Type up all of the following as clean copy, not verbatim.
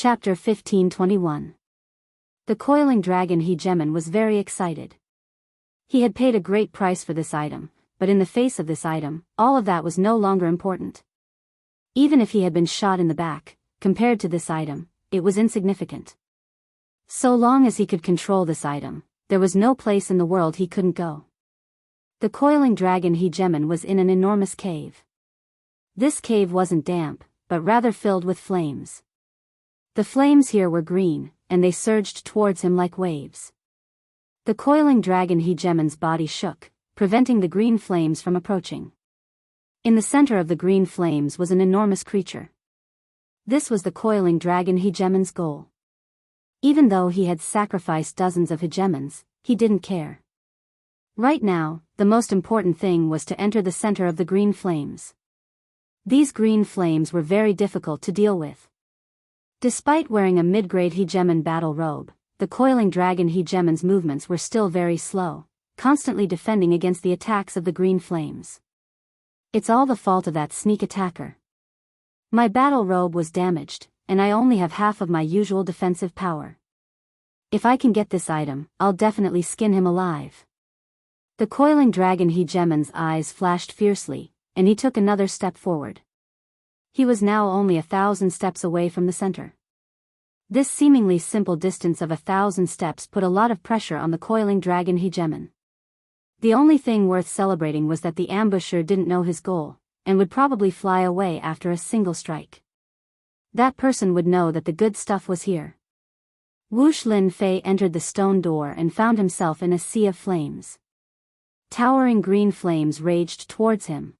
Chapter 1521. The coiling dragon hegemon was very excited. He had paid a great price for this item, but in the face of this item, all of that was no longer important. Even if he had been shot in the back, compared to this item, it was insignificant. So long as he could control this item, there was no place in the world he couldn't go. The coiling dragon hegemon was in an enormous cave. This cave wasn't damp, but rather filled with flames. The flames here were green, and they surged towards him like waves. The coiling dragon hegemon's body shook, preventing the green flames from approaching. In the center of the green flames was an enormous creature. This was the coiling dragon hegemon's goal. Even though he had sacrificed dozens of hegemons, he didn't care. Right now, the most important thing was to enter the center of the green flames. These green flames were very difficult to deal with. Despite wearing a mid-grade hegemon battle robe, the coiling dragon hegemon's movements were still very slow, constantly defending against the attacks of the green flames. It's all the fault of that sneak attacker. My battle robe was damaged, and I only have half of my usual defensive power. If I can get this item, I'll definitely skin him alive. The coiling dragon hegemon's eyes flashed fiercely, and he took another step forward. He was now only 1,000 steps away from the center. This seemingly simple distance of 1,000 steps put a lot of pressure on the coiling dragon hegemon. The only thing worth celebrating was that the ambusher didn't know his goal, and would probably fly away after a single strike. That person would know that the good stuff was here. Whoosh! Lin Fei entered the stone door and found himself in a sea of flames. Towering green flames raged towards him.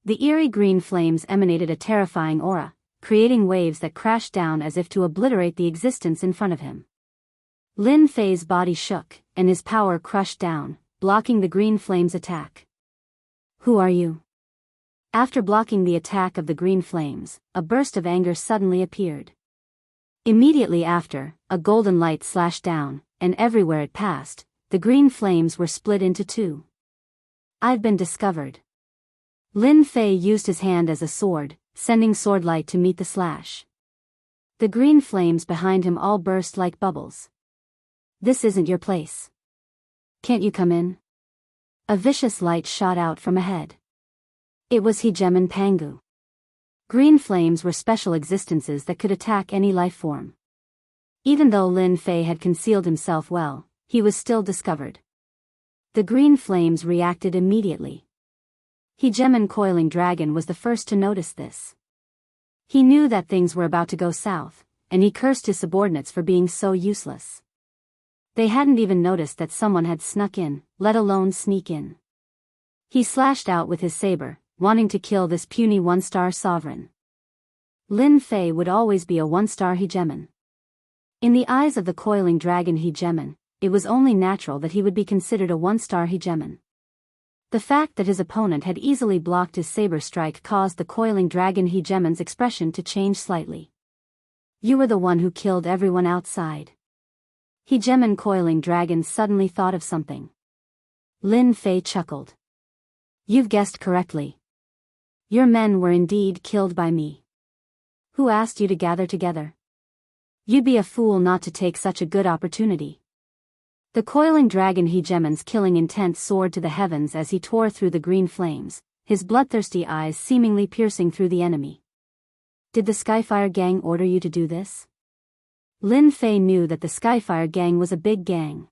The eerie green flames emanated a terrifying aura, creating waves that crashed down as if to obliterate the existence in front of him. Lin Fei's body shook, and his power crushed down, blocking the green flames' attack. Who are you? After blocking the attack of the green flames, a burst of anger suddenly appeared. Immediately after, a golden light slashed down, and everywhere it passed, the green flames were split into two. I've been discovered. Lin Fei used his hand as a sword, sending sword light to meet the slash. The green flames behind him all burst like bubbles. This isn't your place. Can't you come in? A vicious light shot out from ahead. It was Hegemon Pangu. Green flames were special existences that could attack any life form. Even though Lin Fei had concealed himself well, he was still discovered. The green flames reacted immediately. Hegemon Coiling Dragon was the first to notice this. He knew that things were about to go south, and he cursed his subordinates for being so useless. They hadn't even noticed that someone had snuck in, let alone sneak in. He slashed out with his saber, wanting to kill this puny one-star sovereign. Lin Fei would always be a one-star hegemon. In the eyes of the Coiling Dragon hegemon, it was only natural that he would be considered a one-star hegemon. The fact that his opponent had easily blocked his saber strike caused the coiling dragon hegemon's expression to change slightly. You were the one who killed everyone outside. Hegemon Coiling Dragon suddenly thought of something. Lin Fei chuckled. You've guessed correctly. Your men were indeed killed by me. Who asked you to gather together? You'd be a fool not to take such a good opportunity. The coiling dragon hegemon's killing intent soared to the heavens as he tore through the green flames, his bloodthirsty eyes seemingly piercing through the enemy. Did the Skyfire gang order you to do this? Lin Fei knew that the Skyfire gang was a big gang.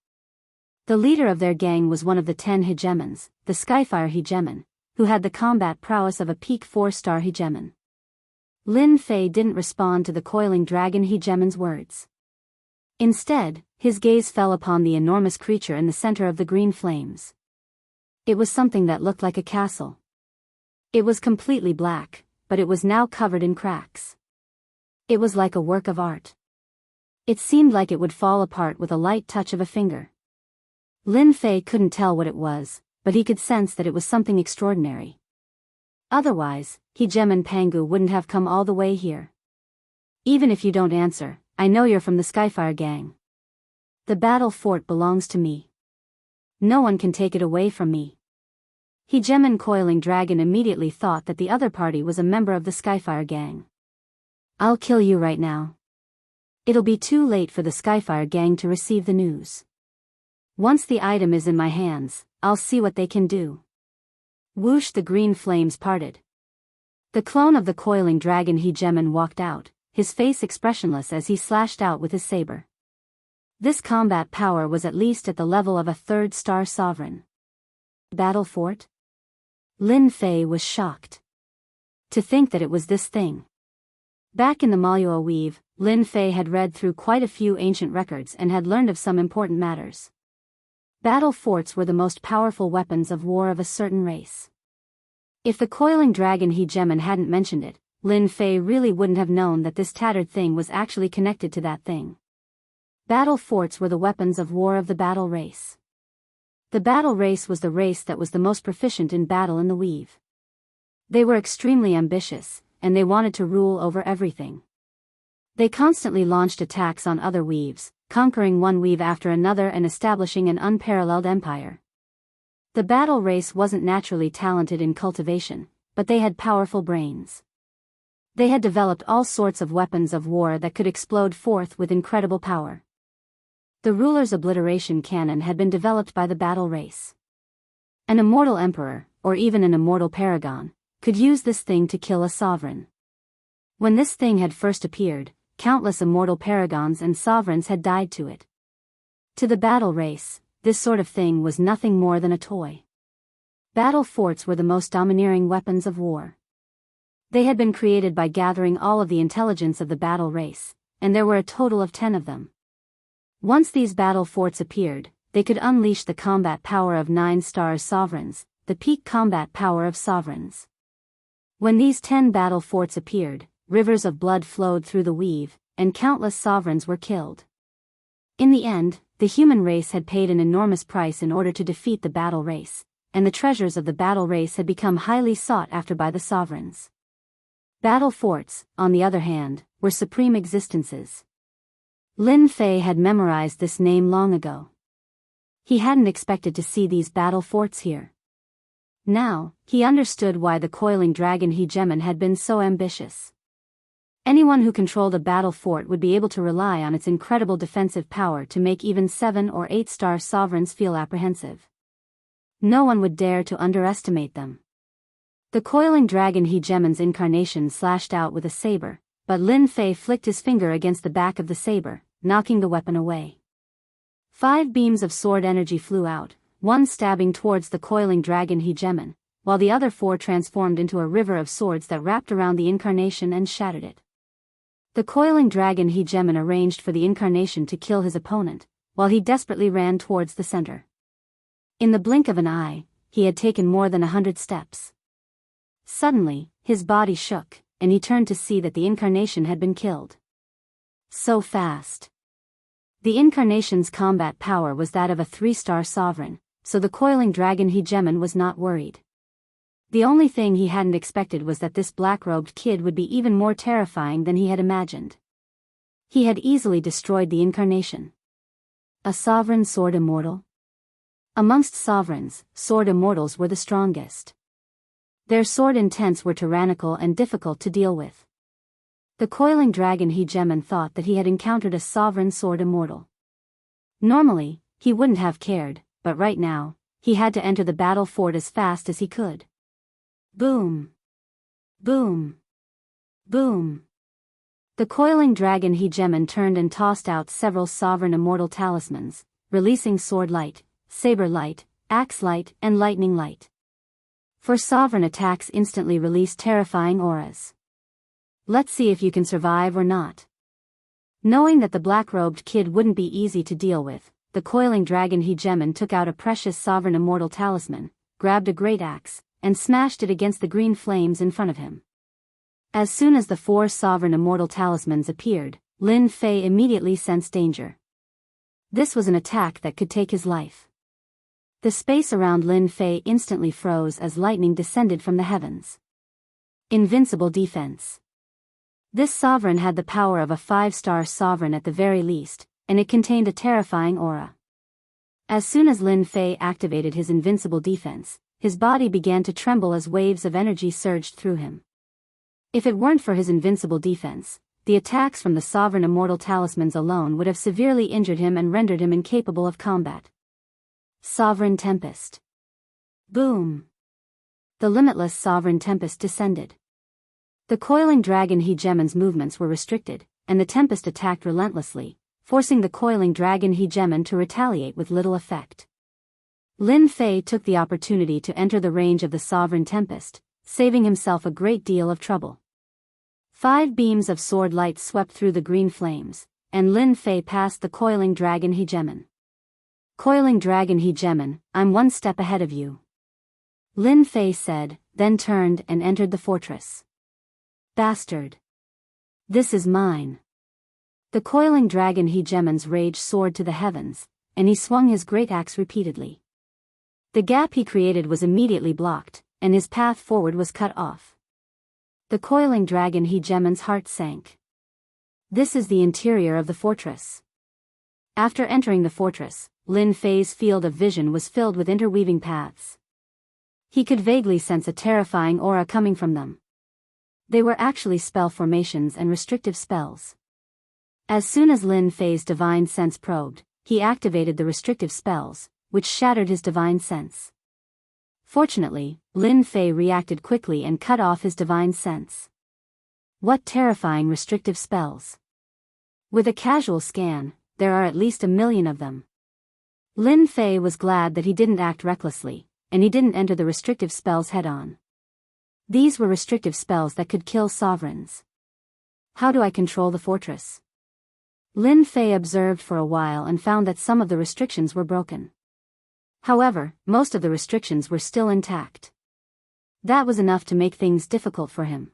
The leader of their gang was one of the 10 hegemons, the Skyfire hegemon, who had the combat prowess of a peak 4-star hegemon. Lin Fei didn't respond to the coiling dragon hegemon's words. Instead, his gaze fell upon the enormous creature in the center of the green flames. It was something that looked like a castle. It was completely black, but it was now covered in cracks. It was like a work of art. It seemed like it would fall apart with a light touch of a finger. Lin Fei couldn't tell what it was, but he could sense that it was something extraordinary. Otherwise, Hegemon Pangu wouldn't have come all the way here. Even if you don't answer, I know you're from the Skyfire gang. The battle fort belongs to me. No one can take it away from me. Hegemon Coiling Dragon immediately thought that the other party was a member of the Skyfire gang. I'll kill you right now. It'll be too late for the Skyfire gang to receive the news. Once the item is in my hands, I'll see what they can do. Whoosh, the green flames parted. The clone of the coiling dragon hegemon walked out, his face expressionless as he slashed out with his saber. This combat power was at least at the level of a 3-star sovereign. Battle fort? Lin Fei was shocked. To think that it was this thing. Back in the Malyoa Weave, Lin Fei had read through quite a few ancient records and had learned of some important matters. Battle forts were the most powerful weapons of war of a certain race. If the coiling dragon hegemon hadn't mentioned it, Lin Fei really wouldn't have known that this tattered thing was actually connected to that thing. Battle forts were the weapons of war of the battle race. The battle race was the race that was the most proficient in battle in the Weave. They were extremely ambitious, and they wanted to rule over everything. They constantly launched attacks on other weaves, conquering one weave after another and establishing an unparalleled empire. The battle race wasn't naturally talented in cultivation, but they had powerful brains. They had developed all sorts of weapons of war that could explode forth with incredible power. The ruler's obliteration cannon had been developed by the battle race. An immortal emperor, or even an immortal paragon, could use this thing to kill a sovereign. When this thing had first appeared, countless immortal paragons and sovereigns had died to it. To the battle race, this sort of thing was nothing more than a toy. Battle forts were the most domineering weapons of war. They had been created by gathering all of the intelligence of the battle race, and there were a total of 10 of them. Once these battle forts appeared, they could unleash the combat power of 9-star sovereigns, the peak combat power of sovereigns. When these 10 battle forts appeared, rivers of blood flowed through the weave, and countless sovereigns were killed. In the end, the human race had paid an enormous price in order to defeat the battle race, and the treasures of the battle race had become highly sought after by the sovereigns. Battle forts, on the other hand, were supreme existences. Lin Fei had memorized this name long ago. He hadn't expected to see these battle forts here. Now, he understood why the coiling dragon hegemon had been so ambitious. Anyone who controlled a battle fort would be able to rely on its incredible defensive power to make even 7 or 8-star sovereigns feel apprehensive. No one would dare to underestimate them. The coiling dragon hegemon's incarnation slashed out with a saber, but Lin Fei flicked his finger against the back of the saber, knocking the weapon away. 5 beams of sword energy flew out, one stabbing towards the coiling dragon hegemon, while the other 4 transformed into a river of swords that wrapped around the incarnation and shattered it. The coiling dragon hegemon arranged for the incarnation to kill his opponent, while he desperately ran towards the center. In the blink of an eye, he had taken more than 100 steps. Suddenly, his body shook, and he turned to see that the incarnation had been killed. So fast. The incarnation's combat power was that of a 3-star sovereign, so the coiling dragon hegemon was not worried. The only thing he hadn't expected was that this black-robed kid would be even more terrifying than he had imagined. He had easily destroyed the incarnation. A sovereign sword immortal? Amongst sovereigns, sword immortals were the strongest. Their sword intents were tyrannical and difficult to deal with. The coiling dragon hegemon thought that he had encountered a sovereign sword immortal. Normally, he wouldn't have cared, but right now, he had to enter the battle fort as fast as he could. Boom! Boom! Boom! The coiling dragon hegemon turned and tossed out several sovereign immortal talismans, releasing sword light, saber light, axe light, and lightning light. For sovereign attacks instantly release terrifying auras. Let's see if you can survive or not. Knowing that the black-robed kid wouldn't be easy to deal with, the coiling dragon hegemon took out a precious sovereign immortal talisman, grabbed a great axe, and smashed it against the green flames in front of him. As soon as the 4 sovereign immortal talismans appeared, Lin Fei immediately sensed danger. This was an attack that could take his life. The space around Lin Fei instantly froze as lightning descended from the heavens. Invincible defense. This sovereign had the power of a 5-star sovereign at the very least, and it contained a terrifying aura. As soon as Lin Fei activated his invincible defense, his body began to tremble as waves of energy surged through him. If it weren't for his invincible defense, the attacks from the sovereign immortal talismans alone would have severely injured him and rendered him incapable of combat. Sovereign Tempest. Boom! The limitless Sovereign Tempest descended. The coiling dragon hegemon's movements were restricted, and the Tempest attacked relentlessly, forcing the coiling dragon hegemon to retaliate with little effect. Lin Fei took the opportunity to enter the range of the Sovereign Tempest, saving himself a great deal of trouble. 5 beams of sword light swept through the green flames, and Lin Fei passed the coiling dragon hegemon. Coiling dragon hegemon, I'm one step ahead of you, Lin Fei said, then turned and entered the fortress. Bastard! This is mine. The coiling dragon hegemon's rage soared to the heavens, and he swung his great axe repeatedly. The gap he created was immediately blocked, and his path forward was cut off. The coiling dragon hegemon's heart sank. This is the interior of the fortress. After entering the fortress, Lin Fei's field of vision was filled with interweaving paths. He could vaguely sense a terrifying aura coming from them. They were actually spell formations and restrictive spells. As soon as Lin Fei's divine sense probed, he activated the restrictive spells, which shattered his divine sense. Fortunately, Lin Fei reacted quickly and cut off his divine sense. What terrifying restrictive spells! With a casual scan, there are at least 1 million of them. Lin Fei was glad that he didn't act recklessly, and he didn't enter the restrictive spells head-on. These were restrictive spells that could kill sovereigns. How do I control the fortress? Lin Fei observed for a while and found that some of the restrictions were broken. However, most of the restrictions were still intact. That was enough to make things difficult for him.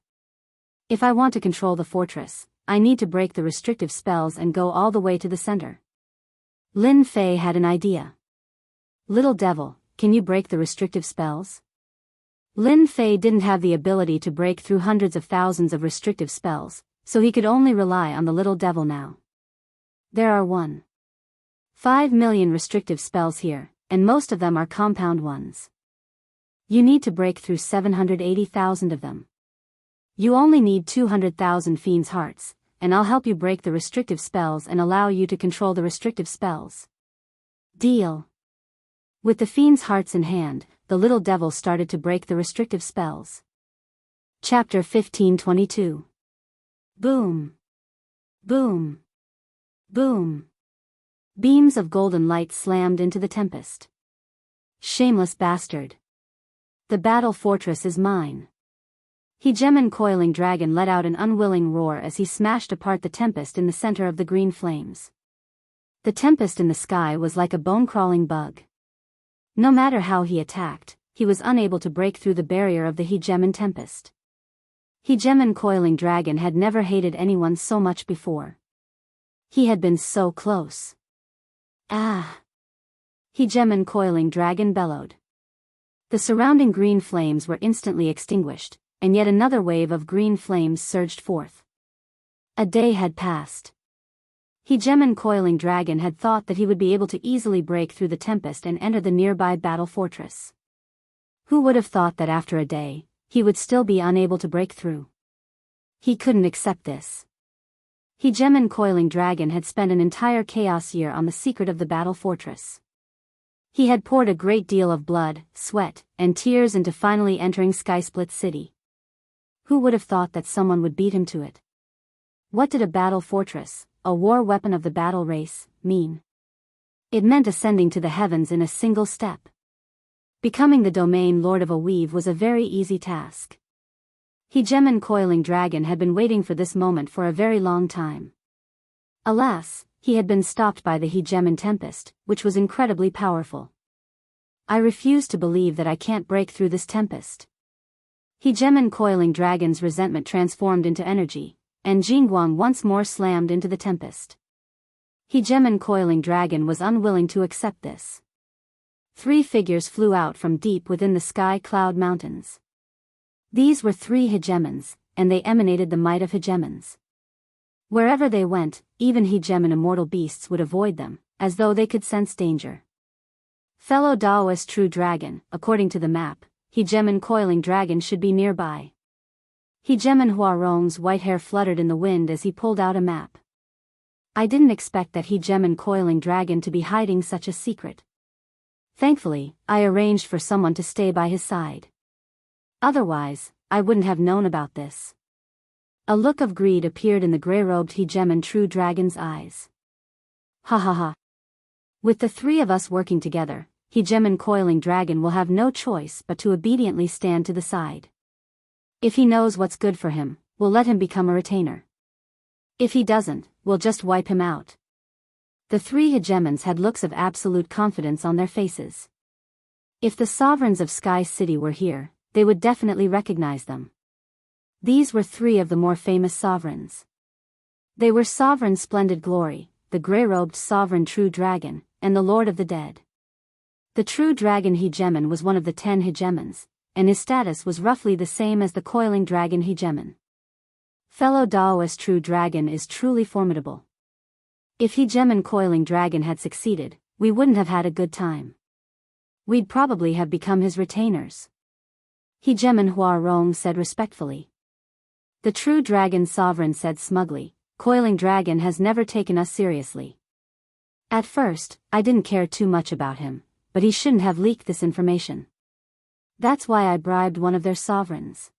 If I want to control the fortress, I need to break the restrictive spells and go all the way to the center. Lin Fei had an idea. Little devil, can you break the restrictive spells? Lin Fei didn't have the ability to break through hundreds of thousands of restrictive spells, so he could only rely on the little devil now. There are 1.5 million restrictive spells here, and most of them are compound ones. You need to break through 780,000 of them. You only need 200,000 fiends' hearts, and I'll help you break the restrictive spells and allow you to control the restrictive spells. Deal. With the fiends' hearts in hand, the little devil started to break the restrictive spells. Chapter 1522. Boom. Boom. Boom. Beams of golden light slammed into the tempest. Shameless bastard. The battle fortress is mine. Hegemon coiling dragon let out an unwilling roar as he smashed apart the tempest in the center of the green flames. The tempest in the sky was like a bone-crawling bug. No matter how he attacked, he was unable to break through the barrier of the hegemon tempest. Hegemon coiling dragon had never hated anyone so much before. He had been so close. Ah! Hegemon coiling dragon bellowed. The surrounding green flames were instantly extinguished, and yet another wave of green flames surged forth. A day had passed. Hegemon coiling dragon had thought that he would be able to easily break through the tempest and enter the nearby battle fortress. Who would have thought that after a day, he would still be unable to break through? He couldn't accept this. Hegemon coiling dragon had spent an entire chaos year on the secret of the battle fortress. He had poured a great deal of blood, sweat, and tears into finally entering Skysplit City. Who would have thought that someone would beat him to it? What did a battle fortress, a war weapon of the battle race, mean? It meant ascending to the heavens in a single step. Becoming the domain lord of a weave was a very easy task. Hegemon coiling dragon had been waiting for this moment for a very long time. Alas, he had been stopped by the hegemon tempest, which was incredibly powerful. I refuse to believe that I can't break through this tempest. Hegemon coiling dragon's resentment transformed into energy, and Jingguang once more slammed into the tempest. Hegemon coiling dragon was unwilling to accept this. 3 figures flew out from deep within the sky cloud mountains. These were 3 hegemons, and they emanated the might of hegemons. Wherever they went, even hegemon immortal beasts would avoid them, as though they could sense danger. Fellow Daoist true dragon, according to the map, hegemon coiling dragon should be nearby. Hegeman Huarong's white hair fluttered in the wind as he pulled out a map. I didn't expect that Hegeman Coiling Dragon to be hiding such a secret. Thankfully, I arranged for someone to stay by his side. Otherwise, I wouldn't have known about this. A look of greed appeared in the grey-robed Hegeman True Dragon's eyes. Ha ha ha. With the three of us working together, Hegeman Coiling Dragon will have no choice but to obediently stand to the side. If he knows what's good for him, we'll let him become a retainer. If he doesn't, we'll just wipe him out. The three hegemons had looks of absolute confidence on their faces. If the sovereigns of Sky City were here, they would definitely recognize them. These were three of the more famous sovereigns. They were Sovereign Splendid Glory, the grey-robed Sovereign True Dragon, and the Lord of the Dead. The True Dragon Hegemon was one of the 10 hegemons, and his status was roughly the same as the Coiling Dragon Hegemon. Fellow Daoist True Dragon is truly formidable. If Hegemon Coiling Dragon had succeeded, we wouldn't have had a good time. We'd probably have become his retainers. Hegemon Huarong said respectfully. The True Dragon Sovereign said smugly, Coiling Dragon has never taken us seriously. At first, I didn't care too much about him, but he shouldn't have leaked this information. That's why I bribed one of their sovereigns.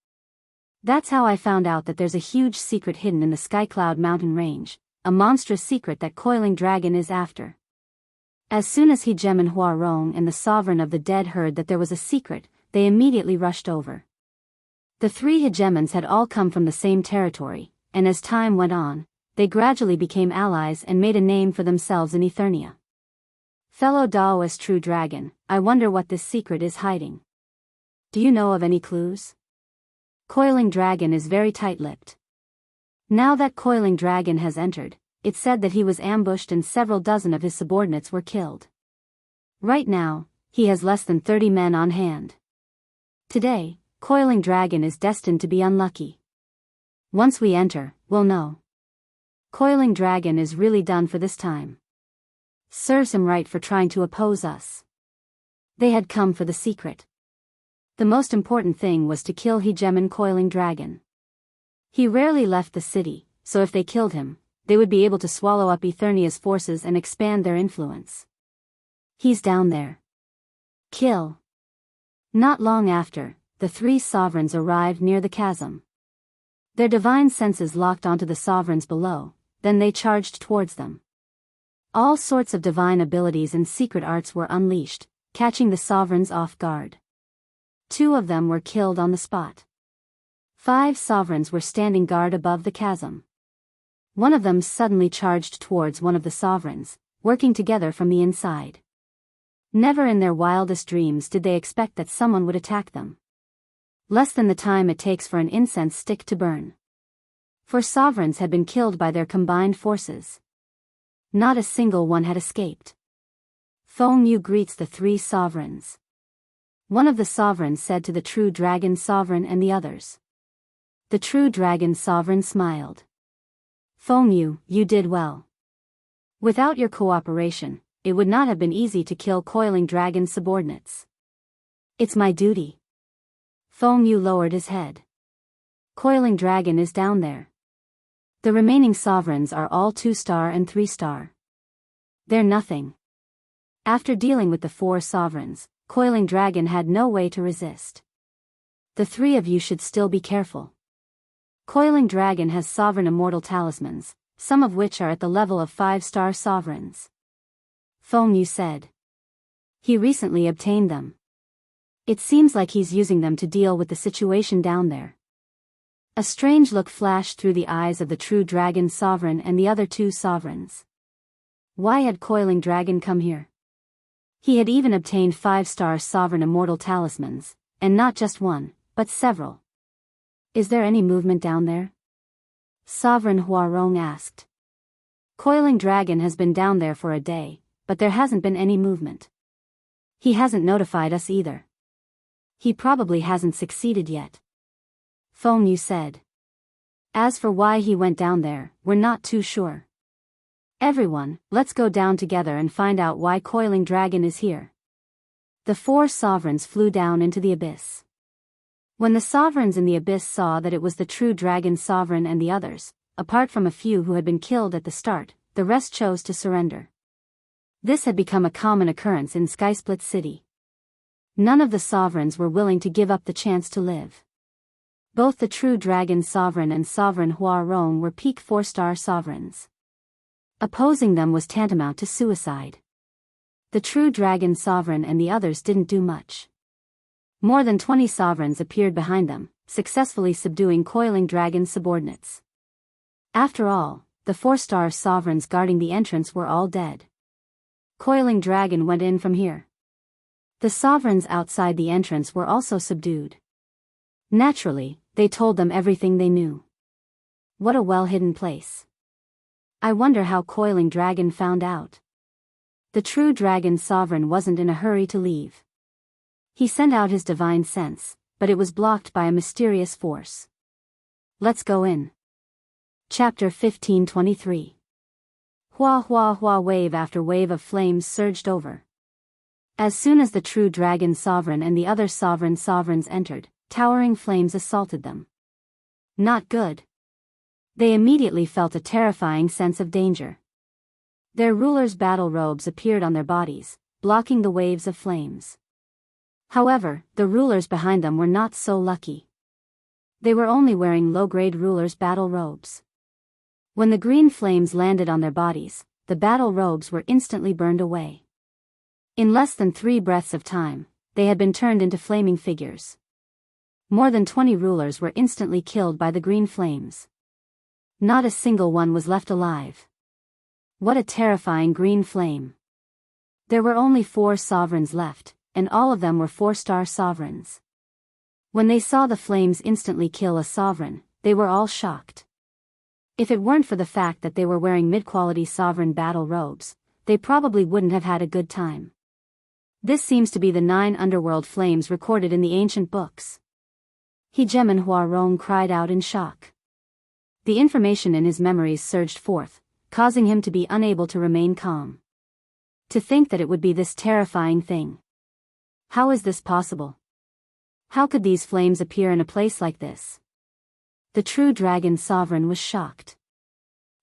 That's how I found out that there's a huge secret hidden in the Skycloud mountain range, a monstrous secret that Coiling Dragon is after. As soon as Hegemon Huarong and the Sovereign of the Dead heard that there was a secret, they immediately rushed over. The three hegemons had all come from the same territory, and as time went on, they gradually became allies and made a name for themselves in Eternia. Fellow Daoist True Dragon, I wonder what this secret is hiding. Do you know of any clues? Coiling Dragon is very tight-lipped. Now that Coiling Dragon has entered, it's said that he was ambushed and several dozen of his subordinates were killed. Right now, he has less than 30 men on hand. Today, Coiling Dragon is destined to be unlucky. Once we enter, we'll know. Coiling Dragon is really done for this time. Serves him right for trying to oppose us. They had come for the secret. The most important thing was to kill Hegemon Coiling Dragon. He rarely left the city, so if they killed him, they would be able to swallow up Eternia's forces and expand their influence. He's down there. Kill. Not long after, the three sovereigns arrived near the chasm. Their divine senses locked onto the sovereigns below, then they charged towards them. All sorts of divine abilities and secret arts were unleashed, catching the sovereigns off guard. 2 of them were killed on the spot. 5 sovereigns were standing guard above the chasm. One of them suddenly charged towards one of the sovereigns, working together from the inside. Never in their wildest dreams did they expect that someone would attack them. Less than the time it takes for an incense stick to burn. 4 sovereigns had been killed by their combined forces. Not a single one had escaped. Feng Yu greets the 3 sovereigns. One of the sovereigns said to the True Dragon Sovereign and the others. The True Dragon Sovereign smiled. Feng Yu, you did well. Without your cooperation, it would not have been easy to kill Coiling Dragon's subordinates. It's my duty. Feng Yu lowered his head. Coiling Dragon is down there. The remaining sovereigns are all 2-star and 3-star. They're nothing. After dealing with the 4 sovereigns, Coiling Dragon had no way to resist. The 3 of you should still be careful. Coiling Dragon has sovereign immortal talismans, some of which are at the level of 5-star sovereigns. Feng Yu said. He recently obtained them. It seems like he's using them to deal with the situation down there. A strange look flashed through the eyes of the True Dragon Sovereign and the other 2 sovereigns. Why had Coiling Dragon come here? He had even obtained 5-star sovereign immortal talismans, and not just one, but several. Is there any movement down there? Sovereign Huarong asked. Coiling Dragon has been down there for a day, but there hasn't been any movement. He hasn't notified us either. He probably hasn't succeeded yet. Feng Yu said. As for why he went down there, we're not too sure. Everyone, let's go down together and find out why Coiling Dragon is here. The 4 sovereigns flew down into the abyss. When the sovereigns in the abyss saw that it was the true dragon sovereign and the others, apart from a few who had been killed at the start, the rest chose to surrender. This had become a common occurrence in Skysplit City. None of the sovereigns were willing to give up the chance to live. Both the true dragon sovereign and sovereign Hua Rong were peak 4-star sovereigns. Opposing them was tantamount to suicide. The true dragon sovereign and the others didn't do much. More than 20 sovereigns appeared behind them, successfully subduing Coiling Dragon's subordinates. After all, the 4-star sovereigns guarding the entrance were all dead. Coiling Dragon went in from here. The sovereigns outside the entrance were also subdued. Naturally, they told them everything they knew. What a well-hidden place. I wonder how Coiling Dragon found out. The true dragon sovereign wasn't in a hurry to leave. He sent out his divine sense, but it was blocked by a mysterious force. Let's go in. Chapter 1523. Hua hua hua. Wave after wave of flames surged over. As soon as the true dragon sovereign and the other sovereigns entered, towering flames assaulted them. Not good. They immediately felt a terrifying sense of danger. Their rulers' battle robes appeared on their bodies, blocking the waves of flames. However, the rulers behind them were not so lucky. They were only wearing low-grade rulers' battle robes. When the green flames landed on their bodies, the battle robes were instantly burned away. In less than 3 breaths of time, they had been turned into flaming figures. More than 20 rulers were instantly killed by the green flames. Not a single one was left alive. What a terrifying green flame. There were only 4 sovereigns left, and all of them were 4-star sovereigns. When they saw the flames instantly kill a sovereign, they were all shocked. If it weren't for the fact that they were wearing mid-quality sovereign battle robes, they probably wouldn't have had a good time. This seems to be the 9 underworld flames recorded in the ancient books. Hegemon Hua Rong cried out in shock. The information in his memories surged forth, causing him to be unable to remain calm. To think that it would be this terrifying thing. How is this possible? How could these flames appear in a place like this? The true dragon sovereign was shocked.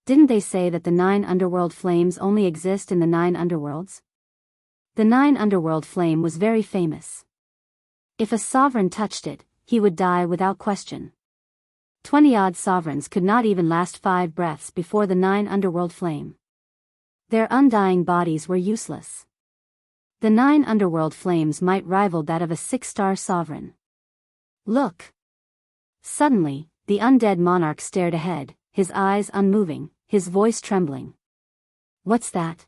Didn't they say that the 9 underworld flames only exist in the 9 underworlds? The 9 underworld flame was very famous. If a sovereign touched it, he would die without question. 20-odd sovereigns could not even last 5 breaths before the 9 underworld flame. Their undying bodies were useless. The 9 underworld flames might rival that of a 6-star sovereign. Look! Suddenly, the undead monarch stared ahead, his eyes unmoving, his voice trembling. What's that?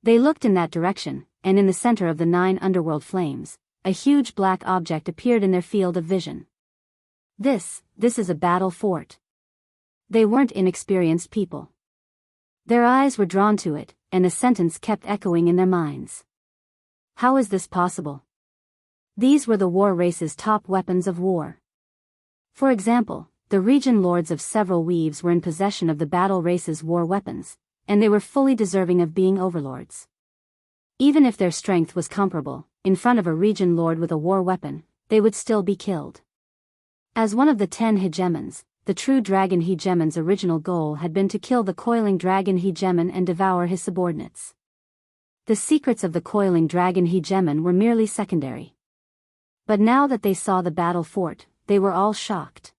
They looked in that direction, and in the center of the 9 underworld flames, a huge black object appeared in their field of vision. This is a battle fort. They weren't inexperienced people. Their eyes were drawn to it, and the sentence kept echoing in their minds. How is this possible? These were the war race's top weapons of war. For example, the region lords of several weaves were in possession of the battle race's war weapons, and they were fully deserving of being overlords. Even if their strength was comparable, in front of a region lord with a war weapon, they would still be killed. As one of the 10 hegemons, the true dragon hegemon's original goal had been to kill the coiling dragon hegemon and devour his subordinates. The secrets of the coiling dragon hegemon were merely secondary. But now that they saw the battle fort, they were all shocked.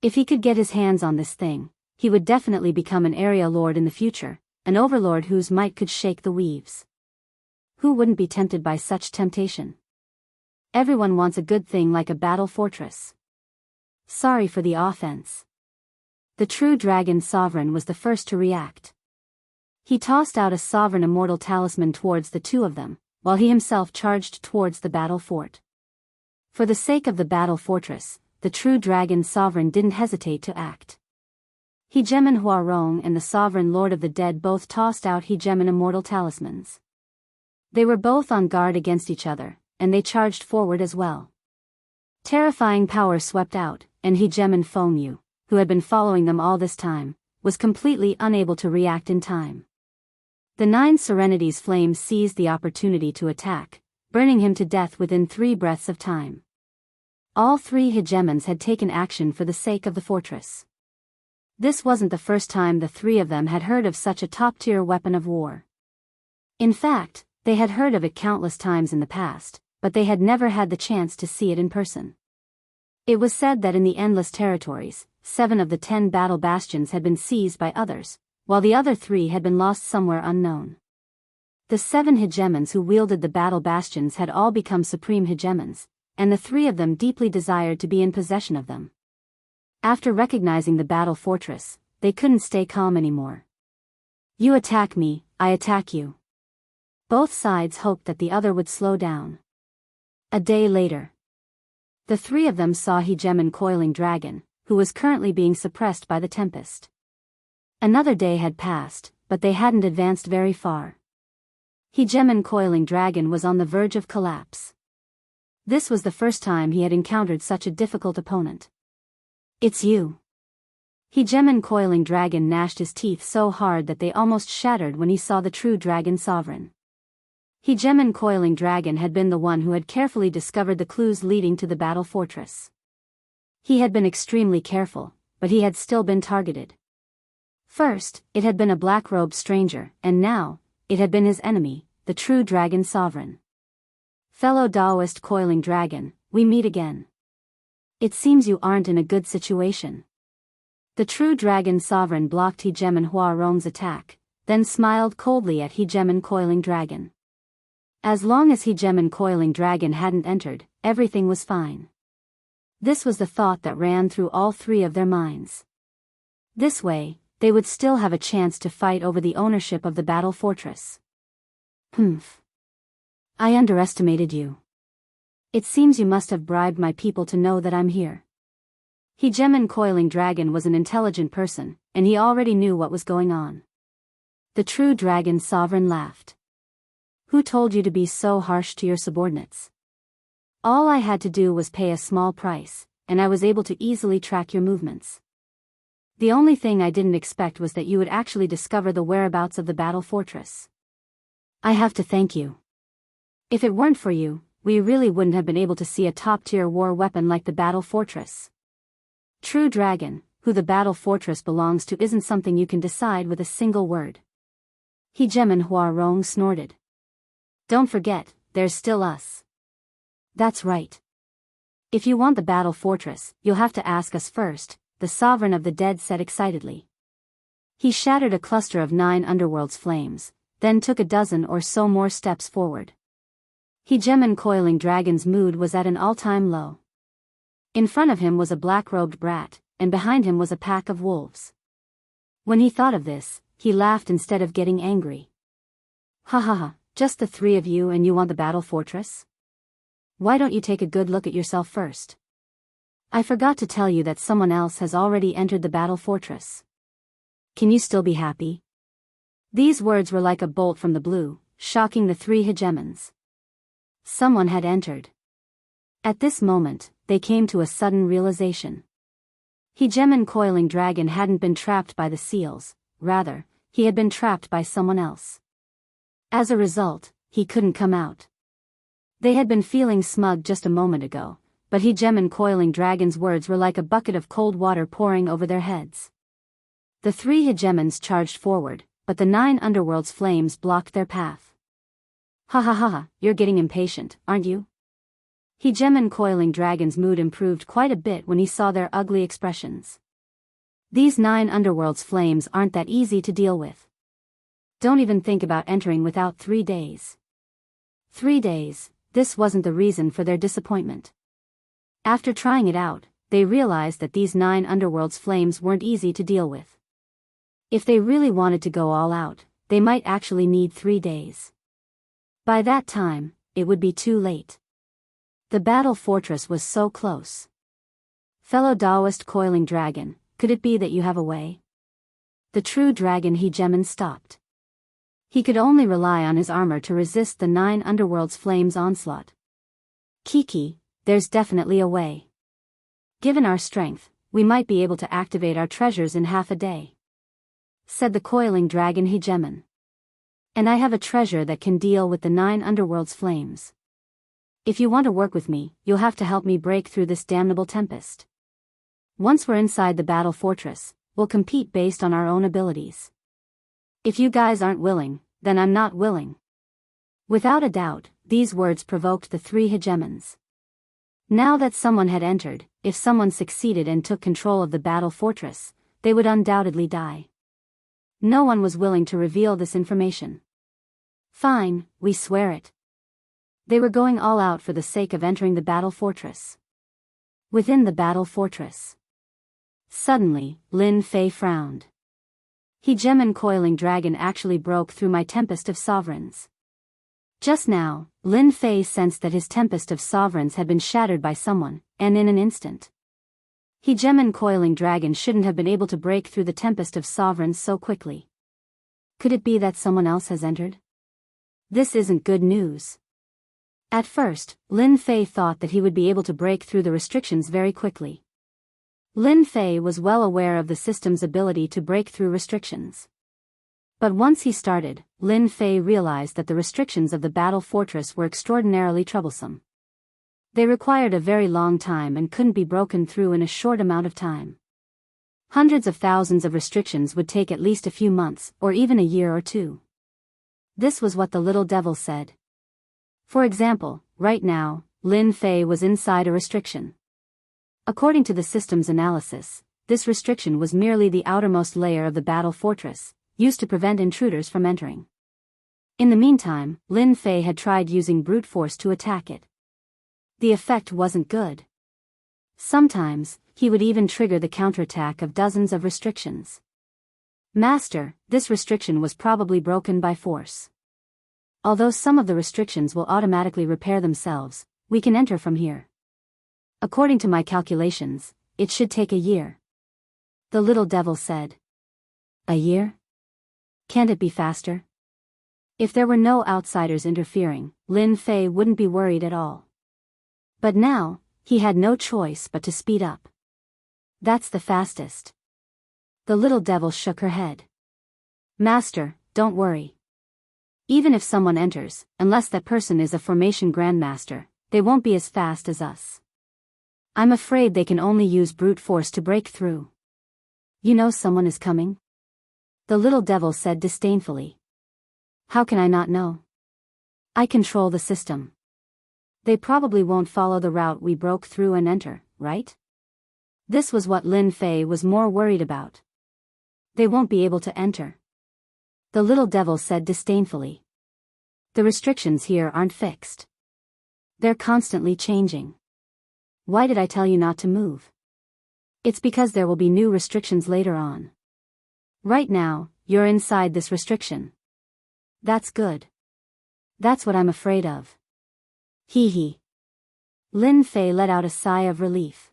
If he could get his hands on this thing, he would definitely become an area lord in the future, an overlord whose might could shake the weaves. Who wouldn't be tempted by such temptation? Everyone wants a good thing like a battle fortress. Sorry for the offense. The true dragon sovereign was the first to react. He tossed out a sovereign immortal talisman towards the 2 of them, while he himself charged towards the battle fort. For the sake of the battle fortress, the true dragon sovereign didn't hesitate to act. Hegemon Hua Rong and the sovereign lord of the dead both tossed out hegemon immortal talismans. They were both on guard against each other, and they charged forward as well. Terrifying power swept out, and hegemon Fengyu, who had been following them all this time, was completely unable to react in time. The 9 Serenity's flames seized the opportunity to attack, burning him to death within 3 breaths of time. All three hegemons had taken action for the sake of the fortress. This wasn't the first time the three of them had heard of such a top-tier weapon of war. In fact, they had heard of it countless times in the past, but they had never had the chance to see it in person. It was said that in the Endless Territories, 7 of the 10 battle bastions had been seized by others, while the other 3 had been lost somewhere unknown. The 7 hegemons who wielded the battle bastions had all become supreme hegemons, and the 3 of them deeply desired to be in possession of them. After recognizing the battle fortress, they couldn't stay calm anymore. You attack me, I attack you. Both sides hoped that the other would slow down. A day later, the 3 of them saw hegemon Coiling Dragon, who was currently being suppressed by the Tempest. Another day had passed, but they hadn't advanced very far. Hegemon Coiling Dragon was on the verge of collapse. This was the first time he had encountered such a difficult opponent. It's you. Hegemon Coiling Dragon gnashed his teeth so hard that they almost shattered when he saw the true Dragon Sovereign. Hegemon Coiling Dragon had been the one who had carefully discovered the clues leading to the battle fortress. He had been extremely careful, but he had still been targeted. First, it had been a black-robed stranger, and now, it had been his enemy, the true Dragon Sovereign. Fellow Taoist Coiling Dragon, we meet again. It seems you aren't in a good situation. The true Dragon Sovereign blocked Hegemon Huarong's attack, then smiled coldly at Hegemon Coiling Dragon. As long as Hegemon Coiling Dragon hadn't entered, everything was fine. This was the thought that ran through all 3 of their minds. This way, they would still have a chance to fight over the ownership of the battle fortress. Humph. I underestimated you. It seems you must have bribed my people to know that I'm here. Hegemon Coiling Dragon was an intelligent person, and he already knew what was going on. The true Dragon Sovereign laughed. Who told you to be so harsh to your subordinates? All I had to do was pay a small price, and I was able to easily track your movements. The only thing I didn't expect was that you would actually discover the whereabouts of the battle fortress. I have to thank you. If it weren't for you, we really wouldn't have been able to see a top-tier war weapon like the battle fortress. True Dragon, who the battle fortress belongs to isn't something you can decide with a single word. Hegemon Huarong snorted. Don't forget, there's still us. That's right. If you want the battle fortress, you'll have to ask us first, the Sovereign of the Dead said excitedly. He shattered a cluster of 9 underworld's flames, then took a dozen or so more steps forward. Hegemon Coiling Dragon's mood was at an all-time low. In front of him was a black-robed brat, and behind him was a pack of wolves. When he thought of this, he laughed instead of getting angry. Ha ha ha, just the 3 of you and you want the battle fortress? Why don't you take a good look at yourself first? I forgot to tell you that someone else has already entered the battle fortress. Can you still be happy? These words were like a bolt from the blue, shocking the 3 hegemons. Someone had entered. At this moment, they came to a sudden realization. Hegemon Coiling Dragon hadn't been trapped by the seals, rather, he had been trapped by someone else. As a result, he couldn't come out. They had been feeling smug just a moment ago, but Hegemon Coiling Dragon's words were like a bucket of cold water pouring over their heads. The 3 hegemons charged forward, but the 9 underworld's flames blocked their path. Ha ha ha ha, you're getting impatient, aren't you? Hegemon Coiling Dragon's mood improved quite a bit when he saw their ugly expressions. These 9 underworld's flames aren't that easy to deal with. Don't even think about entering without 3 days. 3 days, this wasn't the reason for their disappointment. After trying it out, they realized that these 9 underworld's flames weren't easy to deal with. If they really wanted to go all out, they might actually need 3 days. By that time, it would be too late. The battle fortress was so close. Fellow Taoist Coiling Dragon, could it be that you have a way? The true Dragon Hegemon stopped. He could only rely on his armor to resist the 9 underworld's flames' onslaught. Kiki, there's definitely a way. Given our strength, we might be able to activate our treasures in half a day, said the Coiling Dragon Hegemon. And I have a treasure that can deal with the 9 underworld's flames. If you want to work with me, you'll have to help me break through this damnable tempest. Once we're inside the battle fortress, we'll compete based on our own abilities. If you guys aren't willing, then I'm not willing." Without a doubt, these words provoked the three hegemons. Now that someone had entered, if someone succeeded and took control of the battle fortress, they would undoubtedly die. No one was willing to reveal this information. "Fine, we swear it." They were going all out for the sake of entering the battle fortress. Within the battle fortress. Suddenly, Lin Fei frowned. "Hegemon coiling dragon actually broke through my tempest of sovereigns." Just now, Lin Fei sensed that his tempest of sovereigns had been shattered by someone, and in an instant. Hegemon coiling dragon shouldn't have been able to break through the tempest of sovereigns so quickly. Could it be that someone else has entered? This isn't good news. At first, Lin Fei thought that he would be able to break through the restrictions very quickly. Lin Fei was well aware of the system's ability to break through restrictions. But once he started, Lin Fei realized that the restrictions of the battle fortress were extraordinarily troublesome. They required a very long time and couldn't be broken through in a short amount of time. Hundreds of thousands of restrictions would take at least a few months, or even a year or two. This was what the little devil said. For example, right now, Lin Fei was inside a restriction. According to the system's analysis, this restriction was merely the outermost layer of the battle fortress, used to prevent intruders from entering. In the meantime, Lin Fei had tried using brute force to attack it. The effect wasn't good. Sometimes, he would even trigger the counterattack of dozens of restrictions. "Master, this restriction was probably broken by force. Although some of the restrictions will automatically repair themselves, we can enter from here. According to my calculations, it should take a year." The little devil said. "A year? Can't it be faster?" If there were no outsiders interfering, Lin Fei wouldn't be worried at all. But now, he had no choice but to speed up. "That's the fastest." The little devil shook her head. "Master, don't worry. Even if someone enters, unless that person is a formation grandmaster, they won't be as fast as us. I'm afraid they can only use brute force to break through." "You know someone is coming?" the little devil said disdainfully. "How can I not know? I control the system. They probably won't follow the route we broke through and enter, right?" This was what Lin Fei was more worried about. "They won't be able to enter," the little devil said disdainfully. "The restrictions here aren't fixed. They're constantly changing. Why did I tell you not to move? It's because there will be new restrictions later on. Right now, you're inside this restriction. That's good. That's what I'm afraid of." Hee hee. Lin Fei let out a sigh of relief.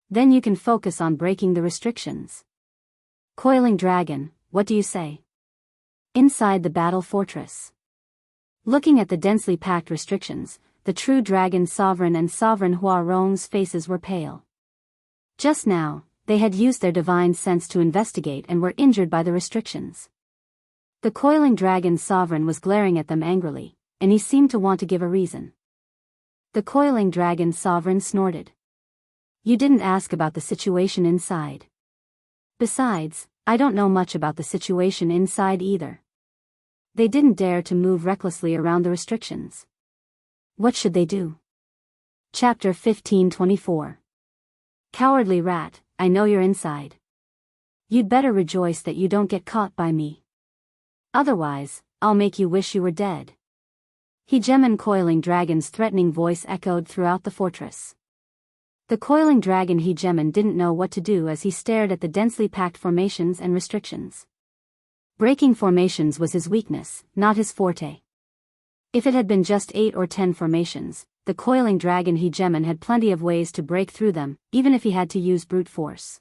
"Then you can focus on breaking the restrictions. Coiling dragon, what do you say?" Inside the battle fortress. Looking at the densely packed restrictions, the true dragon sovereign and sovereign Hua Rong's faces were pale. Just now, they had used their divine sense to investigate and were injured by the restrictions. The coiling dragon sovereign was glaring at them angrily, and he seemed to want to give a reason. The coiling dragon sovereign snorted. "You didn't ask about the situation inside. Besides, I don't know much about the situation inside either." They didn't dare to move recklessly around the restrictions. What should they do? Chapter 1524. Cowardly rat, I know you're inside. You'd better rejoice that you don't get caught by me. Otherwise, I'll make you wish you were dead. Hegemon coiling dragon's threatening voice echoed throughout the fortress. The coiling dragon Hegemon didn't know what to do as he stared at the densely packed formations and restrictions. Breaking formations was his weakness, not his forte. If it had been just 8 or 10 formations, the coiling dragon Hegemon had plenty of ways to break through them, even if he had to use brute force.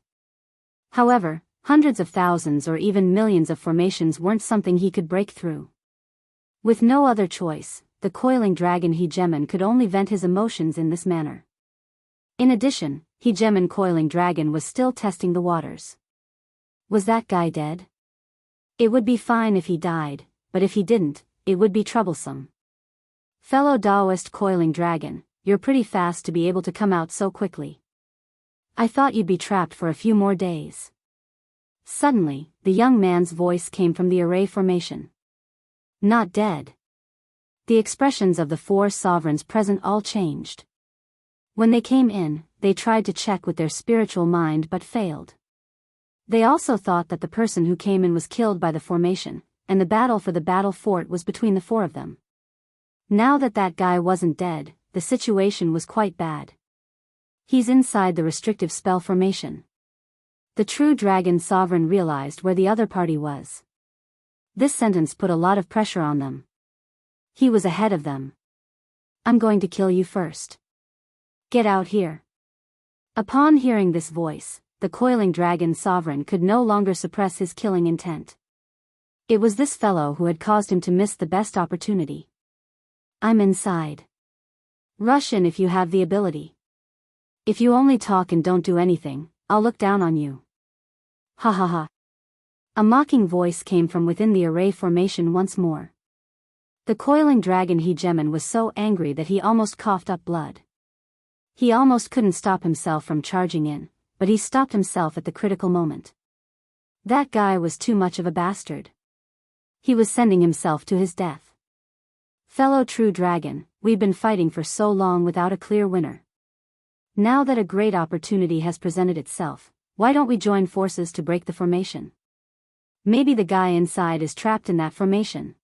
However, hundreds of thousands or even millions of formations weren't something he could break through. With no other choice, the coiling dragon Hegemon could only vent his emotions in this manner. In addition, Hegemon coiling dragon was still testing the waters. Was that guy dead? It would be fine if he died, but if he didn't, it would be troublesome. Fellow Taoist coiling dragon, you're pretty fast to be able to come out so quickly. I thought you'd be trapped for a few more days. Suddenly, the young man's voice came from the array formation. Not dead. The expressions of the 4 sovereigns present all changed. When they came in, they tried to check with their spiritual mind but failed. They also thought that the person who came in was killed by the formation, and the battle for the battle fort was between the 4 of them. Now that guy wasn't dead, the situation was quite bad. He's inside the restrictive spell formation. The true dragon sovereign realized where the other party was. This sentence put a lot of pressure on them. He was ahead of them. I'm going to kill you first. Get out here. Upon hearing this voice, the coiling dragon sovereign could no longer suppress his killing intent. It was this fellow who had caused him to miss the best opportunity. I'm inside. Rush in if you have the ability. If you only talk and don't do anything, I'll look down on you. Ha ha ha. A mocking voice came from within the array formation once more. The coiling dragon hegemon was so angry that he almost coughed up blood. He almost couldn't stop himself from charging in, but he stopped himself at the critical moment. That guy was too much of a bastard. He was sending himself to his death. Fellow true dragon, we've been fighting for so long without a clear winner. Now that a great opportunity has presented itself, why don't we join forces to break the formation? Maybe the guy inside is trapped in that formation.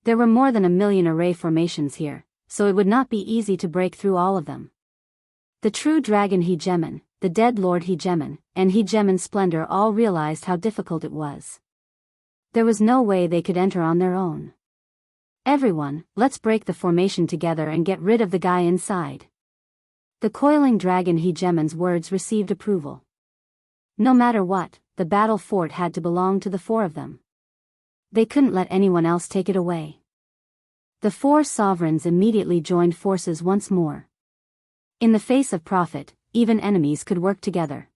There were more than 1 million array formations here, so it would not be easy to break through all of them. The true dragon hegemon, the dead lord hegemon, and hegemon splendor all realized how difficult it was. There was no way they could enter on their own. Everyone, let's break the formation together and get rid of the guy inside. The coiling dragon hegemon's words received approval. No matter what, the battle fort had to belong to the 4 of them. They couldn't let anyone else take it away. The 4 sovereigns immediately joined forces once more. In the face of profit, even enemies could work together.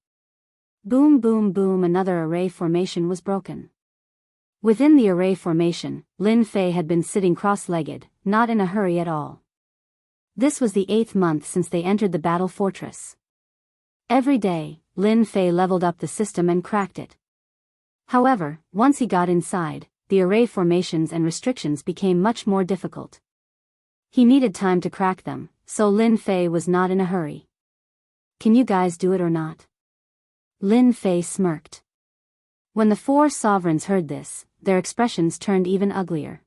Boom boom boom, another array formation was broken. Within the array formation, Lin Fei had been sitting cross-legged, not in a hurry at all. This was the 8th month since they entered the battle fortress. Every day, Lin Fei leveled up the system and cracked it. However, once he got inside, the array formations and restrictions became much more difficult. He needed time to crack them, so Lin Fei was not in a hurry. Can you guys do it or not? Lin Fei smirked. When the 4 sovereigns heard this, their expressions turned even uglier.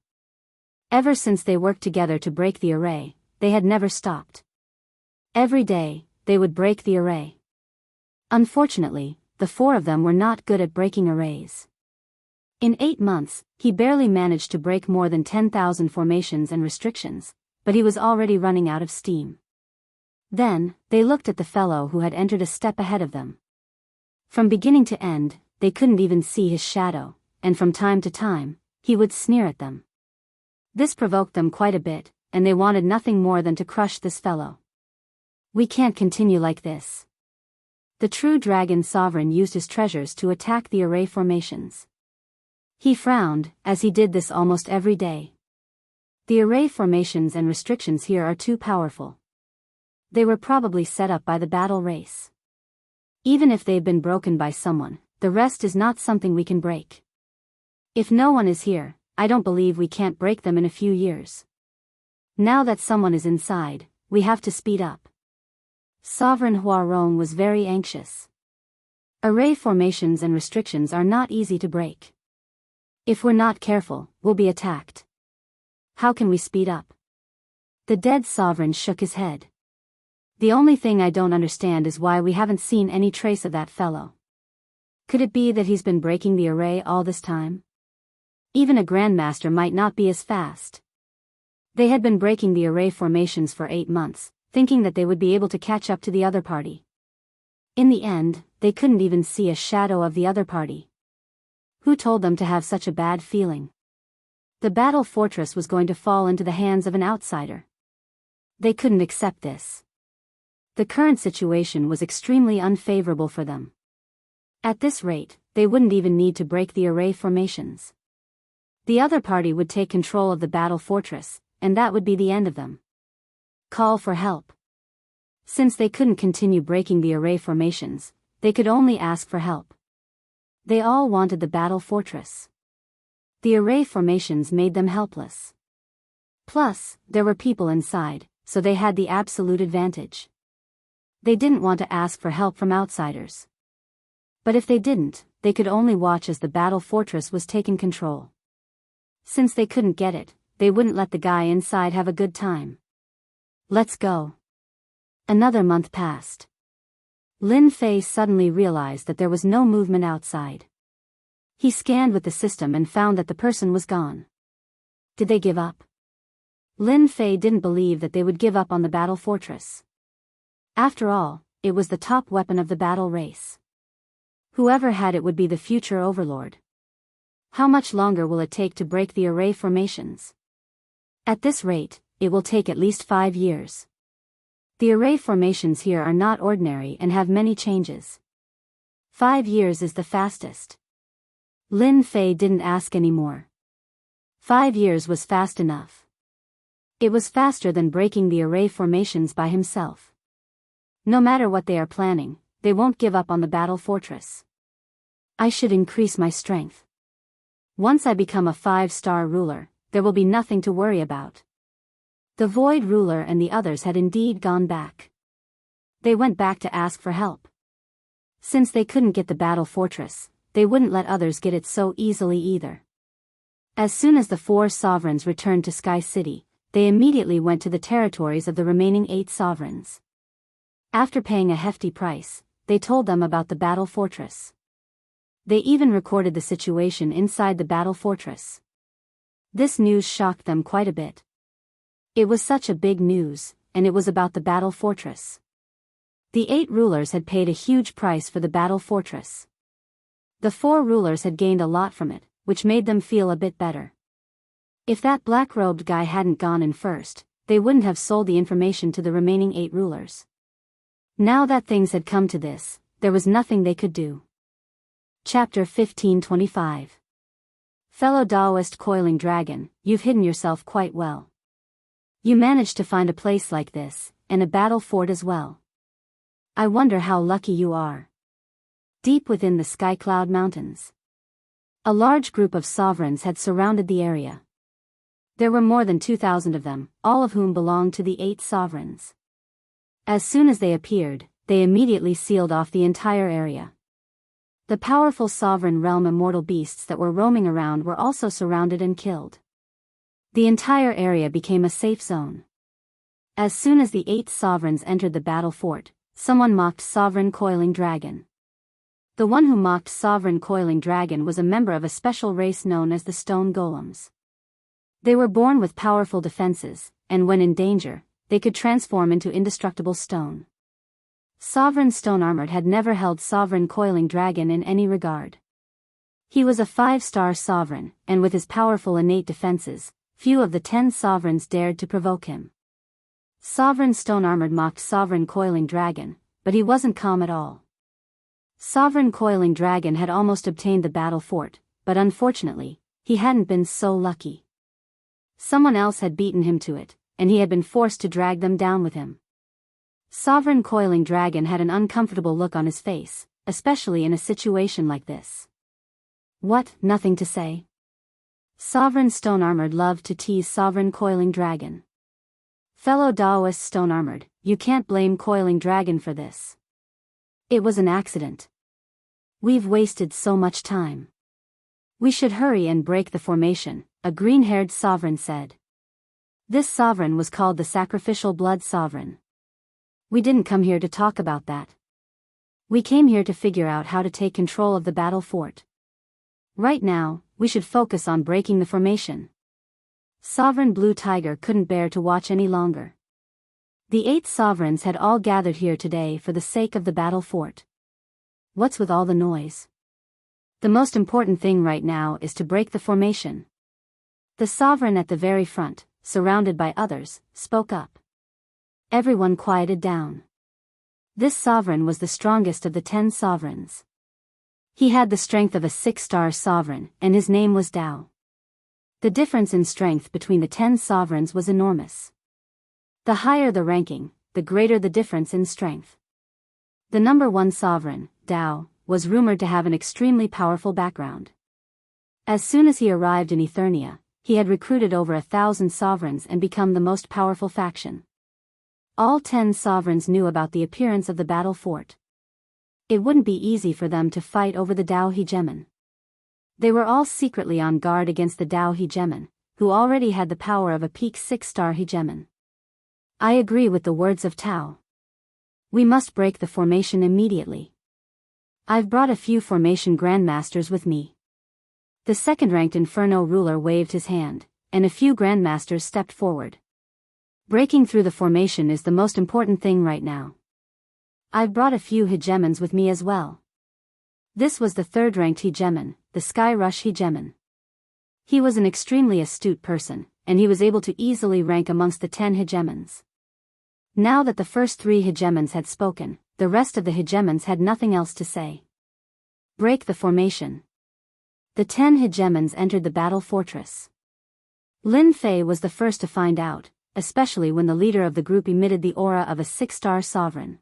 Ever since they worked together to break the array, they had never stopped. Every day, they would break the array. Unfortunately, the 4 of them were not good at breaking arrays. In 8 months, he barely managed to break more than 10,000 formations and restrictions, but he was already running out of steam. Then, they looked at the fellow who had entered a step ahead of them. From beginning to end, they couldn't even see his shadow, and from time to time, he would sneer at them. This provoked them quite a bit, and they wanted nothing more than to crush this fellow. We can't continue like this. The true dragon sovereign used his treasures to attack the array formations. He frowned, as he did this almost every day. The array formations and restrictions here are too powerful. They were probably set up by the battle race. Even if they've been broken by someone, the rest is not something we can break. If no one is here, I don't believe we can't break them in a few years. Now that someone is inside, we have to speed up. Sovereign Huarong was very anxious. Array formations and restrictions are not easy to break. If we're not careful, we'll be attacked. How can we speed up? The dead sovereign shook his head. The only thing I don't understand is why we haven't seen any trace of that fellow. Could it be that he's been breaking the array all this time? Even a grandmaster might not be as fast. They had been breaking the array formations for 8 months, thinking that they would be able to catch up to the other party. In the end, they couldn't even see a shadow of the other party. Who told them to have such a bad feeling? The battle fortress was going to fall into the hands of an outsider. They couldn't accept this. The current situation was extremely unfavorable for them. At this rate, they wouldn't even need to break the array formations. The other party would take control of the battle fortress, and that would be the end of them. Call for help. Since they couldn't continue breaking the array formations, they could only ask for help. They all wanted the battle fortress. The array formations made them helpless. Plus, there were people inside, so they had the absolute advantage. They didn't want to ask for help from outsiders. But if they didn't, they could only watch as the battle fortress was taken control. Since they couldn't get it, they wouldn't let the guy inside have a good time. Let's go. Another month passed. Lin Fei suddenly realized that there was no movement outside. He scanned with the system and found that the person was gone. Did they give up? Lin Fei didn't believe that they would give up on the battle fortress. After all, it was the top weapon of the battle race. Whoever had it would be the future overlord. How much longer will it take to break the array formations? At this rate, it will take at least 5 years. The array formations here are not ordinary and have many changes. 5 years is the fastest. Lin Fei didn't ask any more. 5 years was fast enough. It was faster than breaking the array formations by himself. No matter what they are planning, they won't give up on the battle fortress. I should increase my strength. Once I become a 5-star ruler, there will be nothing to worry about. The Void Ruler and the others had indeed gone back. They went back to ask for help. Since they couldn't get the battle fortress, they wouldn't let others get it so easily either. As soon as the 4 sovereigns returned to Sky City, they immediately went to the territories of the remaining 8 sovereigns. After paying a hefty price, they told them about the battle fortress. They even recorded the situation inside the battle fortress. This news shocked them quite a bit. It was such a big news, and it was about the battle fortress. The 8 rulers had paid a huge price for the battle fortress. The 4 rulers had gained a lot from it, which made them feel a bit better. If that black-robed guy hadn't gone in first, they wouldn't have sold the information to the remaining 8 rulers. Now that things had come to this, there was nothing they could do. Chapter 1525. Fellow Taoist Coiling Dragon, you've hidden yourself quite well. You managed to find a place like this, and a battle fort as well. I wonder how lucky you are. Deep within the Sky Cloud Mountains, a large group of sovereigns had surrounded the area. There were more than 2,000 of them, all of whom belonged to the 8 sovereigns. As soon as they appeared, they immediately sealed off the entire area. The powerful sovereign realm immortal beasts that were roaming around were also surrounded and killed. The entire area became a safe zone. As soon as the 8 sovereigns entered the battle fort, someone mocked Sovereign Coiling Dragon. The one who mocked Sovereign Coiling Dragon was a member of a special race known as the Stone Golems. They were born with powerful defenses, and when in danger, they could transform into indestructible stone. Sovereign Stone Armored had never held Sovereign Coiling Dragon in any regard. He was a 5-star sovereign, and with his powerful innate defenses, few of the 10 sovereigns dared to provoke him. Sovereign Stone Armored mocked Sovereign Coiling Dragon, but he wasn't calm at all. Sovereign Coiling Dragon had almost obtained the battle fort, but unfortunately, he hadn't been so lucky. Someone else had beaten him to it, and he had been forced to drag them down with him. Sovereign Coiling Dragon had an uncomfortable look on his face, especially in a situation like this. What, nothing to say? Sovereign Stone Armored loved to tease Sovereign Coiling Dragon. Fellow Taoist Stone Armored, you can't blame Coiling Dragon for this. It was an accident. We've wasted so much time. We should hurry and break the formation, a green-haired sovereign said. This sovereign was called the Sacrificial Blood Sovereign. We didn't come here to talk about that. We came here to figure out how to take control of the battle fort. Right now, we should focus on breaking the formation. Sovereign Blue Tiger couldn't bear to watch any longer. The 8 sovereigns had all gathered here today for the sake of the battle fort. What's with all the noise? The most important thing right now is to break the formation. The sovereign at the very front, surrounded by others, spoke up. Everyone quieted down. This sovereign was the strongest of the 10 sovereigns. He had the strength of a 6-star sovereign, and his name was Dao. The difference in strength between the 10 sovereigns was enormous. The higher the ranking, the greater the difference in strength. The number 1 sovereign, Dao, was rumored to have an extremely powerful background. As soon as he arrived in Eternia, he had recruited over 1,000 sovereigns and become the most powerful faction. All 10 sovereigns knew about the appearance of the battle fort. It wouldn't be easy for them to fight over the Dao hegemon. They were all secretly on guard against the Dao hegemon, who already had the power of a peak 6-star hegemon. I agree with the words of Tao. We must break the formation immediately. I've brought a few formation grandmasters with me. The second-ranked Inferno ruler waved his hand, and a few grandmasters stepped forward. Breaking through the formation is the most important thing right now. I've brought a few hegemons with me as well. This was the third-ranked hegemon, the Sky Rush hegemon. He was an extremely astute person, and he was able to easily rank amongst the 10 hegemons. Now that the first 3 hegemons had spoken, the rest of the hegemons had nothing else to say. Break the formation. The 10 hegemons entered the battle fortress. Lin Fei was the first to find out, especially when the leader of the group emitted the aura of a 6-star sovereign.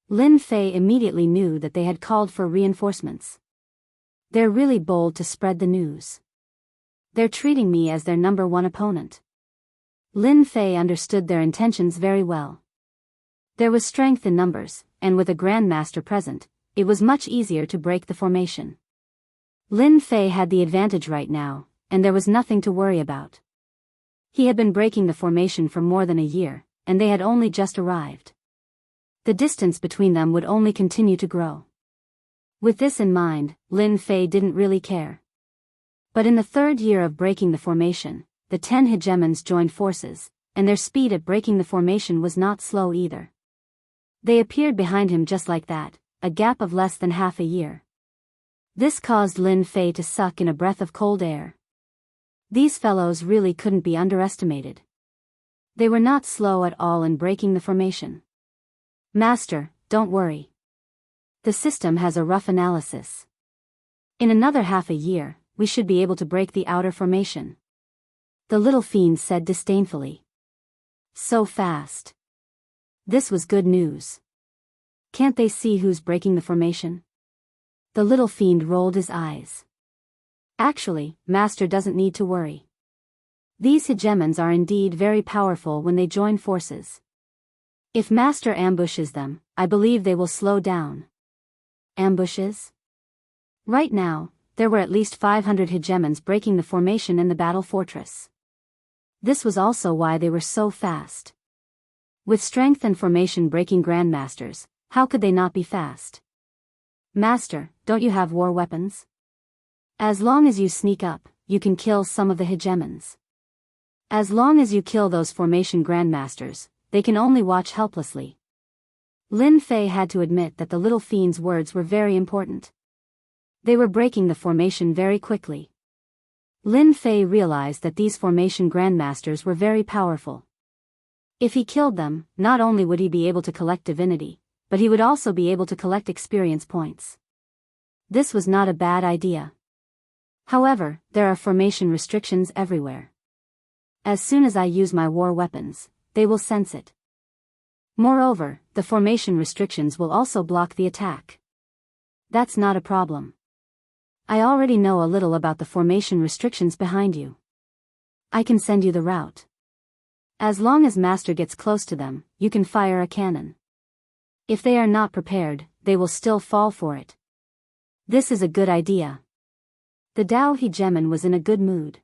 Lin Fei immediately knew that they had called for reinforcements. They're really bold to spread the news. They're treating me as their number 1 opponent. Lin Fei understood their intentions very well. There was strength in numbers, and with a grandmaster present, it was much easier to break the formation. Lin Fei had the advantage right now, and there was nothing to worry about. He had been breaking the formation for more than a year, and they had only just arrived. The distance between them would only continue to grow. With this in mind, Lin Fei didn't really care. But in the 3rd year of breaking the formation, the 10 hegemons joined forces, and their speed at breaking the formation was not slow either. They appeared behind him just like that, a gap of less than half a year. This caused Lin Fei to suck in a breath of cold air. These fellows really couldn't be underestimated. They were not slow at all in breaking the formation. Master, don't worry. The system has a rough analysis. In another half a year, we should be able to break the outer formation. The little fiend said disdainfully. So fast. This was good news. Can't they see who's breaking the formation? The little fiend rolled his eyes. Actually, Master doesn't need to worry. These hegemons are indeed very powerful when they join forces. If Master ambushes them, I believe they will slow down. Ambushes? Right now, there were at least 500 hegemons breaking the formation in the battle fortress. This was also why they were so fast. With strength and formation breaking grandmasters, how could they not be fast? Master, don't you have war weapons? As long as you sneak up, you can kill some of the hegemons. As long as you kill those formation grandmasters, they can only watch helplessly. Lin Fei had to admit that the little fiend's words were very important. They were breaking the formation very quickly. Lin Fei realized that these formation grandmasters were very powerful. If he killed them, not only would he be able to collect divinity, but he would also be able to collect experience points. This was not a bad idea. However, there are formation restrictions everywhere. As soon as I use my war weapons, they will sense it. Moreover, the formation restrictions will also block the attack. That's not a problem. I already know a little about the formation restrictions behind you. I can send you the route. As long as Master gets close to them, you can fire a cannon. If they are not prepared, they will still fall for it. This is a good idea. The Dao hegemon was in a good mood.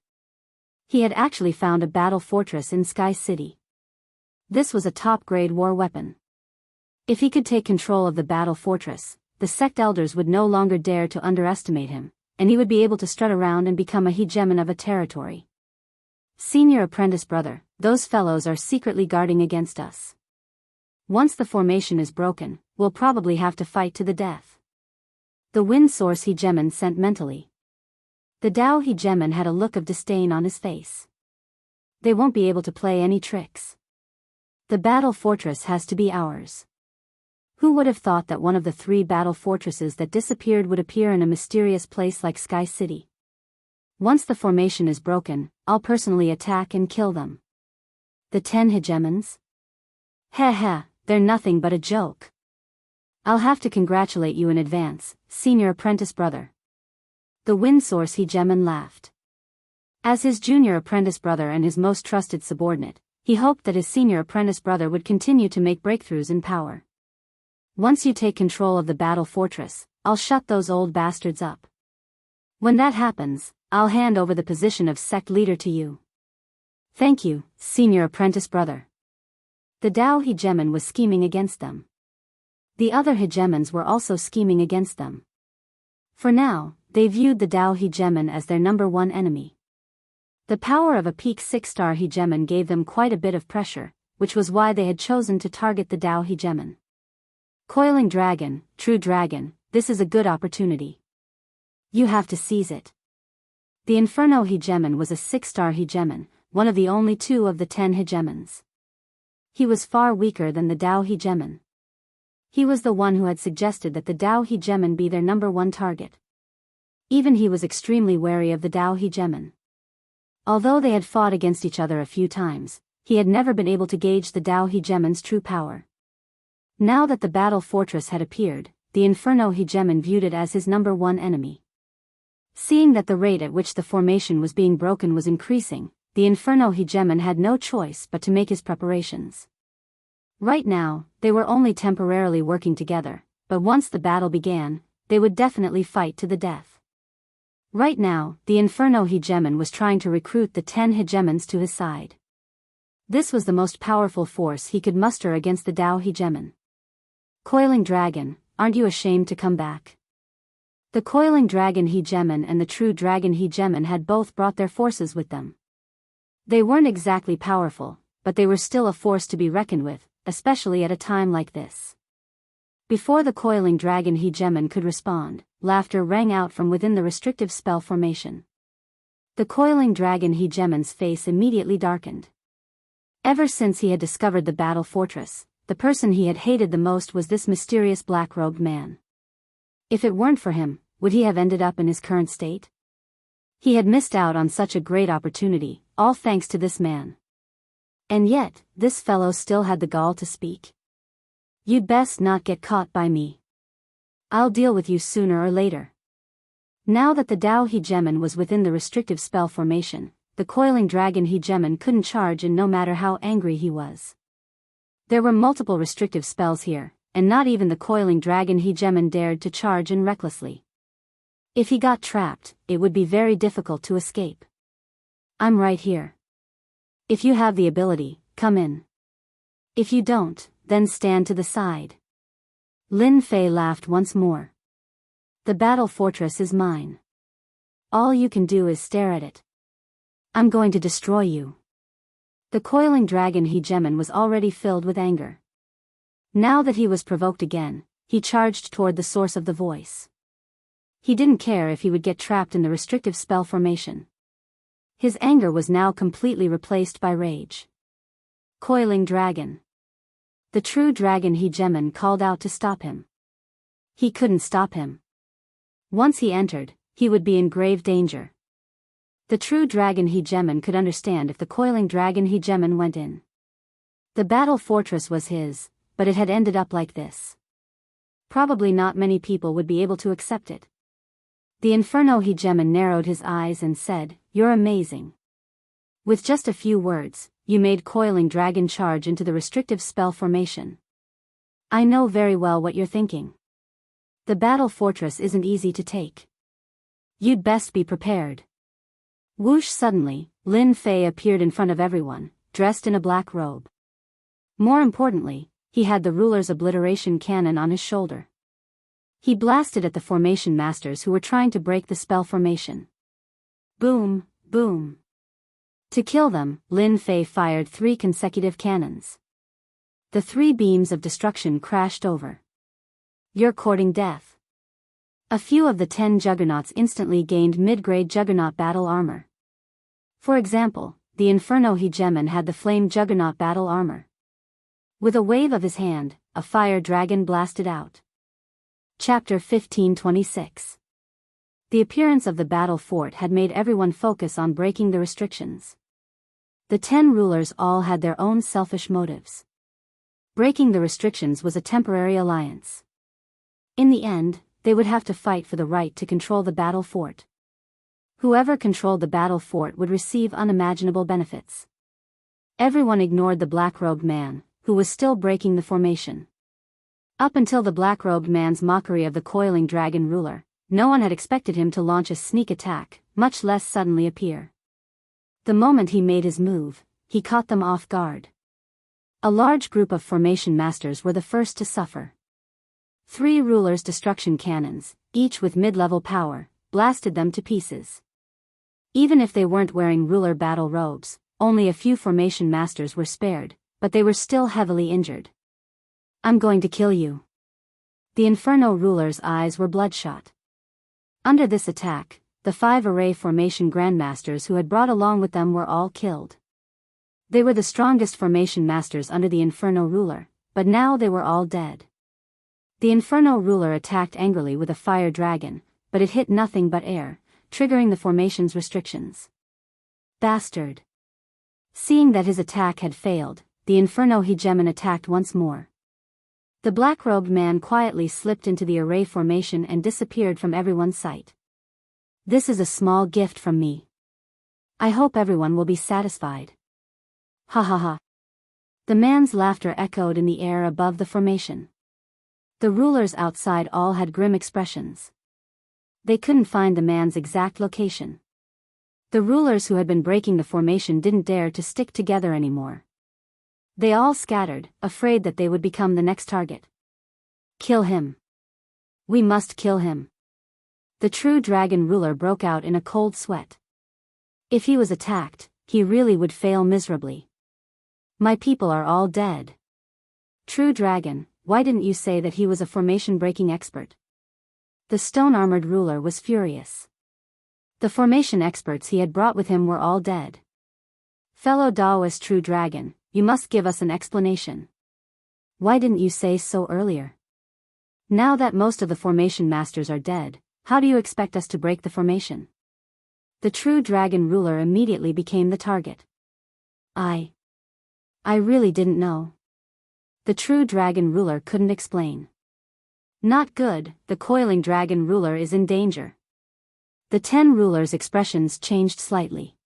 He had actually found a battle fortress in Sky City. This was a top-grade war weapon. If he could take control of the battle fortress, the sect elders would no longer dare to underestimate him, and he would be able to strut around and become a hegemon of a territory. Senior apprentice brother, those fellows are secretly guarding against us. Once the formation is broken, we'll probably have to fight to the death. The wind source hegemon sent mentally. The Dao hegemon had a look of disdain on his face. They won't be able to play any tricks. The battle fortress has to be ours. Who would have thought that one of the 3 battle fortresses that disappeared would appear in a mysterious place like Sky City? Once the formation is broken, I'll personally attack and kill them. The 10 hegemons? Heh, they're nothing but a joke. I'll have to congratulate you in advance, senior apprentice brother. The wind source hegemon laughed. As his junior apprentice brother and his most trusted subordinate, he hoped that his senior apprentice brother would continue to make breakthroughs in power. Once you take control of the battle fortress, I'll shut those old bastards up. When that happens, I'll hand over the position of sect leader to you. Thank you, senior apprentice brother. The Tao hegemon was scheming against them. The other hegemons were also scheming against them. For now, they viewed the Tao hegemon as their number one enemy. The power of a peak 6-star hegemon gave them quite a bit of pressure, which was why they had chosen to target the Tao hegemon. Coiling dragon, true dragon, this is a good opportunity. You have to seize it. The Inferno hegemon was a 6-star hegemon, one of the only 2 of the 10 hegemons. He was far weaker than the Tao hegemon. He was the one who had suggested that the Tao hegemon be their number one target. Even he was extremely wary of the Tao hegemon. Although they had fought against each other a few times, he had never been able to gauge the Tao hegemon's true power. Now that the battle fortress had appeared, the Inferno hegemon viewed it as his number one enemy. Seeing that the rate at which the formation was being broken was increasing, the Inferno hegemon had no choice but to make his preparations. Right now, they were only temporarily working together, but once the battle began, they would definitely fight to the death. Right now, the Inferno hegemon was trying to recruit the 10 hegemons to his side. This was the most powerful force he could muster against the Tao hegemon. Coiling dragon, aren't you ashamed to come back? The coiling dragon hegemon and the true dragon hegemon had both brought their forces with them. They weren't exactly powerful, but they were still a force to be reckoned with, especially at a time like this. Before the coiling dragon hegemon could respond, laughter rang out from within the restrictive spell formation. The coiling dragon hegemon's face immediately darkened. Ever since he had discovered the battle fortress, the person he had hated the most was this mysterious black-robed man. If it weren't for him, would he have ended up in his current state? He had missed out on such a great opportunity, all thanks to this man. And yet, this fellow still had the gall to speak. You'd best not get caught by me. I'll deal with you sooner or later. Now that the Tao hegemon was within the restrictive spell formation, the coiling dragon hegemon couldn't charge in no matter how angry he was. There were multiple restrictive spells here, and not even the coiling dragon hegemon dared to charge in recklessly. If he got trapped, it would be very difficult to escape. I'm right here. If you have the ability, come in. If you don't, then stand to the side. Lin Fei laughed once more. The battle fortress is mine. All you can do is stare at it. I'm going to destroy you. The coiling dragon hegemon was already filled with anger. Now that he was provoked again, he charged toward the source of the voice. He didn't care if he would get trapped in the restrictive spell formation. His anger was now completely replaced by rage. Coiling dragon. The true dragon hegemon called out to stop him. He couldn't stop him. Once he entered, he would be in grave danger. The true dragon hegemon could understand if the coiling dragon hegemon went in. The battle fortress was his, but it had ended up like this. Probably not many people would be able to accept it. The Inferno hegemon narrowed his eyes and said, "You're amazing." With just a few words, you made coiling dragon charge into the restrictive spell formation. I know very well what you're thinking. The battle fortress isn't easy to take. You'd best be prepared. Whoosh! Suddenly, Lin Fei appeared in front of everyone, dressed in a black robe. More importantly, he had the ruler's obliteration cannon on his shoulder. He blasted at the formation masters who were trying to break the spell formation. Boom, boom. To kill them, Lin Fei fired 3 consecutive cannons. The 3 beams of destruction crashed over. You're courting death. A few of the 10 juggernauts instantly gained mid-grade juggernaut battle armor. For example, the Inferno hegemon had the flame juggernaut battle armor. With a wave of his hand, a fire dragon blasted out. Chapter 1526. The appearance of the battle fort had made everyone focus on breaking the restrictions. The 10 rulers all had their own selfish motives. Breaking the restrictions was a temporary alliance. In the end, they would have to fight for the right to control the battle fort. Whoever controlled the battle fort would receive unimaginable benefits. Everyone ignored the black-robed man, who was still breaking the formation. Up until the black-robed man's mockery of the coiling dragon ruler, no one had expected him to launch a sneak attack, much less suddenly appear. The moment he made his move, he caught them off guard. A large group of formation masters were the first to suffer. 3 rulers' destruction cannons, each with mid-level power, blasted them to pieces. Even if they weren't wearing ruler battle robes, only a few formation masters were spared, but they were still heavily injured. "I'm going to kill you." The Inferno ruler's eyes were bloodshot. Under this attack, the 5 array formation grandmasters who had brought along with them were all killed. They were the strongest formation masters under the Inferno ruler, but now they were all dead. The Inferno ruler attacked angrily with a fire dragon, but it hit nothing but air, triggering the formation's restrictions. Bastard! Seeing that his attack had failed, the Inferno hegemon attacked once more. The black-robed man quietly slipped into the array formation and disappeared from everyone's sight. "This is a small gift from me. I hope everyone will be satisfied." Ha ha ha. The man's laughter echoed in the air above the formation. The rulers outside all had grim expressions. They couldn't find the man's exact location. The rulers who had been breaking the formation didn't dare to stick together anymore. They all scattered, afraid that they would become the next target. "Kill him. We must kill him." The true dragon ruler broke out in a cold sweat. If he was attacked, he really would fail miserably. "My people are all dead." "True dragon, why didn't you say that he was a formation-breaking expert?" The stone-armored ruler was furious. The formation experts he had brought with him were all dead. "Fellow Taoist true dragon, you must give us an explanation. Why didn't you say so earlier? Now that most of the formation masters are dead, how do you expect us to break the formation?" The true dragon ruler immediately became the target. I really didn't know." The true dragon ruler couldn't explain. "Not good, the coiling dragon ruler is in danger." The 10 rulers' expressions changed slightly.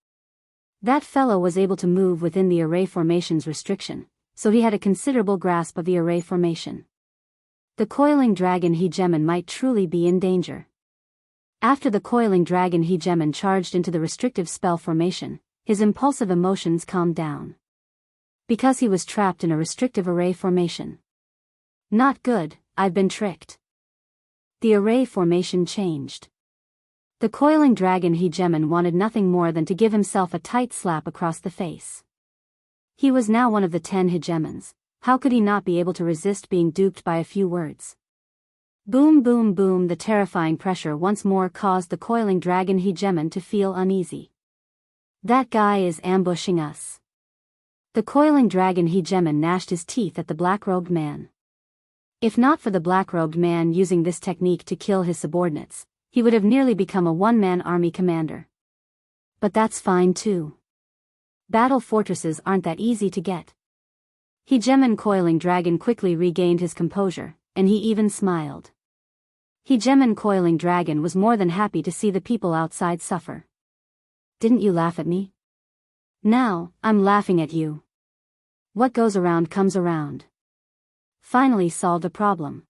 That fellow was able to move within the array formation's restriction, so he had a considerable grasp of the array formation. The coiling dragon hegemon might truly be in danger. After the coiling dragon hegemon charged into the restrictive spell formation, his impulsive emotions calmed down. Because he was trapped in a restrictive array formation. "Not good, I've been tricked." The array formation changed. The coiling dragon hegemon wanted nothing more than to give himself a tight slap across the face. He was now one of the 10 hegemons. How could he not be able to resist being duped by a few words? Boom boom boom. The terrifying pressure once more caused the coiling dragon hegemon to feel uneasy. "That guy is ambushing us." The coiling dragon hegemon gnashed his teeth at the black-robed man. If not for the black-robed man using this technique to kill his subordinates, he would have nearly become a one-man army commander. But that's fine too. Battle fortresses aren't that easy to get. Hegemon coiling dragon quickly regained his composure, and he even smiled. Hegemon coiling dragon was more than happy to see the people outside suffer. "Didn't you laugh at me? Now, I'm laughing at you. What goes around comes around." Finally solved a problem.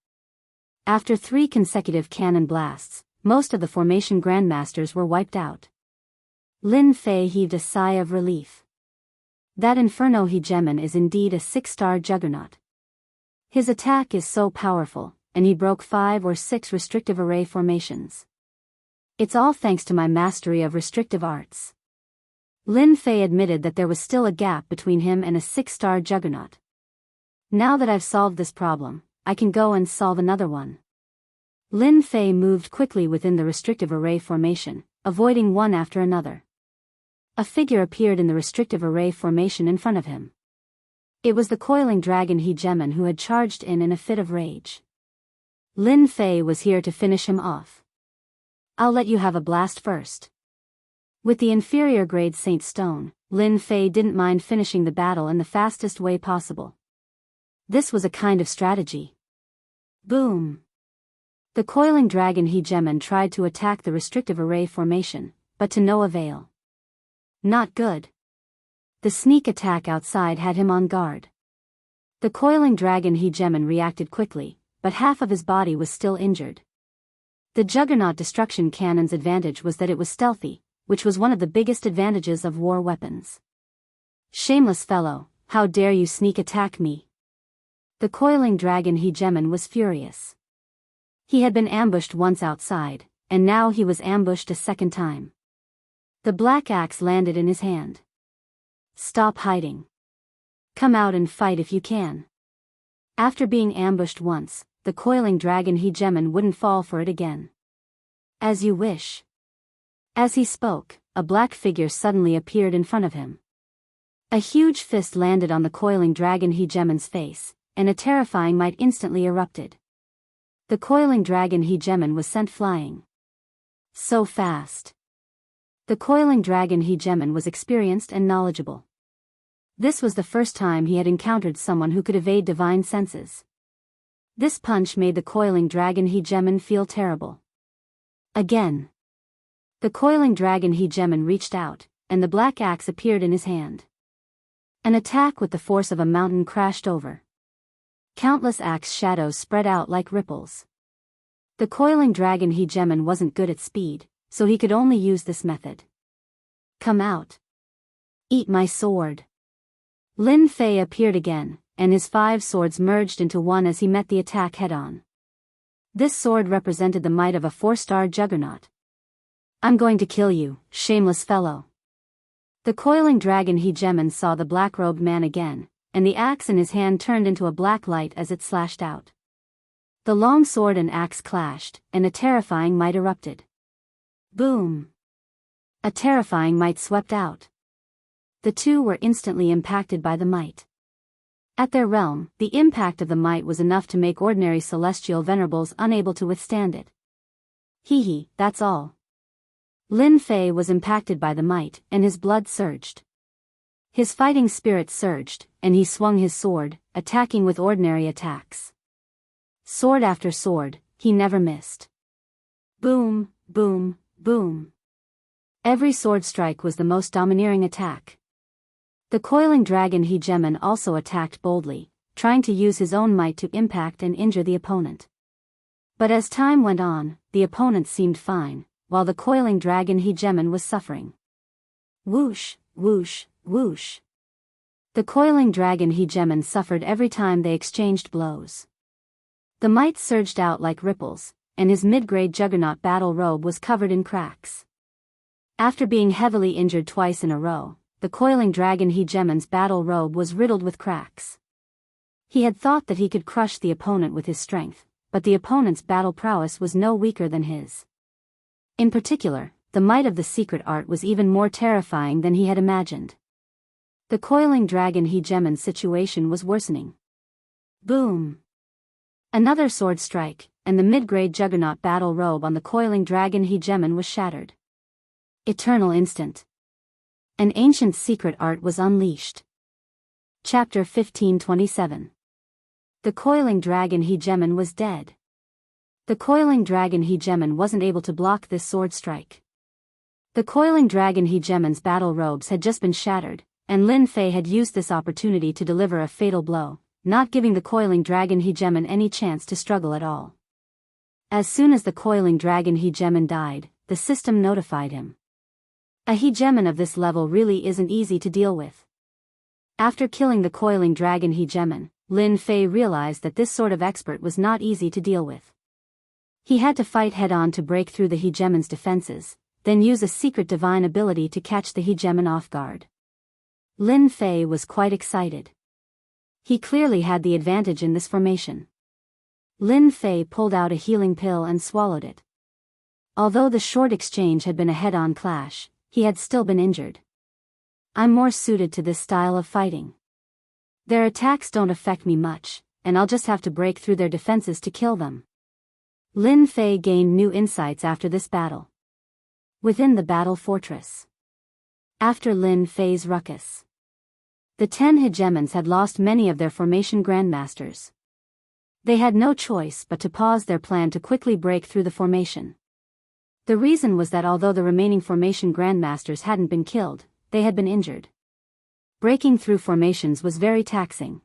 After 3 consecutive cannon blasts, most of the formation grandmasters were wiped out. Lin Fei heaved a sigh of relief. That Inferno hegemon is indeed a 6-star juggernaut. His attack is so powerful, and he broke 5 or 6 restrictive array formations. It's all thanks to my mastery of restrictive arts. Lin Fei admitted that there was still a gap between him and a 6-star juggernaut. Now that I've solved this problem, I can go and solve another one. Lin Fei moved quickly within the restrictive array formation, avoiding one after another. A figure appeared in the restrictive array formation in front of him. It was the coiling dragon hegemon who had charged in a fit of rage. Lin Fei was here to finish him off. I'll let you have a blast first. With the inferior grade Saint Stone, Lin Fei didn't mind finishing the battle in the fastest way possible. This was a kind of strategy. Boom! The coiling dragon hegemon tried to attack the restrictive array formation, but to no avail. Not good. The sneak attack outside had him on guard. The coiling dragon hegemon reacted quickly, but half of his body was still injured. The Juggernaut destruction cannon's advantage was that it was stealthy, which was one of the biggest advantages of war weapons. Shameless fellow, how dare you sneak attack me? The coiling dragon hegemon was furious. He had been ambushed once outside, and now he was ambushed a second time. The black axe landed in his hand. Stop hiding. Come out and fight if you can. After being ambushed once, the coiling dragon hegemon wouldn't fall for it again. As you wish. As he spoke, a black figure suddenly appeared in front of him. A huge fist landed on the coiling dragon hegemon's face, and a terrifying might instantly erupted. The coiling dragon hegemon was sent flying. So fast. The coiling dragon hegemon was experienced and knowledgeable. This was the first time he had encountered someone who could evade divine senses. This punch made the coiling dragon hegemon feel terrible. Again. The coiling dragon hegemon reached out, and the black axe appeared in his hand. An attack with the force of a mountain crashed over. Countless axe shadows spread out like ripples. The coiling dragon hegemon wasn't good at speed, so he could only use this method. Come out. Eat my sword. Lin Fei appeared again, and his 5 swords merged into one as he met the attack head-on. This sword represented the might of a 4-star juggernaut. I'm going to kill you, shameless fellow. The coiling dragon hegemon saw the black-robed man again, and the axe in his hand turned into a black light as it slashed out. The long sword and axe clashed, and a terrifying might erupted. Boom! A terrifying might swept out. The two were instantly impacted by the might. At their realm, the impact of the might was enough to make ordinary celestial venerables unable to withstand it. Hee, that's all. Lin Fei was impacted by the might, and his blood surged. His fighting spirit surged, and he swung his sword, attacking with ordinary attacks. Sword after sword, he never missed. Boom, boom, boom. Every sword strike was the most domineering attack. The coiling dragon hegemon also attacked boldly, trying to use his own might to impact and injure the opponent. But as time went on, the opponent seemed fine, while the coiling dragon hegemon was suffering. Whoosh, whoosh, whoosh. The coiling dragon hegemon suffered every time they exchanged blows. The might surged out like ripples, and his mid-grade juggernaut battle robe was covered in cracks. After being heavily injured twice in a row, the coiling dragon hegemon's battle robe was riddled with cracks. He had thought that he could crush the opponent with his strength, but the opponent's battle prowess was no weaker than his. In particular, the might of the secret art was even more terrifying than he had imagined. The coiling dragon hegemon's situation was worsening. Boom! Another sword strike, and the mid-grade juggernaut battle robe on the coiling dragon hegemon was shattered. Eternal instant. An ancient secret art was unleashed. Chapter 1527. The coiling dragon hegemon was dead. The coiling dragon hegemon wasn't able to block this sword strike. The coiling dragon hegemon's battle robes had just been shattered, and Lin Fei had used this opportunity to deliver a fatal blow, not giving the coiling dragon hegemon any chance to struggle at all. As soon as the coiling dragon hegemon died, the system notified him. A hegemon of this level really isn't easy to deal with. After killing the coiling dragon hegemon, Lin Fei realized that this sort of expert was not easy to deal with. He had to fight head-on to break through the hegemon's defenses, then use a secret divine ability to catch the hegemon off guard. Lin Fei was quite excited. He clearly had the advantage in this formation. Lin Fei pulled out a healing pill and swallowed it. Although the short exchange had been a head-on clash, he had still been injured. I'm more suited to this style of fighting. Their attacks don't affect me much, and I'll just have to break through their defenses to kill them. Lin Fei gained new insights after this battle. Within the battle fortress. After Lin Fei's ruckus, the 10 hegemons had lost many of their formation grandmasters. They had no choice but to pause their plan to quickly break through the formation. The reason was that although the remaining formation grandmasters hadn't been killed, they had been injured. Breaking through formations was very taxing.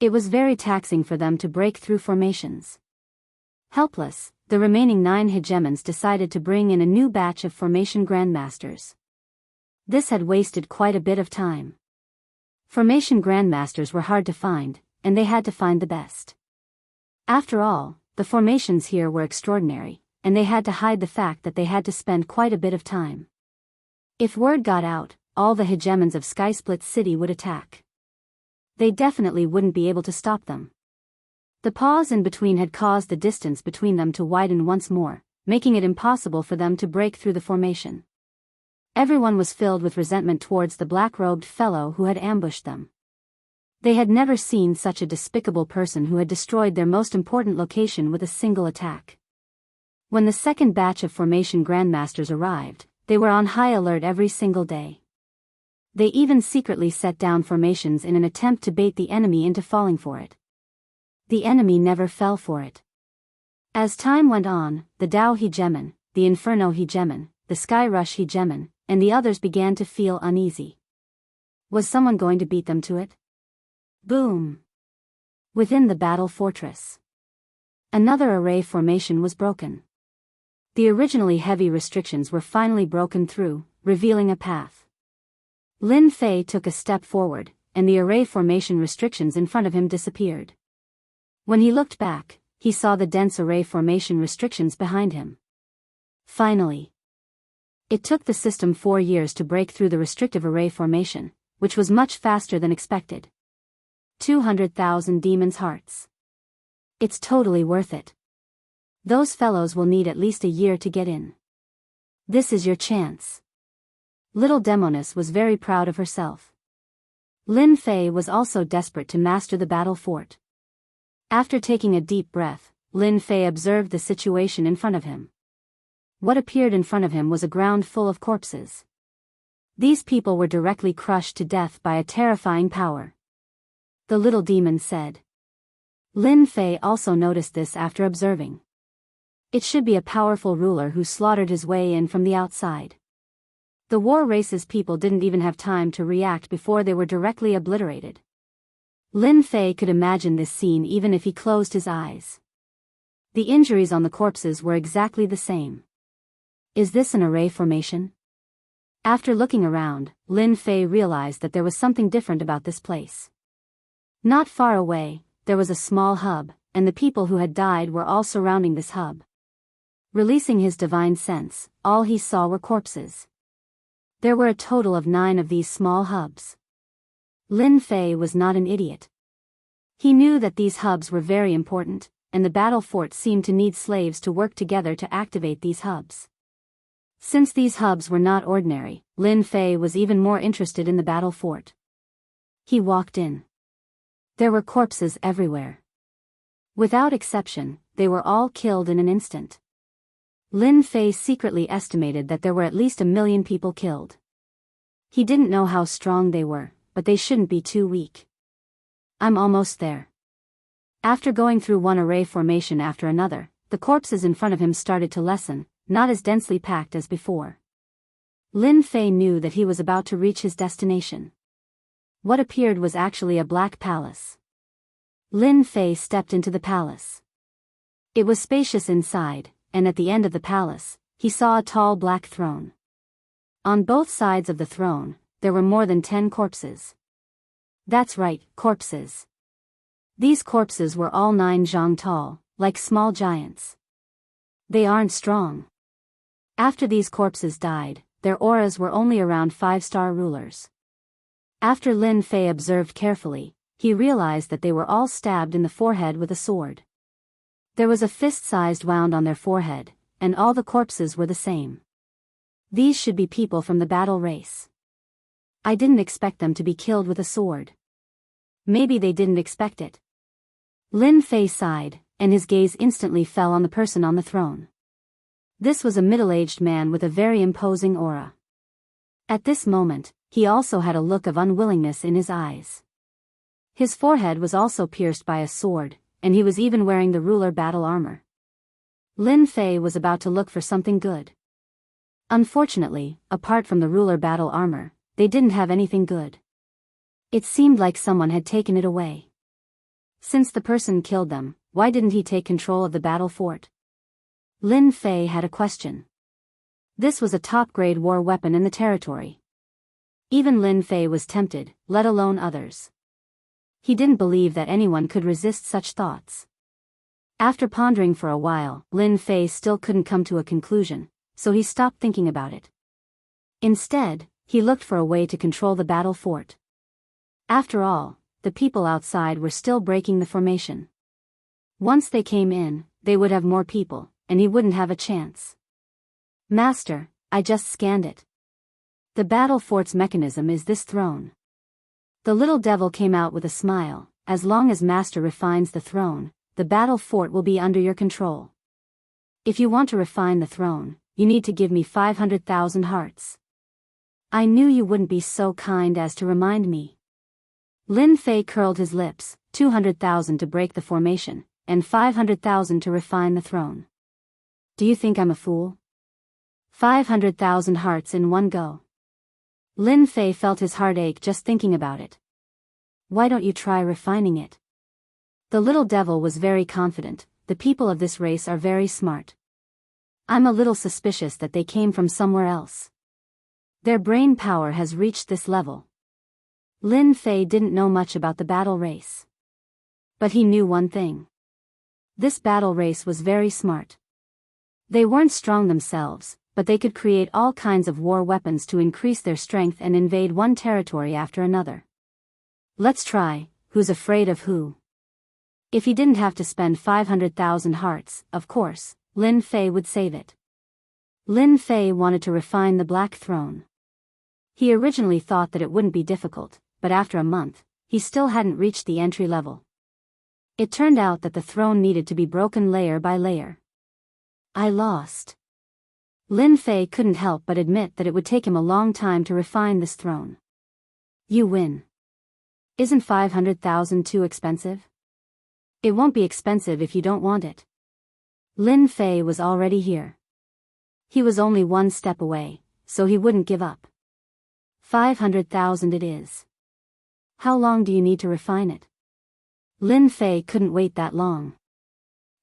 It was very taxing for them to break through formations. Helpless, the remaining 9 hegemons decided to bring in a new batch of formation grandmasters. This had wasted quite a bit of time. Formation grandmasters were hard to find, and they had to find the best. After all, the formations here were extraordinary, and they had to hide the fact that they had to spend quite a bit of time. If word got out, all the hegemons of Skysplit City would attack. They definitely wouldn't be able to stop them. The pause in between had caused the distance between them to widen once more, making it impossible for them to break through the formation. Everyone was filled with resentment towards the black-robed fellow who had ambushed them. They had never seen such a despicable person who had destroyed their most important location with a single attack. When the second batch of formation grandmasters arrived, they were on high alert every single day. They even secretly set down formations in an attempt to bait the enemy into falling for it. The enemy never fell for it. As time went on, the Tao hegemon, the Inferno hegemon, the Sky Rush hegemon, and the others began to feel uneasy. Was someone going to beat them to it? Boom! Within the battle fortress, another array formation was broken. The originally heavy restrictions were finally broken through, revealing a path. Lin Fei took a step forward, and the array formation restrictions in front of him disappeared. When he looked back, he saw the dense array formation restrictions behind him. Finally. It took the system 4 years to break through the restrictive array formation, which was much faster than expected. 200,000 demons' hearts. It's totally worth it. Those fellows will need at least a year to get in. This is your chance. Little Demoness was very proud of herself. Lin Fei was also desperate to master the battle fort. After taking a deep breath, Lin Fei observed the situation in front of him. What appeared in front of him was a ground full of corpses. These people were directly crushed to death by a terrifying power. The little demon said. Lin Fei also noticed this after observing. It should be a powerful ruler who slaughtered his way in from the outside. The war race's people didn't even have time to react before they were directly obliterated. Lin Fei could imagine this scene even if he closed his eyes. The injuries on the corpses were exactly the same. Is this an array formation? After looking around, Lin Fei realized that there was something different about this place. Not far away, there was a small hub, and the people who had died were all surrounding this hub. Releasing his divine sense, all he saw were corpses. There were a total of 9 of these small hubs. Lin Fei was not an idiot. He knew that these hubs were very important, and the battle fort seemed to need slaves to work together to activate these hubs. Since these hubs were not ordinary, Lin Fei was even more interested in the battle fort. He walked in. There were corpses everywhere. Without exception, they were all killed in an instant. Lin Fei secretly estimated that there were at least 1 million people killed. He didn't know how strong they were, but they shouldn't be too weak. I'm almost there. After going through one array formation after another, the corpses in front of him started to lessen, not as densely packed as before. Lin Fei knew that he was about to reach his destination. What appeared was actually a black palace. Lin Fei stepped into the palace. It was spacious inside, and at the end of the palace, he saw a tall black throne. On both sides of the throne, there were more than 10 corpses. That's right, corpses. These corpses were all 9 zhang tall, like small giants. They aren't strong. After these corpses died, their auras were only around 5-star rulers. After Lin Fei observed carefully, he realized that they were all stabbed in the forehead with a sword. There was a fist-sized wound on their forehead, and all the corpses were the same. These should be people from the battle race. I didn't expect them to be killed with a sword. Maybe they didn't expect it. Lin Fei sighed, and his gaze instantly fell on the person on the throne. This was a middle-aged man with a very imposing aura. At this moment, he also had a look of unwillingness in his eyes. His forehead was also pierced by a sword, and he was even wearing the ruler battle armor. Lin Fei was about to look for something good. Unfortunately, apart from the ruler battle armor, they didn't have anything good. It seemed like someone had taken it away. Since the person killed them, why didn't he take control of the battle fort? Lin Fei had a question. This was a top-grade war weapon in the territory. Even Lin Fei was tempted, let alone others. He didn't believe that anyone could resist such thoughts. After pondering for a while, Lin Fei still couldn't come to a conclusion, so he stopped thinking about it. Instead, he looked for a way to control the battle fort. After all, the people outside were still breaking the formation. Once they came in, they would have more people, and he wouldn't have a chance. Master, I just scanned it. The battle fort's mechanism is this throne. The little devil came out with a smile. As long as Master refines the throne, the battle fort will be under your control. If you want to refine the throne, you need to give me 500,000 hearts. I knew you wouldn't be so kind as to remind me. Lin Fei curled his lips, 200,000 to break the formation, and 500,000 to refine the throne. Do you think I'm a fool? 500,000 hearts in one go. Lin Fei felt his heart ache just thinking about it. Why don't you try refining it? The little devil was very confident. The people of this race are very smart. I'm a little suspicious that they came from somewhere else. Their brain power has reached this level. Lin Fei didn't know much about the battle race. But he knew one thing. This battle race was very smart. They weren't strong themselves, but they could create all kinds of war weapons to increase their strength and invade one territory after another. Let's try, who's afraid of who? If he didn't have to spend 500,000 hearts, of course, Lin Fei would save it. Lin Fei wanted to refine the Black Throne. He originally thought that it wouldn't be difficult, but after a month, he still hadn't reached the entry level. It turned out that the throne needed to be broken layer by layer. I lost. Lin Fei couldn't help but admit that it would take him a long time to refine this throne. You win. Isn't 500,000 too expensive? It won't be expensive if you don't want it. Lin Fei was already here. He was only one step away, so he wouldn't give up. 500,000 it is. How long do you need to refine it? Lin Fei couldn't wait that long.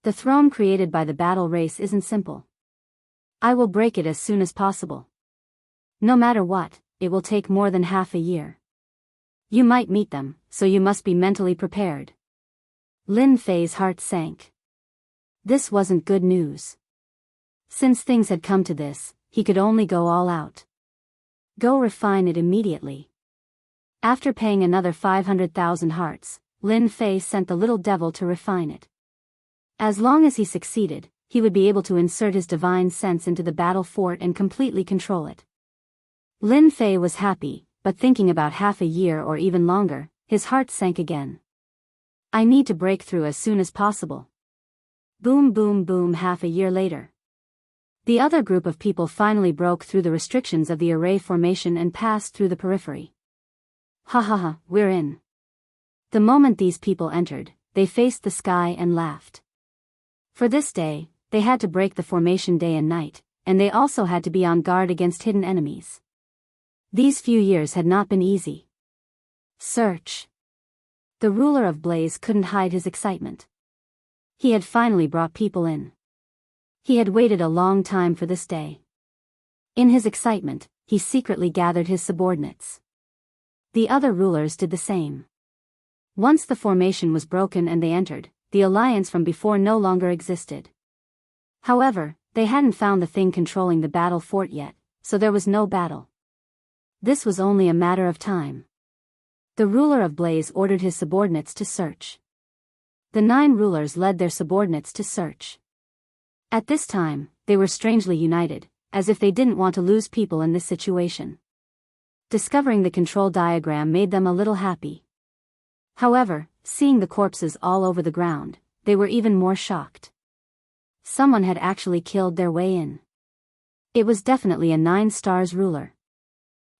The throne created by the battle race isn't simple. I will break it as soon as possible. No matter what, it will take more than half a year. You might meet them, so you must be mentally prepared. Lin Fei's heart sank. This wasn't good news. Since things had come to this, he could only go all out. Go refine it immediately. After paying another 500,000 hearts, Lin Fei sent the little devil to refine it. As long as he succeeded, he would be able to insert his divine sense into the battle fort and completely control it. Lin Fei was happy, but thinking about half a year or even longer, his heart sank again. I need to break through as soon as possible. Boom boom boom. Half a year later. The other group of people finally broke through the restrictions of the array formation and passed through the periphery. Ha ha ha, we're in. The moment these people entered, they faced the sky and laughed. For this day, they had to break the formation day and night, and they also had to be on guard against hidden enemies. These few years had not been easy. Search. The ruler of Blaze couldn't hide his excitement. He had finally brought people in. He had waited a long time for this day. In his excitement, he secretly gathered his subordinates. The other rulers did the same. Once the formation was broken and they entered, the alliance from before no longer existed. However, they hadn't found the thing controlling the battle fort yet, so there was no battle. This was only a matter of time. The ruler of Blaze ordered his subordinates to search. The 9 rulers led their subordinates to search. At this time, they were strangely united, as if they didn't want to lose people in this situation. Discovering the control diagram made them a little happy. However, seeing the corpses all over the ground, they were even more shocked. Someone had actually killed their way in. It was definitely a 9 stars ruler.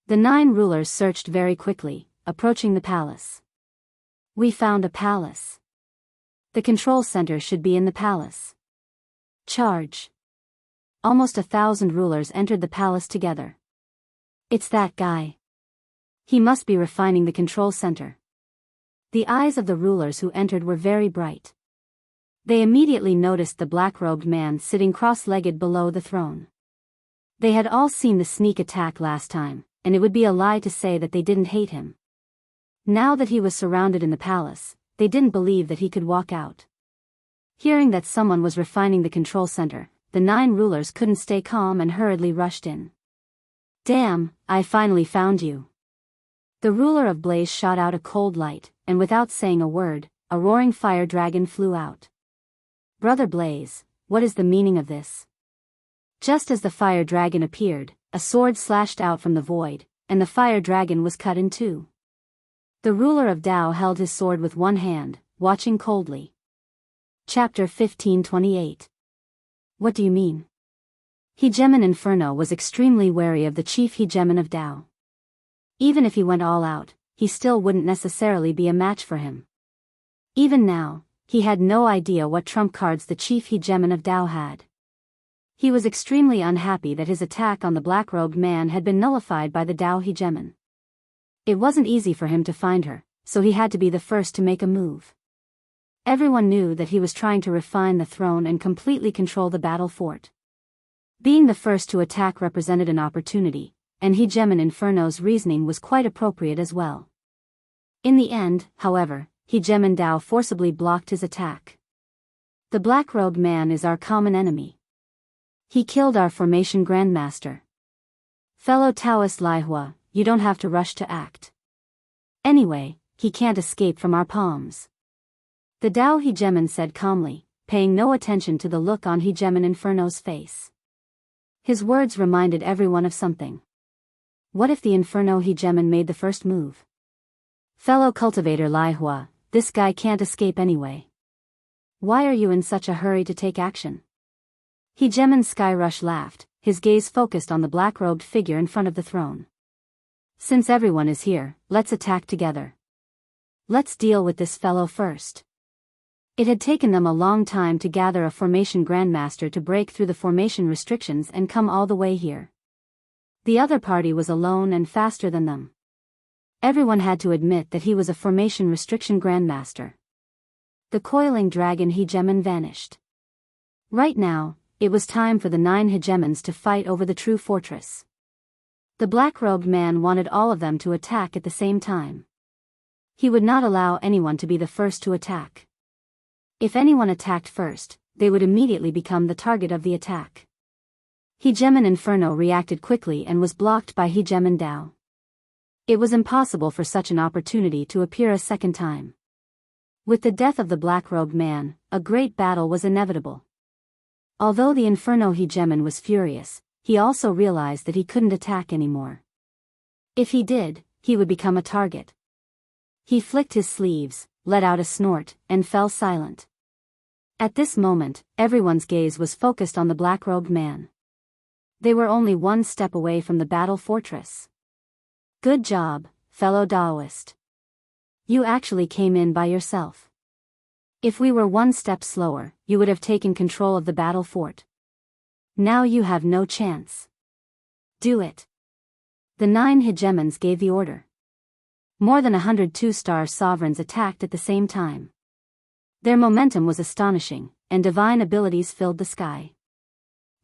The 9 rulers searched very quickly, approaching the palace. We found a palace. The control center should be in the palace. Charge. Almost 1,000 rulers entered the palace together. It's that guy. He must be refining the control center. The eyes of the rulers who entered were very bright. They immediately noticed the black-robed man sitting cross-legged below the throne. They had all seen the sneak attack last time, and it would be a lie to say that they didn't hate him. Now that he was surrounded in the palace, they didn't believe that he could walk out. Hearing that someone was refining the control center, the 9 rulers couldn't stay calm and hurriedly rushed in. Damn, I finally found you. The ruler of Blaze shot out a cold light, and without saying a word, a roaring fire dragon flew out. Brother Blaze, what is the meaning of this? Just as the fire dragon appeared, a sword slashed out from the void, and the fire dragon was cut in 2. The ruler of Tao held his sword with one hand, watching coldly. Chapter 1528. What do you mean? Hegemon Inferno was extremely wary of the chief hegemon of Tao. Even if he went all out, he still wouldn't necessarily be a match for him. Even now, he had no idea what trump cards the chief hegemon of Tao had. He was extremely unhappy that his attack on the black-robed man had been nullified by the Tao hegemon. It wasn't easy for him to find her, so he had to be the first to make a move. Everyone knew that he was trying to refine the throne and completely control the battle fort. Being the first to attack represented an opportunity, and Hegemon Inferno's reasoning was quite appropriate as well. In the end, however, Hegemon Tao forcibly blocked his attack. The black-robed man is our common enemy. He killed our formation grandmaster. Fellow Taoist Laihua, you don't have to rush to act. Anyway, he can't escape from our palms. The Tao hegemon said calmly, paying no attention to the look on Hegemon Inferno's face. His words reminded everyone of something. What if the Inferno hegemon made the first move? Fellow cultivator Laihua, this guy can't escape anyway. Why are you in such a hurry to take action? Hegemon Skyrush laughed, his gaze focused on the black-robed figure in front of the throne. Since everyone is here, let's attack together. Let's deal with this fellow first. It had taken them a long time to gather a formation grandmaster to break through the formation restrictions and come all the way here. The other party was alone and faster than them. Everyone had to admit that he was a formation restriction grandmaster. The coiling dragon hegemon vanished. Right now, it was time for the 9 hegemons to fight over the true fortress. The black-robed man wanted all of them to attack at the same time. He would not allow anyone to be the first to attack. If anyone attacked first, they would immediately become the target of the attack. Hegemon Inferno reacted quickly and was blocked by Hegemon Tao. It was impossible for such an opportunity to appear a second time. With the death of the black-robed man, a great battle was inevitable. Although the Inferno hegemon was furious, he also realized that he couldn't attack anymore. If he did, he would become a target. He flicked his sleeves, let out a snort, and fell silent. At this moment, everyone's gaze was focused on the black-robed man. They were only one step away from the battle fortress. Good job, fellow Taoist. You actually came in by yourself. If we were one step slower, you would have taken control of the battle fort. Now you have no chance. Do it. The 9 hegemons gave the order. More than 100 2-star sovereigns attacked at the same time. Their momentum was astonishing, and divine abilities filled the sky.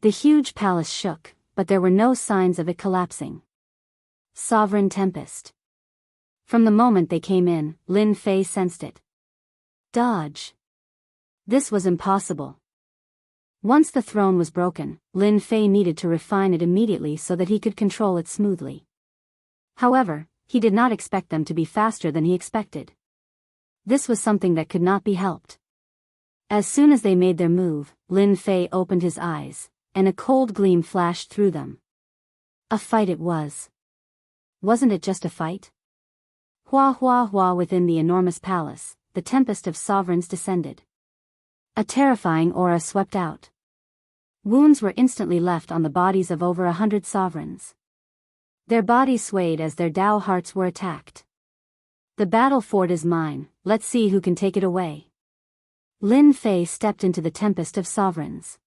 The huge palace shook, but there were no signs of it collapsing. Sovereign Tempest. From the moment they came in, Lin Fei sensed it. Dodge. This was impossible. Once the throne was broken, Lin Fei needed to refine it immediately so that he could control it smoothly. However, he did not expect them to be faster than he expected. This was something that could not be helped. As soon as they made their move, Lin Fei opened his eyes, and a cold gleam flashed through them. A fight it was. Wasn't it just a fight? Hua hua hua. Within the enormous palace, the tempest of sovereigns descended. A terrifying aura swept out. Wounds were instantly left on the bodies of over 100 sovereigns. Their bodies swayed as their Dao hearts were attacked. The battle fort is mine, let's see who can take it away. Lin Fei stepped into the tempest of sovereigns.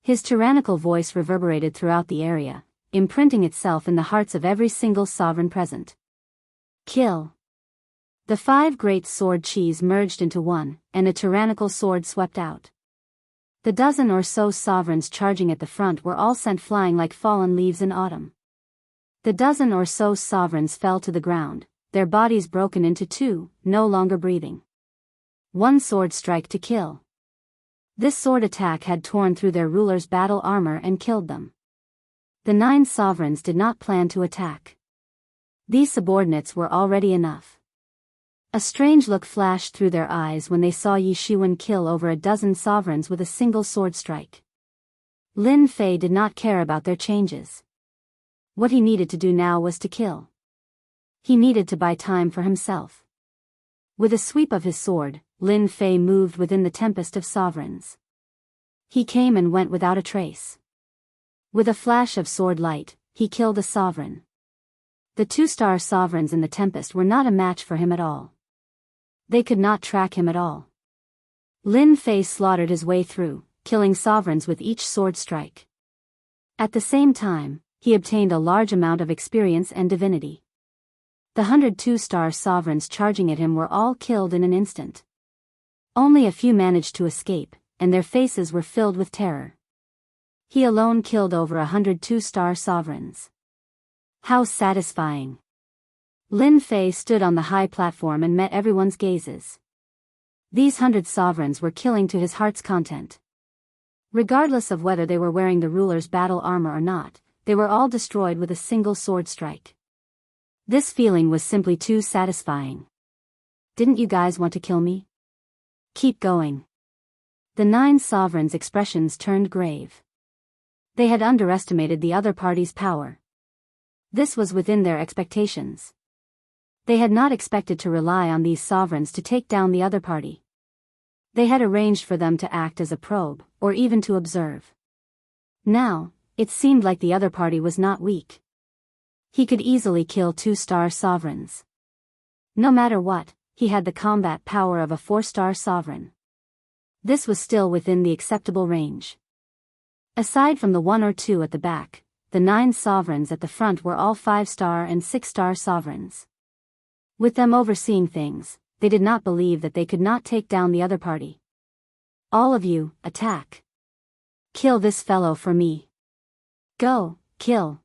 His tyrannical voice reverberated throughout the area, imprinting itself in the hearts of every single sovereign present. Kill. The 5 great sword chis merged into one, and a tyrannical sword swept out. The dozen or so sovereigns charging at the front were all sent flying like fallen leaves in autumn. The dozen or so sovereigns fell to the ground, their bodies broken into 2, no longer breathing. One sword strike to kill. This sword attack had torn through their ruler's battle armor and killed them. The 9 sovereigns did not plan to attack. These subordinates were already enough. A strange look flashed through their eyes when they saw Yi Shiwen kill over a dozen sovereigns with a single sword strike. Lin Fei did not care about their changes. What he needed to do now was to kill. He needed to buy time for himself. With a sweep of his sword, Lin Fei moved within the tempest of sovereigns. He came and went without a trace. With a flash of sword light, he killed a sovereign. The 2-star sovereigns in the tempest were not a match for him at all. They could not track him at all. Lin Fei slaughtered his way through, killing sovereigns with each sword strike. At the same time, he obtained a large amount of experience and divinity. The 102-star sovereigns charging at him were all killed in an instant. Only a few managed to escape, and their faces were filled with terror. He alone killed over 102-star sovereigns. How satisfying! Lin Fei stood on the high platform and met everyone's gazes. These 100 sovereigns were killing to his heart's content. Regardless of whether they were wearing the ruler's battle armor or not, they were all destroyed with a single sword strike. This feeling was simply too satisfying. Didn't you guys want to kill me? Keep going. The 9 sovereigns' expressions turned grave. They had underestimated the other party's power. This was within their expectations. They had not expected to rely on these sovereigns to take down the other party. They had arranged for them to act as a probe, or even to observe. Now, it seemed like the other party was not weak. He could easily kill 2-star sovereigns. No matter what, he had the combat power of a 4-star sovereign. This was still within the acceptable range. Aside from the 1 or 2 at the back, the 9 sovereigns at the front were all 5-star and 6-star sovereigns. With them overseeing things, they did not believe that they could not take down the other party. All of you, attack. Kill this fellow for me. Go, kill.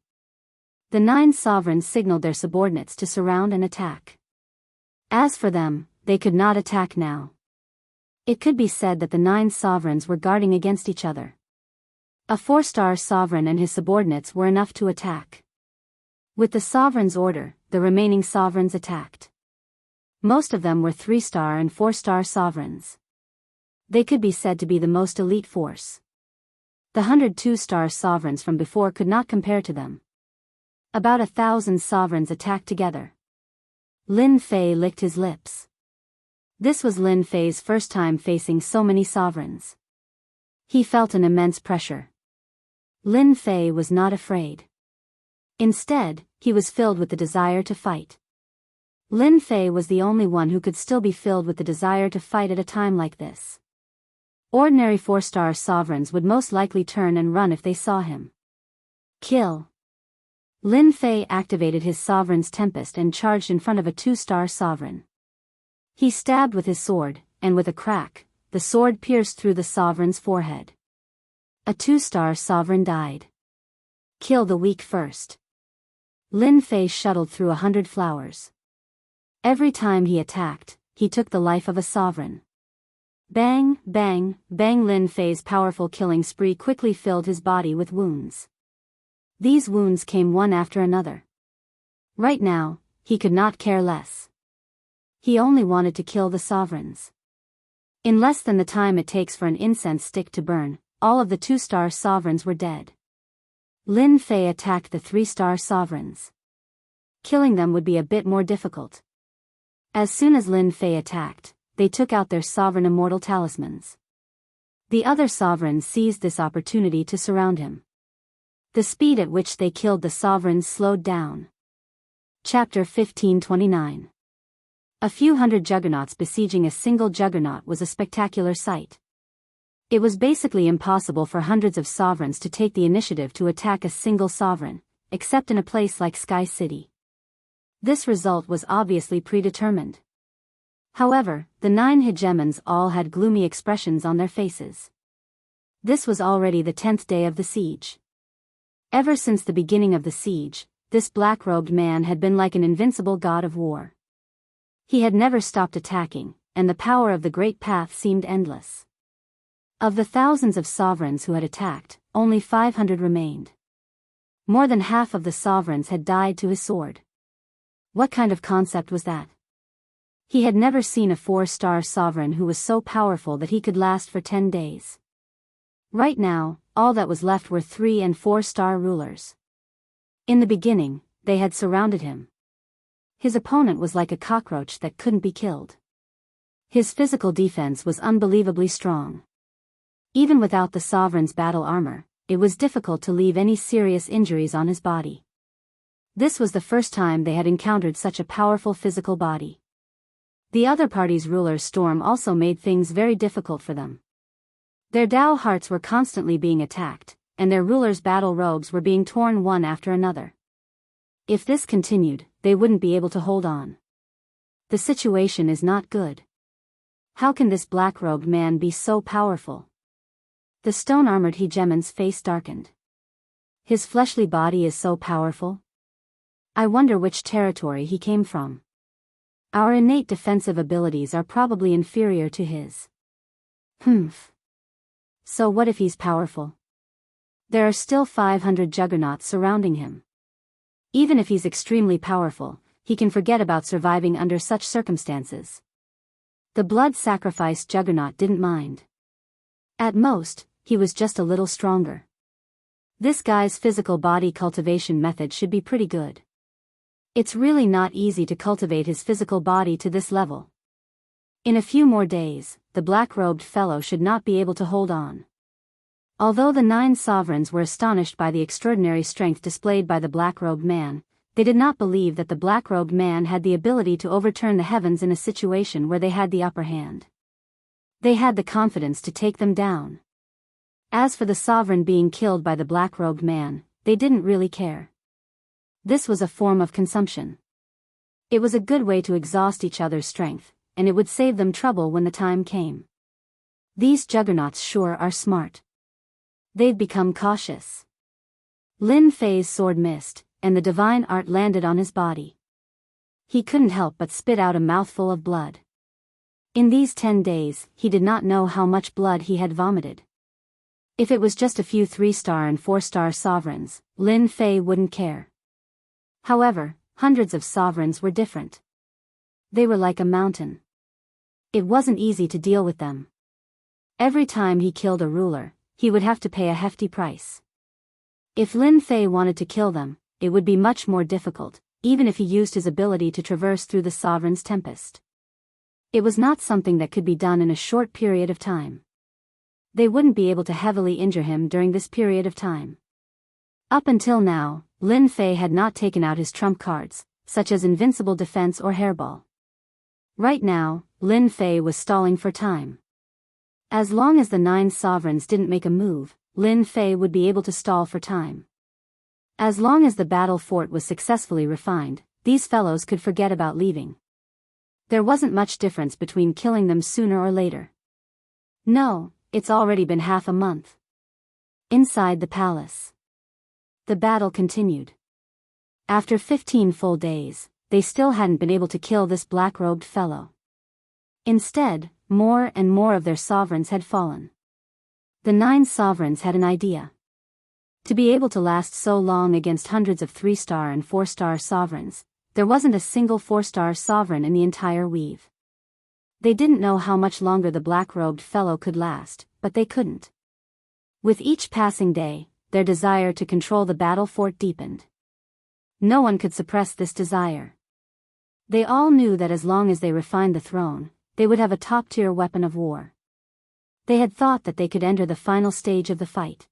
The 9 sovereigns signaled their subordinates to surround and attack. As for them, they could not attack now. It could be said that the 9 sovereigns were guarding against each other. A 4-star sovereign and his subordinates were enough to attack. With the sovereign's order, the remaining sovereigns attacked. Most of them were 3-star and 4-star sovereigns. They could be said to be the most elite force. The 102-star sovereigns from before could not compare to them. About 1,000 sovereigns attacked together. Lin Fei licked his lips. This was Lin Fei's first time facing so many sovereigns. He felt an immense pressure. Lin Fei was not afraid. Instead, he was filled with the desire to fight. Lin Fei was the only one who could still be filled with the desire to fight at a time like this. Ordinary 4-star sovereigns would most likely turn and run if they saw him. Kill. Lin Fei activated his sovereign's tempest and charged in front of a 2-star sovereign. He stabbed with his sword, and with a crack, the sword pierced through the sovereign's forehead. A 2-star sovereign died. Kill the weak first. Lin Fei shuttled through 100 flowers. Every time he attacked, he took the life of a sovereign. Bang, bang, bang. Lin Fei's powerful killing spree quickly filled his body with wounds. These wounds came one after another. Right now, he could not care less. He only wanted to kill the sovereigns. In less than the time it takes for an incense stick to burn, all of the 2-star sovereigns were dead. Lin Fei attacked the 3-star sovereigns. Killing them would be a bit more difficult. As soon as Lin Fei attacked, they took out their sovereign immortal talismans. The other sovereigns seized this opportunity to surround him. The speed at which they killed the sovereigns slowed down. Chapter 1529. A few hundred juggernauts besieging a single juggernaut was a spectacular sight. It was basically impossible for hundreds of sovereigns to take the initiative to attack a single sovereign, except in a place like Sky City. This result was obviously predetermined. However, the 9 hegemons all had gloomy expressions on their faces. This was already the 10th day of the siege. Ever since the beginning of the siege, this black-robed man had been like an invincible god of war. He had never stopped attacking, and the power of the Great Path seemed endless. Of the thousands of sovereigns who had attacked, only 500 remained. More than half of the sovereigns had died to his sword. What kind of concept was that? He had never seen a 4-star sovereign who was so powerful that he could last for 10 days. Right now, all that was left were 3- and 4-star rulers. In the beginning, they had surrounded him. His opponent was like a cockroach that couldn't be killed. His physical defense was unbelievably strong. Even without the sovereign's battle armor, it was difficult to leave any serious injuries on his body. This was the first time they had encountered such a powerful physical body. The other party's ruler's storm also made things very difficult for them. Their Tao hearts were constantly being attacked, and their ruler's battle robes were being torn one after another. If this continued, they wouldn't be able to hold on. The situation is not good. How can this black-robed man be so powerful? The stone-armored hegemon's face darkened. His fleshly body is so powerful? I wonder which territory he came from. Our innate defensive abilities are probably inferior to his. So what if he's powerful? There are still 500 juggernauts surrounding him. Even if he's extremely powerful, he can forget about surviving under such circumstances. The blood-sacrificed juggernaut didn't mind. At most, he was just a little stronger. This guy's physical body cultivation method should be pretty good. It's really not easy to cultivate his physical body to this level. In a few more days, the black-robed fellow should not be able to hold on. Although the 9 sovereigns were astonished by the extraordinary strength displayed by the black-robed man, they did not believe that the black-robed man had the ability to overturn the heavens in a situation where they had the upper hand. They had the confidence to take them down. As for the sovereign being killed by the black-robed man, they didn't really care. This was a form of consumption. It was a good way to exhaust each other's strength, and it would save them trouble when the time came. These juggernauts sure are smart. They've become cautious. Lin Fei's sword missed, and the divine art landed on his body. He couldn't help but spit out a mouthful of blood. In these 10 days, he did not know how much blood he had vomited. If it was just a few 3-star and 4-star sovereigns, Lin Fei wouldn't care. However, hundreds of sovereigns were different. They were like a mountain. It wasn't easy to deal with them. Every time he killed a ruler, he would have to pay a hefty price. If Lin Fei wanted to kill them, it would be much more difficult, even if he used his ability to traverse through the sovereign's tempest. It was not something that could be done in a short period of time. They wouldn't be able to heavily injure him during this period of time. Up until now, Lin Fei had not taken out his trump cards, such as invincible defense or hairball. Right now, Lin Fei was stalling for time. As long as the 9 sovereigns didn't make a move, Lin Fei would be able to stall for time. As long as the battle fort was successfully refined, these fellows could forget about leaving. There wasn't much difference between killing them sooner or later. No, it's already been half a month. Inside the palace, the battle continued. After 15 full days, they still hadn't been able to kill this black-robed fellow. Instead, more and more of their sovereigns had fallen. The 9 sovereigns had an idea. To be able to last so long against hundreds of 3-star and 4-star sovereigns, there wasn't a single 4-star sovereign in the entire weave. They didn't know how much longer the black-robed fellow could last, but they couldn't. With each passing day, their desire to control the battle fort deepened. No one could suppress this desire. They all knew that as long as they refined the throne, they would have a top-tier weapon of war. They had thought that they could enter the final stage of the fight.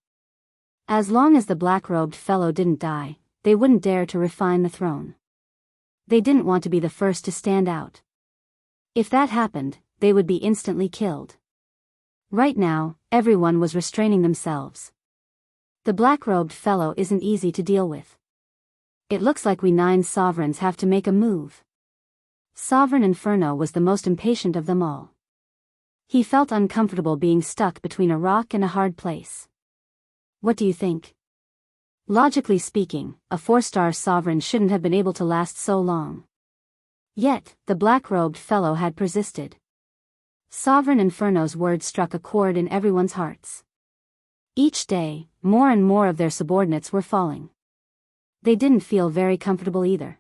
As long as the black-robed fellow didn't die, they wouldn't dare to refine the throne. They didn't want to be the first to stand out. If that happened, they would be instantly killed. Right now, everyone was restraining themselves. The black-robed fellow isn't easy to deal with. It looks like we 9 sovereigns have to make a move. Sovereign Inferno was the most impatient of them all. He felt uncomfortable being stuck between a rock and a hard place. What do you think? Logically speaking, a 4-star sovereign shouldn't have been able to last so long. Yet, the black-robed fellow had persisted. Sovereign Inferno's words struck a chord in everyone's hearts. Each day, more and more of their subordinates were falling. They didn't feel very comfortable either.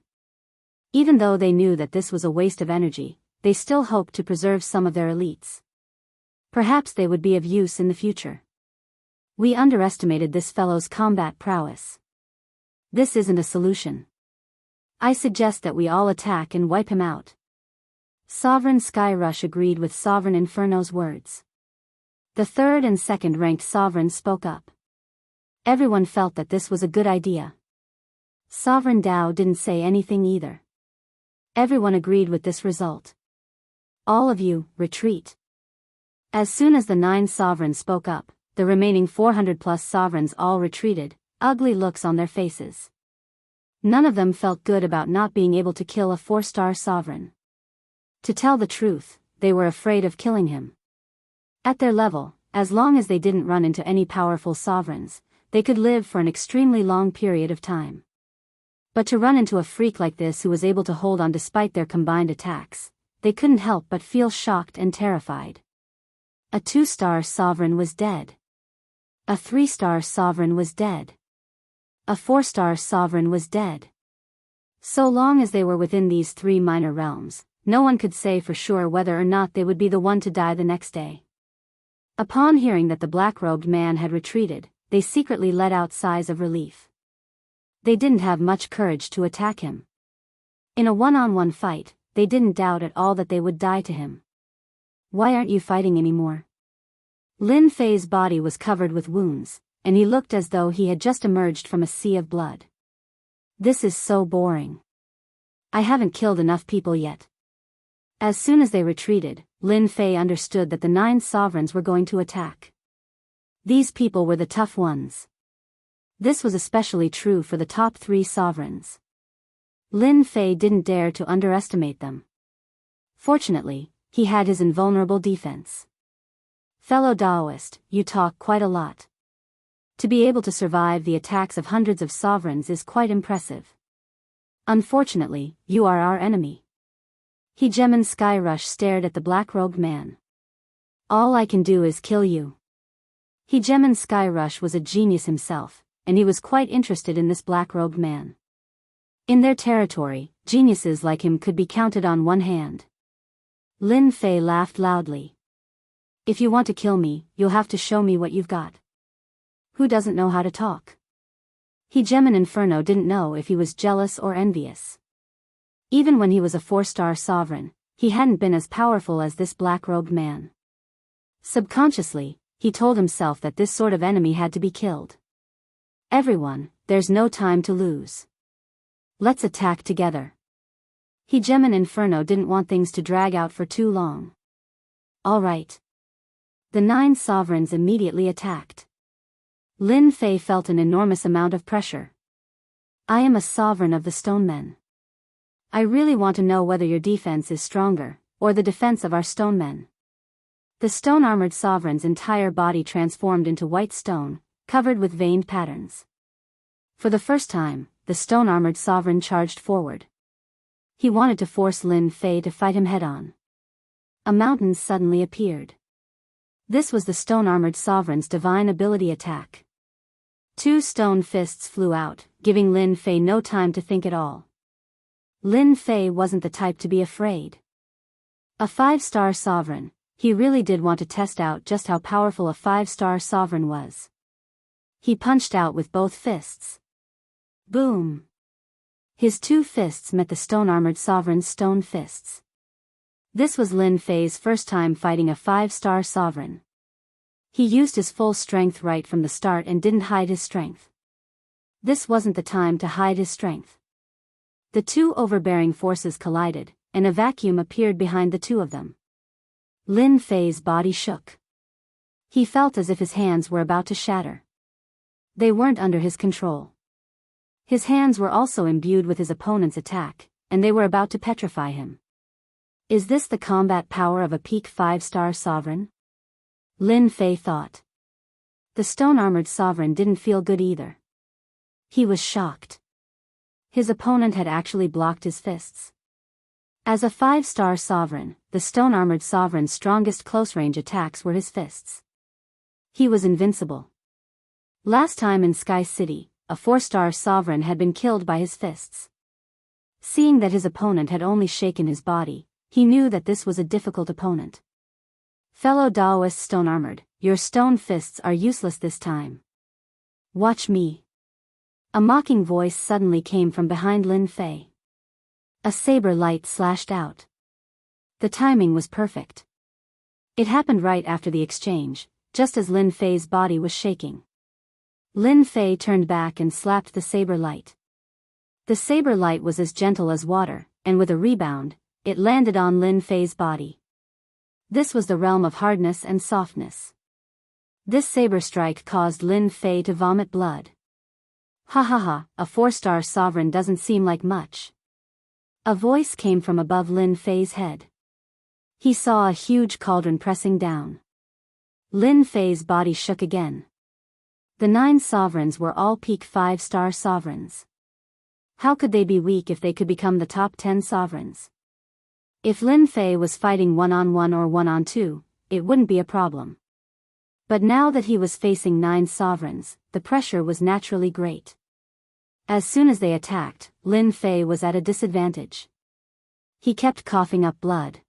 Even though they knew that this was a waste of energy, they still hoped to preserve some of their elites. Perhaps they would be of use in the future. We underestimated this fellow's combat prowess. This isn't a solution. I suggest that we all attack and wipe him out. Sovereign Skyrush agreed with Sovereign Inferno's words. The third and second-ranked sovereigns spoke up. Everyone felt that this was a good idea. Sovereign Dao didn't say anything either. Everyone agreed with this result. All of you, retreat. As soon as the 9 sovereigns spoke up, the remaining 400-plus sovereigns all retreated, ugly looks on their faces. None of them felt good about not being able to kill a 4-star sovereign. To tell the truth, they were afraid of killing him. At their level, as long as they didn't run into any powerful sovereigns, they could live for an extremely long period of time. But to run into a freak like this who was able to hold on despite their combined attacks, they couldn't help but feel shocked and terrified. A 2-star sovereign was dead. A 3-star sovereign was dead. A 4-star sovereign was dead. So long as they were within these 3 minor realms, no one could say for sure whether or not they would be the one to die the next day. Upon hearing that the black-robed man had retreated, they secretly let out sighs of relief. They didn't have much courage to attack him. In a one-on-one fight, they didn't doubt at all that they would die to him. Why aren't you fighting anymore? Lin Fei's body was covered with wounds, and he looked as though he had just emerged from a sea of blood. This is so boring. I haven't killed enough people yet. As soon as they retreated, Lin Fei understood that the 9 sovereigns were going to attack. These people were the tough ones. This was especially true for the top 3 sovereigns. Lin Fei didn't dare to underestimate them. Fortunately, he had his invulnerable defense. Fellow Daoist, you talk quite a lot. To be able to survive the attacks of hundreds of sovereigns is quite impressive. Unfortunately, you are our enemy. Hegemon Skyrush stared at the black-robed man. All I can do is kill you. Hegemon Skyrush was a genius himself, and he was quite interested in this black-robed man. In their territory, geniuses like him could be counted on one hand. Lin Fei laughed loudly. If you want to kill me, you'll have to show me what you've got. Who doesn't know how to talk? Hegemon Inferno didn't know if he was jealous or envious. Even when he was a 4-star sovereign, he hadn't been as powerful as this black-robed man. Subconsciously, he told himself that this sort of enemy had to be killed. Everyone, there's no time to lose. Let's attack together. Hegemon Inferno didn't want things to drag out for too long. All right. The 9 sovereigns immediately attacked. Lin Fei felt an enormous amount of pressure. I am a sovereign of the Stone Men. I really want to know whether your defense is stronger, or the defense of our stone men. The stone-armored sovereign's entire body transformed into white stone, covered with veined patterns. For the first time, the stone-armored sovereign charged forward. He wanted to force Lin Fei to fight him head-on. A mountain suddenly appeared. This was the stone-armored sovereign's divine ability attack. 2 stone fists flew out, giving Lin Fei no time to think at all. Lin Fei wasn't the type to be afraid. A 5-star sovereign, he really did want to test out just how powerful a 5-star sovereign was. He punched out with both fists. Boom! His 2 fists met the stone-armored sovereign's stone fists. This was Lin Fei's first time fighting a 5-star sovereign. He used his full strength right from the start and didn't hide his strength. This wasn't the time to hide his strength. The two overbearing forces collided, and a vacuum appeared behind the two of them. Lin Fei's body shook. He felt as if his hands were about to shatter. They weren't under his control. His hands were also imbued with his opponent's attack, and they were about to petrify him. Is this the combat power of a peak 5-star sovereign? Lin Fei thought. The stone-armored sovereign didn't feel good either. He was shocked. His opponent had actually blocked his fists. As a 5-star sovereign, the stone-armored sovereign's strongest close-range attacks were his fists. He was invincible. Last time in Sky City, a 4-star sovereign had been killed by his fists. Seeing that his opponent had only shaken his body, he knew that this was a difficult opponent. Fellow Daoist stone-armored, your stone fists are useless this time. Watch me. A mocking voice suddenly came from behind Lin Fei. A saber light slashed out. The timing was perfect. It happened right after the exchange, just as Lin Fei's body was shaking. Lin Fei turned back and slapped the saber light. The saber light was as gentle as water, and with a rebound, it landed on Lin Fei's body. This was the realm of hardness and softness. This saber strike caused Lin Fei to vomit blood. Ha ha ha, a 4-star sovereign doesn't seem like much. A voice came from above Lin Fei's head. He saw a huge cauldron pressing down. Lin Fei's body shook again. The 9 sovereigns were all peak 5-star sovereigns. How could they be weak if they could become the top 10 sovereigns? If Lin Fei was fighting 1-on-1 or 1-on-2, it wouldn't be a problem. But now that he was facing 9 sovereigns, the pressure was naturally great. As soon as they attacked, Lin Fei was at a disadvantage. He kept coughing up blood.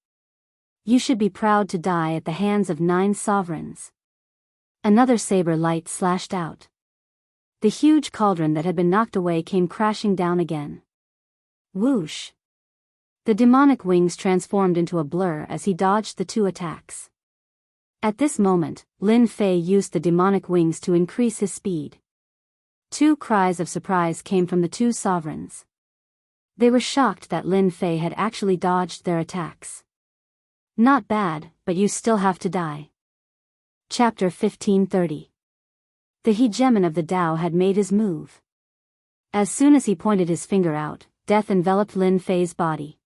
You should be proud to die at the hands of 9 sovereigns. Another saber light slashed out. The huge cauldron that had been knocked away came crashing down again. Whoosh! The demonic wings transformed into a blur as he dodged the 2 attacks. At this moment, Lin Fei used the demonic wings to increase his speed. 2 cries of surprise came from the 2 sovereigns. They were shocked that Lin Fei had actually dodged their attacks. Not bad, but you still have to die. Chapter 1530. The hegemon of the Tao had made his move. As soon as he pointed his finger out, death enveloped Lin Fei's body.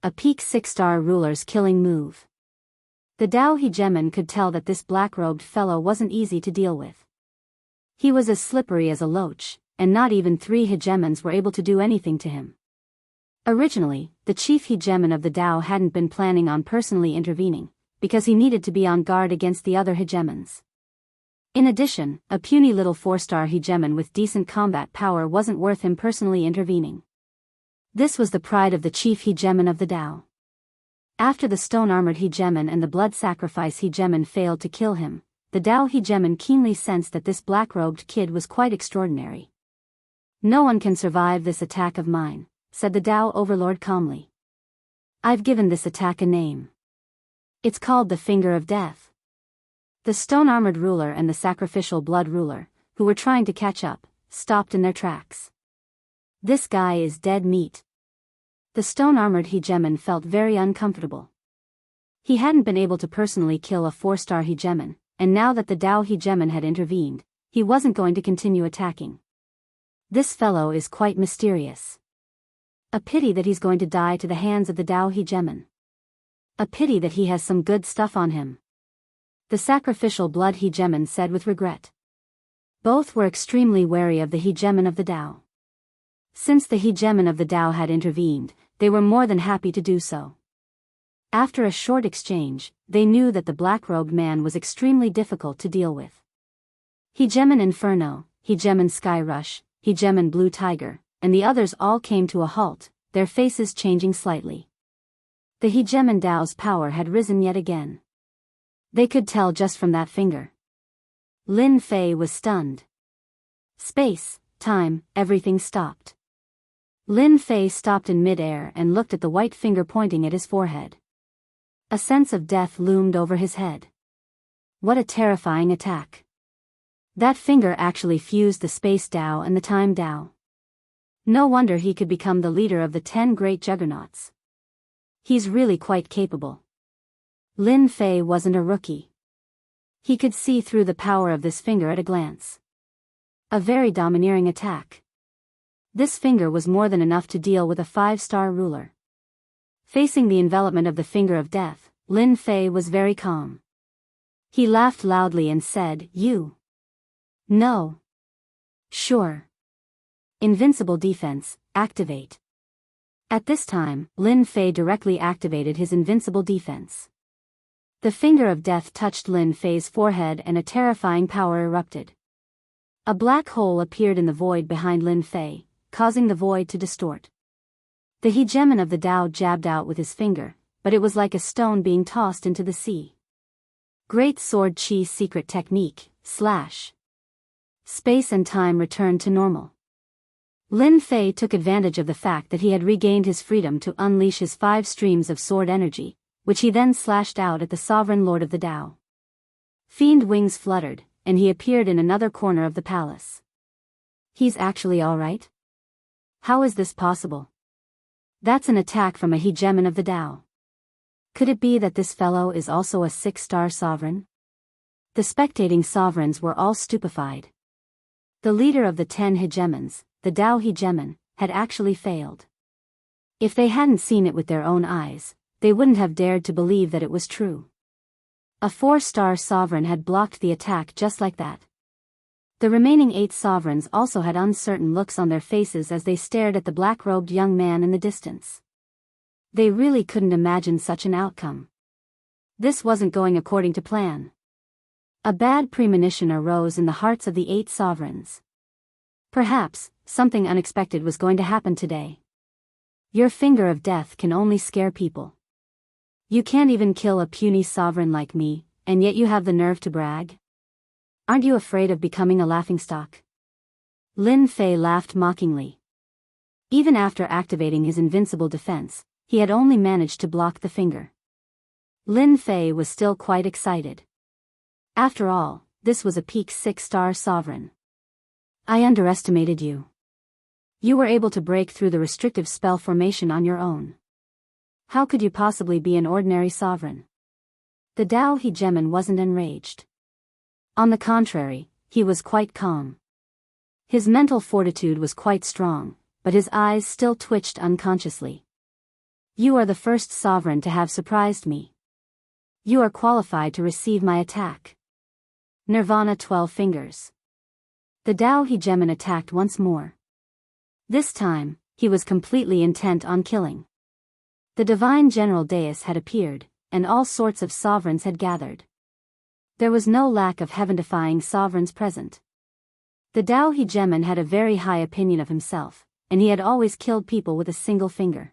A peak 6-star ruler's killing move. The Tao hegemon could tell that this black-robed fellow wasn't easy to deal with. He was as slippery as a loach, and not even 3 hegemons were able to do anything to him. Originally, the chief hegemon of the Tao hadn't been planning on personally intervening, because he needed to be on guard against the other hegemons. In addition, a puny little 4-star hegemon with decent combat power wasn't worth him personally intervening. This was the pride of the chief hegemon of the Tao. After the stone-armored hegemon and the blood sacrifice hegemon failed to kill him, the Tao hegemon keenly sensed that this black-robed kid was quite extraordinary. No one can survive this attack of mine, said the Tao overlord calmly. I've given this attack a name. It's called the Finger of Death. The stone-armored ruler and the sacrificial blood ruler, who were trying to catch up, stopped in their tracks. This guy is dead meat. The stone-armored hegemon felt very uncomfortable. He hadn't been able to personally kill a 4-star hegemon, and now that the Tao hegemon had intervened, he wasn't going to continue attacking. This fellow is quite mysterious. A pity that he's going to die to the hands of the Tao hegemon. A pity that he has some good stuff on him. The sacrificial blood hegemon said with regret. Both were extremely wary of the hegemon of the Tao. Since the hegemon of the Tao had intervened, they were more than happy to do so. After a short exchange, they knew that the black-robed man was extremely difficult to deal with. Hegemon Inferno, Hegemon Sky Rush, Hegemon Blue Tiger, and the others all came to a halt, their faces changing slightly. The hegemon Tao's power had risen yet again. They could tell just from that finger. Lin Fei was stunned. Space, time, everything stopped. Lin Fei stopped in mid-air and looked at the white finger pointing at his forehead. A sense of death loomed over his head. What a terrifying attack. That finger actually fused the space Tao and the time Tao. No wonder he could become the leader of the 10 great juggernauts. He's really quite capable. Lin Fei wasn't a rookie. He could see through the power of this finger at a glance. A very domineering attack. This finger was more than enough to deal with a 5-star ruler. Facing the envelopment of the finger of death, Lin Fei was very calm. He laughed loudly and said, "You." "No." "Sure. Invincible defense, activate." At this time, Lin Fei directly activated his invincible defense. The finger of death touched Lin Fei's forehead and a terrifying power erupted. A black hole appeared in the void behind Lin Fei, causing the void to distort. The hegemon of the Tao jabbed out with his finger, but it was like a stone being tossed into the sea. Great Sword Chi's secret technique, slash. Space and time returned to normal. Lin Fei took advantage of the fact that he had regained his freedom to unleash his 5 streams of sword energy, which he then slashed out at the sovereign lord of the Tao. Fiend wings fluttered, and he appeared in another corner of the palace. He's actually alright? How is this possible? That's an attack from a hegemon of the Tao. Could it be that this fellow is also a 6-star sovereign? The spectating sovereigns were all stupefied. The leader of the 10 hegemons, the Tao hegemon, had actually failed. If they hadn't seen it with their own eyes, they wouldn't have dared to believe that it was true. A 4-star sovereign had blocked the attack just like that. The remaining 8 sovereigns also had uncertain looks on their faces as they stared at the black-robed young man in the distance. They really couldn't imagine such an outcome. This wasn't going according to plan. A bad premonition arose in the hearts of the 8 sovereigns. Perhaps, something unexpected was going to happen today. Your finger of death can only scare people. You can't even kill a puny sovereign like me, and yet you have the nerve to brag? Aren't you afraid of becoming a laughingstock? Lin Fei laughed mockingly. Even after activating his invincible defense, he had only managed to block the finger. Lin Fei was still quite excited. After all, this was a peak 6-star sovereign. I underestimated you. You were able to break through the restrictive spell formation on your own. How could you possibly be an ordinary sovereign? The Tao hegemon wasn't enraged. On the contrary, he was quite calm. His mental fortitude was quite strong, but his eyes still twitched unconsciously. You are the first sovereign to have surprised me. You are qualified to receive my attack. Nirvana 12 fingers. The Tao hegemon attacked once more. This time, he was completely intent on killing. The divine general dais had appeared, and all sorts of sovereigns had gathered. There was no lack of heaven-defying sovereigns present. The Tao hegemon had a very high opinion of himself, and he had always killed people with a single finger.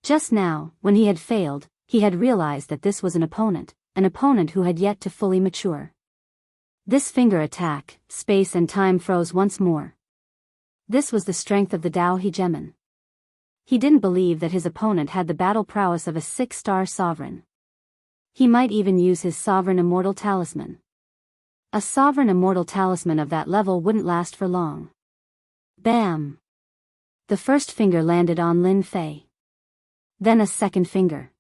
Just now, when he had failed, he had realized that this was an opponent who had yet to fully mature. This finger attack, space and time froze once more. This was the strength of the Tao hegemon. He didn't believe that his opponent had the battle prowess of a 6-star sovereign. He might even use his sovereign immortal talisman. A sovereign immortal talisman of that level wouldn't last for long. Bam! The first finger landed on Lin Fei. Then a second finger.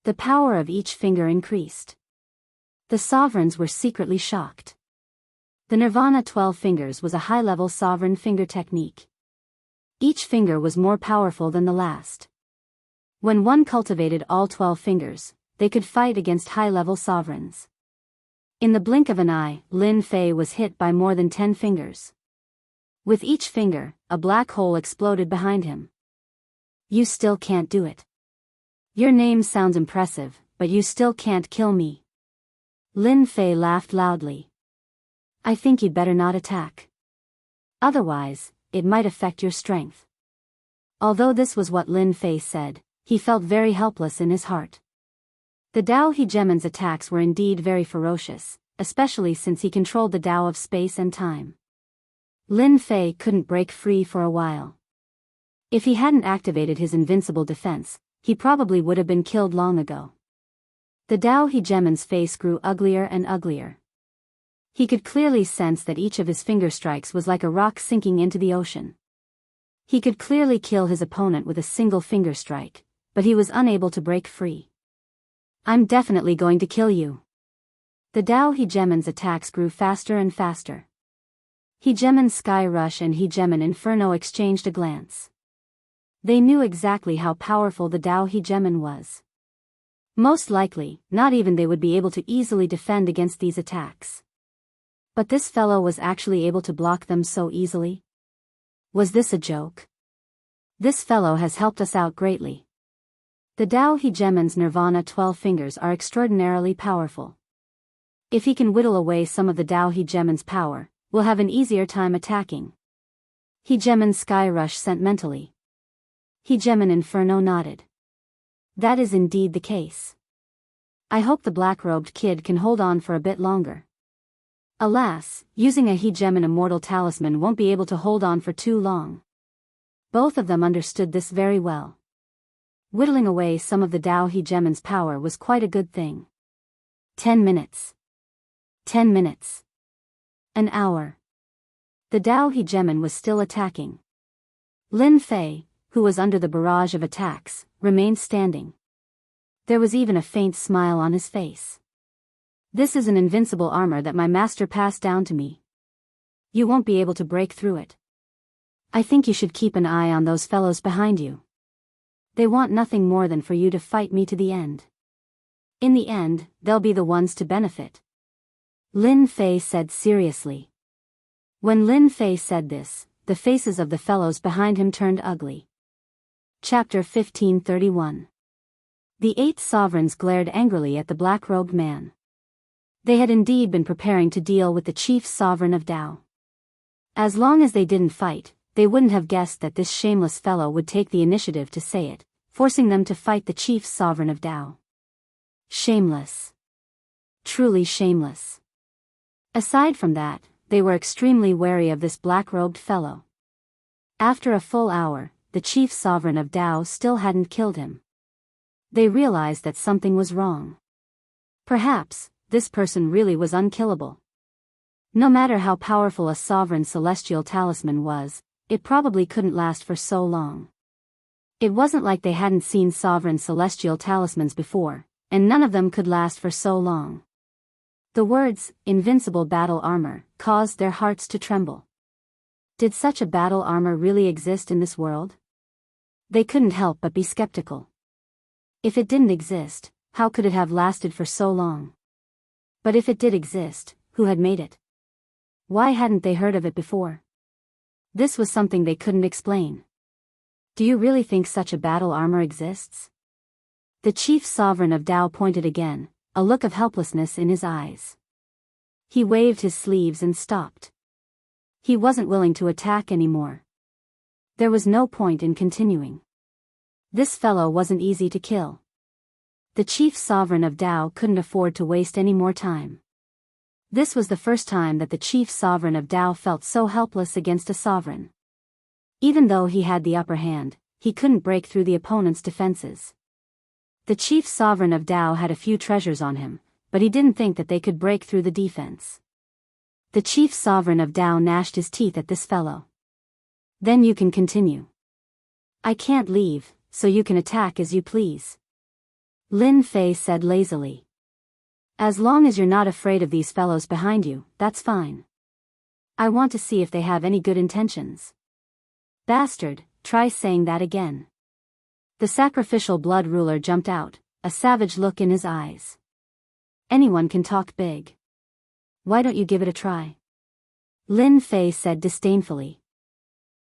The power of each finger increased. The sovereigns were secretly shocked. The Nirvana 12 fingers was a high-level sovereign finger technique. Each finger was more powerful than the last. When one cultivated all 12 fingers, they could fight against high-level sovereigns. In the blink of an eye, Lin Fei was hit by more than 10 fingers. With each finger, a black hole exploded behind him. You still can't do it. Your name sounds impressive, but you still can't kill me. Lin Fei laughed loudly. I think you'd better not attack. Otherwise, it might affect your strength. Although this was what Lin Fei said, he felt very helpless in his heart. The Tao hegemon's attacks were indeed very ferocious, especially since he controlled the Tao of space and time. Lin Fei couldn't break free for a while. If he hadn't activated his invincible defense, he probably would have been killed long ago. The Dao Hegemon's face grew uglier and uglier. He could clearly sense that each of his finger strikes was like a rock sinking into the ocean. He could clearly kill his opponent with a single finger strike, but he was unable to break free. I'm definitely going to kill you. The Dao Hegemon's attacks grew faster and faster. Hegemon Sky Rush and Hegemon Inferno exchanged a glance. They knew exactly how powerful the Dao Hegemon was. Most likely, not even they would be able to easily defend against these attacks. But this fellow was actually able to block them so easily? Was this a joke? This fellow has helped us out greatly. The Dao Hegemon's Nirvana 12 fingers are extraordinarily powerful. If he can whittle away some of the Dao Hegemon's power, we'll have an easier time attacking. Hegemon Sky Rush sentimentally. Hegemon Inferno nodded. That is indeed the case. I hope the black-robed kid can hold on for a bit longer. Alas, using a Hegemon Immortal Talisman won't be able to hold on for too long. Both of them understood this very well. Whittling away some of the Dao Hegemon's power was quite a good thing. 10 minutes. 10 minutes. An hour. The Dao Hegemon was still attacking. Lin Fei, who was under the barrage of attacks, remained standing. There was even a faint smile on his face. This is an invincible armor that my master passed down to me. You won't be able to break through it. I think you should keep an eye on those fellows behind you. They want nothing more than for you to fight me to the end. In the end, they'll be the ones to benefit. Lin Fei said seriously. When Lin Fei said this, the faces of the fellows behind him turned ugly. Chapter 1531. The 8 sovereigns glared angrily at the black-robed man. They had indeed been preparing to deal with the chief sovereign of Dao. As long as they didn't fight, they wouldn't have guessed that this shameless fellow would take the initiative to say it, forcing them to fight the chief sovereign of Dao. Shameless. Truly shameless. Aside from that, they were extremely wary of this black-robed fellow. After a full hour, the chief sovereign of Dao still hadn't killed him. They realized that something was wrong. Perhaps, this person really was unkillable. No matter how powerful a sovereign celestial talisman was, it probably couldn't last for so long. It wasn't like they hadn't seen sovereign celestial talismans before, and none of them could last for so long. The words, invincible battle armor, caused their hearts to tremble. Did such a battle armor really exist in this world? They couldn't help but be skeptical. If it didn't exist, how could it have lasted for so long? But if it did exist, who had made it? Why hadn't they heard of it before? This was something they couldn't explain. Do you really think such a battle armor exists? The chief sovereign of Dao pointed again, a look of helplessness in his eyes. He waved his sleeves and stopped. He wasn't willing to attack anymore. There was no point in continuing. This fellow wasn't easy to kill. The chief sovereign of Dao couldn't afford to waste any more time. This was the first time that the chief sovereign of Dao felt so helpless against a sovereign. Even though he had the upper hand, he couldn't break through the opponent's defenses. The chief sovereign of Dao had a few treasures on him, but he didn't think that they could break through the defense. The chief sovereign of Dao gnashed his teeth at this fellow. Then you can continue. I can't leave, so you can attack as you please. Lin Fei said lazily. As long as you're not afraid of these fellows behind you, that's fine. I want to see if they have any good intentions. Bastard, try saying that again. The sacrificial blood ruler jumped out, a savage look in his eyes. Anyone can talk big. Why don't you give it a try? Lin Fei said disdainfully.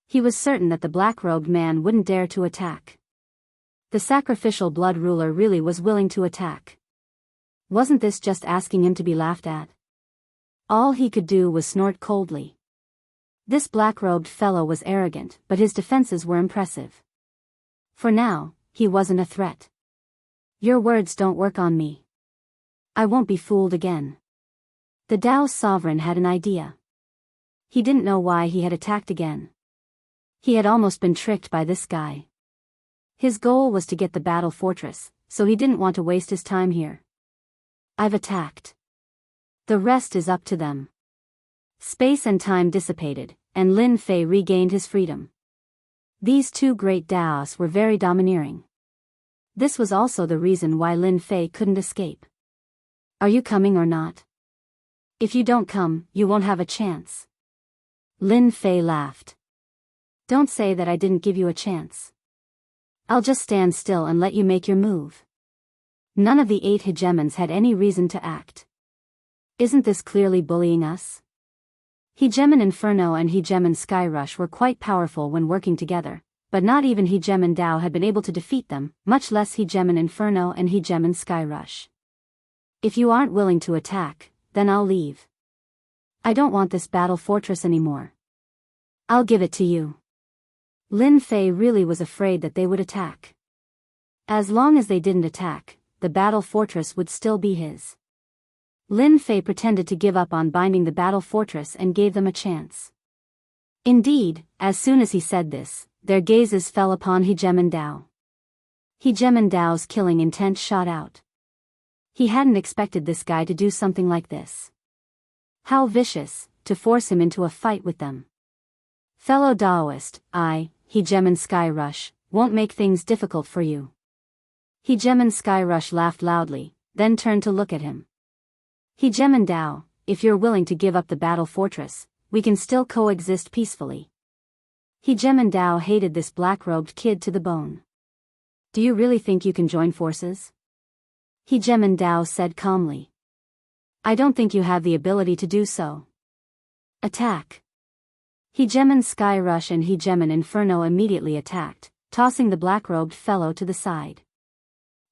He was certain that the black-robed man wouldn't dare to attack. The sacrificial blood ruler really was willing to attack. Wasn't this just asking him to be laughed at? All he could do was snort coldly. This black-robed fellow was arrogant, but his defenses were impressive. For now, he wasn't a threat. Your words don't work on me. I won't be fooled again. The Dao sovereign had an idea. He didn't know why he had attacked again. He had almost been tricked by this guy. His goal was to get the battle fortress, so he didn't want to waste his time here. I've attacked. The rest is up to them. Space and time dissipated, and Lin Fei regained his freedom. These two great Daos were very domineering. This was also the reason why Lin Fei couldn't escape. Are you coming or not? If you don't come, you won't have a chance. Lin Fei laughed. Don't say that I didn't give you a chance. I'll just stand still and let you make your move. None of the 8 hegemons had any reason to act. Isn't this clearly bullying us? Hegemon Inferno and Hegemon Skyrush were quite powerful when working together, but not even Hegemon Dao had been able to defeat them, much less Hegemon Inferno and Hegemon Skyrush. If you aren't willing to attack, then I'll leave. I don't want this battle fortress anymore. I'll give it to you. Lin Fei really was afraid that they would attack. As long as they didn't attack, the battle fortress would still be his. Lin Fei pretended to give up on binding the battle fortress and gave them a chance. Indeed, as soon as he said this, their gazes fell upon Hegemon Dao. Hegemon Dao's killing intent shot out. He hadn't expected this guy to do something like this. How vicious, to force him into a fight with them. Fellow Daoist, I, Hegemon Skyrush, won't make things difficult for you. Hegemon Skyrush laughed loudly, then turned to look at him. Hegemon Dao, if you're willing to give up the battle fortress, we can still coexist peacefully. Hegemon Dao hated this black-robed kid to the bone. Do you really think you can join forces? Hegemon Dao said calmly. I don't think you have the ability to do so. Attack. Hegemon Skyrush and Hegemon Inferno immediately attacked, tossing the black-robed fellow to the side.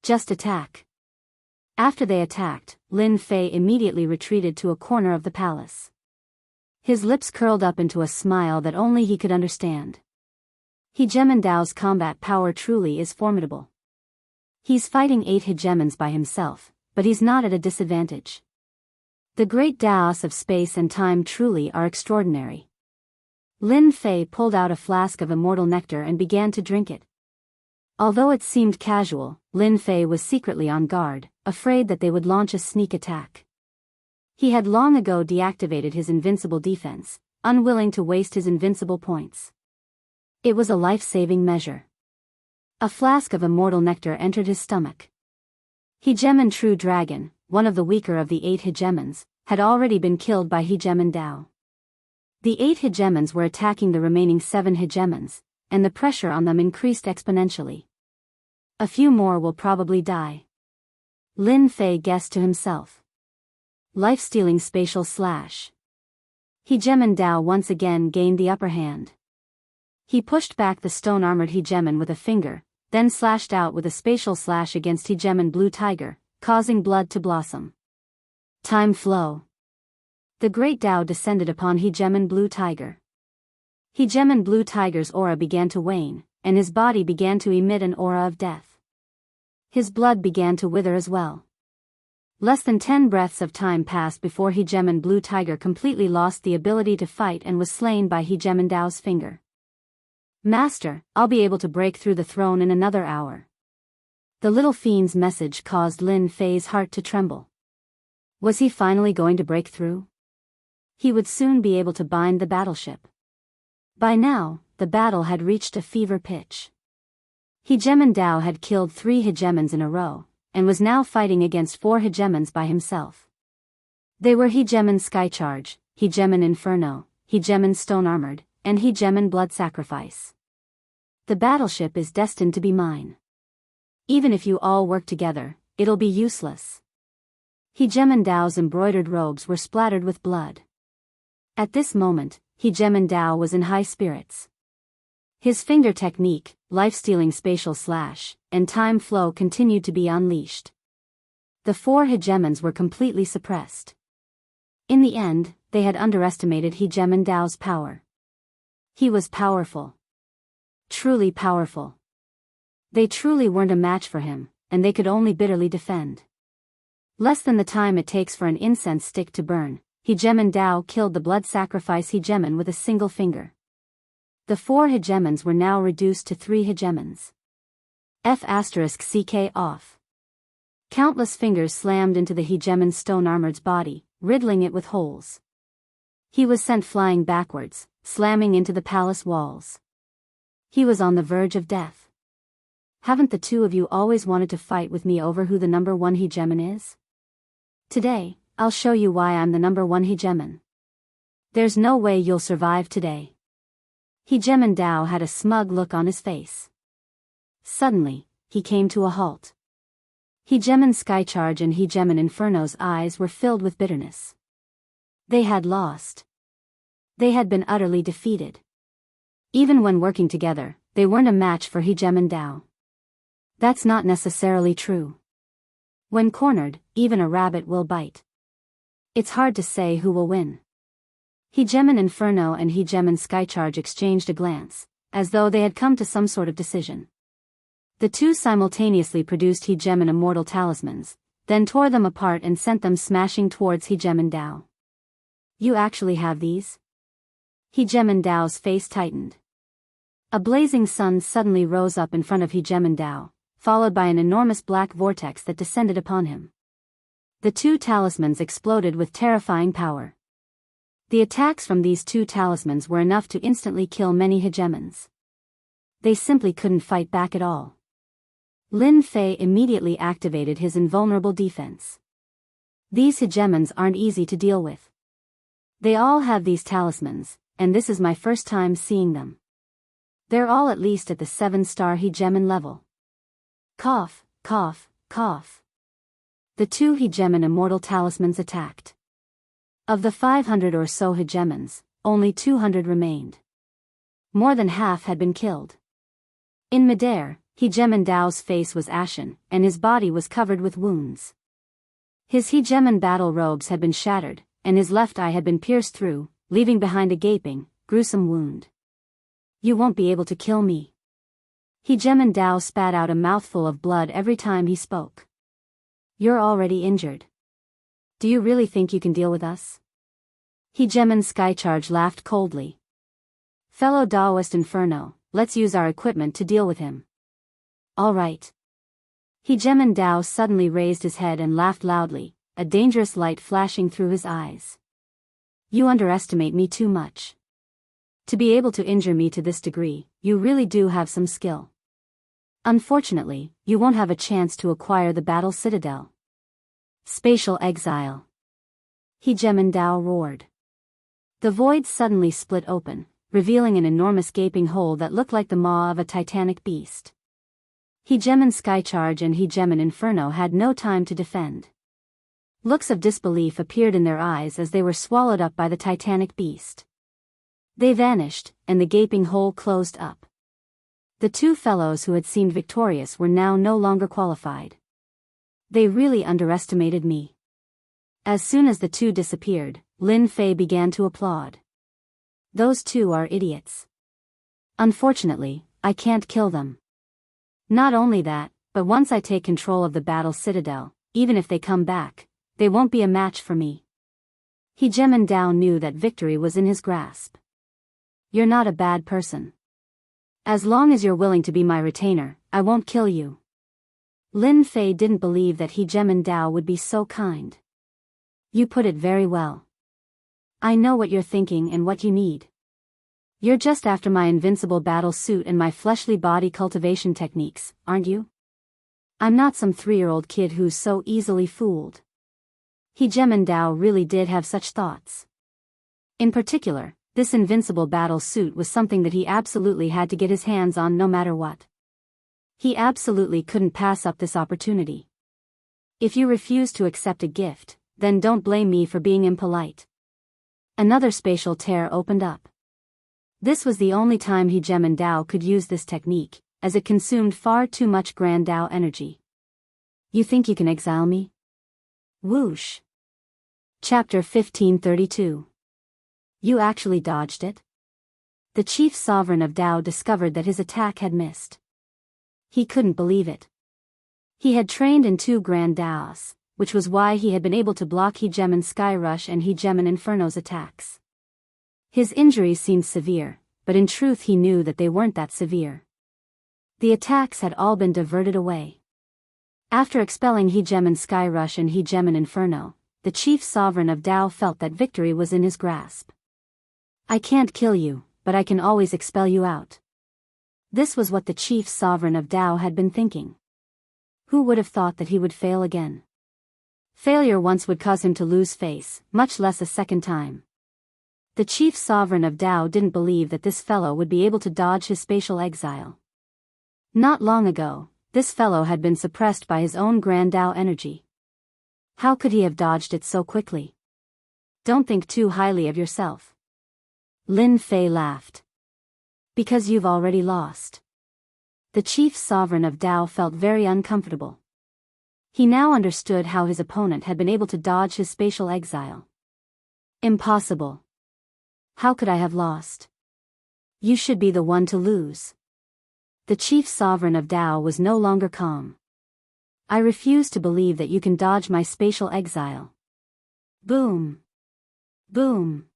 Just attack. After they attacked, Lin Fei immediately retreated to a corner of the palace. His lips curled up into a smile that only he could understand. Hegemon Dao's combat power truly is formidable. He's fighting 8 hegemons by himself, but he's not at a disadvantage. The great Daos of space and time truly are extraordinary. Lin Fei pulled out a flask of immortal nectar and began to drink it. Although it seemed casual, Lin Fei was secretly on guard, afraid that they would launch a sneak attack. He had long ago deactivated his invincible defense, unwilling to waste his invincible points. It was a life-saving measure. A flask of immortal nectar entered his stomach. Hegemon True Dragon, one of the weaker of the 8 hegemons, had already been killed by Hegemon Dao. The 8 hegemons were attacking the remaining 7 hegemons, and the pressure on them increased exponentially. A few more will probably die. Lin Fei guessed to himself. Life-stealing spatial slash. Hegemon Dao once again gained the upper hand. He pushed back the stone-armored hegemon with a finger, then slashed out with a spatial slash against Hegemon Blue Tiger, causing blood to blossom. Time flow. The great Dao descended upon Hegemon Blue Tiger. Hegemon Blue Tiger's aura began to wane, and his body began to emit an aura of death. His blood began to wither as well. Less than 10 breaths of time passed before Hegemon Blue Tiger completely lost the ability to fight and was slain by Hegemon Dao's finger. Master, I'll be able to break through the throne in another hour. The little fiend's message caused Lin Fei's heart to tremble. Was he finally going to break through? He would soon be able to bind the battleship. By now, the battle had reached a fever pitch. Hegemon Dao had killed 3 hegemons in a row, and was now fighting against 4 hegemons by himself. They were Hegemon Skycharge, Hegemon Inferno, Hegemon Stone Armored, and Hegemon Blood Sacrifice. The battleship is destined to be mine. Even if you all work together, it'll be useless. Hegemon Dao's embroidered robes were splattered with blood. At this moment, Hegemon Dao was in high spirits. His finger technique, life-stealing spatial slash, and time flow continued to be unleashed. The 4 hegemons were completely suppressed. In the end, they had underestimated Hegemon Dao's power. He was powerful. Truly powerful. They truly weren't a match for him, and they could only bitterly defend. Less than the time it takes for an incense stick to burn, Hegemon Dao killed the blood sacrifice hegemon with a single finger. The 4 hegemons were now reduced to 3 hegemons. F***ck off. Countless fingers slammed into the hegemon's stone-armored body, riddling it with holes. He was sent flying backwards, slamming into the palace walls. He was on the verge of death. Haven't the two of you always wanted to fight with me over who the number one hegemon is? Today, I'll show you why I'm the number one hegemon. There's no way you'll survive today. Hegemon Dao had a smug look on his face. Suddenly, he came to a halt. Hegemon Skycharge and Hegemon Inferno's eyes were filled with bitterness. They had lost. They had been utterly defeated. Even when working together, they weren't a match for Hegemon Dao. That's not necessarily true. When cornered, even a rabbit will bite. It's hard to say who will win. Hegemon Inferno and Hegemon Skycharge exchanged a glance, as though they had come to some sort of decision. The two simultaneously produced Hegemon Immortal Talismans, then tore them apart and sent them smashing towards Hegemon Dao. You actually have these? Hegemon Dao's face tightened. A blazing sun suddenly rose up in front of Hegemon Dao, followed by an enormous black vortex that descended upon him. The two talismans exploded with terrifying power. The attacks from these two talismans were enough to instantly kill many hegemons. They simply couldn't fight back at all. Lin Fei immediately activated his invulnerable defense. These hegemons aren't easy to deal with. They all have these talismans, and this is my first time seeing them. They're all at least at the 7-star hegemon level. Cough, cough, cough. The two hegemon immortal talismans attacked. Of the 500 or so hegemons, only 200 remained. More than half had been killed. In midair, Hegemon Dao's face was ashen, and his body was covered with wounds. His hegemon battle robes had been shattered, and his left eye had been pierced through, leaving behind a gaping, gruesome wound. You won't be able to kill me. Hegemon Dao spat out a mouthful of blood every time he spoke. You're already injured. Do you really think you can deal with us? Hegemon Skycharge laughed coldly. Fellow Daoist Inferno, let's use our equipment to deal with him. All right. Hegemon Dao suddenly raised his head and laughed loudly, a dangerous light flashing through his eyes. You underestimate me too much. To be able to injure me to this degree, you really do have some skill. Unfortunately, you won't have a chance to acquire the Battle Citadel. Spatial exile. Hegemon Dao roared. The void suddenly split open, revealing an enormous gaping hole that looked like the maw of a titanic beast. Hegemon Skycharge and Hegemon Inferno had no time to defend. Looks of disbelief appeared in their eyes as they were swallowed up by the titanic beast. They vanished, and the gaping hole closed up. The two fellows who had seemed victorious were now no longer qualified. They really underestimated me. As soon as the two disappeared, Lin Fei began to applaud. Those two are idiots. Unfortunately, I can't kill them. Not only that, but once I take control of the Battle Citadel, even if they come back, they won't be a match for me. Hegemon Dao knew that victory was in his grasp. You're not a bad person. As long as you're willing to be my retainer, I won't kill you. Lin Fei didn't believe that Hegemon Dao would be so kind. You put it very well. I know what you're thinking and what you need. You're just after my invincible battle suit and my fleshly body cultivation techniques, aren't you? I'm not some 3-year-old kid who's so easily fooled. Hegemon Dao really did have such thoughts. In particular, this invincible battle suit was something that he absolutely had to get his hands on no matter what. He absolutely couldn't pass up this opportunity. If you refuse to accept a gift, then don't blame me for being impolite. Another spatial tear opened up. This was the only time Hegemon Dao could use this technique, as it consumed far too much Grand Dao energy. You think you can exile me? Whoosh. Chapter 1532. You actually dodged it? The chief sovereign of Dao discovered that his attack had missed. He couldn't believe it. He had trained in 2 Grand Daos, which was why he had been able to block Hegemon Skyrush and Hegemon Inferno's attacks. His injuries seemed severe, but in truth he knew that they weren't that severe. The attacks had all been diverted away. After expelling Hegemon Sky Rush and Hegemon Inferno, the chief sovereign of Tao felt that victory was in his grasp. I can't kill you, but I can always expel you out. This was what the chief sovereign of Tao had been thinking. Who would have thought that he would fail again? Failure once would cause him to lose face, much less a second time. The chief sovereign of Tao didn't believe that this fellow would be able to dodge his spatial exile. Not long ago, this fellow had been suppressed by his own grand Tao energy. How could he have dodged it so quickly? Don't think too highly of yourself. Lin Fei laughed. Because you've already lost. The chief sovereign of Tao felt very uncomfortable. He now understood how his opponent had been able to dodge his spatial exile. Impossible. How could I have lost? You should be the one to lose. The chief sovereign of Tao was no longer calm. I refuse to believe that you can dodge my spatial exile. Boom. Boom.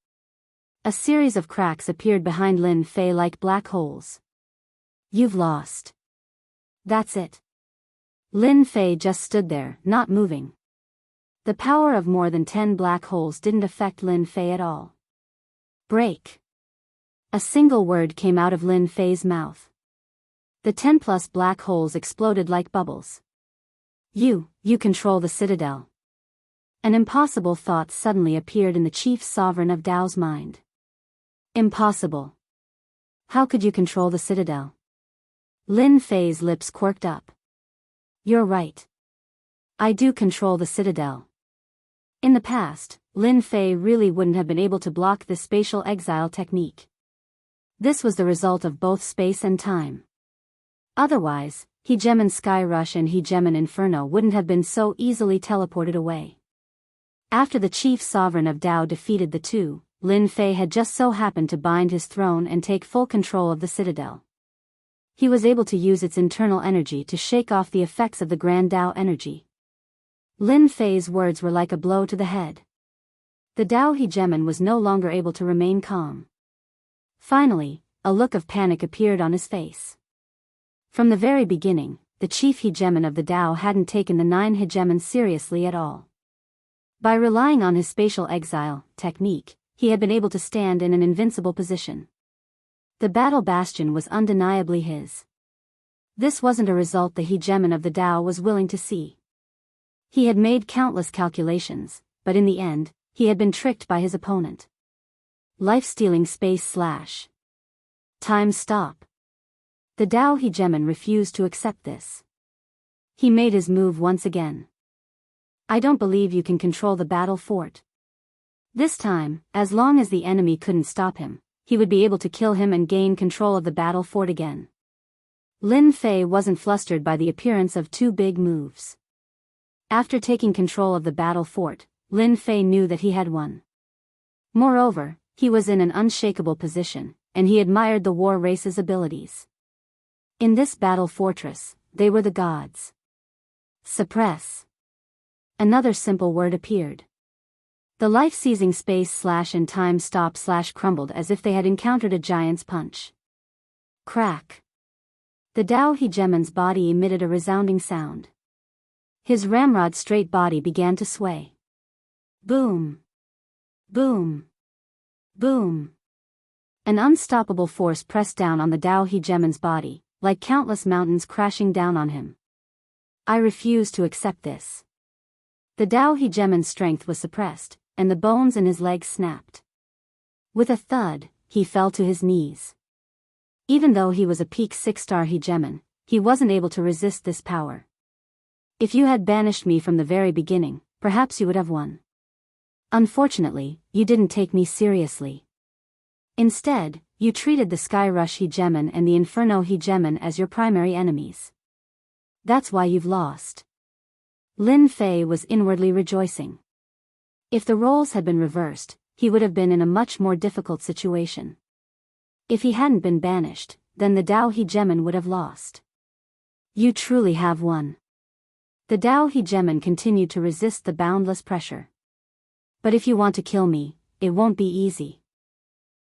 A series of cracks appeared behind Lin Fei like black holes. You've lost. That's it. Lin Fei just stood there, not moving. The power of more than 10 black holes didn't affect Lin Fei at all. Break. A single word came out of Lin Fei's mouth. The 10+ black holes exploded like bubbles. You control the citadel. An impossible thought suddenly appeared in the chief sovereign of Tao's mind. Impossible. How could you control the citadel? Lin Fei's lips quirked up. You're right. I do control the citadel. In the past, Lin Fei really wouldn't have been able to block this spatial exile technique. This was the result of both space and time. Otherwise, Hegemon Sky Rush and Hegemon Inferno wouldn't have been so easily teleported away. After the chief sovereign of Tao defeated the two, Lin Fei had just so happened to bind his throne and take full control of the citadel. He was able to use its internal energy to shake off the effects of the Grand Tao energy. Lin Fei's words were like a blow to the head. The Tao Hegemon was no longer able to remain calm. Finally, a look of panic appeared on his face. From the very beginning, the chief hegemon of the Tao hadn't taken the 9 hegemons seriously at all. By relying on his spatial exile technique, he had been able to stand in an invincible position. The battle bastion was undeniably his. This wasn't a result the hegemon of the Tao was willing to see. He had made countless calculations, but in the end, he had been tricked by his opponent. Life-stealing space / time stop. The Tao hegemon refused to accept this. He made his move once again. I don't believe you can control the battle fort. This time, as long as the enemy couldn't stop him, he would be able to kill him and gain control of the battle fort again. Lin Fei wasn't flustered by the appearance of 2 big moves. After taking control of the battle fort, Lin Fei knew that he had won. Moreover, he was in an unshakable position, and he admired the war race's abilities. In this battle fortress, they were the gods. Suppress. Another simple word appeared. The life-seizing space / and time stop / crumbled as if they had encountered a giant's punch. Crack. The Tao hegemon's body emitted a resounding sound. His ramrod straight body began to sway. Boom. Boom. Boom. An unstoppable force pressed down on the Tao hegemon's body, like countless mountains crashing down on him. I refuse to accept this. The Tao hegemon's strength was suppressed, and the bones in his legs snapped. With a thud, he fell to his knees. Even though he was a peak 6-star hegemon, he wasn't able to resist this power. If you had banished me from the very beginning, perhaps you would have won. Unfortunately, you didn't take me seriously. Instead, you treated the Sky Rush hegemon and the Inferno hegemon as your primary enemies. That's why you've lost. Lin Fei was inwardly rejoicing. If the roles had been reversed, he would have been in a much more difficult situation. If he hadn't been banished, then the Tao hegemon would have lost. You truly have won. The Tao hegemon continued to resist the boundless pressure. But if you want to kill me, it won't be easy.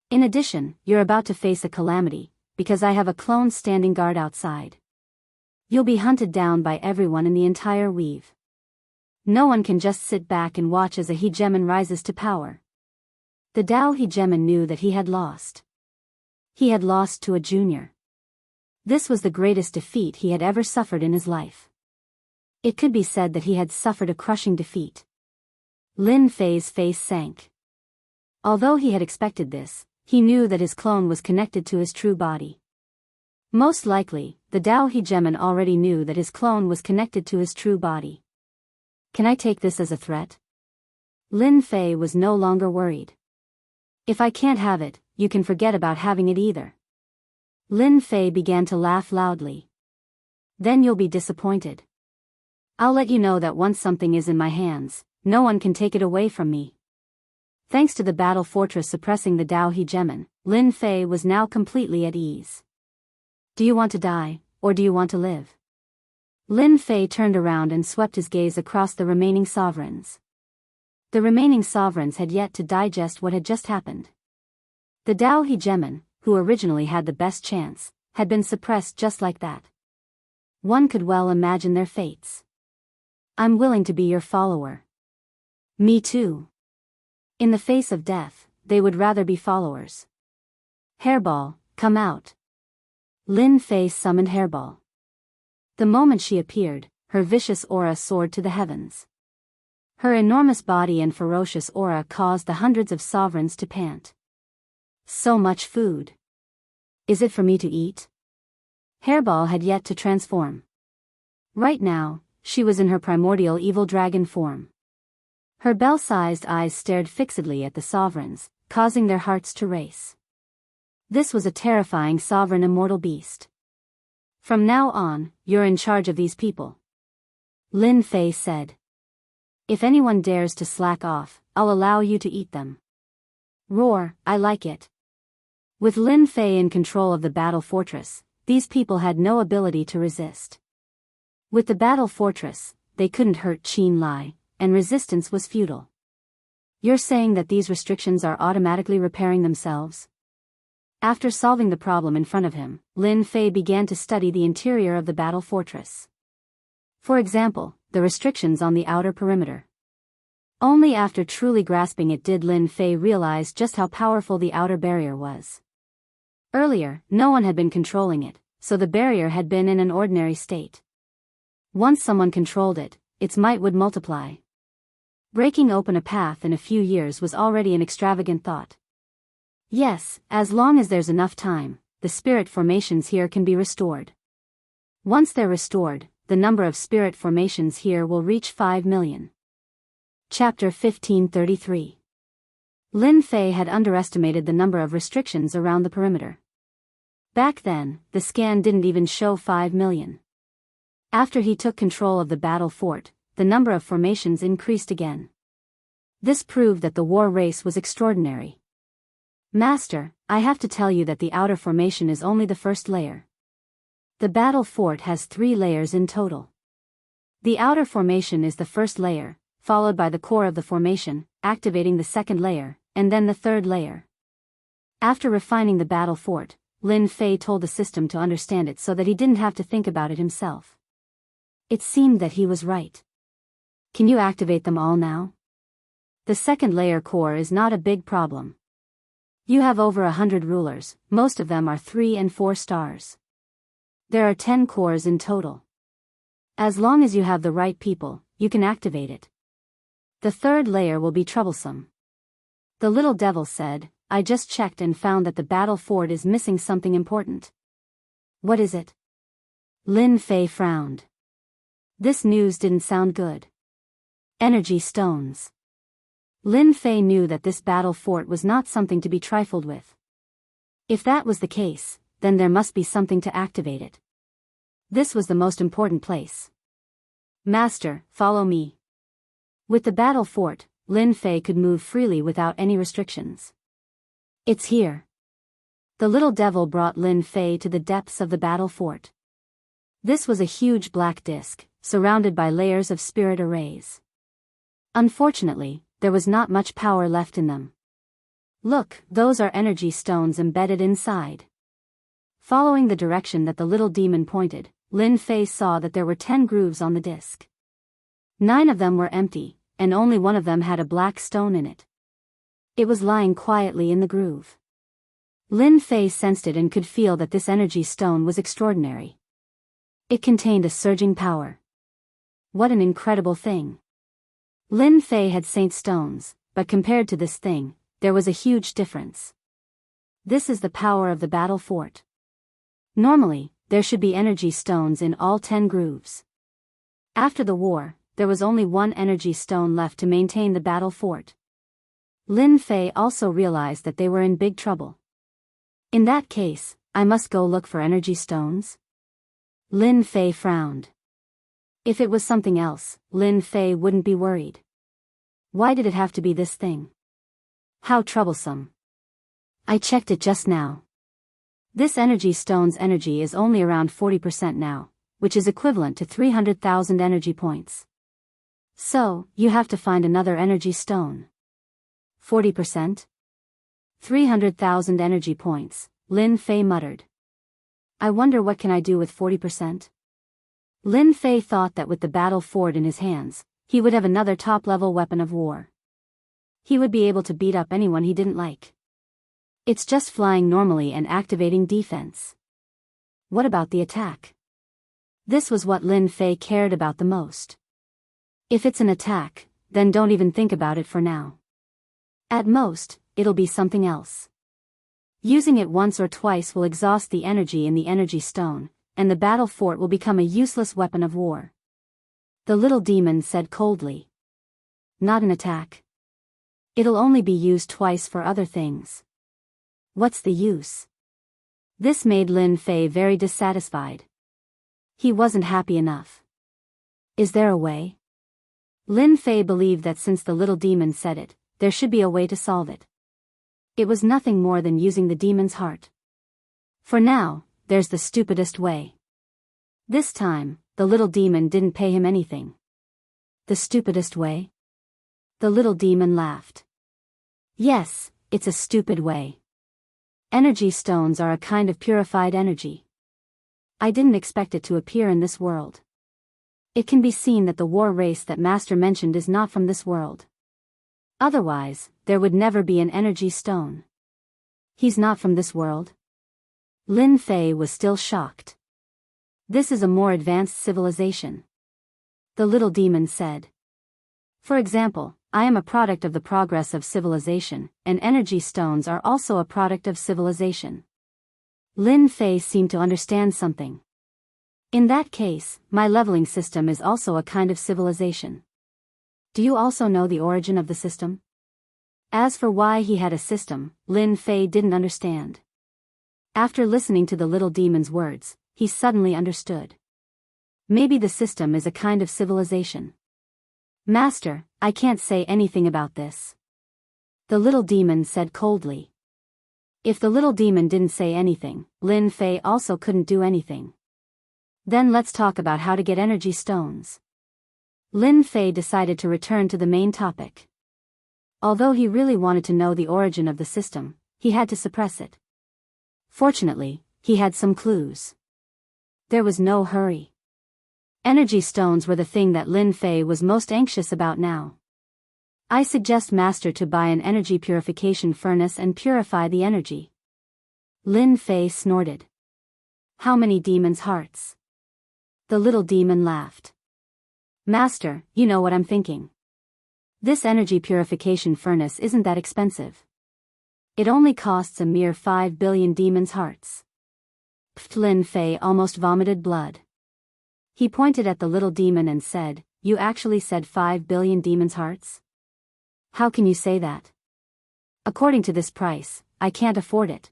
In addition, you're about to face a calamity, because I have a clone standing guard outside. You'll be hunted down by everyone in the entire weave. No one can just sit back and watch as a hegemon rises to power. The Tao hegemon knew that he had lost. He had lost to a junior. This was the greatest defeat he had ever suffered in his life. It could be said that he had suffered a crushing defeat. Lin Fei's face sank. Although he had expected this, he knew that his clone was connected to his true body. Most likely, the Tao hegemon already knew that his clone was connected to his true body. Can I take this as a threat? Lin Fei was no longer worried. If I can't have it, you can forget about having it either. Lin Fei began to laugh loudly. Then you'll be disappointed. I'll let you know that once something is in my hands, no one can take it away from me. Thanks to the battle fortress suppressing the Tao hegemon, Lin Fei was now completely at ease. Do you want to die, or do you want to live? Lin Fei turned around and swept his gaze across the remaining sovereigns. The remaining sovereigns had yet to digest what had just happened. The Tao hegemon, who originally had the best chance, had been suppressed just like that. One could well imagine their fates. I'm willing to be your follower. Me too. In the face of death, they would rather be followers. Hairball, come out. Lin Fei summoned Hairball. The moment she appeared, her vicious aura soared to the heavens. Her enormous body and ferocious aura caused the hundreds of sovereigns to pant. So much food. Is it for me to eat? Hairball had yet to transform. Right now, she was in her primordial evil dragon form. Her bell-sized eyes stared fixedly at the sovereigns, causing their hearts to race. This was a terrifying sovereign immortal beast. From now on, you're in charge of these people. Lin Fei said. If anyone dares to slack off, I'll allow you to eat them. Roar, I like it. With Lin Fei in control of the battle fortress, these people had no ability to resist. With the battle fortress, they couldn't hurt Qin Lai, and resistance was futile. You're saying that these restrictions are automatically repairing themselves? After solving the problem in front of him, Lin Fei began to study the interior of the battle fortress. For example, the restrictions on the outer perimeter. Only after truly grasping it did Lin Fei realize just how powerful the outer barrier was. Earlier, no one had been controlling it, so the barrier had been in an ordinary state. Once someone controlled it, its might would multiply. Breaking open a path in a few years was already an extravagant thought. Yes, as long as there's enough time, the spirit formations here can be restored. Once they're restored, the number of spirit formations here will reach 5 million. Chapter 1533. Lin Fei had underestimated the number of restrictions around the perimeter. Back then, the scan didn't even show 5 million. After he took control of the battle fort, the number of formations increased again. This proved that the war race was extraordinary. Master, I have to tell you that the outer formation is only the first layer. The battle fort has 3 layers in total. The outer formation is the first layer, followed by the core of the formation, activating the second layer, and then the third layer. After refining the battle fort, Lin Fei told the system to understand it so that he didn't have to think about it himself. It seemed that he was right. Can you activate them all now? The second layer core is not a big problem. You have over 100 rulers, most of them are 3 and 4 stars. There are 10 cores in total. As long as you have the right people, you can activate it. The third layer will be troublesome. The little devil said, I just checked and found that the battle fort is missing something important. What is it? Lin Fei frowned. This news didn't sound good. Energy stones. Lin Fei knew that this battle fort was not something to be trifled with. If that was the case, then there must be something to activate it. This was the most important place. Master, follow me. With the battle fort, Lin Fei could move freely without any restrictions. It's here. The little devil brought Lin Fei to the depths of the battle fort. This was a huge black disc, surrounded by layers of spirit arrays. Unfortunately, there was not much power left in them. Look, those are energy stones embedded inside. Following the direction that the little demon pointed, Lin Fei saw that there were 10 grooves on the disc. 9 of them were empty, and only one of them had a black stone in it. It was lying quietly in the groove. Lin Fei sensed it and could feel that this energy stone was extraordinary. It contained a surging power. What an incredible thing. Lin Fei had saint stones, but compared to this thing, there was a huge difference. This is the power of the battle fort. Normally, there should be energy stones in all 10 grooves. After the war, there was only one energy stone left to maintain the battle fort. Lin Fei also realized that they were in big trouble. In that case, I must go look for energy stones? Lin Fei frowned. If it was something else, Lin Fei wouldn't be worried. Why did it have to be this thing? How troublesome. I checked it just now. This energy stone's energy is only around 40% now, which is equivalent to 300,000 energy points. So, you have to find another energy stone. 40%? 300,000 energy points, Lin Fei muttered. I wonder what can I do with 40%? Lin Fei thought that with the battle fort in his hands, he would have another top-level weapon of war. He would be able to beat up anyone he didn't like. It's just flying normally and activating defense. What about the attack? This was what Lin Fei cared about the most. If it's an attack, then don't even think about it for now. At most, it'll be something else. Using it once or twice will exhaust the energy in the energy stone, and the battle fort will become a useless weapon of war. The little demon said coldly. Not an attack. It'll only be used twice for other things. What's the use? This made Lin Fei very dissatisfied. He wasn't happy enough. Is there a way? Lin Fei believed that since the little demon said it, there should be a way to solve it. It was nothing more than using the demon's heart. For now, there's the stupidest way. This time, the little demon didn't pay him anything. The stupidest way? The little demon laughed. Yes, it's a stupid way. Energy stones are a kind of purified energy. I didn't expect it to appear in this world. It can be seen that the war race that Master mentioned is not from this world. Otherwise, there would never be an energy stone. He's not from this world? Lin Fei was still shocked. This is a more advanced civilization. The little demon said. For example, I am a product of the progress of civilization, and energy stones are also a product of civilization. Lin Fei seemed to understand something. In that case, my leveling system is also a kind of civilization. Do you also know the origin of the system? As for why he had a system, Lin Fei didn't understand. After listening to the little demon's words, he suddenly understood. Maybe the system is a kind of civilization. Master, I can't say anything about this. The little demon said coldly. If the little demon didn't say anything, Lin Fei also couldn't do anything. Then let's talk about how to get energy stones. Lin Fei decided to return to the main topic. Although he really wanted to know the origin of the system, he had to suppress it. Fortunately, he had some clues. There was no hurry. Energy stones were the thing that Lin Fei was most anxious about now. I suggest Master to buy an energy purification furnace and purify the energy. Lin Fei snorted. How many demons' hearts? The little demon laughed. Master, you know what I'm thinking. This energy purification furnace isn't that expensive. It only costs a mere 5 billion demons' hearts. Pfft, Lin Fei almost vomited blood. He pointed at the little demon and said, You actually said 5 billion demons' hearts? How can you say that? According to this price, I can't afford it.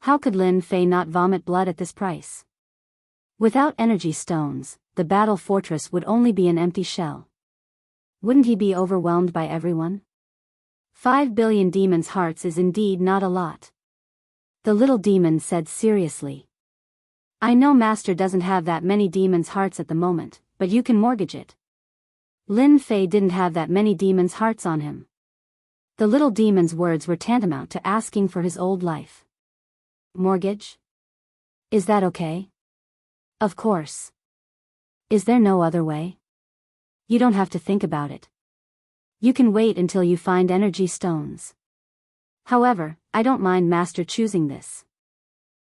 How could Lin Fei not vomit blood at this price? Without energy stones, the battle fortress would only be an empty shell. Wouldn't he be overwhelmed by everyone? 5 billion demons' hearts is indeed not a lot. The little demon said seriously. I know Master doesn't have that many demons' hearts at the moment, but you can mortgage it. Lin Fei didn't have that many demons' hearts on him. The little demon's words were tantamount to asking for his old life. Mortgage? Is that okay? Of course. Is there no other way? You don't have to think about it. You can wait until you find energy stones. However, I don't mind Master choosing this.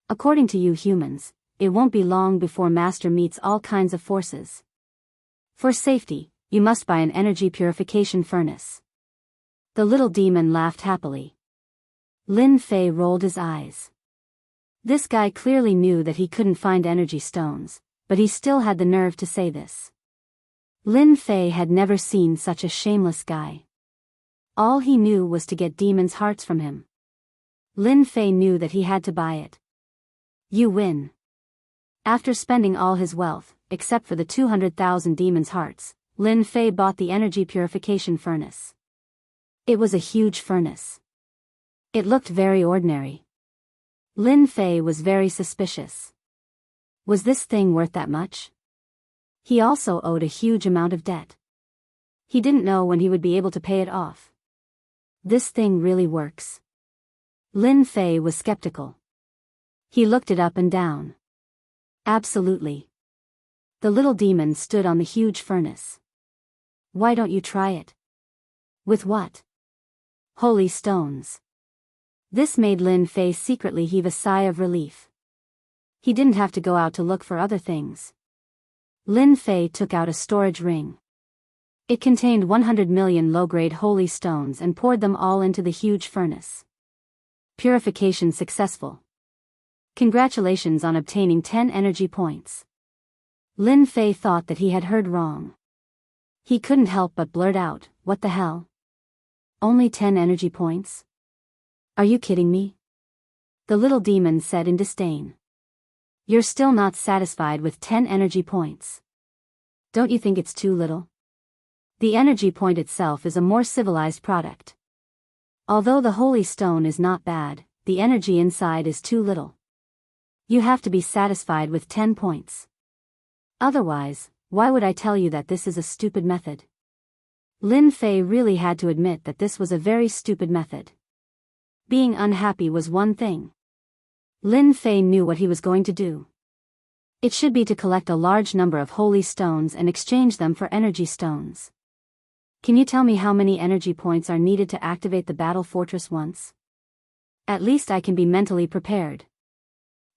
According to you humans, it won't be long before Master meets all kinds of forces. For safety, you must buy an energy purification furnace. The little demon laughed happily. Lin Fei rolled his eyes. This guy clearly knew that he couldn't find energy stones, but he still had the nerve to say this. Lin Fei had never seen such a shameless guy. All he knew was to get demons' hearts from him. Lin Fei knew that he had to buy it. You win. After spending all his wealth, except for the 200,000 demons' hearts, Lin Fei bought the energy purification furnace. It was a huge furnace. It looked very ordinary. Lin Fei was very suspicious. Was this thing worth that much? He also owed a huge amount of debt. He didn't know when he would be able to pay it off. This thing really works. Lin Fei was skeptical. He looked it up and down. Absolutely. The little demon stood on the huge furnace. Why don't you try it? With what? Holy stones. This made Lin Fei secretly heave a sigh of relief. He didn't have to go out to look for other things. Lin Fei took out a storage ring. It contained 100 million low-grade holy stones and poured them all into the huge furnace. Purification successful. Congratulations on obtaining 10 energy points. Lin Fei thought that he had heard wrong. He couldn't help but blurt out, "What the hell? Only 10 energy points? Are you kidding me?" The little demon said in disdain. You're still not satisfied with 10 energy points. Don't you think it's too little? The energy point itself is a more civilized product. Although the holy stone is not bad, the energy inside is too little. You have to be satisfied with 10 points. Otherwise, why would I tell you that this is a stupid method? Lin Fei really had to admit that this was a very stupid method. Being unhappy was one thing. Lin Fei knew what he was going to do. It should be to collect a large number of holy stones and exchange them for energy stones. Can you tell me how many energy points are needed to activate the battle fortress once? At least I can be mentally prepared.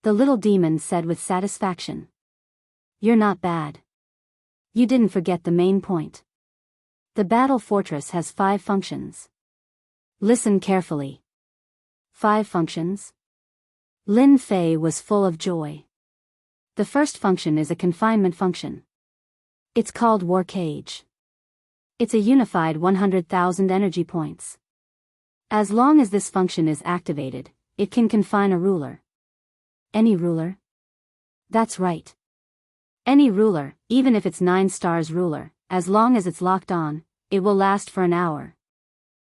The little demon said with satisfaction. You're not bad. You didn't forget the main point. The battle fortress has 5 functions. Listen carefully. 5 functions? Lin Fei was full of joy. The first function is a confinement function. It's called War Cage. It's a unified 100,000 energy points. As long as this function is activated, it can confine a ruler. Any ruler? That's right. Any ruler, even if it's 9 stars ruler, as long as it's locked on, it will last for an hour.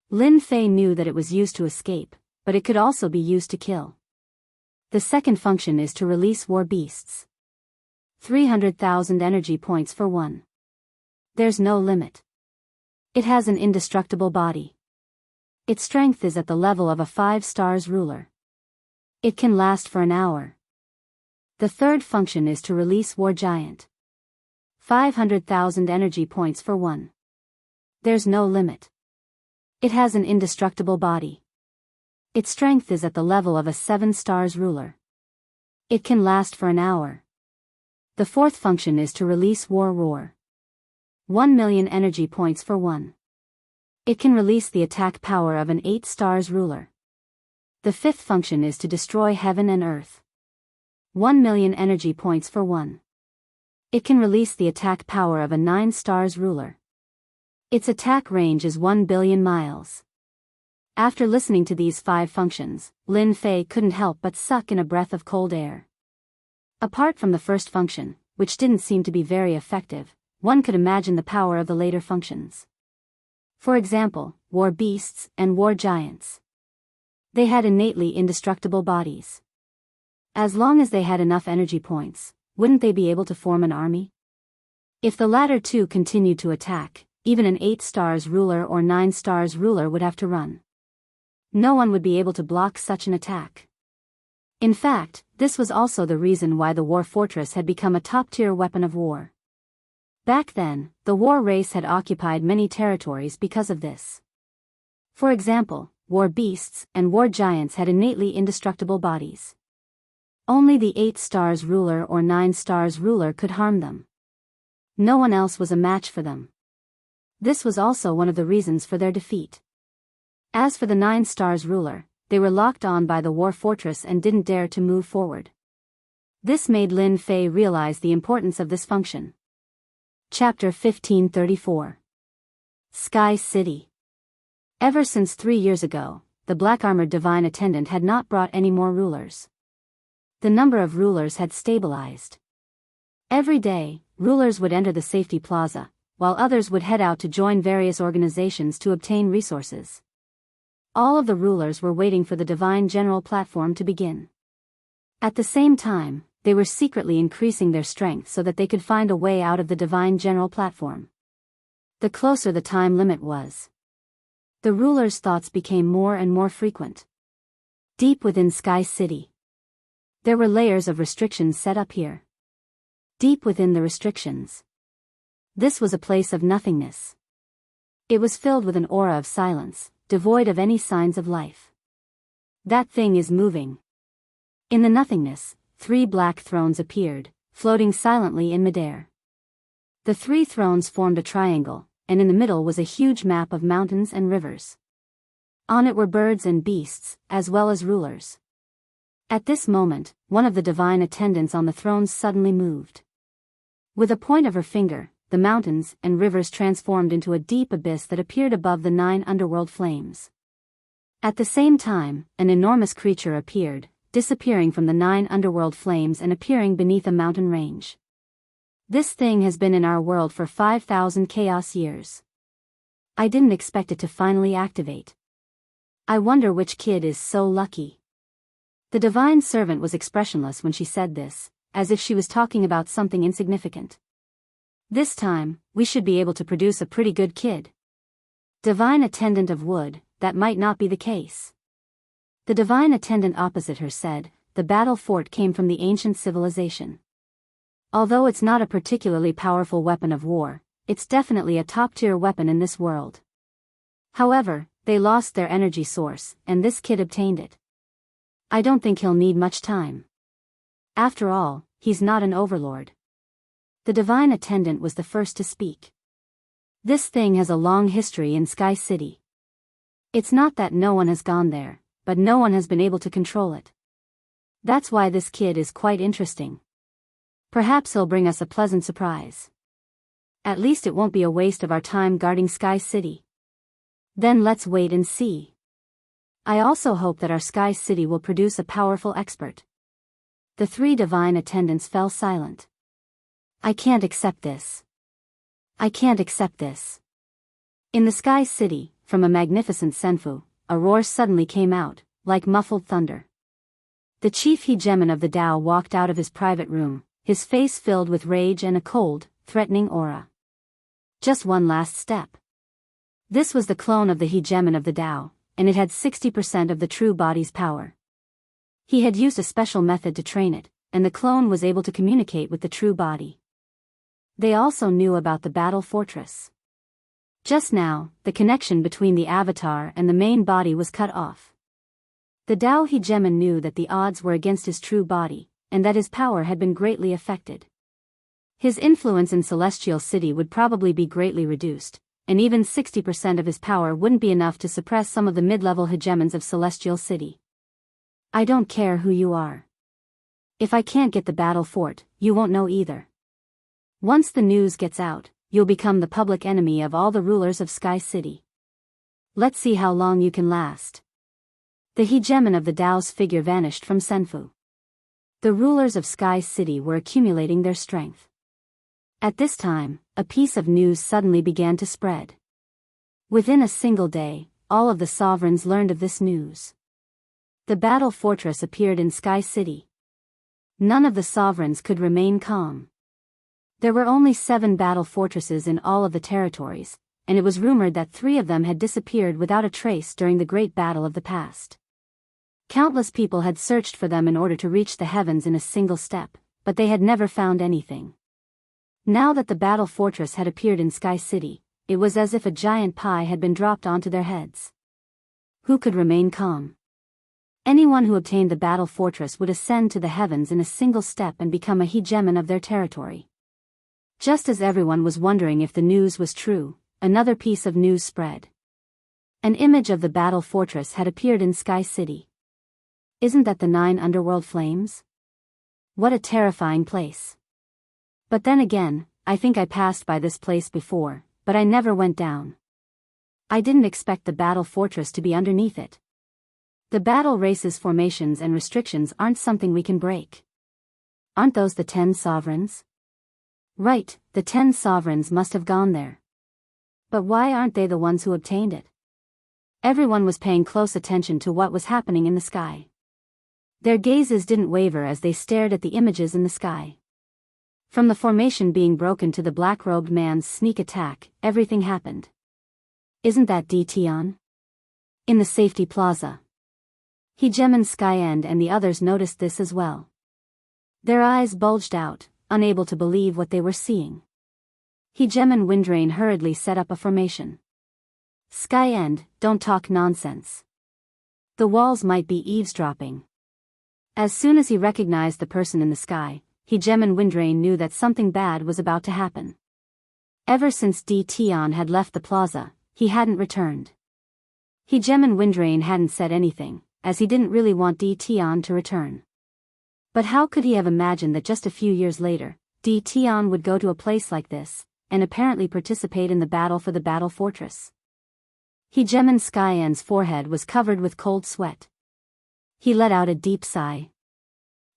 Lin Fei knew that it was used to escape, but it could also be used to kill. The second function is to release war beasts. 300,000 energy points for one. There's no limit. It has an indestructible body. Its strength is at the level of a 5 stars ruler. It can last for an hour. The third function is to release War Giant. 500,000 energy points for one. There's no limit. It has an indestructible body. Its strength is at the level of a 7 stars ruler. It can last for an hour. The fourth function is to release War Roar. 1 million energy points for one. It can release the attack power of an 8 stars ruler. The fifth function is to destroy heaven and earth. 1 million energy points for one. It can release the attack power of a 9 stars ruler. Its attack range is 1 billion miles. After listening to these 5 functions, Lin Fei couldn't help but suck in a breath of cold air. Apart from the first function, which didn't seem to be very effective, one could imagine the power of the later functions. For example, war beasts and war giants. They had innately indestructible bodies. As long as they had enough energy points, wouldn't they be able to form an army? If the latter two continued to attack, even an 8 stars ruler or 9 stars ruler would have to run. No one would be able to block such an attack. In fact, this was also the reason why the war fortress had become a top-tier weapon of war. Back then, the war race had occupied many territories because of this. For example, war beasts and war giants had innately indestructible bodies. Only the 8 stars ruler or 9 stars ruler could harm them. No one else was a match for them. This was also one of the reasons for their defeat. As for the 9 stars ruler, they were locked on by the war fortress and didn't dare to move forward. This made Lin Fei realize the importance of this function. Chapter 1534. Sky City. Ever since 3 years ago, the black-armored divine attendant had not brought any more rulers. The number of rulers had stabilized. Every day, rulers would enter the safety plaza, while others would head out to join various organizations to obtain resources. All of the rulers were waiting for the divine general platform to begin. At the same time, they were secretly increasing their strength so that they could find a way out of the divine general platform. The closer the time limit was, the rulers' thoughts became more and more frequent. Deep within Sky City, there were layers of restrictions set up here. Deep within the restrictions, this was a place of nothingness. It was filled with an aura of silence, devoid of any signs of life. That thing is moving. In the nothingness, 3 black thrones appeared, floating silently in midair. The 3 thrones formed a triangle, and in the middle was a huge map of mountains and rivers. On it were birds and beasts, as well as rulers. At this moment, one of the divine attendants on the thrones suddenly moved. With a point of her finger, the mountains and rivers transformed into a deep abyss that appeared above the 9 underworld flames. At the same time, an enormous creature appeared, disappearing from the 9 underworld flames and appearing beneath a mountain range. This thing has been in our world for 5,000 chaos years. I didn't expect it to finally activate. I wonder which kid is so lucky. The divine servant was expressionless when she said this, as if she was talking about something insignificant. This time, we should be able to produce a pretty good kid. Divine attendant of wood, that might not be the case. The divine attendant opposite her said, the battle fort came from the ancient civilization. Although it's not a particularly powerful weapon of war, it's definitely a top-tier weapon in this world. However, they lost their energy source, and this kid obtained it. I don't think he'll need much time. After all, he's not an overlord. The divine attendant was the first to speak. This thing has a long history in Sky City. It's not that no one has gone there, but no one has been able to control it. That's why this kid is quite interesting. Perhaps he'll bring us a pleasant surprise. At least it won't be a waste of our time guarding Sky City. Then let's wait and see. I also hope that our Sky City will produce a powerful expert. The 3 divine attendants fell silent. I can't accept this. I can't accept this. In the Sky City, from a magnificent senfu, a roar suddenly came out, like muffled thunder. The chief hegemon of the Tao walked out of his private room, his face filled with rage and a cold, threatening aura. Just one last step. This was the clone of the hegemon of the Tao, and it had 60% of the true body's power. He had used a special method to train it, and the clone was able to communicate with the true body. They also knew about the battle fortress. Just now, the connection between the avatar and the main body was cut off. The Tao hegemon knew that the odds were against his true body, and that his power had been greatly affected. His influence in Celestial City would probably be greatly reduced, and even 60% of his power wouldn't be enough to suppress some of the mid-level hegemons of Celestial City. I don't care who you are. If I can't get the battle fort, you won't know either. Once the news gets out, you'll become the public enemy of all the rulers of Sky City. Let's see how long you can last. The hegemon of the Tao's figure vanished from Senfu. The rulers of Sky City were accumulating their strength. At this time, a piece of news suddenly began to spread. Within a single day, all of the sovereigns learned of this news. The battle fortress appeared in Sky City. None of the sovereigns could remain calm. There were only 7 battle fortresses in all of the territories, and it was rumored that 3 of them had disappeared without a trace during the great battle of the past. Countless people had searched for them in order to reach the heavens in a single step, but they had never found anything. Now that the battle fortress had appeared in Sky City, it was as if a giant pie had been dropped onto their heads. Who could remain calm? Anyone who obtained the battle fortress would ascend to the heavens in a single step and become a hegemon of their territory. Just as everyone was wondering if the news was true, another piece of news spread. An image of the battle fortress had appeared in Sky City. Isn't that the 9 underworld flames? What a terrifying place. But then again, I think I passed by this place before, but I never went down. I didn't expect the battle fortress to be underneath it. The battle race's formations and restrictions aren't something we can break. Aren't those the 10 sovereigns? Right, the 10 sovereigns must have gone there. But why aren't they the ones who obtained it? Everyone was paying close attention to what was happening in the sky. Their gazes didn't waver as they stared at the images in the sky. From the formation being broken to the black-robed man's sneak attack, everything happened. Isn't that Tion? In the safety plaza. Hegemon Skyend and the others noticed this as well. Their eyes bulged out, unable to believe what they were seeing. Hegemon Windrain hurriedly set up a formation. Skyend, don't talk nonsense. The walls might be eavesdropping. As soon as he recognized the person in the sky, Hegemon Windrain knew that something bad was about to happen. Ever since Tion had left the plaza, he hadn't returned. Hegemon Windrain hadn't said anything, as he didn't really want Tion to return. But how could he have imagined that just a few years later, Tion would go to a place like this, and apparently participate in the battle for the battle fortress? Hegemon Skyend's forehead was covered with cold sweat. He let out a deep sigh.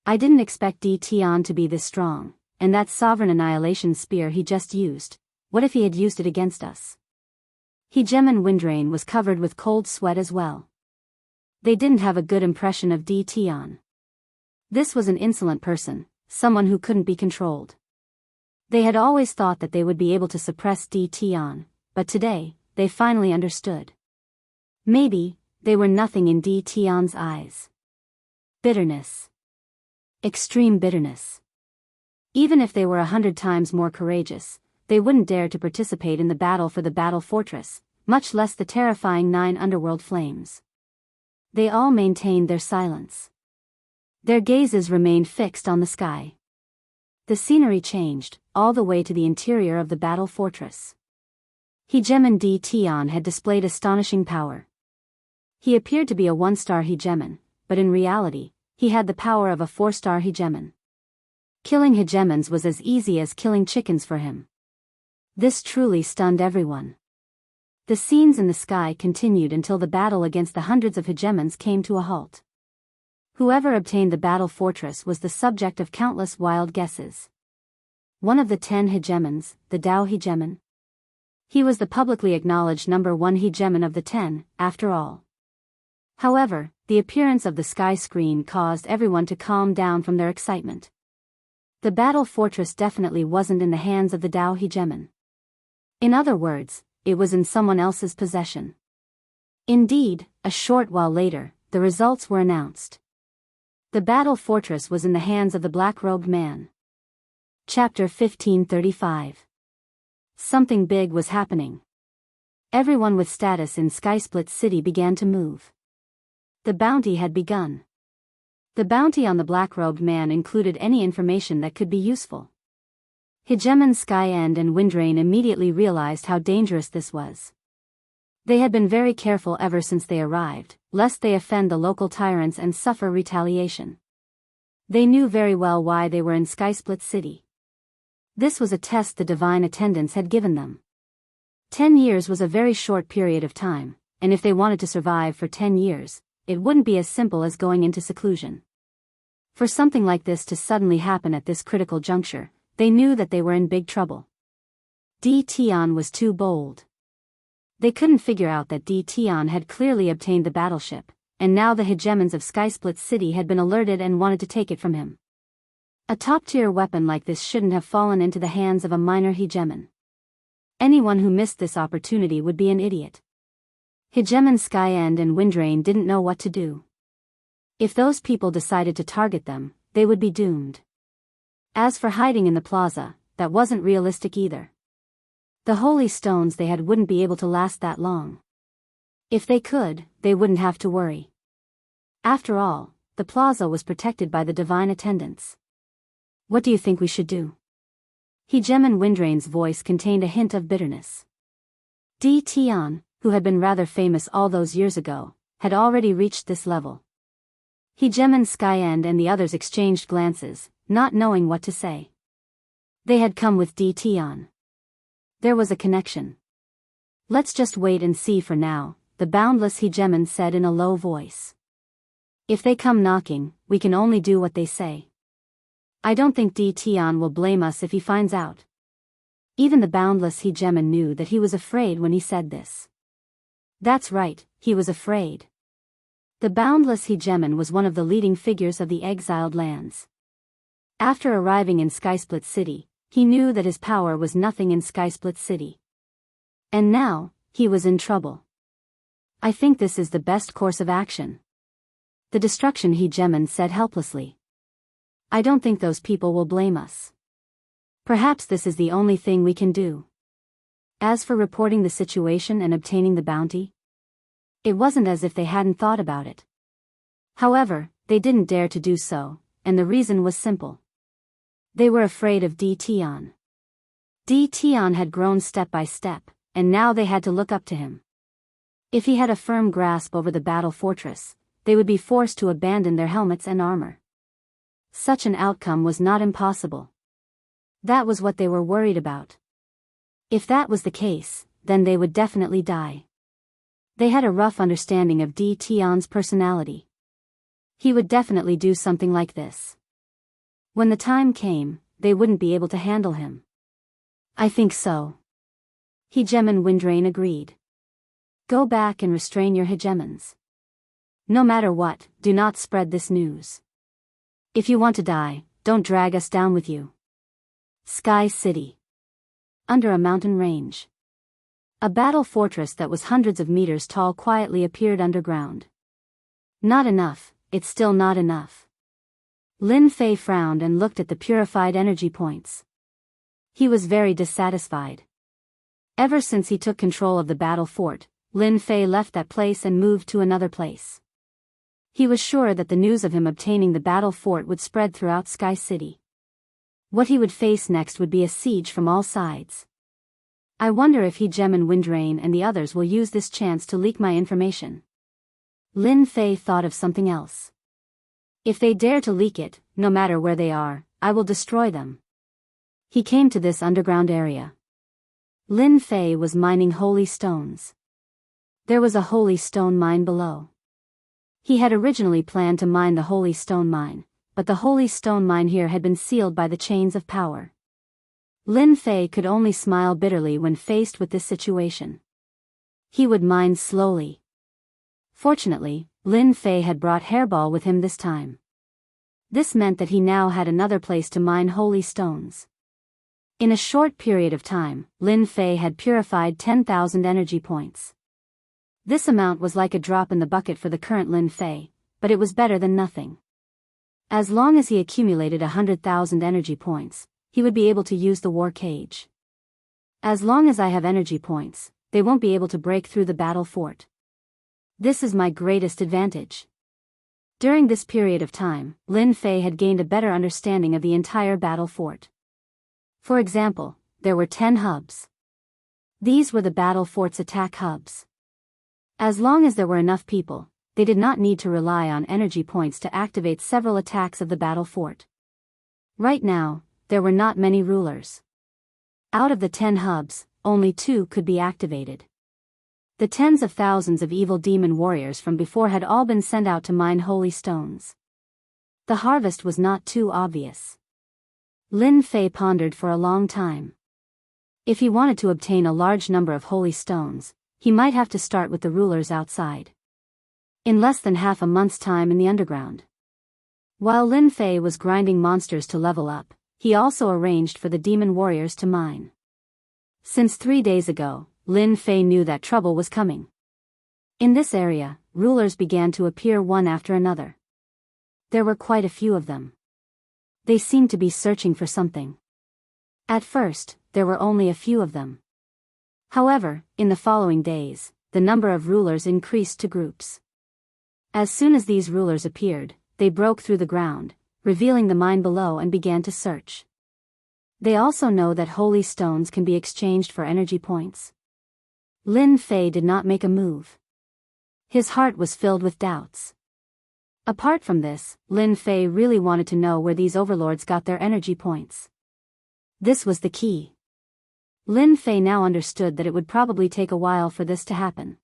I didn't expect Tion to be this strong, and that sovereign annihilation spear he just used, what if he had used it against us? Hegemon Windrain was covered with cold sweat as well. They didn't have a good impression of Tion. This was an insolent person, someone who couldn't be controlled. They had always thought that they would be able to suppress Tion, but today, they finally understood. Maybe, they were nothing in Tion's eyes. Bitterness. Extreme bitterness. Even if they were 100 times more courageous, they wouldn't dare to participate in the battle for the battle fortress, much less the terrifying 9 underworld flames. They all maintained their silence. Their gazes remained fixed on the sky. The scenery changed, all the way to the interior of the battle fortress. Hegemon Tion had displayed astonishing power. He appeared to be a 1-star hegemon, but in reality, he had the power of a 4-star hegemon. Killing hegemons was as easy as killing chickens for him. This truly stunned everyone. The scenes in the sky continued until the battle against the hundreds of hegemons came to a halt. Whoever obtained the battle fortress was the subject of countless wild guesses. One of the 10 hegemons, the Tao hegemon. He was the publicly acknowledged number 1 hegemon of the 10, after all. However, the appearance of the sky screen caused everyone to calm down from their excitement. The battle fortress definitely wasn't in the hands of the Tao hegemon. In other words, it was in someone else's possession. Indeed, a short while later, the results were announced. The battle fortress was in the hands of the black-robed man. Chapter 1535. Something big was happening. Everyone with status in Skysplit City began to move. The bounty had begun. The bounty on the black-robed man included any information that could be useful. Hegemon Skyend and Windrain immediately realized how dangerous this was. They had been very careful ever since they arrived, lest they offend the local tyrants and suffer retaliation. They knew very well why they were in Skysplit City. This was a test the divine attendants had given them. 10 years was a very short period of time, and if they wanted to survive for 10 years, it wouldn't be as simple as going into seclusion. For something like this to suddenly happen at this critical juncture, they knew that they were in big trouble. Tion was too bold. They couldn't figure out that Tion had clearly obtained the battleship, and now the hegemons of Skysplit City had been alerted and wanted to take it from him. A top-tier weapon like this shouldn't have fallen into the hands of a minor hegemon. Anyone who missed this opportunity would be an idiot. Hegemon Skyend and Windrain didn't know what to do. If those people decided to target them, they would be doomed. As for hiding in the plaza, that wasn't realistic either. The holy stones they had wouldn't be able to last that long. If they could, they wouldn't have to worry. After all, the plaza was protected by the divine attendants. What do you think we should do? Hegeman Windrain's voice contained a hint of bitterness. Tian, who had been rather famous all those years ago, had already reached this level. Hegeman Skyend and the others exchanged glances, not knowing what to say. They had come with Tian. There was a connection. Let's just wait and see for now, the Boundless Hegeman said in a low voice. If they come knocking, we can only do what they say. I don't think Tian will blame us if he finds out. Even the Boundless Hegeman knew that he was afraid when he said this. That's right, he was afraid. The Boundless Hegeman was one of the leading figures of the exiled lands. After arriving in Skysplit City, he knew that his power was nothing in Skysplit City. And now, he was in trouble. I think this is the best course of action. The Destruction Hegeman said helplessly. I don't think those people will blame us. Perhaps this is the only thing we can do. As for reporting the situation and obtaining the bounty, it wasn't as if they hadn't thought about it. However, they didn't dare to do so, and the reason was simple. They were afraid of Tian. Tian had grown step by step, and now they had to look up to him. If he had a firm grasp over the battle fortress, they would be forced to abandon their helmets and armor. Such an outcome was not impossible. That was what they were worried about. If that was the case, then they would definitely die. They had a rough understanding of Tian's personality. He would definitely do something like this. When the time came, they wouldn't be able to handle him. I think so. Hegeman Windrain agreed. Go back and restrain your hegemons. No matter what, do not spread this news. If you want to die, don't drag us down with you. Sky City. Under a mountain range. A battle fortress that was hundreds of meters tall quietly appeared underground. Not enough, it's still not enough. Lin Fei frowned and looked at the purified energy points. He was very dissatisfied. Ever since he took control of the battle fort, Lin Fei left that place and moved to another place. He was sure that the news of him obtaining the battle fort would spread throughout Sky City. What he would face next would be a siege from all sides. I wonder if Hegeman Windrain and the others will use this chance to leak my information. Lin Fei thought of something else. If they dare to leak it, no matter where they are, I will destroy them. He came to this underground area. Lin Fei was mining holy stones. There was a holy stone mine below. He had originally planned to mine the holy stone mine, but the holy stone mine here had been sealed by the chains of power. Lin Fei could only smile bitterly when faced with this situation. He would mine slowly. Fortunately, Lin Fei had brought Hairball with him this time. This meant that he now had another place to mine holy stones. In a short period of time, Lin Fei had purified 10,000 energy points. This amount was like a drop in the bucket for the current Lin Fei, but it was better than nothing. As long as he accumulated 100,000 energy points, he would be able to use the war cage. As long as I have energy points, they won't be able to break through the battle fort. This is my greatest advantage. During this period of time, Lin Fei had gained a better understanding of the entire battle fort. For example, there were 10 hubs. These were the battle fort's attack hubs. As long as there were enough people, they did not need to rely on energy points to activate several attacks of the battle fort. Right now, there were not many rulers. Out of the 10 hubs, only 2 could be activated. The tens of thousands of evil demon warriors from before had all been sent out to mine holy stones. The harvest was not too obvious. Lin Fei pondered for a long time. If he wanted to obtain a large number of holy stones, he might have to start with the rulers outside. In less than half a month's time in the underground. While Lin Fei was grinding monsters to level up, he also arranged for the demon warriors to mine. Since 3 days ago, Lin Fei knew that trouble was coming. In this area, rulers began to appear one after another. There were quite a few of them. They seemed to be searching for something. At first, there were only a few of them. However, in the following days, the number of rulers increased to groups. As soon as these rulers appeared, they broke through the ground, revealing the mine below, and began to search. They also know that holy stones can be exchanged for energy points. Lin Fei did not make a move. His heart was filled with doubts. Apart from this, Lin Fei really wanted to know where these overlords got their energy points. This was the key. Lin Fei now understood that it would probably take a while for this to happen.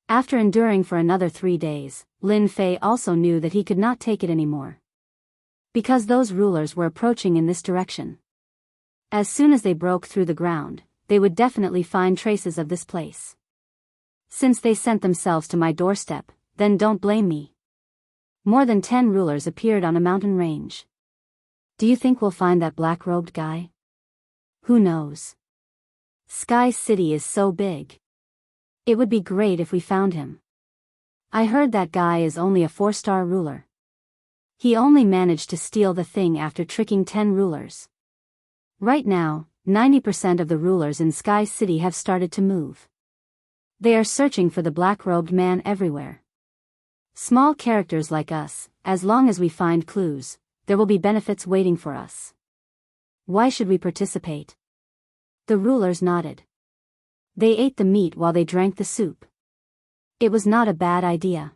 After enduring for another 3 days, Lin Fei also knew that he could not take it anymore. Because those rulers were approaching in this direction. As soon as they broke through the ground, they would definitely find traces of this place. Since they sent themselves to my doorstep, then don't blame me. More than 10 rulers appeared on a mountain range. Do you think we'll find that black-robed guy? Who knows? Sky City is so big. It would be great if we found him. I heard that guy is only a 4-star ruler. He only managed to steal the thing after tricking 10 rulers. Right now, 90% of the rulers in Sky City have started to move. They are searching for the black-robed man everywhere. Small characters like us, as long as we find clues, there will be benefits waiting for us. Why should we participate? The rulers nodded. They ate the meat while they drank the soup. It was not a bad idea.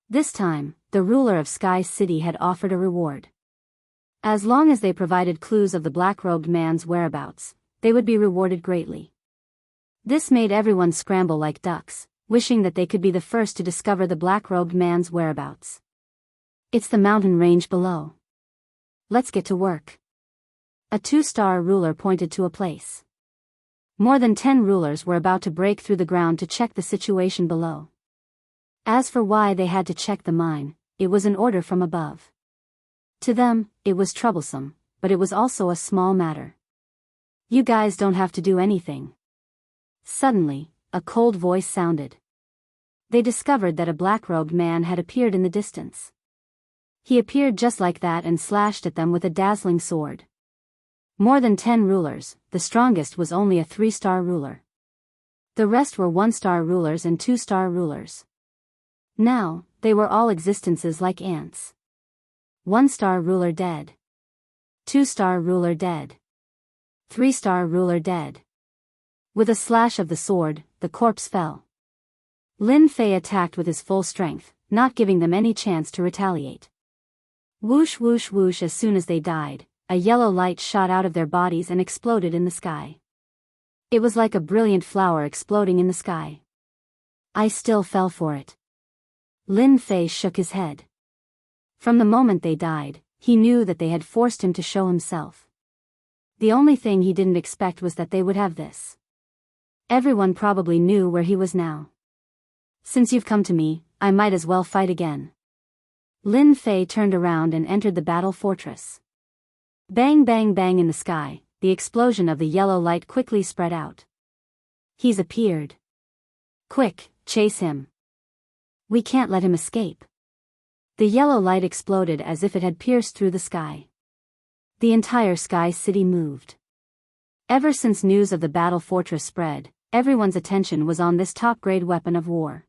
This time, the ruler of Sky City had offered a reward. As long as they provided clues of the black-robed man's whereabouts, they would be rewarded greatly. This made everyone scramble like ducks, wishing that they could be the first to discover the black-robed man's whereabouts. It's the mountain range below. Let's get to work. A 2-star ruler pointed to a place. More than 10 rulers were about to break through the ground to check the situation below. As for why they had to check the mine, it was an order from above. To them, it was troublesome, but it was also a small matter. You guys don't have to do anything. Suddenly, a cold voice sounded. They discovered that a black-robed man had appeared in the distance. He appeared just like that and slashed at them with a dazzling sword. More than 10 rulers, the strongest was only a 3-star ruler. The rest were 1-star rulers and 2-star rulers. Now, they were all existences like ants. 1-star ruler dead. 2-star ruler dead. 3-star ruler dead. With a slash of the sword, the corpse fell. Lin Fei attacked with his full strength, not giving them any chance to retaliate. Whoosh whoosh whoosh. As soon as they died, a yellow light shot out of their bodies and exploded in the sky. It was like a brilliant flower exploding in the sky. I still fell for it. Lin Fei shook his head. From the moment they died, he knew that they had forced him to show himself. The only thing he didn't expect was that they would have this. Everyone probably knew where he was now. Since you've come to me, I might as well fight again. Lin Fei turned around and entered the battle fortress. Bang bang bang in the sky, the explosion of the yellow light quickly spread out. He's appeared. Quick, chase him. We can't let him escape. The yellow light exploded as if it had pierced through the sky. The entire Sky City moved. Ever since news of the battle fortress spread, everyone's attention was on this top-grade weapon of war.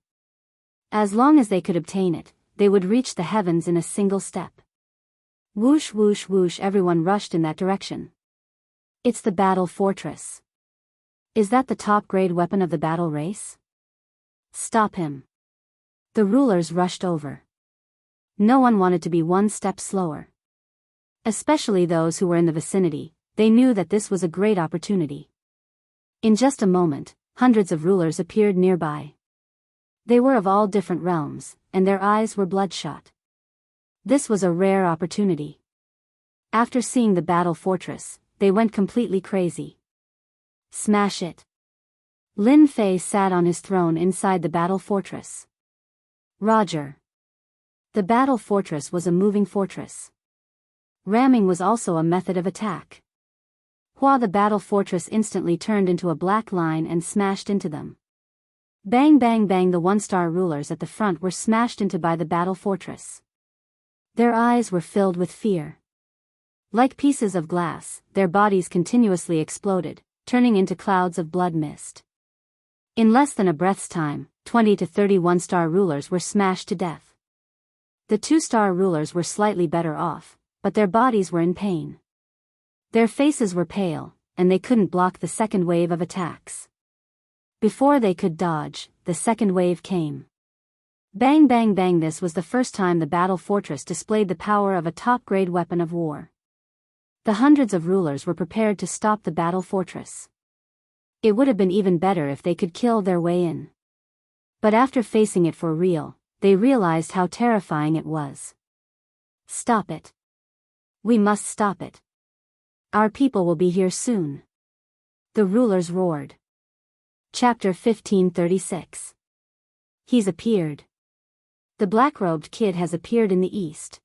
As long as they could obtain it, they would reach the heavens in a single step. Whoosh whoosh whoosh, everyone rushed in that direction. It's the battle fortress. Is that the top-grade weapon of the battle race? Stop him. The rulers rushed over. No one wanted to be one step slower. Especially those who were in the vicinity, they knew that this was a great opportunity. In just a moment, hundreds of rulers appeared nearby. They were of all different realms, and their eyes were bloodshot. This was a rare opportunity. After seeing the battle fortress, they went completely crazy. Smash it. Lin Fei sat on his throne inside the battle fortress. Roger. The battle fortress was a moving fortress. Ramming was also a method of attack. The battle fortress instantly turned into a black line and smashed into them. Bang bang bang, the 1-star rulers at the front were smashed into by the battle fortress. Their eyes were filled with fear. Like pieces of glass, their bodies continuously exploded, turning into clouds of blood mist. In less than a breath's time, 20 to 30 one-star rulers were smashed to death. The 2-star rulers were slightly better off, but their bodies were in pain. Their faces were pale, and they couldn't block the second wave of attacks. Before they could dodge, the second wave came. Bang bang bang. This was the first time the battle fortress displayed the power of a top-grade weapon of war. The hundreds of rulers were prepared to stop the battle fortress. It would have been even better if they could kill their way in. But after facing it for real, they realized how terrifying it was. Stop it. We must stop it. Our people will be here soon. The rulers roared. Chapter 1536. He's appeared. The black-robed kid has appeared in the east.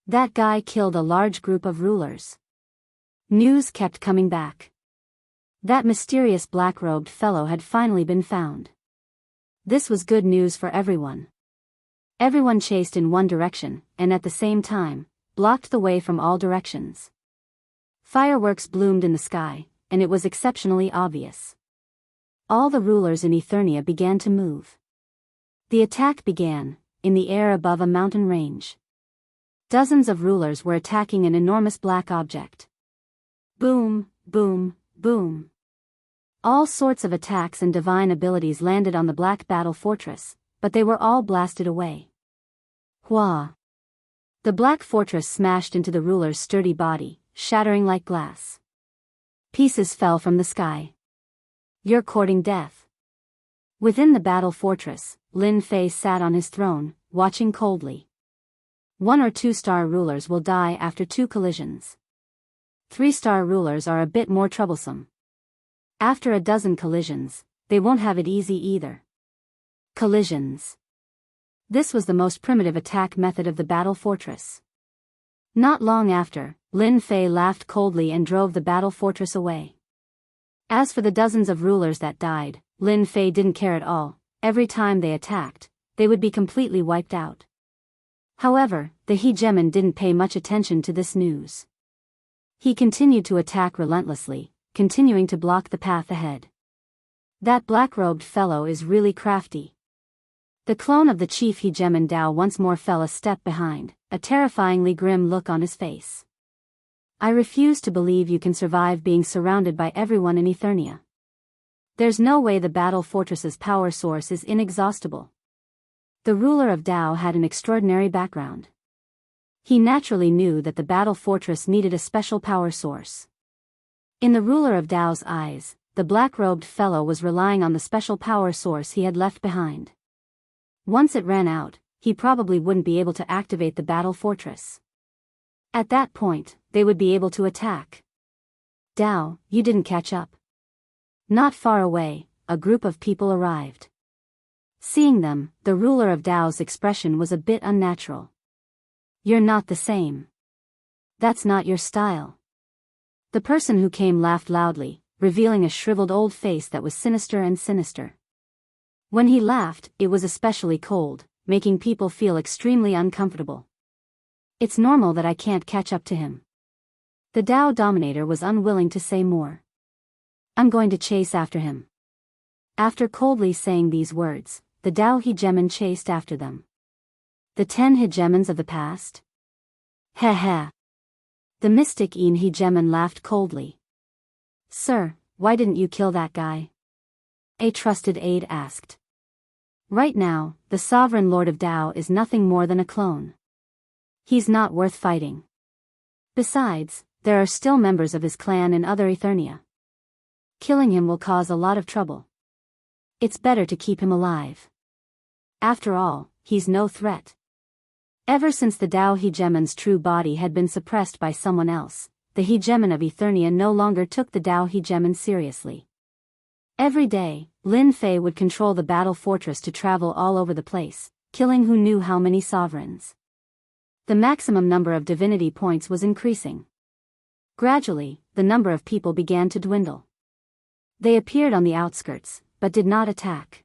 That guy killed a large group of rulers. News kept coming back. That mysterious black-robed fellow had finally been found. This was good news for everyone. Everyone chased in one direction, and at the same time, blocked the way from all directions. Fireworks bloomed in the sky, and it was exceptionally obvious. All the rulers in Eternia began to move. The attack began, in the air above a mountain range. Dozens of rulers were attacking an enormous black object. Boom, boom, boom. All sorts of attacks and divine abilities landed on the black battle fortress, but they were all blasted away. Hua! The black fortress smashed into the ruler's sturdy body, shattering like glass. Pieces fell from the sky. You're courting death. Within the battle fortress, Lin Fei sat on his throne, watching coldly. 1 or 2-star rulers will die after 2 collisions. 3-star rulers are a bit more troublesome. After a dozen collisions, they won't have it easy either. Collisions. This was the most primitive attack method of the battle fortress. Not long after, Lin Fei laughed coldly and drove the battle fortress away. As for the dozens of rulers that died, Lin Fei didn't care at all. Every time they attacked, they would be completely wiped out. However, the hegemon didn't pay much attention to this news. He continued to attack relentlessly, continuing to block the path ahead. That black-robed fellow is really crafty. The clone of the chief hegemon Dao once more fell a step behind, a terrifyingly grim look on his face. I refuse to believe you can survive being surrounded by everyone in Eternia. There's no way the battle fortress's power source is inexhaustible. The ruler of Dao had an extraordinary background. He naturally knew that the battle fortress needed a special power source. In the ruler of Dao's eyes, the black-robed fellow was relying on the special power source he had left behind. Once it ran out, he probably wouldn't be able to activate the battle fortress. At that point, they would be able to attack. Dao, you didn't catch up. Not far away, a group of people arrived. Seeing them, the ruler of Dao's expression was a bit unnatural. You're not the same. That's not your style. The person who came laughed loudly, revealing a shriveled old face that was sinister and sinister. When he laughed, it was especially cold, making people feel extremely uncomfortable. It's normal that I can't catch up to him. The Dao Dominator was unwilling to say more. I'm going to chase after him. After coldly saying these words, the Dao hegemon chased after them. The 10 hegemons of the past? Heh heh. The mystic Een hegemon laughed coldly. Sir, why didn't you kill that guy? A trusted aide asked. Right now, the sovereign lord of Dao is nothing more than a clone. He's not worth fighting. Besides, there are still members of his clan in other Eternia. Killing him will cause a lot of trouble. It's better to keep him alive. After all, he's no threat. Ever since the Dao hegemon's true body had been suppressed by someone else, the hegemon of Eternia no longer took the Dao hegemon seriously. Every day, Lin Fei would control the battle fortress to travel all over the place, killing who knew how many sovereigns. The maximum number of divinity points was increasing. Gradually, the number of people began to dwindle. They appeared on the outskirts, but did not attack.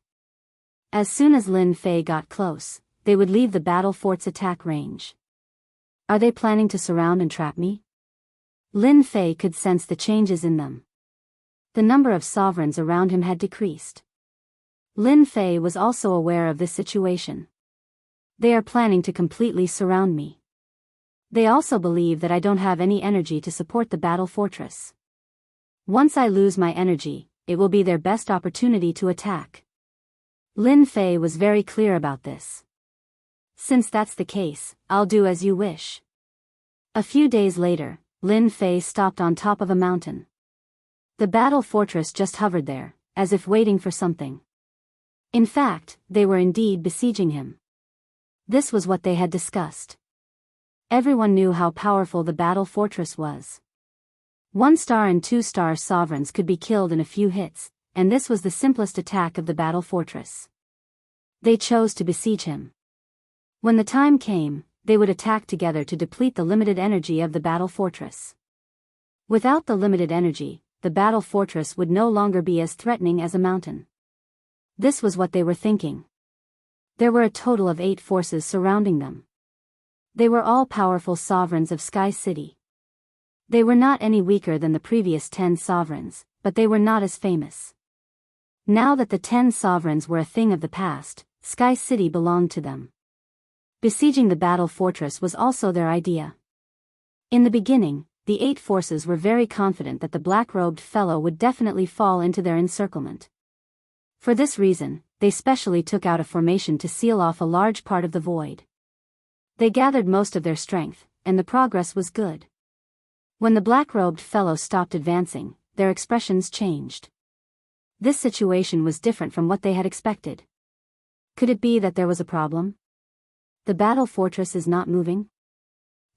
As soon as Lin Fei got close, they would leave the battle fort's attack range. Are they planning to surround and trap me? Lin Fei could sense the changes in them. The number of sovereigns around him had decreased. Lin Fei was also aware of this situation. They are planning to completely surround me. They also believe that I don't have any energy to support the battle fortress. Once I lose my energy, it will be their best opportunity to attack. Lin Fei was very clear about this. Since that's the case, I'll do as you wish. A few days later, Lin Fei stopped on top of a mountain. The battle fortress just hovered there, as if waiting for something. In fact, they were indeed besieging him. This was what they had discussed. Everyone knew how powerful the battle fortress was. 1-star and 2-star sovereigns could be killed in a few hits, and this was the simplest attack of the battle fortress. They chose to besiege him. When the time came, they would attack together to deplete the limited energy of the battle fortress. Without the limited energy, the battle fortress would no longer be as threatening as a mountain. This was what they were thinking. There were a total of 8 forces surrounding them. They were all powerful sovereigns of Sky City. They were not any weaker than the previous 10 sovereigns, but they were not as famous. Now that the 10 sovereigns were a thing of the past, Sky City belonged to them. Besieging the battle fortress was also their idea. In the beginning, the 8 forces were very confident that the black-robed fellow would definitely fall into their encirclement. For this reason, they specially took out a formation to seal off a large part of the void. They gathered most of their strength, and the progress was good. When the black-robed fellow stopped advancing, their expressions changed. This situation was different from what they had expected. Could it be that there was a problem? The battle fortress is not moving?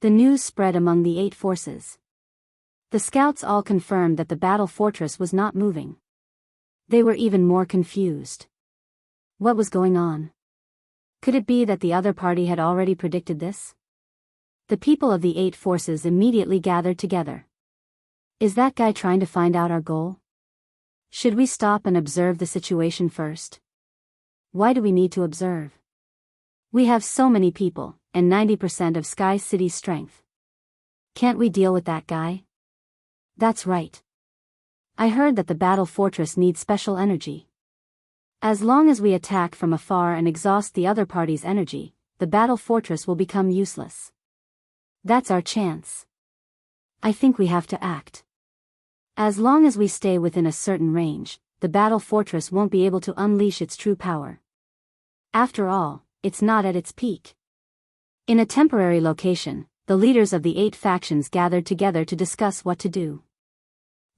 The news spread among the 8 forces. The scouts all confirmed that the battle fortress was not moving. They were even more confused. What was going on? Could it be that the other party had already predicted this? The people of the 8 forces immediately gathered together. Is that guy trying to find out our goal? Should we stop and observe the situation first? Why do we need to observe? We have so many people, and 90% of Sky City's strength. Can't we deal with that guy? That's right. I heard that the battle fortress needs special energy. As long as we attack from afar and exhaust the other party's energy, the battle fortress will become useless. That's our chance. I think we have to act. As long as we stay within a certain range, the battle fortress won't be able to unleash its true power. After all, it's not at its peak. In a temporary location, the leaders of the 8 factions gathered together to discuss what to do.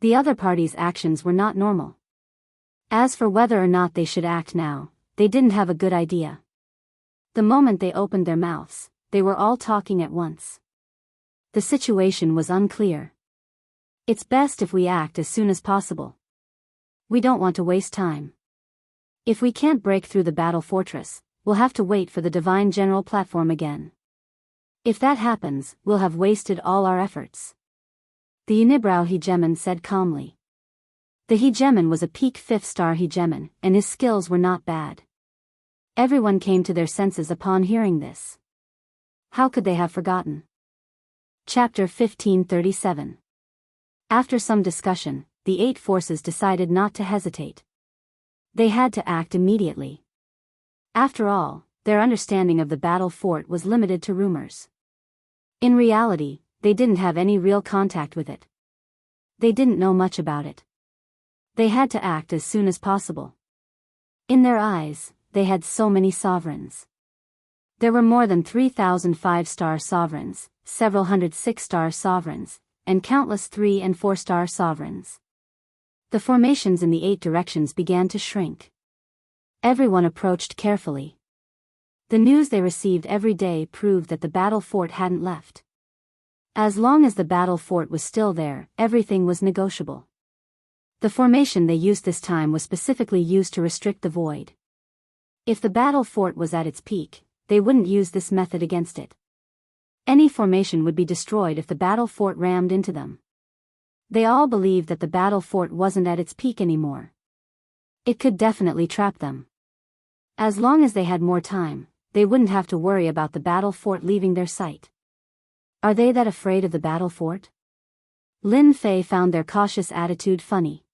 The other party's actions were not normal. As for whether or not they should act now, they didn't have a good idea. The moment they opened their mouths, they were all talking at once. The situation was unclear. It's best if we act as soon as possible. We don't want to waste time. If we can't break through the battle fortress, we'll have to wait for the Divine General platform again. If that happens, we'll have wasted all our efforts. The unibrow hegemon said calmly. The hegemon was a peak 5th-star hegemon, and his skills were not bad. Everyone came to their senses upon hearing this. How could they have forgotten? Chapter 1537. After some discussion, the 8 forces decided not to hesitate. They had to act immediately. After all, their understanding of the battle fort was limited to rumors. In reality, they didn't have any real contact with it. They didn't know much about it. They had to act as soon as possible. In their eyes, they had so many sovereigns. There were more than 3,000 5-star sovereigns, several hundred 6-star sovereigns, and countless 3- and 4-star sovereigns. The formations in the 8 directions began to shrink. Everyone approached carefully. The news they received every day proved that the battle fort hadn't left. As long as the battle fort was still there, everything was negotiable. The formation they used this time was specifically used to restrict the void. If the battle fort was at its peak, they wouldn't use this method against it. Any formation would be destroyed if the battle fort rammed into them. They all believed that the battle fort wasn't at its peak anymore. It could definitely trap them. As long as they had more time, they wouldn't have to worry about the battle fort leaving their sight. Are they that afraid of the battle fort? Lin Fei found their cautious attitude funny.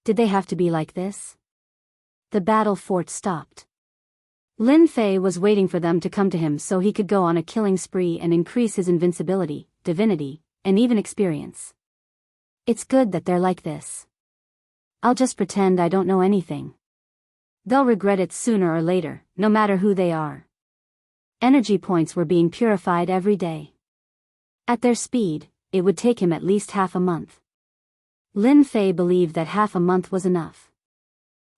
Did they have to be like this? The battle fort stopped. Lin Fei was waiting for them to come to him so he could go on a killing spree and increase his invincibility, divinity, and even experience. It's good that they're like this. I'll just pretend I don't know anything. They'll regret it sooner or later, no matter who they are. Energy points were being purified every day. At their speed, it would take him at least half a month. Lin Fei believed that half a month was enough.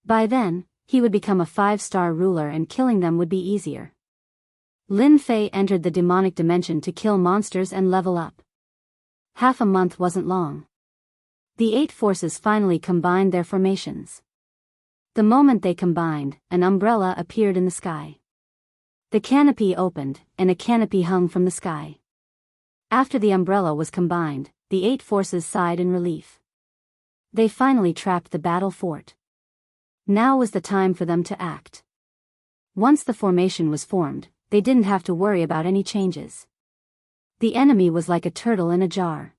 By then, he would become a 5-star ruler and killing them would be easier. Lin Fei entered the demonic dimension to kill monsters and level up. Half a month wasn't long. The 8 forces finally combined their formations. The moment they combined, an umbrella appeared in the sky. The canopy opened, and a canopy hung from the sky. After the umbrella was combined, the 8 forces sighed in relief. They finally trapped the battle fort. Now was the time for them to act. Once the formation was formed, they didn't have to worry about any changes. The enemy was like a turtle in a jar.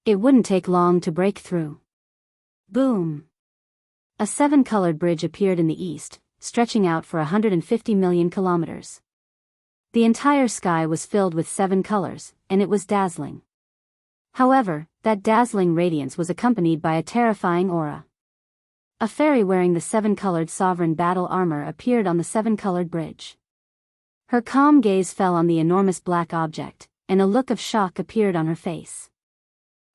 It wouldn't take long to break through. Boom! A 7-colored bridge appeared in the east, stretching out for 150 million kilometers. The entire sky was filled with 7 colors, and it was dazzling. However, that dazzling radiance was accompanied by a terrifying aura. A fairy wearing the 7-colored sovereign battle armor appeared on the 7-colored bridge. Her calm gaze fell on the enormous black object, and a look of shock appeared on her face.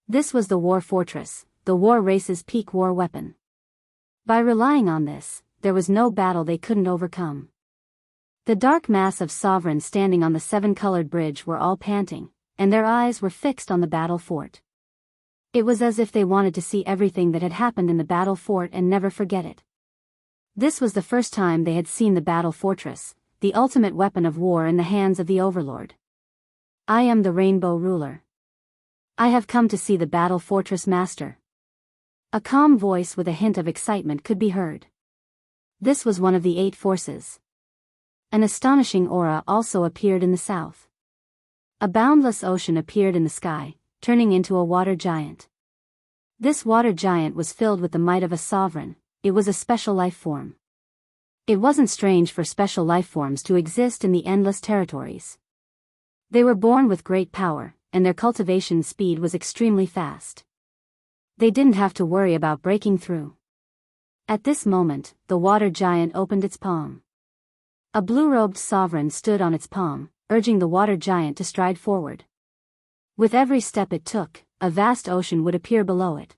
This was the war fortress, the war race's peak war weapon. By relying on this, there was no battle they couldn't overcome. The dark mass of sovereigns standing on the 7-colored bridge were all panting, and their eyes were fixed on the battle fort. It was as if they wanted to see everything that had happened in the battle fort and never forget it. This was the first time they had seen the battle fortress, the ultimate weapon of war in the hands of the overlord. I am the Rainbow Ruler. I have come to see the battle fortress master. A calm voice with a hint of excitement could be heard. This was one of the 8 forces. An astonishing aura also appeared in the south. A boundless ocean appeared in the sky, turning into a water giant. This water giant was filled with the might of a sovereign. It was a special life form. It wasn't strange for special life forms to exist in the endless territories. They were born with great power, and their cultivation speed was extremely fast. They didn't have to worry about breaking through. At this moment, the water giant opened its palm. A blue-robed sovereign stood on its palm, urging the water giant to stride forward. With every step it took, a vast ocean would appear below it.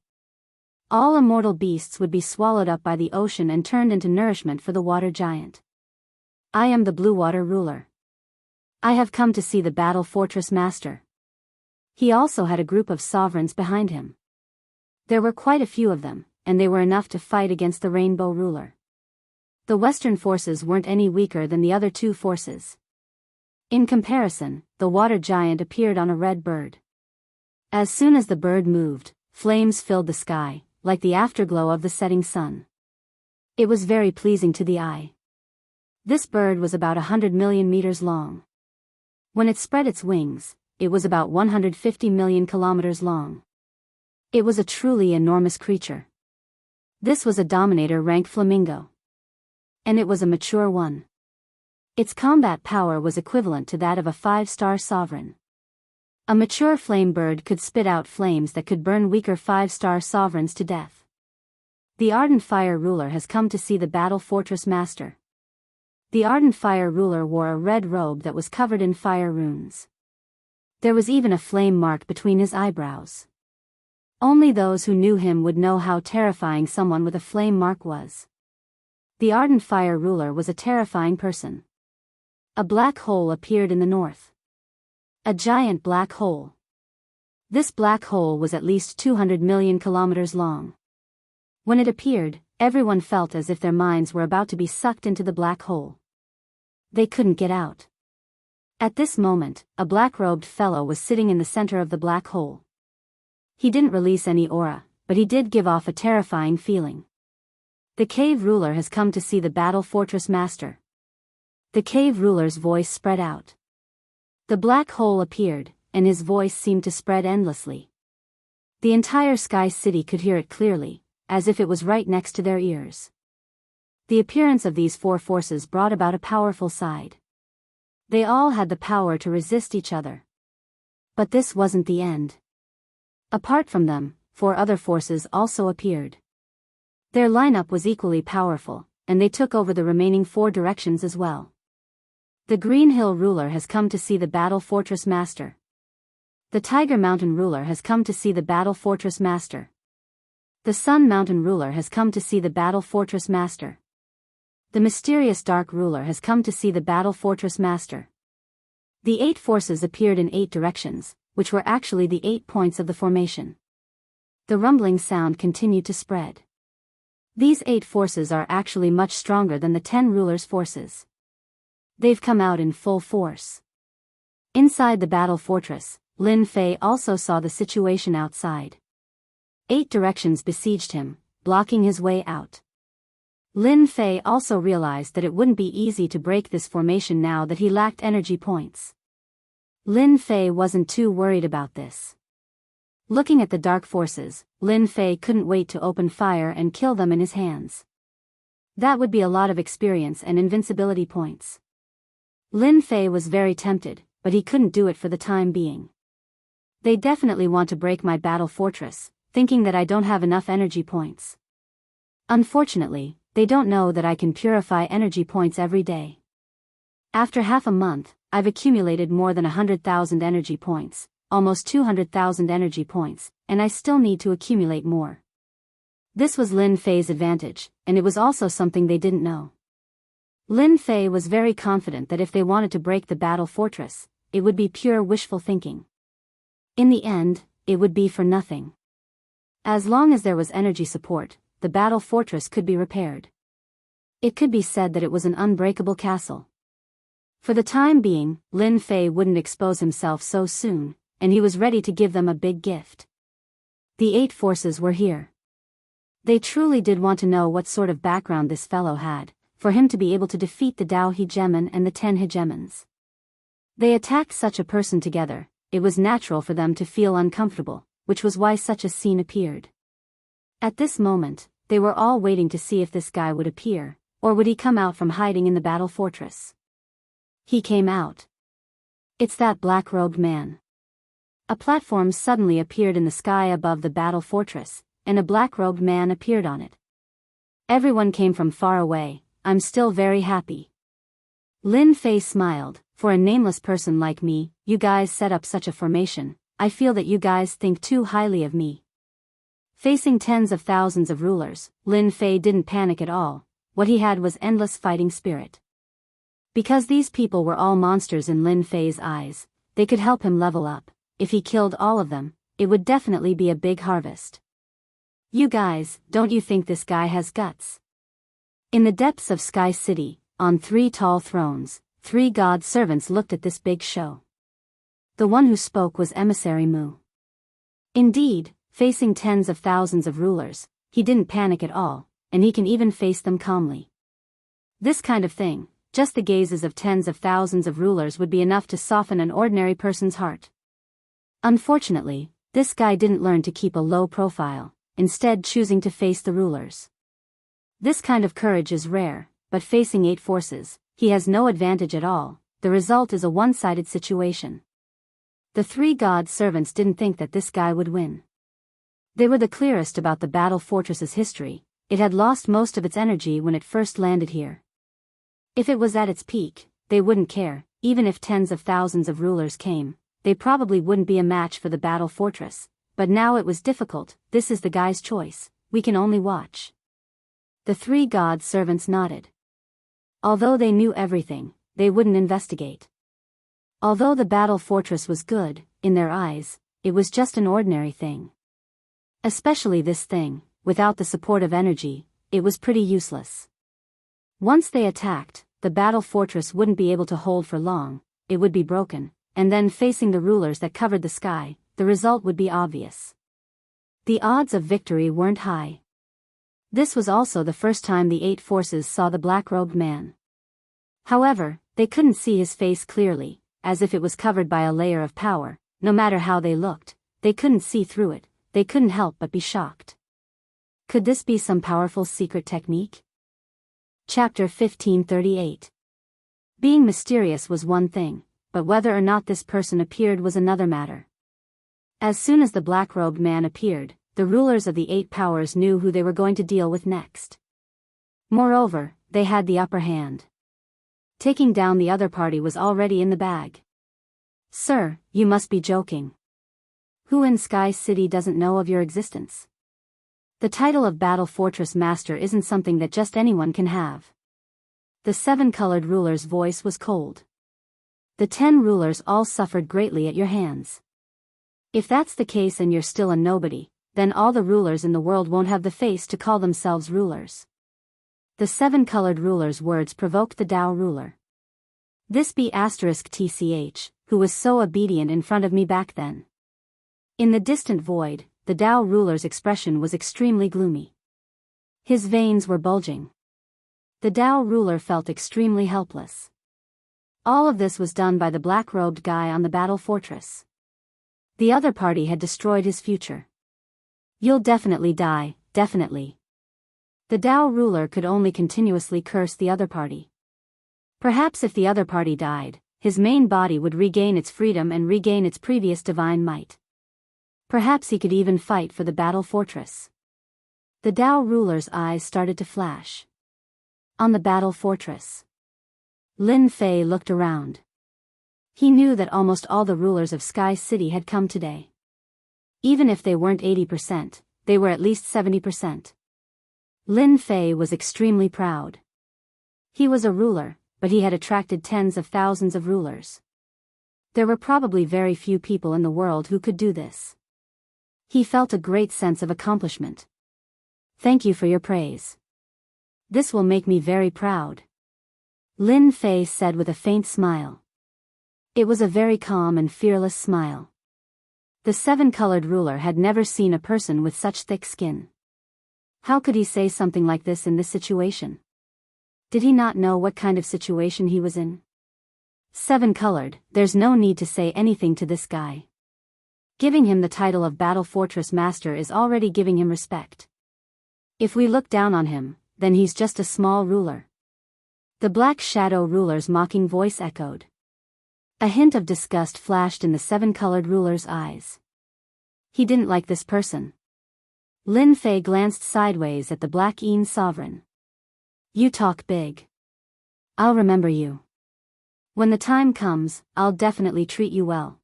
All immortal beasts would be swallowed up by the ocean and turned into nourishment for the water giant. I am the Blue Water Ruler. I have come to see the battle fortress master. He also had a group of sovereigns behind him. There were quite a few of them, and they were enough to fight against the Rainbow Ruler. The Western forces weren't any weaker than the other 2 forces. In comparison, the water giant appeared on a red bird. As soon as the bird moved, flames filled the sky, like the afterglow of the setting sun. It was very pleasing to the eye. This bird was about 100 million meters long. When it spread its wings, it was about 150 million kilometers long. It was a truly enormous creature. This was a Dominator rank flamingo. And it was a mature one. Its combat power was equivalent to that of a 5-star sovereign. A mature flame bird could spit out flames that could burn weaker 5-star sovereigns to death. The Ardent Fire Ruler has come to see the battle fortress master. The Ardent Fire Ruler wore a red robe that was covered in fire runes. There was even a flame mark between his eyebrows. Only those who knew him would know how terrifying someone with a flame mark was. The Ardent Fire Ruler was a terrifying person. A black hole appeared in the north. A giant black hole. This black hole was at least 200 million kilometers long. When it appeared, everyone felt as if their minds were about to be sucked into the black hole. They couldn't get out. At this moment, a black-robed fellow was sitting in the center of the black hole. He didn't release any aura, but he did give off a terrifying feeling. The Cave Ruler has come to see the battle fortress master. The Cave Ruler's voice spread out. The black hole appeared, and his voice seemed to spread endlessly. The entire Sky City could hear it clearly, as if it was right next to their ears. The appearance of these four forces brought about a powerful side. They all had the power to resist each other. But this wasn't the end. Apart from them, four other forces also appeared. Their lineup was equally powerful, and they took over the remaining four directions as well. The Green Hill ruler has come to see the Battle Fortress Master. The Tiger Mountain ruler has come to see the Battle Fortress Master. The Sun Mountain ruler has come to see the Battle Fortress Master. The Mysterious Dark ruler has come to see the Battle Fortress Master. The 8 forces appeared in 8 directions, which were actually the 8 points of the formation. The rumbling sound continued to spread. These 8 forces are actually much stronger than the 10 rulers' forces. They've come out in full force. Inside the battle fortress, Lin Fei also saw the situation outside. 8 directions besieged him, blocking his way out. Lin Fei also realized that it wouldn't be easy to break this formation now that he lacked energy points. Lin Fei wasn't too worried about this. Looking at the dark forces, Lin Fei couldn't wait to open fire and kill them in his hands. That would be a lot of experience and invincibility points. Lin Fei was very tempted, but he couldn't do it for the time being. They definitely want to break my battle fortress, thinking that I don't have enough energy points. Unfortunately, they don't know that I can purify energy points every day. After half a month, I've accumulated more than 100,000 energy points, almost 200,000 energy points, and I still need to accumulate more. This was Lin Fei's advantage, and it was also something they didn't know. Lin Fei was very confident that if they wanted to break the battle fortress, it would be pure wishful thinking. In the end, it would be for nothing. As long as there was energy support, the battle fortress could be repaired. It could be said that it was an unbreakable castle. For the time being, Lin Fei wouldn't expose himself so soon, and he was ready to give them a big gift. The 8 forces were here. They truly did want to know what sort of background this fellow had, for him to be able to defeat the Tao Hegemon and the 10 Hegemons. They attacked such a person together, it was natural for them to feel uncomfortable, which was why such a scene appeared. At this moment, they were all waiting to see if this guy would appear, or would he come out from hiding in the battle fortress. He came out. It's that black-robed man. A platform suddenly appeared in the sky above the battle fortress, and a black-robed man appeared on it. Everyone came from far away. I'm still very happy. Lin Fei smiled. For a nameless person like me, you guys set up such a formation. I feel that you guys think too highly of me. Facing tens of thousands of rulers, Lin Fei didn't panic at all. What he had was endless fighting spirit. Because these people were all monsters in Lin Fei's eyes, they could help him level up. If he killed all of them, it would definitely be a big harvest. You guys, don't you think this guy has guts? In the depths of Sky City, on 3 tall thrones, 3 god servants looked at this big show. The one who spoke was Emissary Mu. Indeed, facing tens of thousands of rulers, he didn't panic at all, and he can even face them calmly. This kind of thing, just the gazes of tens of thousands of rulers would be enough to soften an ordinary person's heart. Unfortunately, this guy didn't learn to keep a low profile, instead choosing to face the rulers. This kind of courage is rare, but facing 8 forces, he has no advantage at all. The result is a one-sided situation. The 3 god servants didn't think that this guy would win. They were the clearest about the battle fortress's history. It had lost most of its energy when it first landed here. If it was at its peak, they wouldn't care. Even if tens of thousands of rulers came, they probably wouldn't be a match for the battle fortress. But now it was difficult. This is the guy's choice. We can only watch. The 3 god servants nodded. Although they knew everything, they wouldn't investigate. Although the battle fortress was good, in their eyes, it was just an ordinary thing. Especially this thing, without the support of energy, it was pretty useless. Once they attacked, the battle fortress wouldn't be able to hold for long, it would be broken, and then facing the rulers that covered the sky, the result would be obvious. The odds of victory weren't high. This was also the first time the 8 forces saw the black-robed man. However, they couldn't see his face clearly, as if it was covered by a layer of power. no matter how they looked, they couldn't see through it, they couldn't help but be shocked. Could this be some powerful secret technique? Chapter 1538. Being mysterious was one thing, but whether or not this person appeared was another matter. As soon as the black-robed man appeared, the rulers of the 8 powers knew who they were going to deal with next. Moreover, they had the upper hand. Taking down the other party was already in the bag. Sir, you must be joking. Who in Sky City doesn't know of your existence? The title of Battle Fortress Master isn't something that just anyone can have. The 7-colored ruler's voice was cold. The 10 rulers all suffered greatly at your hands. If that's the case and you're still a nobody, then all the rulers in the world won't have the face to call themselves rulers. The 7-colored ruler's words provoked the Tao ruler. This be *TCH, who was so obedient in front of me back then. In the distant void, the Tao ruler's expression was extremely gloomy. His veins were bulging. The Tao ruler felt extremely helpless. All of this was done by the black-robed guy on the battle fortress. The other party had destroyed his future. You'll definitely die, definitely. The Tao ruler could only continuously curse the other party. Perhaps if the other party died, his main body would regain its freedom and regain its previous divine might. Perhaps he could even fight for the battle fortress. The Tao ruler's eyes started to flash. On the battle fortress. Lin Fei looked around. He knew that almost all the rulers of Sky City had come today. Even if they weren't 80%, they were at least 70%. Lin Fei was extremely proud. He was a ruler, but he had attracted tens of thousands of rulers. There were probably very few people in the world who could do this. He felt a great sense of accomplishment. Thank you for your praise. This will make me very proud. Lin Fei said with a faint smile. It was a very calm and fearless smile. The 7-colored ruler had never seen a person with such thick skin. How could he say something like this in this situation? Did he not know what kind of situation he was in? 7-colored, there's no need to say anything to this guy. Giving him the title of Battle Fortress Master is already giving him respect. If we look down on him, then he's just a small ruler. The Black Shadow ruler's mocking voice echoed. A hint of disgust flashed in the 7-colored ruler's eyes. He didn't like this person. Lin Fei glanced sideways at the Black Een sovereign. You talk big. I'll remember you. When the time comes, I'll definitely treat you well.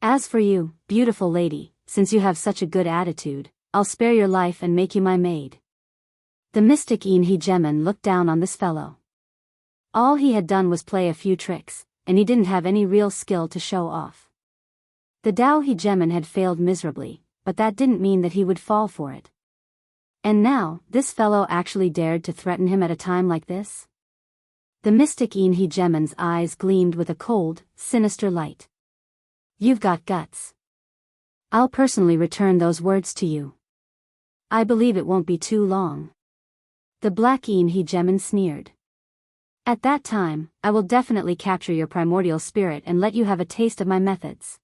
As for you, beautiful lady, since you have such a good attitude, I'll spare your life and make you my maid. The mystic Een Hegemon looked down on this fellow. All he had done was play a few tricks, and he didn't have any real skill to show off. The Tao Hegemon had failed miserably, but that didn't mean that he would fall for it. And now, this fellow actually dared to threaten him at a time like this? The mystic Een Hegemon's eyes gleamed with a cold, sinister light. You've got guts. I'll personally return those words to you. I believe it won't be too long. The Black Een Hegemon sneered. At that time, I will definitely capture your primordial spirit and let you have a taste of my methods.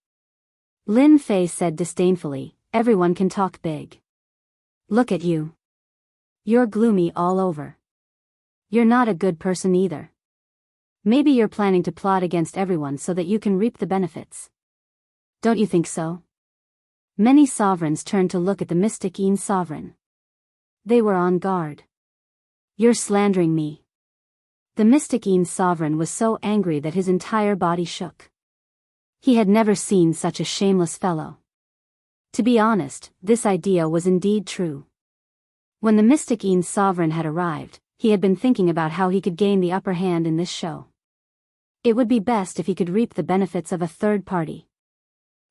Lin Fei said disdainfully, everyone can talk big. Look at you. You're gloomy all over. You're not a good person either. Maybe you're planning to plot against everyone so that you can reap the benefits. Don't you think so? Many sovereigns turned to look at the mystic Een sovereign. They were on guard. You're slandering me. The mystic Een sovereign was so angry that his entire body shook. He had never seen such a shameless fellow. To be honest, this idea was indeed true. When the mystic Een sovereign had arrived, he had been thinking about how he could gain the upper hand in this show. It would be best if he could reap the benefits of a third party.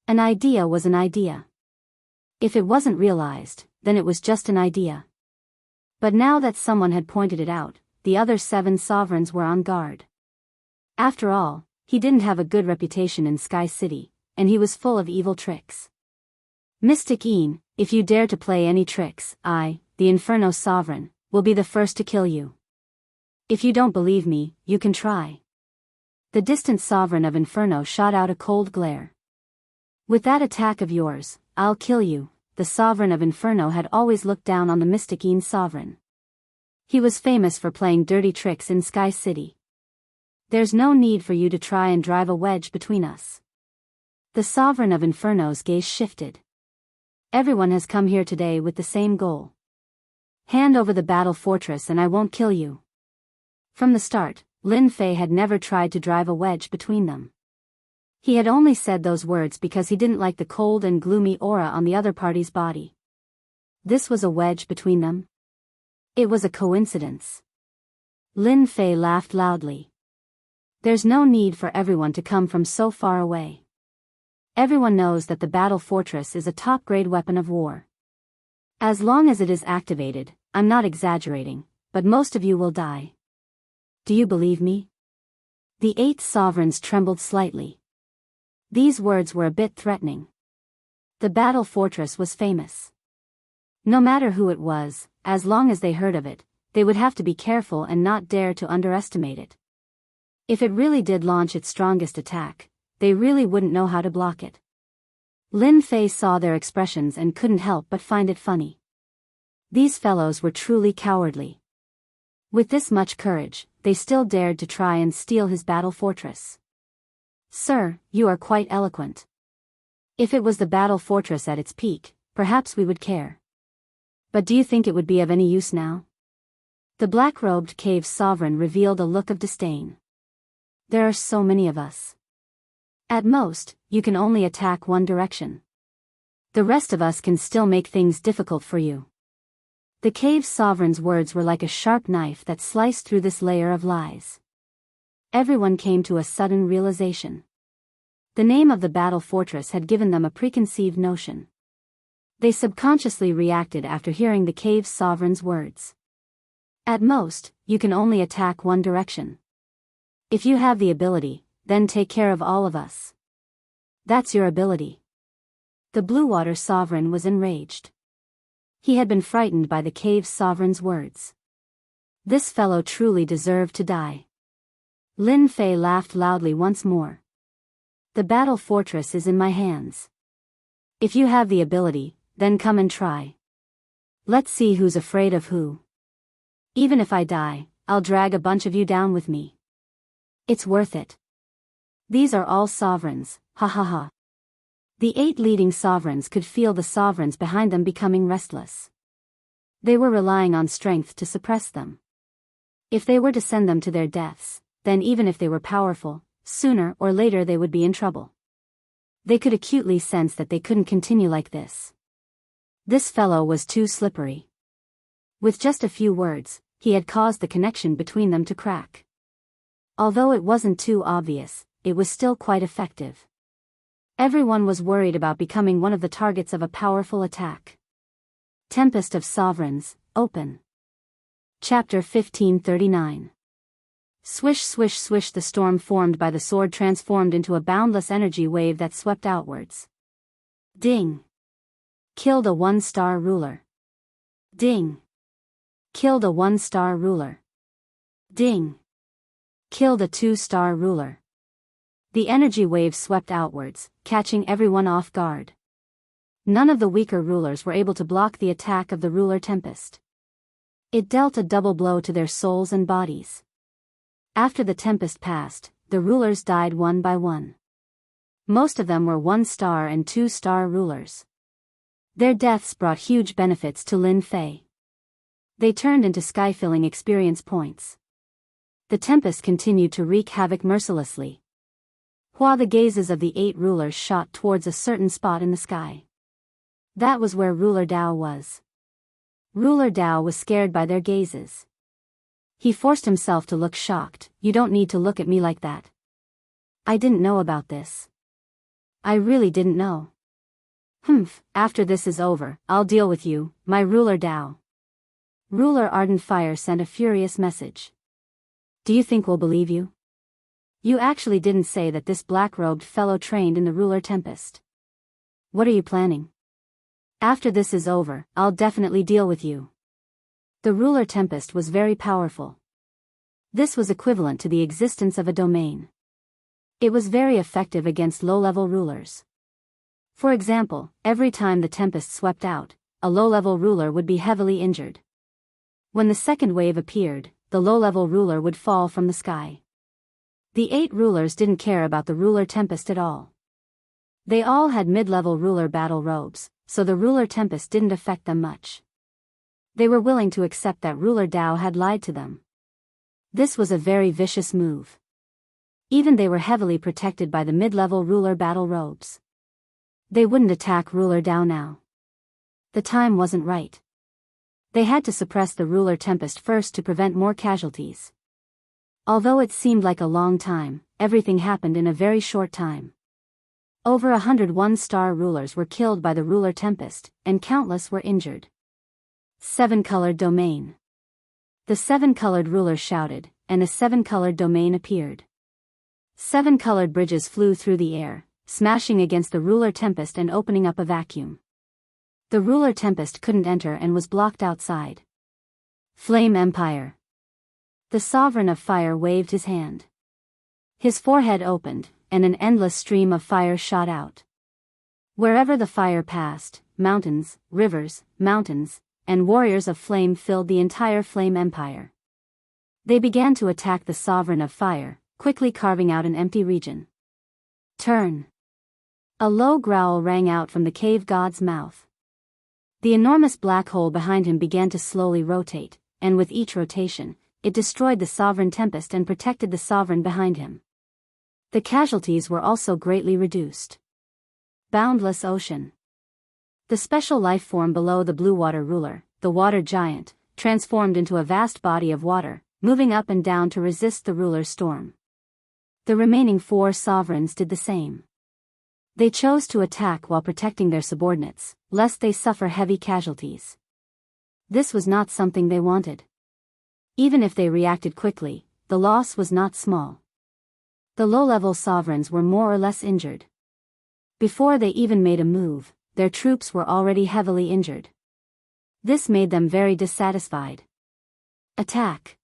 An idea was an idea. If it wasn't realized, then it was just an idea. But now that someone had pointed it out, the other 7 sovereigns were on guard. After all, he didn't have a good reputation in Sky City, and he was full of evil tricks. Mystic Een, if you dare to play any tricks, I, the Inferno Sovereign, will be the first to kill you. If you don't believe me, you can try. The distant sovereign of Inferno shot out a cold glare. With that attack of yours, I'll kill you. The Sovereign of Inferno had always looked down on the mystic Een Sovereign. He was famous for playing dirty tricks in Sky City. There's no need for you to try and drive a wedge between us. The Sovereign of Inferno's gaze shifted. Everyone has come here today with the same goal. Hand over the battle fortress and I won't kill you. From the start, Lin Fei had never tried to drive a wedge between them. He had only said those words because he didn't like the cold and gloomy aura on the other party's body. This was a wedge between them? It was a coincidence. Lin Fei laughed loudly. There's no need for everyone to come from so far away. Everyone knows that the battle fortress is a top-grade weapon of war. As long as it is activated, I'm not exaggerating, but most of you will die. Do you believe me? The 8 sovereigns trembled slightly. These words were a bit threatening. The battle fortress was famous. No matter who it was, as long as they heard of it, they would have to be careful and not dare to underestimate it. If it really did launch its strongest attack, they really wouldn't know how to block it. Lin Fei saw their expressions and couldn't help but find it funny. These fellows were truly cowardly. With this much courage, they still dared to try and steal his battle fortress. Sir, you are quite eloquent. If it was the battle fortress at its peak, perhaps we would care. But do you think it would be of any use now? The black-robed cave sovereign revealed a look of disdain. There are so many of us. At most, you can only attack one direction. The rest of us can still make things difficult for you. The cave sovereign's words were like a sharp knife that sliced through this layer of lies. Everyone came to a sudden realization. The name of the battle fortress had given them a preconceived notion. They subconsciously reacted after hearing the cave sovereign's words. At most, you can only attack one direction. If you have the ability, then take care of all of us. That's your ability. The Blue Water Sovereign was enraged. He had been frightened by the cave sovereign's words. This fellow truly deserved to die. Lin Fei laughed loudly once more. The battle fortress is in my hands. If you have the ability, then come and try. Let's see who's afraid of who. Even if I die, I'll drag a bunch of you down with me. It's worth it. These are all sovereigns, ha ha ha. The 8 leading sovereigns could feel the sovereigns behind them becoming restless. They were relying on strength to suppress them. If they were to send them to their deaths, then even if they were powerful, sooner or later they would be in trouble. They could acutely sense that they couldn't continue like this. This fellow was too slippery. With just a few words, he had caused the connection between them to crack. Although it wasn't too obvious, it was still quite effective. Everyone was worried about becoming one of the targets of a powerful attack. Tempest of Sovereigns, open. Chapter 1539. Swish swish swish, the storm formed by the sword transformed into a boundless energy wave that swept outwards. Ding. Killed a 1-star ruler. Ding. Killed a 1-star ruler. Ding. Killed a 2-star ruler. The energy wave swept outwards, catching everyone off guard. None of the weaker rulers were able to block the attack of the ruler Tempest. It dealt a double blow to their souls and bodies. After the Tempest passed, the rulers died one by one. Most of them were 1-star and 2-star rulers. Their deaths brought huge benefits to Lin Fei. They turned into sky-filling experience points. The Tempest continued to wreak havoc mercilessly. While the gazes of the 8 rulers shot towards a certain spot in the sky. That was where Ruler Dao was. Ruler Dao was scared by their gazes. He forced himself to look shocked. You don't need to look at me like that. I didn't know about this. I really didn't know. After this is over, I'll deal with you, my Ruler Dao. Ruler Ardent Fire sent a furious message. Do you think we'll believe you? You actually didn't say that this black-robed fellow trained in the Ruler Tempest. What are you planning? After this is over, I'll definitely deal with you. The Ruler Tempest was very powerful. This was equivalent to the existence of a domain. It was very effective against low-level rulers. For example, every time the tempest swept out, a low-level ruler would be heavily injured. When the second wave appeared, the low-level ruler would fall from the sky. The 8 rulers didn't care about the ruler tempest at all. They all had mid-level ruler battle robes, so the ruler tempest didn't affect them much. They were willing to accept that ruler Dao had lied to them. This was a very vicious move. Even they were heavily protected by the mid-level ruler battle robes. They wouldn't attack ruler Dao now. The time wasn't right. They had to suppress the ruler tempest first to prevent more casualties. Although it seemed like a long time, everything happened in a very short time. Over 101 star rulers were killed by the ruler tempest, and countless were injured. 7-colored domain. The 7-colored ruler shouted, and a 7-colored domain appeared. 7-colored bridges flew through the air, smashing against the ruler tempest and opening up a vacuum. The ruler tempest couldn't enter and was blocked outside. Flame Empire. The sovereign of fire waved his hand. His forehead opened, and an endless stream of fire shot out. Wherever the fire passed, mountains, rivers, mountains, and warriors of flame filled the entire Flame Empire. They began to attack the sovereign of fire, quickly carving out an empty region. Turn. A low growl rang out from the cave god's mouth. The enormous black hole behind him began to slowly rotate, and with each rotation, it destroyed the sovereign tempest and protected the sovereign behind him. The casualties were also greatly reduced. Boundless Ocean. The special life form below the blue water ruler, the water giant, transformed into a vast body of water, moving up and down to resist the ruler's storm. The remaining 4 sovereigns did the same. They chose to attack while protecting their subordinates, lest they suffer heavy casualties. This was not something they wanted. Even if they reacted quickly, the loss was not small. The low-level sovereigns were more or less injured. Before they even made a move, their troops were already heavily injured. This made them very dissatisfied. Attack.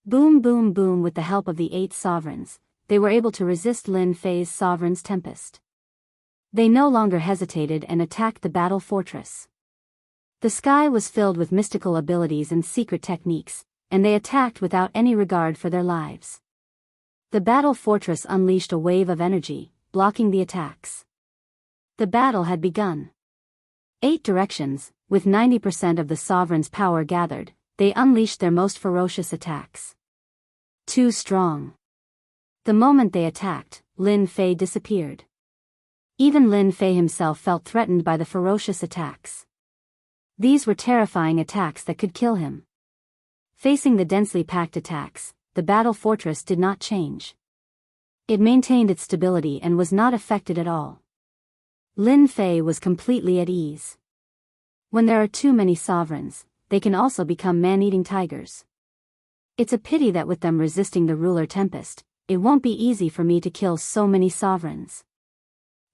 Boom boom boom. With the help of the 8 sovereigns, they were able to resist Lin Fei's sovereign's tempest. They no longer hesitated and attacked the battle fortress. The sky was filled with mystical abilities and secret techniques, and they attacked without any regard for their lives. The battle fortress unleashed a wave of energy, blocking the attacks. The battle had begun. 8 directions, with 90% of the sovereign's power gathered, they unleashed their most ferocious attacks. Too strong. The moment they attacked, Lin Fei disappeared. Even Lin Fei himself felt threatened by the ferocious attacks. These were terrifying attacks that could kill him. Facing the densely packed attacks, the battle fortress did not change. It maintained its stability and was not affected at all. Lin Fei was completely at ease. When there are too many sovereigns, they can also become man-eating tigers. It's a pity that with them resisting the ruler tempest, it won't be easy for me to kill so many sovereigns.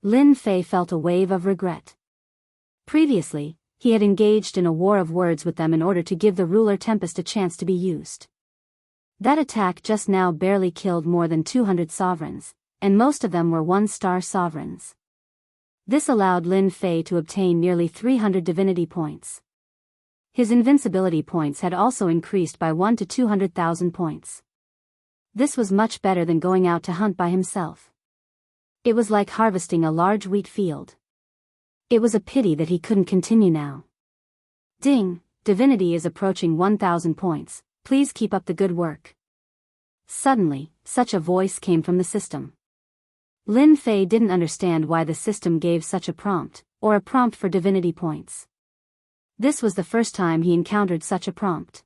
Lin Fei felt a wave of regret. Previously, he had engaged in a war of words with them in order to give the ruler tempest a chance to be used. That attack just now barely killed more than 200 sovereigns, and most of them were 1-star sovereigns. This allowed Lin Fei to obtain nearly 300 divinity points. His invincibility points had also increased by 1 to 200,000 points. This was much better than going out to hunt by himself. It was like harvesting a large wheat field. It was a pity that he couldn't continue now. Ding, divinity is approaching 1,000 points, please keep up the good work. Suddenly, such a voice came from the system. Lin Fei didn't understand why the system gave such a prompt, or a prompt for divinity points. This was the first time he encountered such a prompt.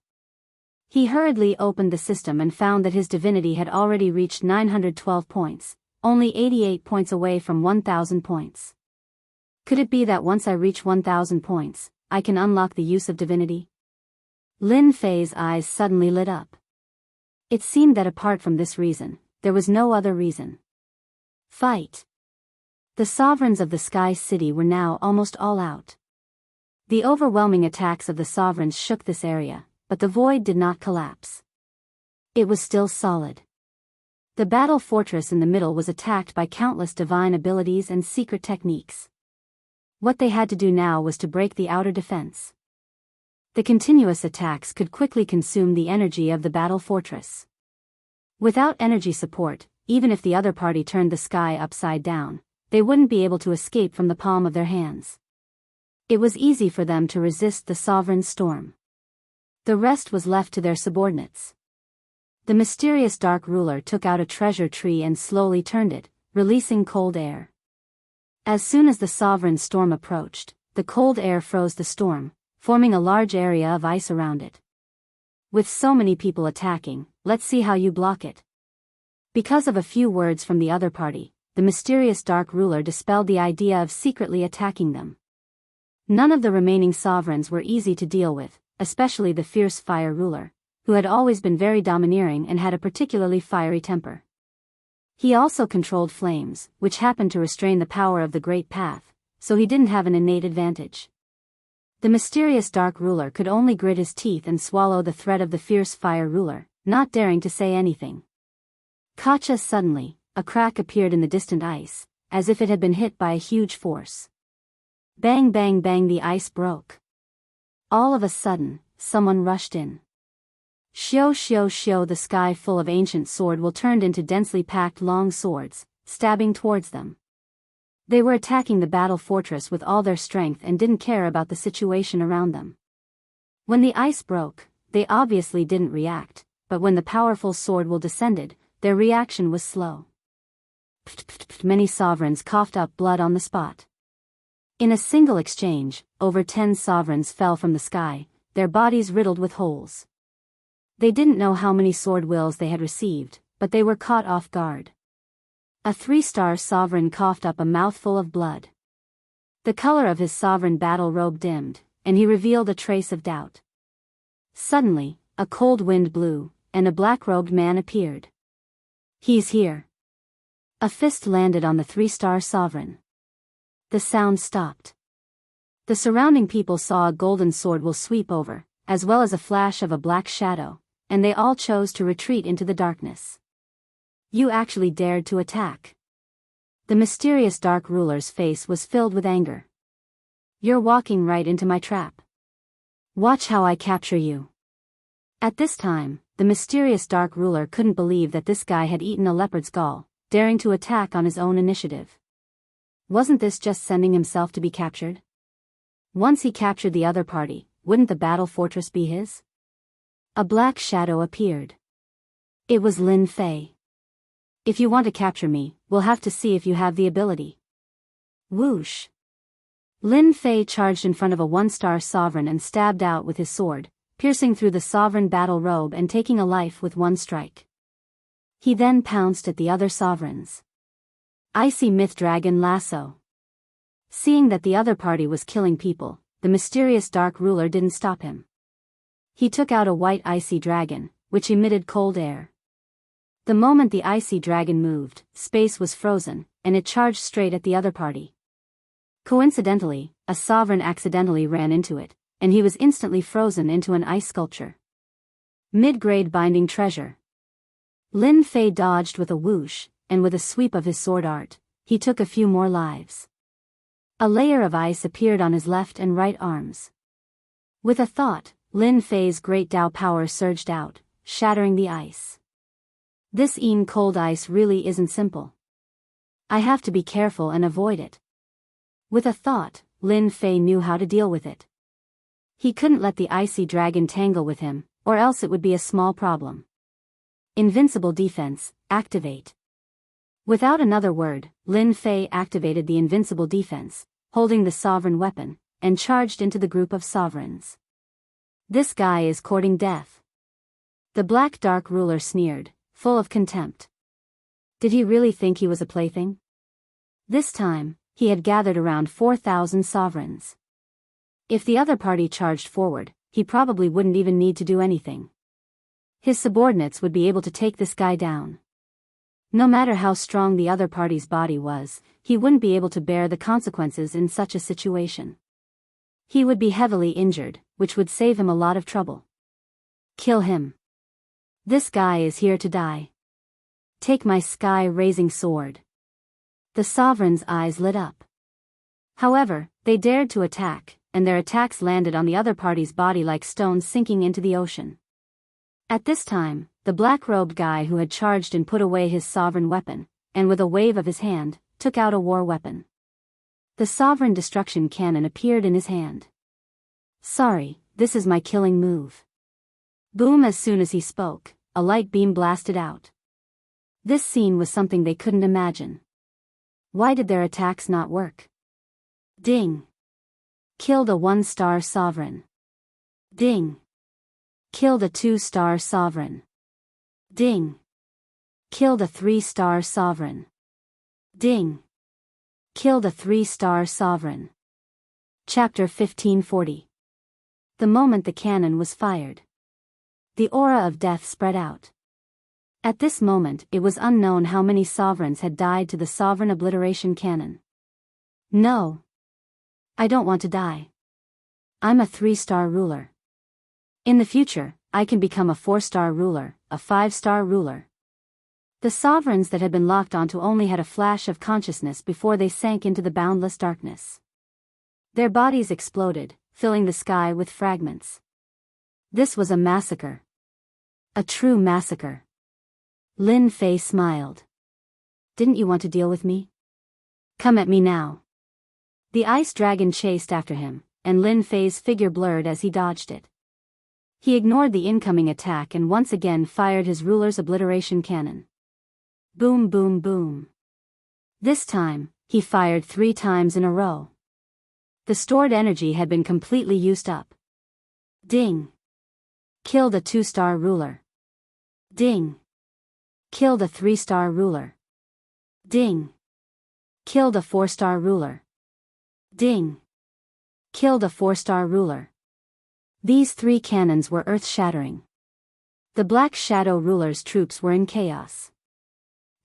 He hurriedly opened the system and found that his divinity had already reached 912 points, only 88 points away from 1,000 points. Could it be that once I reach 1,000 points, I can unlock the use of divinity? Lin Fei's eyes suddenly lit up. It seemed that apart from this reason, there was no other reason. Fight. The sovereigns of the Sky City were now almost all out. The overwhelming attacks of the sovereigns shook this area, but the void did not collapse. It was still solid. The battle fortress in the middle was attacked by countless divine abilities and secret techniques. What they had to do now was to break the outer defense. The continuous attacks could quickly consume the energy of the battle fortress. Without energy support, even if the other party turned the sky upside down, they wouldn't be able to escape from the palm of their hands. It was easy for them to resist the sovereign's storm. The rest was left to their subordinates. The mysterious dark ruler took out a treasure tree and slowly turned it, releasing cold air. As soon as the sovereign's storm approached, the cold air froze the storm, forming a large area of ice around it. With so many people attacking, let's see how you block it. Because of a few words from the other party, the mysterious dark ruler dispelled the idea of secretly attacking them. None of the remaining sovereigns were easy to deal with, especially the fierce fire ruler, who had always been very domineering and had a particularly fiery temper. He also controlled flames, which happened to restrain the power of the Great Path, so he didn't have an innate advantage. The mysterious dark ruler could only grit his teeth and swallow the threat of the fierce fire ruler, not daring to say anything. Kacha suddenly, a crack appeared in the distant ice, as if it had been hit by a huge force. Bang bang bang, the ice broke. All of a sudden, someone rushed in. Shio shio shio, the sky full of ancient sword will turned into densely packed long swords, stabbing towards them. They were attacking the battle fortress with all their strength and didn't care about the situation around them. When the ice broke, they obviously didn't react, but when the powerful sword will descended, their reaction was slow. Many sovereigns coughed up blood on the spot. In a single exchange, over 10 sovereigns fell from the sky, their bodies riddled with holes. They didn't know how many sword wills they had received, but they were caught off guard. A 3-star sovereign coughed up a mouthful of blood. The color of his sovereign battle robe dimmed, and he revealed a trace of doubt. Suddenly, a cold wind blew, and a black-robed man appeared. "He's here." A fist landed on the 3-star sovereign. The sound stopped. The surrounding people saw a golden sword will sweep over, as well as a flash of a black shadow, and they all chose to retreat into the darkness. "You actually dared to attack." The mysterious dark ruler's face was filled with anger. "You're walking right into my trap. Watch how I capture you." At this time, the mysterious dark ruler couldn't believe that this guy had eaten a leopard's gall, daring to attack on his own initiative. Wasn't this just sending himself to be captured? Once he captured the other party, wouldn't the battle fortress be his? A black shadow appeared. It was Lin Fei. "If you want to capture me, we'll have to see if you have the ability." Whoosh! Lin Fei charged in front of a 1-star sovereign and stabbed out with his sword, piercing through the sovereign battle robe and taking a life with one strike. He then pounced at the other sovereigns. Icy Myth Dragon Lasso. Seeing that the other party was killing people, the mysterious dark ruler didn't stop him. He took out a white icy dragon, which emitted cold air. The moment the icy dragon moved, space was frozen, and it charged straight at the other party. Coincidentally, a sovereign accidentally ran into it, and he was instantly frozen into an ice sculpture. Mid-grade binding treasure. Lin Fei dodged with a whoosh, and with a sweep of his sword art, he took a few more lives. A layer of ice appeared on his left and right arms. With a thought, Lin Fei's great Dao power surged out, shattering the ice. This cold ice really isn't simple. I have to be careful and avoid it. With a thought, Lin Fei knew how to deal with it. He couldn't let the icy dragon tangle with him, or else it would be a small problem. Invincible defense, activate. Without another word, Lin Fei activated the invincible defense, holding the sovereign weapon, and charged into the group of sovereigns. "This guy is courting death." The black dark ruler sneered, full of contempt. Did he really think he was a plaything? This time, he had gathered around 4,000 sovereigns. If the other party charged forward, he probably wouldn't even need to do anything. His subordinates would be able to take this guy down. No matter how strong the other party's body was, he wouldn't be able to bear the consequences in such a situation. He would be heavily injured, which would save him a lot of trouble. Kill him. This guy is here to die. Take my sky-raising sword. The sovereign's eyes lit up. However, they dared to attack, and their attacks landed on the other party's body like stones sinking into the ocean. At this time, the black-robed guy who had charged and put away his sovereign weapon, and with a wave of his hand, took out a war weapon. The sovereign destruction cannon appeared in his hand. "Sorry, this is my killing move." Boom! As soon as he spoke, a light beam blasted out. This scene was something they couldn't imagine. Why did their attacks not work? Ding! Killed a 1-star sovereign. Ding! Killed a 2-star sovereign. Ding! Killed a 3-star sovereign. Ding! Killed a 3-star sovereign. Chapter 1540. The moment the cannon was fired, the aura of death spread out. At this moment it was unknown how many sovereigns had died to the sovereign obliteration cannon. No. I don't want to die. I'm a 3-star ruler. In the future, I can become a 4-star ruler, a 5-star ruler. The sovereigns that had been locked onto only had a flash of consciousness before they sank into the boundless darkness. Their bodies exploded, filling the sky with fragments. This was a massacre. A true massacre. Lin Fei smiled. "Didn't you want to deal with me? Come at me now." The ice dragon chased after him, and Lin Fei's figure blurred as he dodged it. He ignored the incoming attack and once again fired his ruler's obliteration cannon. Boom, boom, boom. This time, he fired 3 times in a row. The stored energy had been completely used up. Ding! Killed a 2-star ruler. Ding! Killed a 3-star ruler. Ding! Killed a 4-star ruler. Ding! Killed a 4-star ruler. These 3 cannons were earth-shattering. The Black Shadow ruler's troops were in chaos.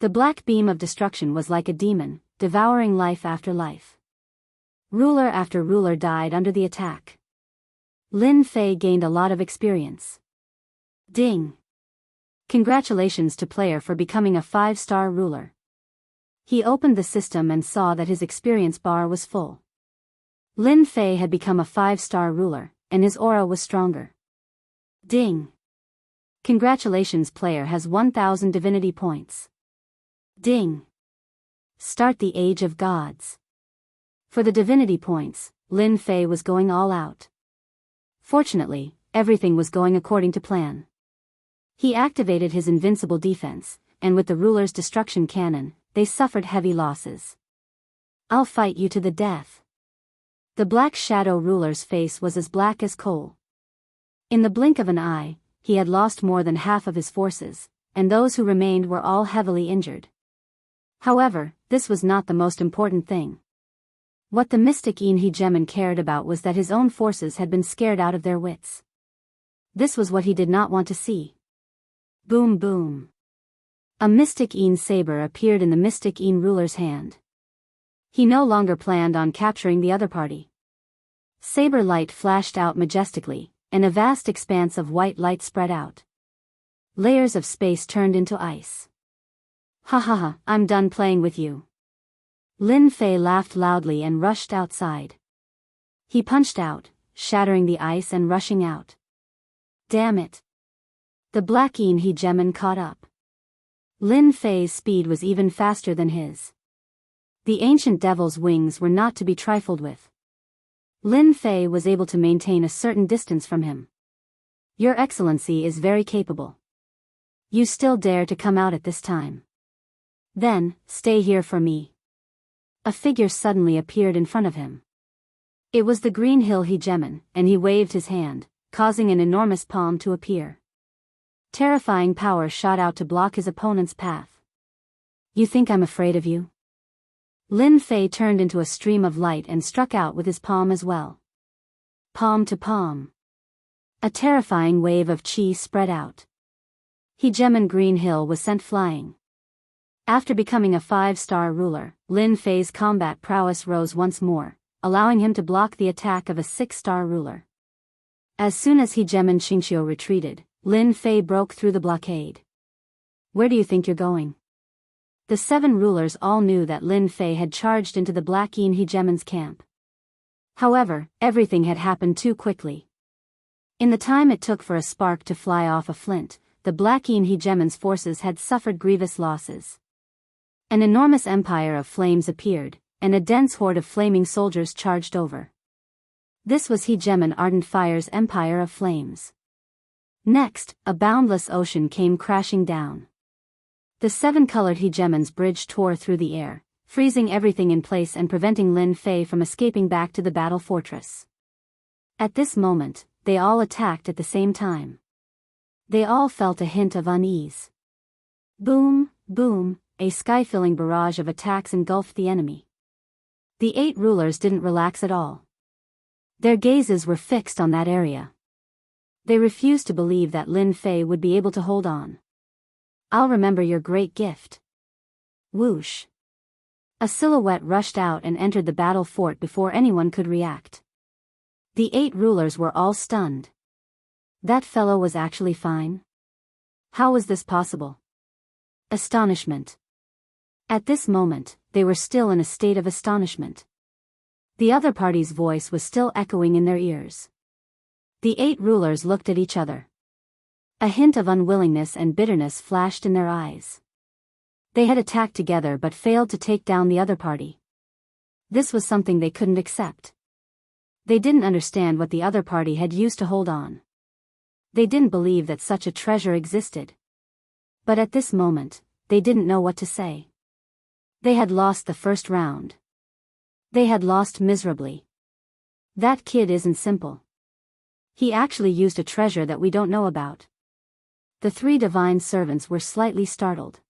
The black beam of destruction was like a demon, devouring life after life. Ruler after ruler died under the attack. Lin Fei gained a lot of experience. Ding! Congratulations to player for becoming a 5-star ruler. He opened the system and saw that his experience bar was full. Lin Fei had become a 5-star ruler, and his aura was stronger. Ding! Congratulations, player has 1,000 divinity points. Ding! Start the Age of Gods. For the divinity points, Lin Fei was going all out. Fortunately, everything was going according to plan. He activated his invincible defense, and with the ruler's destruction cannon, they suffered heavy losses. "I'll fight you to the death." The Black Shadow ruler's face was as black as coal. In the blink of an eye, he had lost more than half of his forces, and those who remained were all heavily injured. However, this was not the most important thing. What the mystic Gemin cared about was that his own forces had been scared out of their wits. This was what he did not want to see. Boom boom. A mystic saber appeared in the mystic ruler's hand. He no longer planned on capturing the other party. Saber light flashed out majestically, and a vast expanse of white light spread out. Layers of space turned into ice. "Ha ha ha, I'm done playing with you." Lin Fei laughed loudly and rushed outside. He punched out, shattering the ice and rushing out. Damn it. The Black Gemin caught up. Lin Fei's speed was even faster than his. The ancient devil's wings were not to be trifled with. Lin Fei was able to maintain a certain distance from him. "Your Excellency is very capable. You still dare to come out at this time? Then, stay here for me." A figure suddenly appeared in front of him. It was the Green Hill Gemin, and he waved his hand, causing an enormous palm to appear. Terrifying power shot out to block his opponent's path. "You think I'm afraid of you?" Lin Fei turned into a stream of light and struck out with his palm as well. Palm to palm. A terrifying wave of chi spread out. Gemin Green Hill was sent flying. After becoming a 5-star ruler, Lin Fei's combat prowess rose once more, allowing him to block the attack of a 6-star ruler. As soon as Gemin Xingqiu retreated, Lin Fei broke through the blockade. "Where do you think you're going?" The 7 rulers all knew that Lin Fei had charged into the Black Yin Hegemon's camp. However, everything had happened too quickly. In the time it took for a spark to fly off a flint, the Black Yin Hegemon's forces had suffered grievous losses. An enormous empire of flames appeared, and a dense horde of flaming soldiers charged over. This was Hegemon Ardent Fire's empire of flames. Next, a boundless ocean came crashing down. The 7-colored Hegemon's bridge tore through the air, freezing everything in place and preventing Lin Fei from escaping back to the battle fortress. At this moment, they all attacked at the same time. They all felt a hint of unease. Boom, boom, a sky-filling barrage of attacks engulfed the enemy. The 8 rulers didn't relax at all. Their gazes were fixed on that area. They refused to believe that Lin Fei would be able to hold on. I'll remember your great gift. Whoosh. A silhouette rushed out and entered the battle fort before anyone could react. The 8 rulers were all stunned. That fellow was actually fine? How was this possible? Astonishment. At this moment, they were still in a state of astonishment. The other party's voice was still echoing in their ears. The 8 rulers looked at each other. A hint of unwillingness and bitterness flashed in their eyes. They had attacked together but failed to take down the other party. This was something they couldn't accept. They didn't understand what the other party had used to hold on. They didn't believe that such a treasure existed. But at this moment, they didn't know what to say. They had lost the first round. They had lost miserably. That kid isn't simple. He actually used a treasure that we don't know about. The 3 divine servants were slightly startled.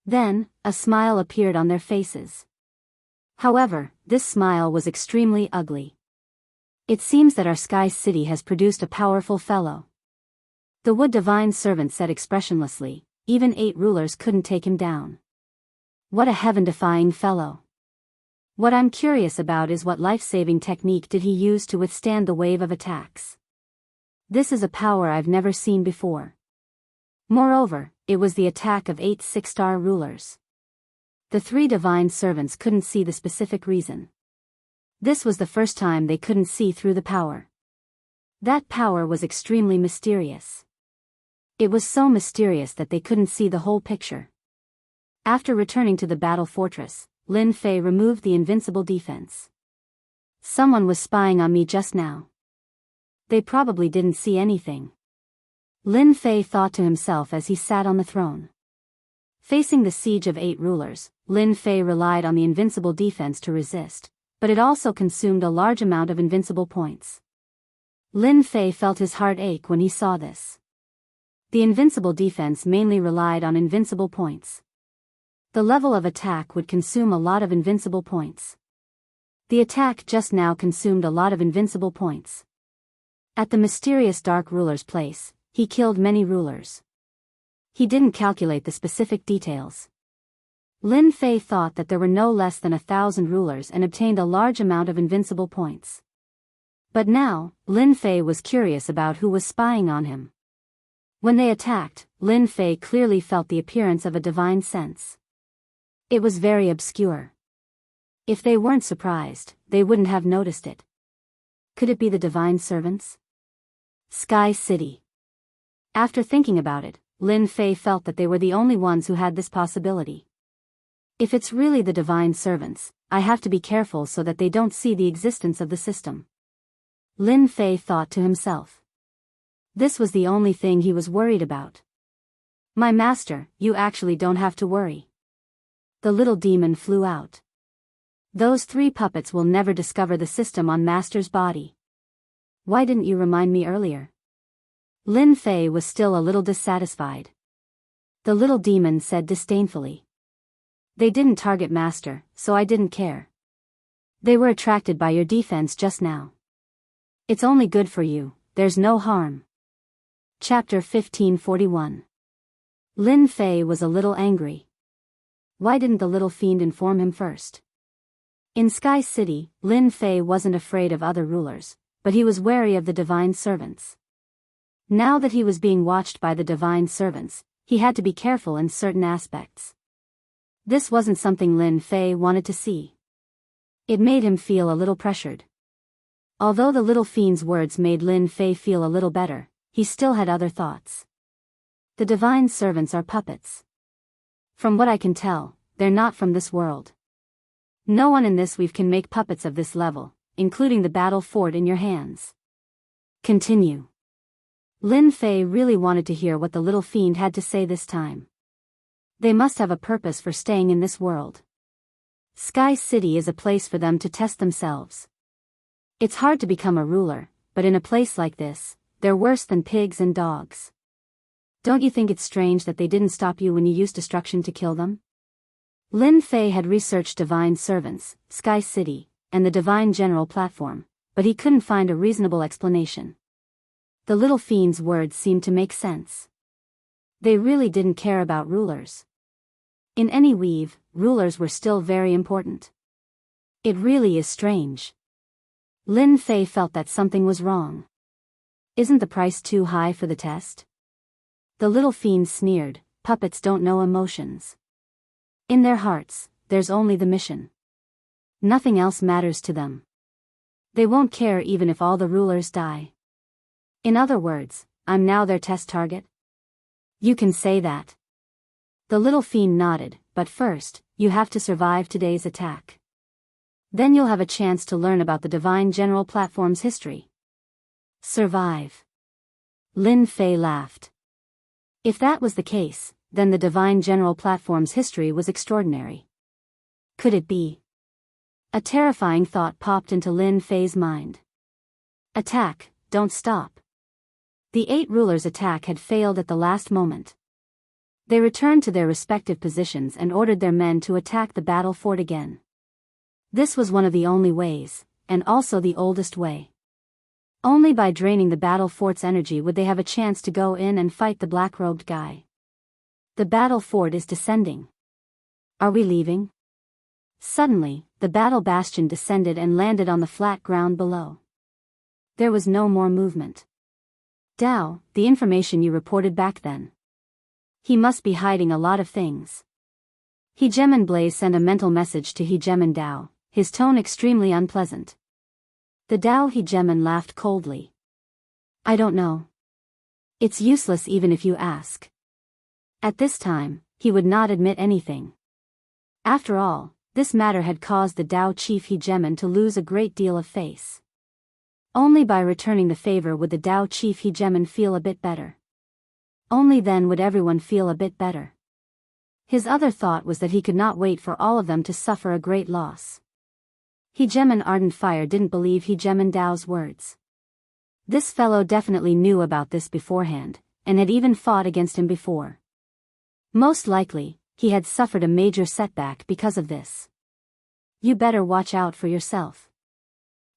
Then, a smile appeared on their faces. However, this smile was extremely ugly. It seems that our Sky City has produced a powerful fellow. The Wood divine servant said expressionlessly, even 8 rulers couldn't take him down. What a heaven-defying fellow. What I'm curious about is what life-saving technique did he use to withstand the wave of attacks. This is a power I've never seen before. Moreover, it was the attack of 8 6-star rulers. The 3 divine servants couldn't see the specific reason. This was the first time they couldn't see through the power. That power was extremely mysterious. It was so mysterious that they couldn't see the whole picture. After returning to the battle fortress, Lin Fei removed the invincible defense. Someone was spying on me just now. They probably didn't see anything. Lin Fei thought to himself as he sat on the throne. Facing the siege of 8 rulers, Lin Fei relied on the invincible defense to resist, but it also consumed a large amount of invincible points. Lin Fei felt his heart ache when he saw this. The invincible defense mainly relied on invincible points. The level of attack would consume a lot of invincible points. The attack just now consumed a lot of invincible points. At the mysterious Dark Ruler's place, he killed many rulers. He didn't calculate the specific details. Lin Fei thought that there were no less than 1,000 rulers and obtained a large amount of invincible points. But now, Lin Fei was curious about who was spying on him. When they attacked, Lin Fei clearly felt the appearance of a divine sense. It was very obscure. If they weren't surprised, they wouldn't have noticed it. Could it be the divine servants? Sky City. After thinking about it, Lin Fei felt that they were the only ones who had this possibility. If it's really the divine servants, I have to be careful so that they don't see the existence of the system. Lin Fei thought to himself. This was the only thing he was worried about. My master, you actually don't have to worry. The little demon flew out. Those 3 puppets will never discover the system on master's body. Why didn't you remind me earlier? Lin Fei was still a little dissatisfied. The little demon said disdainfully. They didn't target master, so I didn't care. They were attracted by your defense just now. It's only good for you, there's no harm. Chapter 1541. Lin Fei was a little angry. Why didn't the little fiend inform him first? In Sky City, Lin Fei wasn't afraid of other rulers, but he was wary of the divine servants. Now that he was being watched by the divine servants, he had to be careful in certain aspects. This wasn't something Lin Fei wanted to see. It made him feel a little pressured. Although the little fiend's words made Lin Fei feel a little better, he still had other thoughts. The divine servants are puppets. From what I can tell, they're not from this world. No one in this weave can make puppets of this level, including the battle fort in your hands. Continue. Lin Fei really wanted to hear what the little fiend had to say this time. They must have a purpose for staying in this world. Sky City is a place for them to test themselves. It's hard to become a ruler, but in a place like this, they're worse than pigs and dogs. Don't you think it's strange that they didn't stop you when you used destruction to kill them? Lin Fei had researched divine servants, Sky City, and the divine general platform, but he couldn't find a reasonable explanation. The little fiend's words seemed to make sense. They really didn't care about rulers. In any weave, rulers were still very important. It really is strange. Lin Fei felt that something was wrong. Isn't the price too high for the test? The little fiend sneered, puppets don't know emotions. In their hearts, there's only the mission. Nothing else matters to them. They won't care even if all the rulers die. In other words, I'm now their test target? You can say that. The little fiend nodded, but first, you have to survive today's attack. Then you'll have a chance to learn about the Divine General Platform's history. Survive. Lin Fei laughed. If that was the case, then the Divine General Platform's history was extraordinary. Could it be? A terrifying thought popped into Lin Fei's mind. Attack, don't stop. The 8 rulers' attack had failed at the last moment. They returned to their respective positions and ordered their men to attack the battle fort again. This was one of the only ways, and also the oldest way. Only by draining the battle fort's energy would they have a chance to go in and fight the black-robed guy. The battle fort is descending. Are we leaving? Suddenly, the battle bastion descended and landed on the flat ground below. There was no more movement. Dao, the information you reported back then. He must be hiding a lot of things. Hegeman Blaze sent a mental message to Hegeman Dao, his tone extremely unpleasant. The Dao Hegeman laughed coldly. I don't know. It's useless even if you ask. At this time, he would not admit anything. After all, this matter had caused the Dao chief Hegeman to lose a great deal of face. Only by returning the favor would the Dao chief Hegeman feel a bit better. Only then would everyone feel a bit better. His other thought was that he could not wait for all of them to suffer a great loss. Hegeman Ardent Fire didn't believe Hegeman Dao's words. This fellow definitely knew about this beforehand, and had even fought against him before. Most likely, he had suffered a major setback because of this. You better watch out for yourself.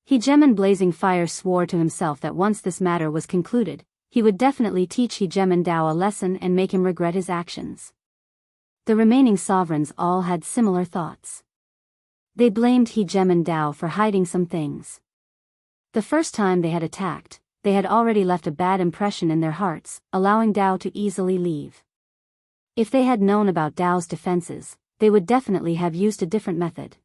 Hegeman Blazing Fire swore to himself that once this matter was concluded, he would definitely teach Hegeman Dao a lesson and make him regret his actions. The remaining sovereigns all had similar thoughts. They blamed Hegeman Dao for hiding some things. The first time they had attacked, they had already left a bad impression in their hearts, allowing Dao to easily leave. If they had known about Dao's defenses, they would definitely have used a different method.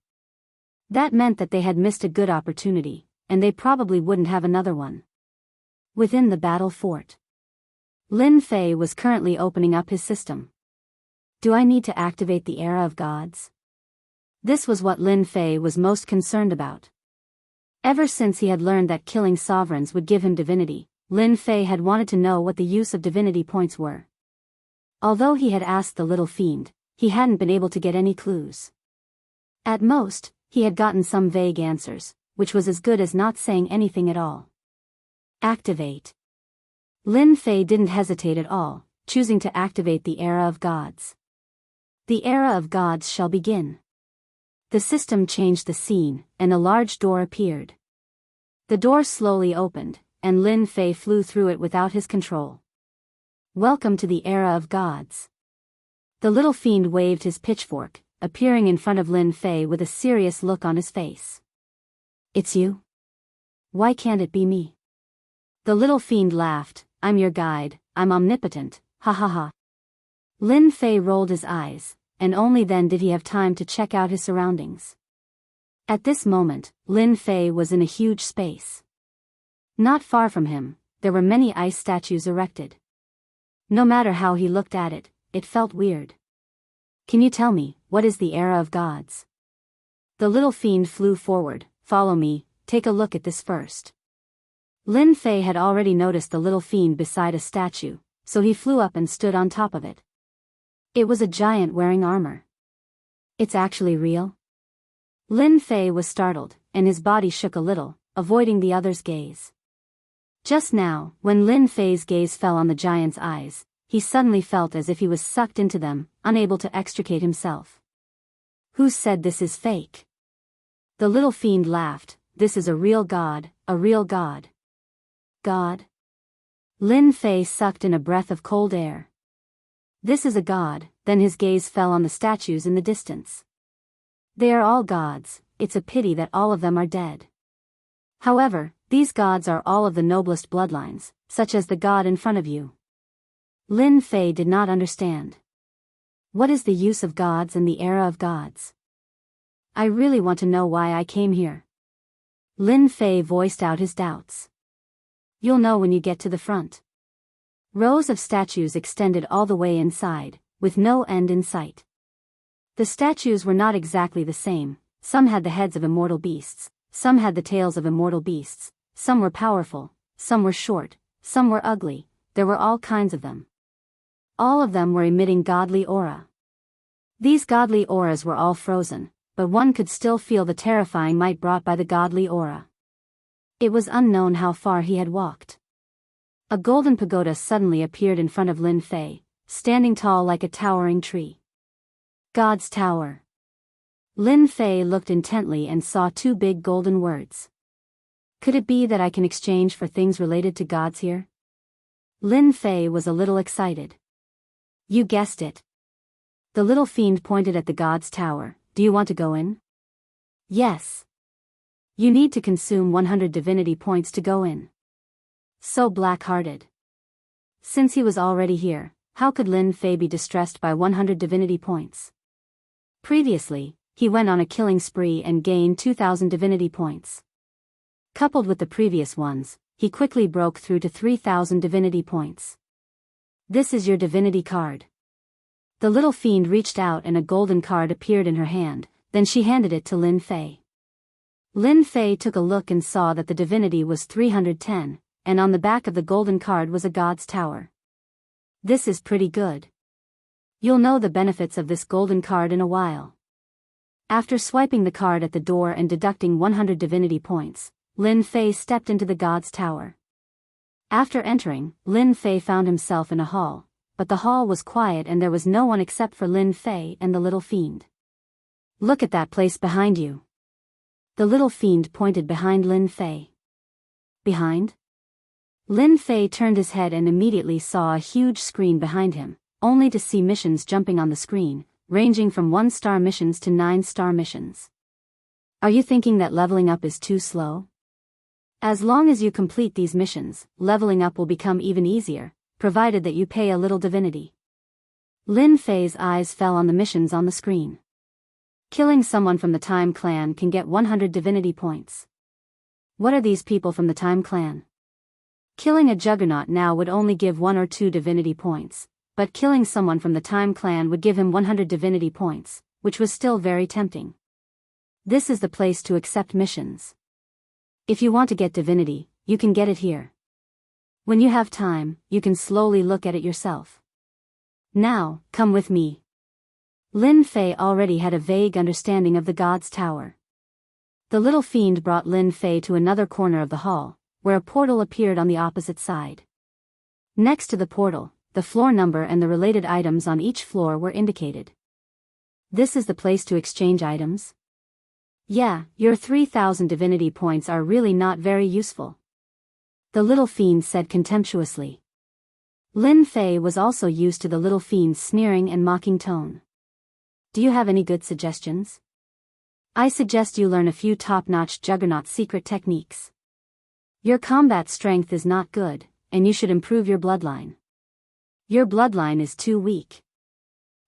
That meant that they had missed a good opportunity, and they probably wouldn't have another one. Within the battle fort, Lin Fei was currently opening up his system. Do I need to activate the era of gods? This was what Lin Fei was most concerned about. Ever since he had learned that killing sovereigns would give him divinity, Lin Fei had wanted to know what the use of divinity points were. Although he had asked the little fiend, he hadn't been able to get any clues. At most, he had gotten some vague answers, which was as good as not saying anything at all. Activate. Lin Fei didn't hesitate at all, choosing to activate the era of gods. The era of gods shall begin. The system changed the scene, and a large door appeared. The door slowly opened, and Lin Fei flew through it without his control. Welcome to the era of gods. The little fiend waved his pitchfork, appearing in front of Lin Fei with a serious look on his face. It's you? Why can't it be me? The little fiend laughed. I'm your guide, I'm omnipotent, ha ha ha. Lin Fei rolled his eyes, and only then did he have time to check out his surroundings. At this moment, Lin Fei was in a huge space. Not far from him, there were many ice statues erected. No matter how he looked at it, it felt weird. Can you tell me, what is the era of gods? The little fiend flew forward. Follow me, take a look at this first. Lin Fei had already noticed the little fiend beside a statue, so he flew up and stood on top of it. It was a giant wearing armor. It's actually real? Lin Fei was startled, and his body shook a little, avoiding the other's gaze. Just now, when Lin Fei's gaze fell on the giant's eyes, he suddenly felt as if he was sucked into them, unable to extricate himself. Who said this is fake? The little fiend laughed. This is a real god, a real god. God? Lin Fei sucked in a breath of cold air. This is a god. Then his gaze fell on the statues in the distance. They are all gods, it's a pity that all of them are dead. However, these gods are all of the noblest bloodlines, such as the god in front of you. Lin Fei did not understand. What is the use of gods and the era of gods? I really want to know why I came here. Lin Fei voiced out his doubts. You'll know when you get to the front. Rows of statues extended all the way inside, with no end in sight. The statues were not exactly the same. Some had the heads of immortal beasts, some had the tails of immortal beasts, some were powerful, some were short, some were ugly, there were all kinds of them. All of them were emitting godly aura. These godly auras were all frozen, but one could still feel the terrifying might brought by the godly aura. It was unknown how far he had walked. A golden pagoda suddenly appeared in front of Lin Fei, standing tall like a towering tree. God's Tower. Lin Fei looked intently and saw two big golden words. Could it be that I can exchange for things related to gods here? Lin Fei was a little excited. You guessed it. The little fiend pointed at the God's Tower. Do you want to go in? Yes. You need to consume 100 divinity points to go in. So black-hearted. Since he was already here, how could Lin Fei be distressed by 100 divinity points? Previously, he went on a killing spree and gained 2,000 divinity points. Coupled with the previous ones, he quickly broke through to 3,000 divinity points. This is your divinity card. The little fiend reached out and a golden card appeared in her hand, then she handed it to Lin Fei. Lin Fei took a look and saw that the divinity was 310, and on the back of the golden card was a God's Tower. This is pretty good. You'll know the benefits of this golden card in a while. After swiping the card at the door and deducting 100 divinity points, Lin Fei stepped into the God's Tower. After entering, Lin Fei found himself in a hall, but the hall was quiet and there was no one except for Lin Fei and the little fiend. Look at that place behind you. The little fiend pointed behind Lin Fei. Behind? Lin Fei turned his head and immediately saw a huge screen behind him, only to see missions jumping on the screen, ranging from 1-star missions to 9-star missions. Are you thinking that leveling up is too slow? As long as you complete these missions, leveling up will become even easier, provided that you pay a little divinity. Lin Fei's eyes fell on the missions on the screen. Killing someone from the Time Clan can get 100 divinity points. What are these people from the Time Clan? Killing a juggernaut now would only give 1 or 2 divinity points, but killing someone from the Time Clan would give him 100 divinity points, which was still very tempting. This is the place to accept missions. If you want to get divinity, you can get it here. When you have time, you can slowly look at it yourself. Now, come with me. Lin Fei already had a vague understanding of the God's Tower. The little fiend brought Lin Fei to another corner of the hall, where a portal appeared on the opposite side. Next to the portal, the floor number and the related items on each floor were indicated. This is the place to exchange items? Yeah, your 3,000 divinity points are really not very useful. The little fiend said contemptuously. Lin Fei was also used to the little fiend's sneering and mocking tone. Do you have any good suggestions? I suggest you learn a few top-notch juggernaut secret techniques. Your combat strength is not good, and you should improve your bloodline. Your bloodline is too weak.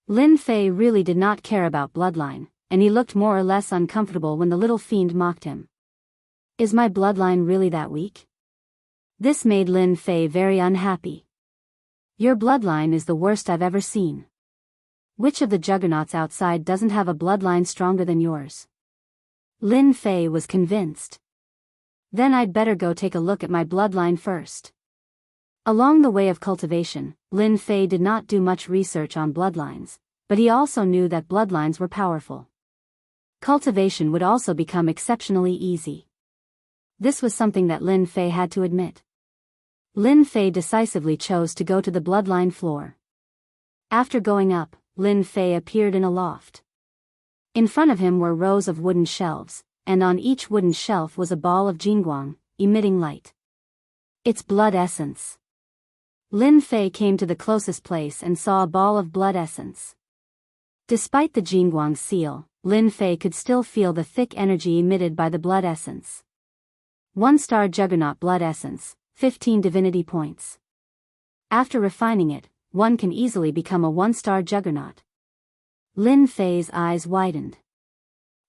Lin Fei really did not care about bloodline, and he looked more or less uncomfortable when the little fiend mocked him. Is my bloodline really that weak? This made Lin Fei very unhappy. Your bloodline is the worst I've ever seen. Which of the juggernauts outside doesn't have a bloodline stronger than yours? Lin Fei was convinced. Then I'd better go take a look at my bloodline first. Along the way of cultivation, Lin Fei did not do much research on bloodlines, but he also knew that bloodlines were powerful. Cultivation would also become exceptionally easy. This was something that Lin Fei had to admit. Lin Fei decisively chose to go to the bloodline floor. After going up, Lin Fei appeared in a loft. In front of him were rows of wooden shelves, and on each wooden shelf was a ball of jingguang, emitting light. It's blood essence. Lin Fei came to the closest place and saw a ball of blood essence. Despite the jingguang seal, Lin Fei could still feel the thick energy emitted by the blood essence. 1-star Juggernaut blood essence, 15 divinity points. After refining it, one can easily become a 1-star Juggernaut. Lin Fei's eyes widened.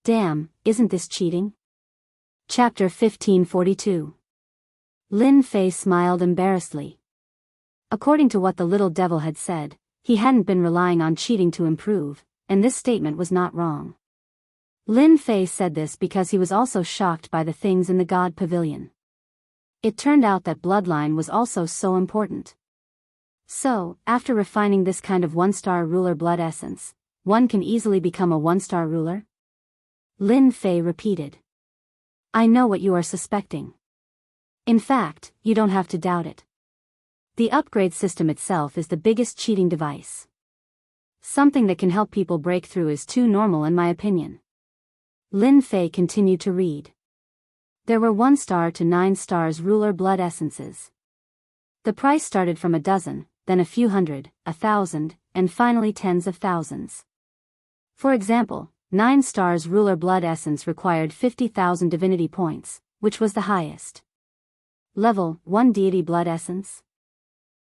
Damn, isn't this cheating? Chapter 1542. Lin Fei smiled embarrassedly. According to what the little devil had said, he hadn't been relying on cheating to improve, and this statement was not wrong. Lin Fei said this because he was also shocked by the things in the God Pavilion. It turned out that bloodline was also so important. So, after refining this kind of 1-star ruler blood essence, one can easily become a 1-star ruler? Lin Fei repeated. I know what you are suspecting. In fact, you don't have to doubt it. The upgrade system itself is the biggest cheating device. Something that can help people break through is too normal in my opinion. Lin Fei continued to read. There were 1-star to 9 stars ruler blood essences. The price started from a dozen, then a few hundred, 1,000, and finally tens of thousands. For example, 9 stars ruler blood essence required 50,000 divinity points, which was the highest. Level 1 deity blood essence.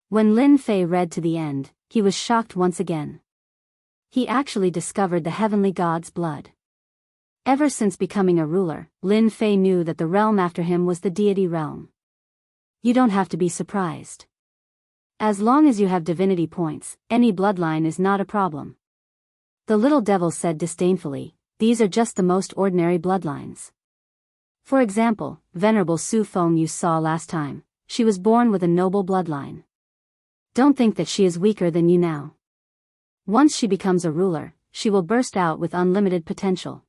When Lin Fei read to the end, he was shocked once again. He actually discovered the heavenly god's blood. Ever since becoming a ruler, Lin Fei knew that the realm after him was the deity realm. You don't have to be surprised. As long as you have divinity points, any bloodline is not a problem. The little devil said disdainfully, these are just the most ordinary bloodlines. For example, Venerable Su Feng you saw last time, she was born with a noble bloodline. Don't think that she is weaker than you now. Once she becomes a ruler, she will burst out with unlimited potential.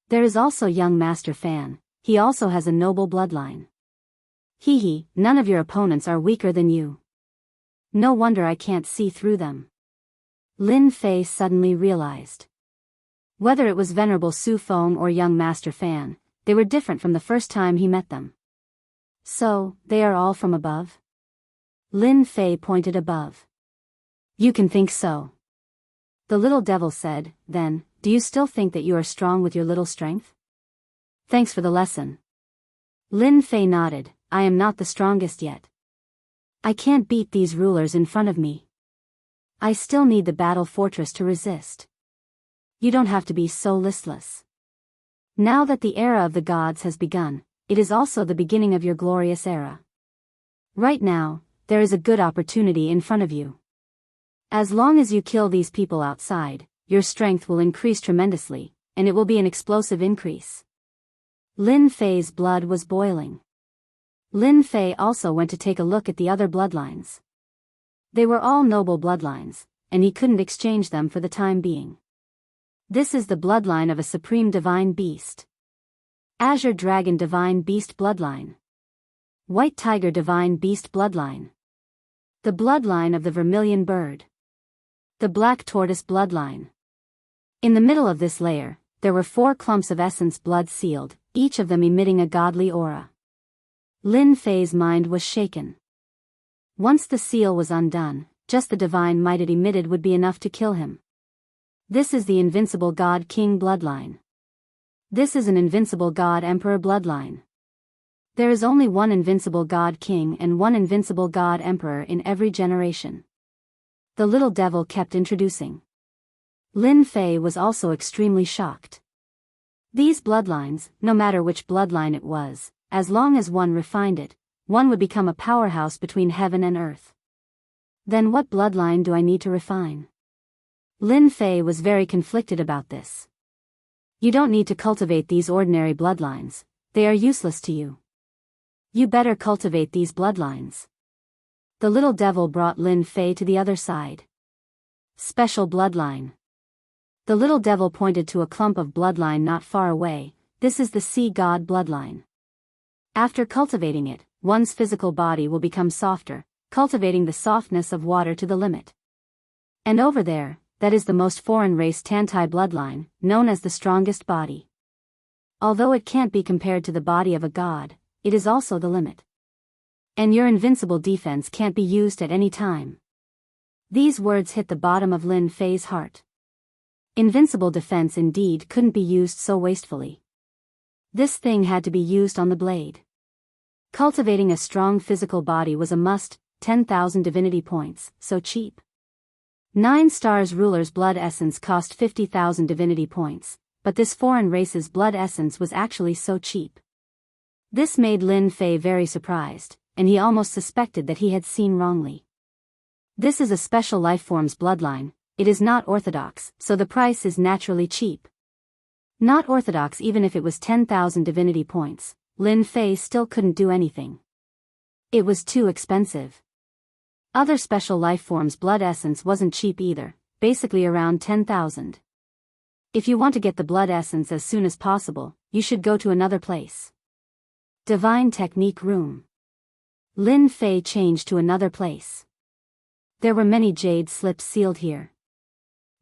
There is also young Master Fan, he also has a noble bloodline. Hee, none of your opponents are weaker than you. No wonder I can't see through them. Lin Fei suddenly realized. Whether it was Venerable Su Feng or young Master Fan, they were different from the first time he met them. So, they are all from above? Lin Fei pointed above. You can think so. The little devil said, then, do you still think that you are strong with your little strength? Thanks for the lesson. Lin Fei nodded, I am not the strongest yet. I can't beat these rulers in front of me. I still need the battle fortress to resist. You don't have to be so listless. Now that the era of the gods has begun, it is also the beginning of your glorious era. Right now, there is a good opportunity in front of you. As long as you kill these people outside, your strength will increase tremendously, and it will be an explosive increase. Lin Fei's blood was boiling. Lin Fei also went to take a look at the other bloodlines. They were all noble bloodlines, and he couldn't exchange them for the time being. This is the bloodline of a supreme divine beast. Azure Dragon Divine Beast Bloodline. White Tiger Divine Beast Bloodline. The bloodline of the Vermilion Bird. The Black Tortoise Bloodline. In the middle of this layer, there were 4 clumps of essence blood sealed, each of them emitting a godly aura. Lin Fei's mind was shaken. Once the seal was undone, just the divine might it emitted would be enough to kill him. This is the Invincible God King bloodline. This is an Invincible God Emperor bloodline. There is only one Invincible God King and one Invincible God Emperor in every generation. The little devil kept introducing. Lin Fei was also extremely shocked. These bloodlines, no matter which bloodline it was, as long as one refined it, one would become a powerhouse between heaven and earth. Then what bloodline do I need to refine? Lin Fei was very conflicted about this. You don't need to cultivate these ordinary bloodlines, they are useless to you. You better cultivate these bloodlines. The little devil brought Lin Fei to the other side. Special bloodline. The little devil pointed to a clump of bloodline not far away. This is the sea god bloodline. After cultivating it, one's physical body will become softer, cultivating the softness of water to the limit. And over there, that is the most foreign race Tantai bloodline, known as the strongest body. Although it can't be compared to the body of a god, it is also the limit. And your invincible defense can't be used at any time. These words hit the bottom of Lin Fei's heart. Invincible defense indeed couldn't be used so wastefully. This thing had to be used on the blade. Cultivating a strong physical body was a must. 10,000 divinity points, so cheap. 9 stars ruler's blood essence cost 50,000 divinity points, but this foreign race's blood essence was actually so cheap. This made Lin Fei very surprised, and he almost suspected that he had seen wrongly. This is a special lifeform's bloodline, it is not orthodox, so the price is naturally cheap. Not orthodox even if it was 10,000 divinity points, Lin Fei still couldn't do anything. It was too expensive. Other special lifeforms' blood essence wasn't cheap either, basically around 10,000. If you want to get the blood essence as soon as possible, you should go to another place. Divine Technique Room. Lin Fei changed to another place. There were many jade slips sealed here.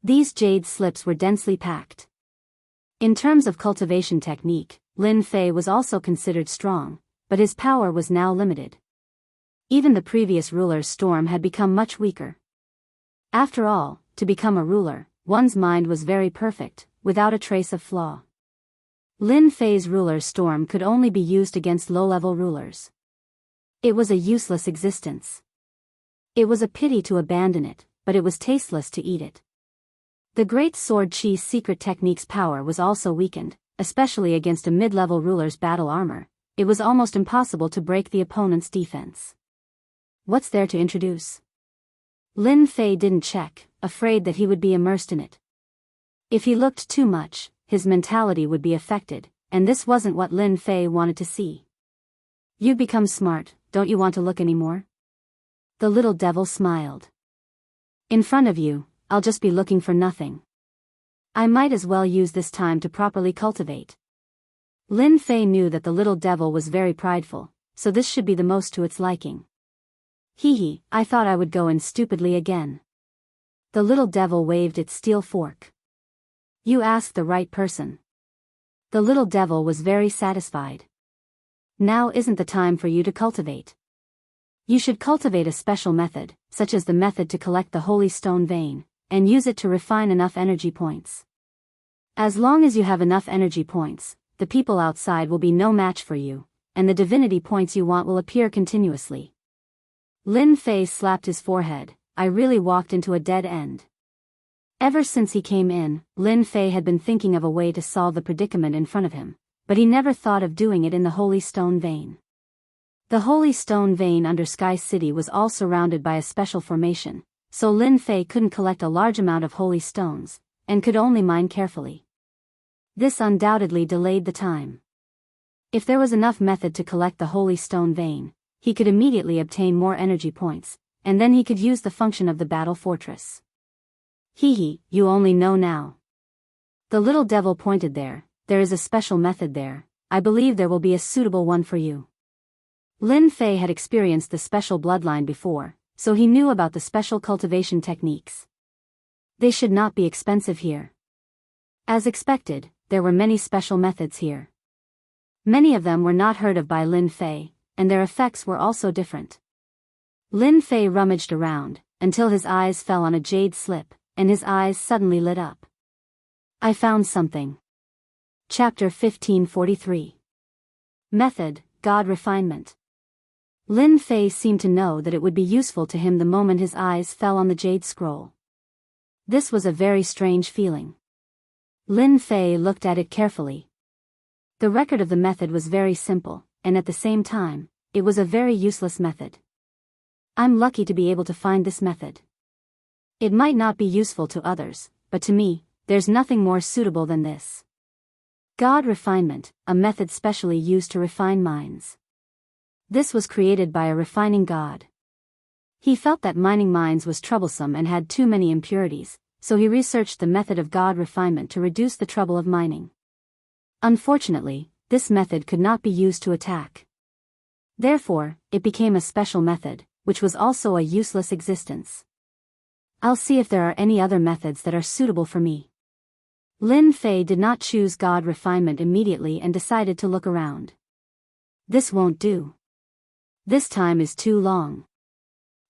These jade slips were densely packed. In terms of cultivation technique, Lin Fei was also considered strong, but his power was now limited. Even the previous ruler's storm had become much weaker. After all, to become a ruler, one's mind was very perfect, without a trace of flaw. Lin Fei's ruler's storm could only be used against low-level rulers. It was a useless existence. It was a pity to abandon it, but it was tasteless to eat it. The Great Sword Chi's secret technique's power was also weakened, especially against a mid-level ruler's battle armor. It was almost impossible to break the opponent's defense. What's there to introduce? Lin Fei didn't check, afraid that he would be immersed in it. If he looked too much, his mentality would be affected, and this wasn't what Lin Fei wanted to see. You've become smart, don't you want to look anymore? The little devil smiled. In front of you, I'll just be looking for nothing. I might as well use this time to properly cultivate. Lin Fei knew that the little devil was very prideful, so this should be the most to its liking. Hee, I thought I would go in stupidly again. The little devil waved its steel fork. You asked the right person. The little devil was very satisfied. Now isn't the time for you to cultivate. You should cultivate a special method, such as the method to collect the holy stone vein, and use it to refine enough energy points. As long as you have enough energy points, the people outside will be no match for you, and the divinity points you want will appear continuously. Lin Fei slapped his forehead. I really walked into a dead end. Ever since he came in, Lin Fei had been thinking of a way to solve the predicament in front of him, but he never thought of doing it in the Holy Stone Vein. The Holy Stone Vein under Sky City was all surrounded by a special formation, so Lin Fei couldn't collect a large amount of holy stones, and could only mine carefully. This undoubtedly delayed the time. If there was enough method to collect the Holy Stone Vein, he could immediately obtain more energy points, and then he could use the function of the battle fortress. Hee, you only know now. The little devil pointed there is a special method there, I believe there will be a suitable one for you. Lin Fei had experienced the special bloodline before, so he knew about the special cultivation techniques. They should not be expensive here. As expected, there were many special methods here. Many of them were not heard of by Lin Fei, and their effects were also different. Lin Fei rummaged around, until his eyes fell on a jade slip, and his eyes suddenly lit up. I found something. Chapter 1543. Method, God Refinement. Lin Fei seemed to know that it would be useful to him the moment his eyes fell on the jade scroll. This was a very strange feeling. Lin Fei looked at it carefully. The record of the method was very simple, and at the same time, it was a very useless method. I'm lucky to be able to find this method. It might not be useful to others, but to me, there's nothing more suitable than this. God refinement, a method specially used to refine minds. This was created by a refining God. He felt that mining minds was troublesome and had too many impurities, so he researched the method of God refinement to reduce the trouble of mining. Unfortunately, this method could not be used to attack. Therefore, it became a special method, which was also a useless existence. I'll see if there are any other methods that are suitable for me. Lin Fei did not choose God refinement immediately and decided to look around. This won't do. This time is too long.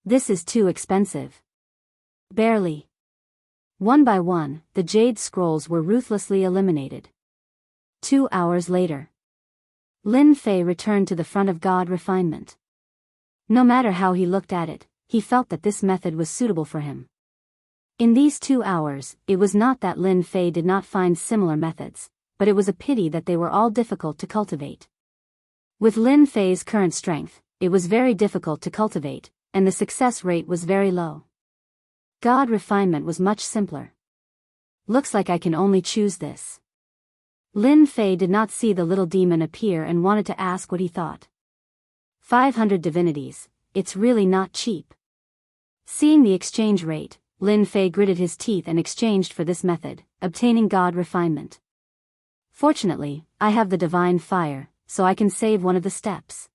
This is too expensive. Barely. One by one, the jade scrolls were ruthlessly eliminated. 2 hours later, Lin Fei returned to the front of God refinement. No matter how he looked at it, he felt that this method was suitable for him. In these 2 hours, it was not that Lin Fei did not find similar methods, but it was a pity that they were all difficult to cultivate. With Lin Fei's current strength, it was very difficult to cultivate, and the success rate was very low. God refinement was much simpler. Looks like I can only choose this. Lin Fei did not see the little demon appear and wanted to ask what he thought. 500 divinities, it's really not cheap. Seeing the exchange rate, Lin Fei gritted his teeth and exchanged for this method, obtaining God refinement. Fortunately, I have the divine fire, so I can save one of the steps.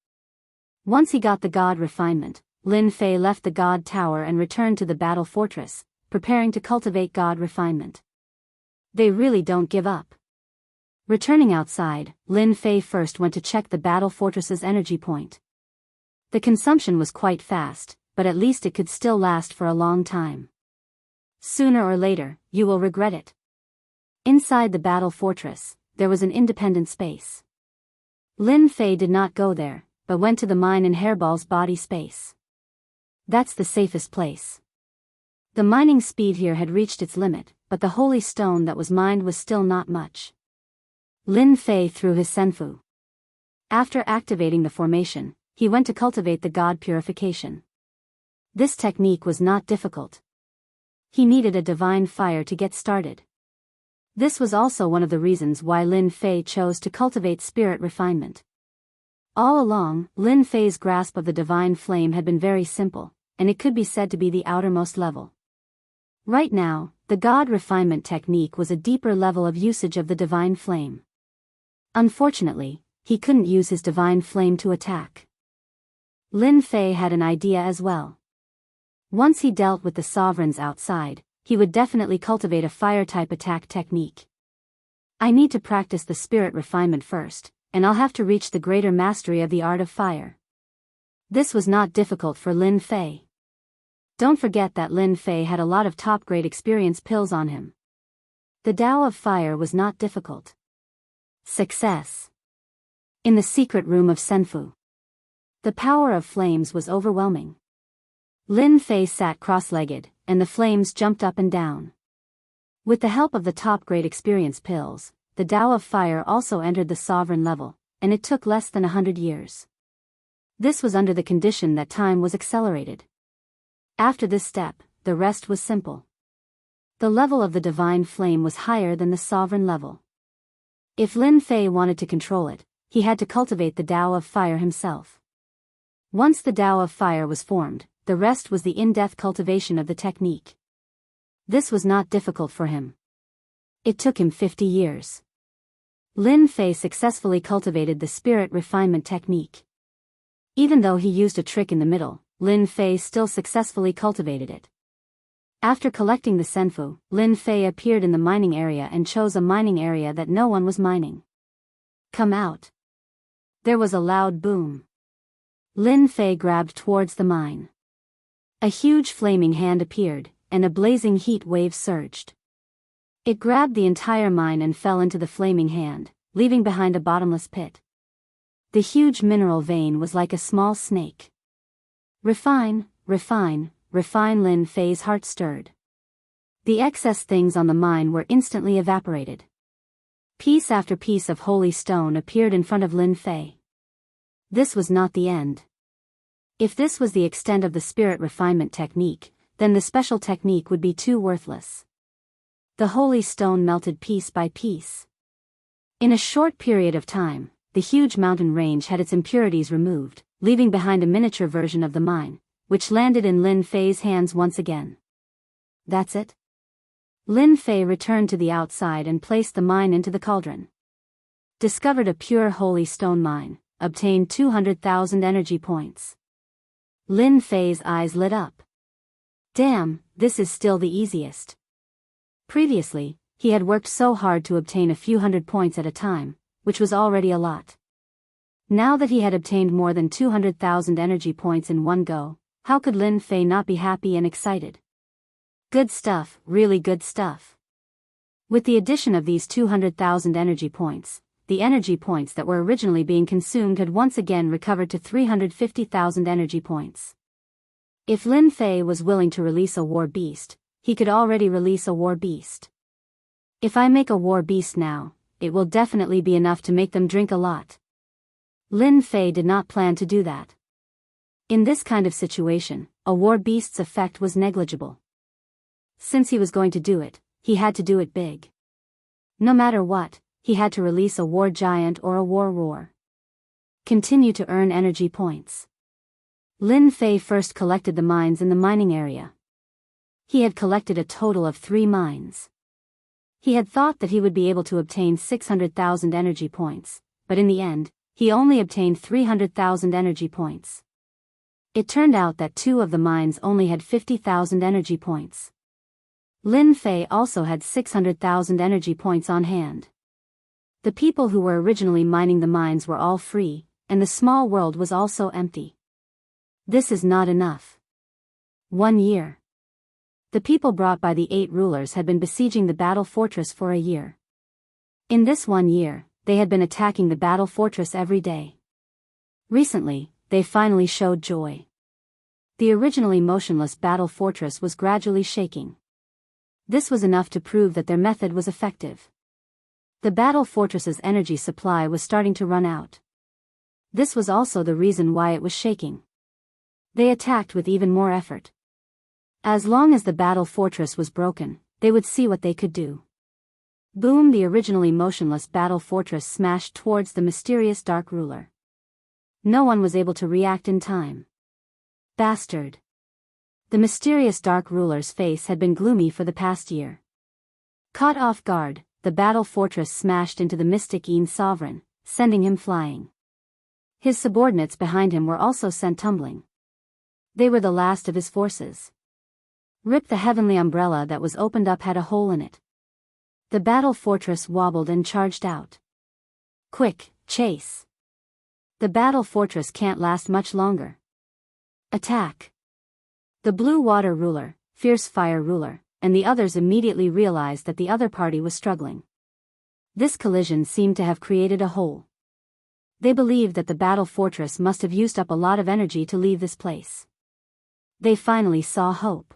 Once he got the God refinement, Lin Fei left the God Tower and returned to the battle fortress, preparing to cultivate God refinement. They really don't give up. Returning outside, Lin Fei first went to check the battle fortress's energy point. The consumption was quite fast, but at least it could still last for a long time. Sooner or later, you will regret it. Inside the battle fortress, there was an independent space. Lin Fei did not go there, but went to the mine in Hairball's body space. That's the safest place. The mining speed here had reached its limit, but the holy stone that was mined was still not much. Lin Fei threw his senfu. After activating the formation, he went to cultivate the God purification. This technique was not difficult. He needed a divine fire to get started. This was also one of the reasons why Lin Fei chose to cultivate spirit refinement. All along, Lin Fei's grasp of the divine flame had been very simple, and it could be said to be the outermost level. Right now, the God refinement technique was a deeper level of usage of the divine flame. Unfortunately, he couldn't use his divine flame to attack. Lin Fei had an idea as well. Once he dealt with the sovereigns outside, he would definitely cultivate a fire-type attack technique. I need to practice the spirit refinement first, and I'll have to reach the greater mastery of the art of fire. This was not difficult for Lin Fei. Don't forget that Lin Fei had a lot of top-grade experience pills on him. The Tao of Fire was not difficult. Success. In the secret room of Senfu. The power of flames was overwhelming. Lin Fei sat cross-legged, and the flames jumped up and down. With the help of the top-grade experience pills, the Tao of Fire also entered the sovereign level, and it took less than 100 years. This was under the condition that time was accelerated. After this step, the rest was simple. The level of the divine flame was higher than the sovereign level. If Lin Fei wanted to control it, he had to cultivate the Tao of Fire himself. Once the Tao of Fire was formed, the rest was the in-depth cultivation of the technique. This was not difficult for him. It took him 50 years. Lin Fei successfully cultivated the spirit refinement technique. Even though he used a trick in the middle, Lin Fei still successfully cultivated it. After collecting the senfu, Lin Fei appeared in the mining area and chose a mining area that no one was mining. Come out. There was a loud boom. Lin Fei grabbed towards the mine. A huge flaming hand appeared, and a blazing heat wave surged. It grabbed the entire mine and fell into the flaming hand, leaving behind a bottomless pit. The huge mineral vein was like a small snake. Refine, refine, refine. Lin Fei's heart stirred. The excess things on the mine were instantly evaporated. Piece after piece of holy stone appeared in front of Lin Fei. This was not the end. If this was the extent of the spirit refinement technique, then the special technique would be too worthless. The holy stone melted piece by piece. In a short period of time, the huge mountain range had its impurities removed, leaving behind a miniature version of the mine, which landed in Lin Fei's hands once again. That's it? Lin Fei returned to the outside and placed the mine into the cauldron. Discovered a pure holy stone mine, obtained 200,000 energy points. Lin Fei's eyes lit up. Damn, this is still the easiest. Previously, he had worked so hard to obtain a few hundred points at a time, which was already a lot. Now that he had obtained more than 200,000 energy points in one go, how could Lin Fei not be happy and excited? Good stuff, really good stuff. With the addition of these 200,000 energy points, the energy points that were originally being consumed had once again recovered to 350,000 energy points. If Lin Fei was willing to release a war beast, he could already release a war beast. If I make a war beast now, it will definitely be enough to make them drink a lot. Lin Fei did not plan to do that. In this kind of situation, a war beast's effect was negligible. Since he was going to do it, he had to do it big. No matter what, he had to release a war giant or a war roar. Continue to earn energy points. Lin Fei first collected the mines in the mining area. He had collected a total of 3 mines. He had thought that he would be able to obtain 600,000 energy points, but in the end, he only obtained 300,000 energy points. It turned out that 2 of the mines only had 50,000 energy points. Lin Fei also had 600,000 energy points on hand. The people who were originally mining the mines were all free, and the small world was also empty. This is not enough. 1 year. The people brought by the 8 rulers had been besieging the battle fortress for a year. In this 1 year, they had been attacking the battle fortress every day. Recently, they finally showed joy. The originally motionless battle fortress was gradually shaking. This was enough to prove that their method was effective. The battle fortress's energy supply was starting to run out. This was also the reason why it was shaking. They attacked with even more effort. As long as the battle fortress was broken, they would see what they could do. Boom! The originally motionless battle fortress smashed towards the mysterious dark ruler. No one was able to react in time. Bastard! The mysterious dark ruler's face had been gloomy for the past year. Caught off guard, the battle fortress smashed into the mystic Yin sovereign, sending him flying. His subordinates behind him were also sent tumbling. They were the last of his forces. Rip! The heavenly umbrella that was opened up had a hole in it. The battle fortress wobbled and charged out. Quick, chase! The battle fortress can't last much longer. Attack! The blue water ruler, fierce fire ruler, and the others immediately realized that the other party was struggling. This collision seemed to have created a hole. They believed that the battle fortress must have used up a lot of energy to leave this place. They finally saw hope.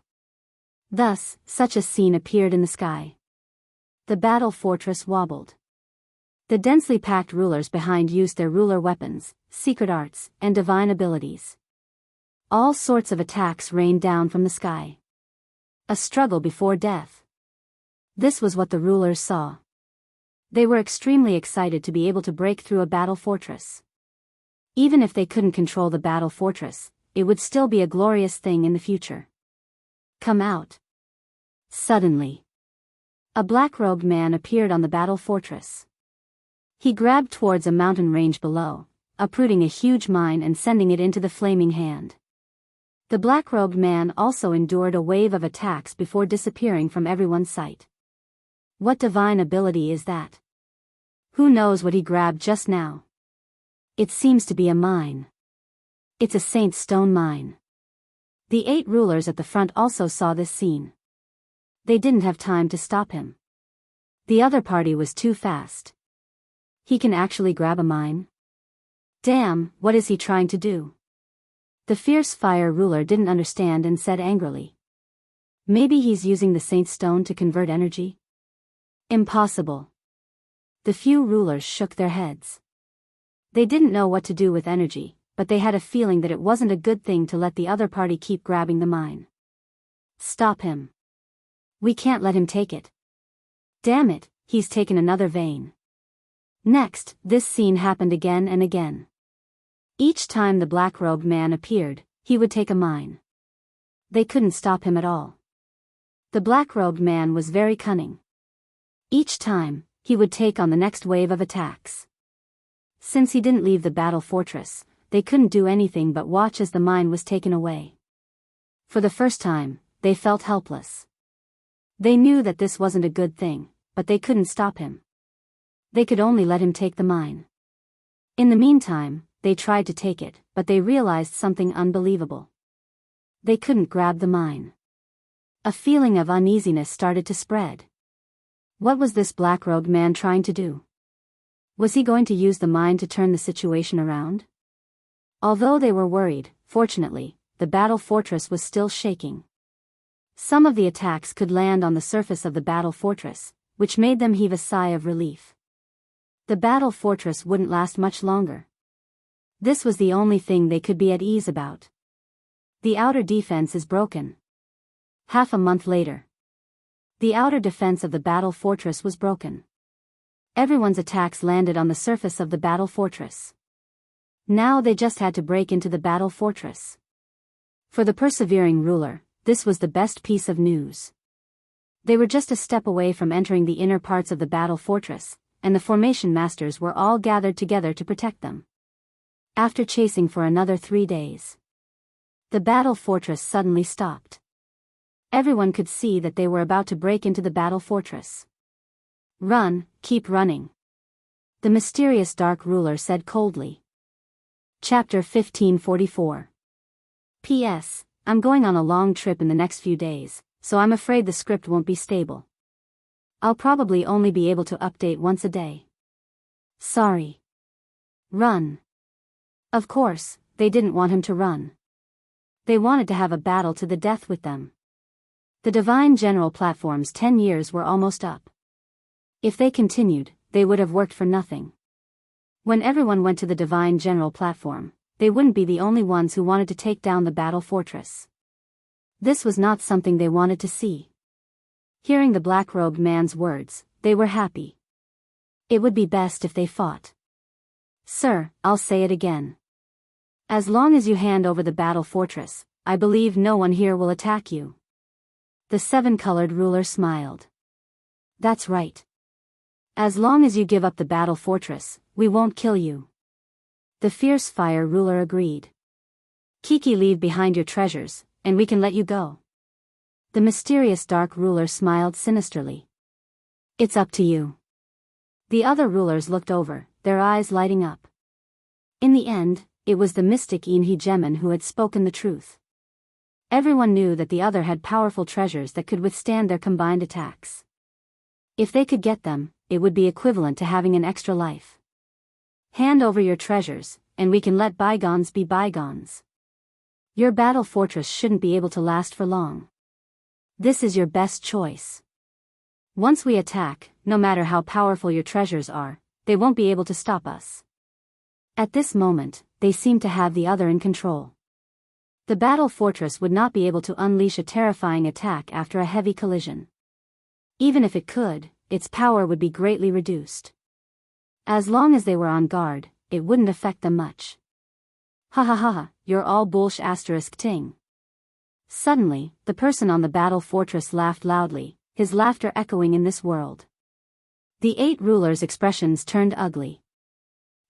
Thus, such a scene appeared in the sky. The battle fortress wobbled. The densely packed rulers behind used their ruler weapons, secret arts, and divine abilities. All sorts of attacks rained down from the sky. A struggle before death. This was what the rulers saw. They were extremely excited to be able to break through a battle fortress. Even if they couldn't control the battle fortress, it would still be a glorious thing in the future. Come out. Suddenly, a black-robed man appeared on the battle fortress. He grabbed towards a mountain range below, uprooting a huge mine and sending it into the flaming hand. The black-robed man also endured a wave of attacks before disappearing from everyone's sight. What divine ability is that? Who knows what he grabbed just now? It seems to be a mine. It's a Saint Stone mine. The 8 rulers at the front also saw this scene. They didn't have time to stop him. The other party was too fast. He can actually grab a mine? Damn, what is he trying to do? The fierce fire ruler didn't understand and said angrily. Maybe he's using the Saint Stone to convert energy? Impossible. The few rulers shook their heads. They didn't know what to do with energy, but they had a feeling that it wasn't a good thing to let the other party keep grabbing the mine. Stop him. We can't let him take it. Damn it, he's taken another vein. Next, this scene happened again and again. Each time the black-robed man appeared, he would take a mine. They couldn't stop him at all. The black-robed man was very cunning. Each time, he would take on the next wave of attacks. Since he didn't leave the battle fortress, they couldn't do anything but watch as the mine was taken away. For the first time, they felt helpless. They knew that this wasn't a good thing, but they couldn't stop him. They could only let him take the mine. In the meantime, they tried to take it, but they realized something unbelievable. They couldn't grab the mine. A feeling of uneasiness started to spread. What was this black-robed man trying to do? Was he going to use the mine to turn the situation around? Although they were worried, fortunately, the battle fortress was still shaking. Some of the attacks could land on the surface of the battle fortress, which made them heave a sigh of relief. The battle fortress wouldn't last much longer. This was the only thing they could be at ease about. The outer defense is broken. Half a month later, the outer defense of the battle fortress was broken. Everyone's attacks landed on the surface of the battle fortress. Now they just had to break into the battle fortress. For the persevering ruler, this was the best piece of news. They were just a step away from entering the inner parts of the battle fortress, and the formation masters were all gathered together to protect them. After chasing for another 3 days, the battle fortress suddenly stopped. Everyone could see that they were about to break into the battle fortress. Run, keep running. The mysterious dark ruler said coldly. Chapter 1544. P.S. I'm going on a long trip in the next few days, so I'm afraid the script won't be stable. I'll probably only be able to update once a day. Sorry. Run. Of course, they didn't want him to run. They wanted to have a battle to the death with them. The Divine General platform's 10 years were almost up. If they continued, they would have worked for nothing. When everyone went to the Divine General platform, they wouldn't be the only ones who wanted to take down the battle fortress. This was not something they wanted to see. Hearing the black-robed man's words, they were happy. It would be best if they fought. Sir, I'll say it again. As long as you hand over the battle fortress, I believe no one here will attack you. The seven-colored ruler smiled. That's right. As long as you give up the battle fortress, we won't kill you. The fierce fire ruler agreed. Kiki, leave behind your treasures, and we can let you go. The mysterious dark ruler smiled sinisterly. It's up to you. The other rulers looked over, their eyes lighting up. In the end, it was the mystic Inhi who had spoken the truth. Everyone knew that the other had powerful treasures that could withstand their combined attacks. If they could get them, it would be equivalent to having an extra life. Hand over your treasures, and we can let bygones be bygones. Your battle fortress shouldn't be able to last for long. This is your best choice. Once we attack, no matter how powerful your treasures are, they won't be able to stop us. At this moment, they seemed to have the other in control. The battle fortress would not be able to unleash a terrifying attack after a heavy collision. Even if it could, its power would be greatly reduced. As long as they were on guard, it wouldn't affect them much. Ha ha ha, you're all bullsh asterisk ting. Suddenly, the person on the battle fortress laughed loudly, his laughter echoing in this world. The 8 rulers' expressions turned ugly.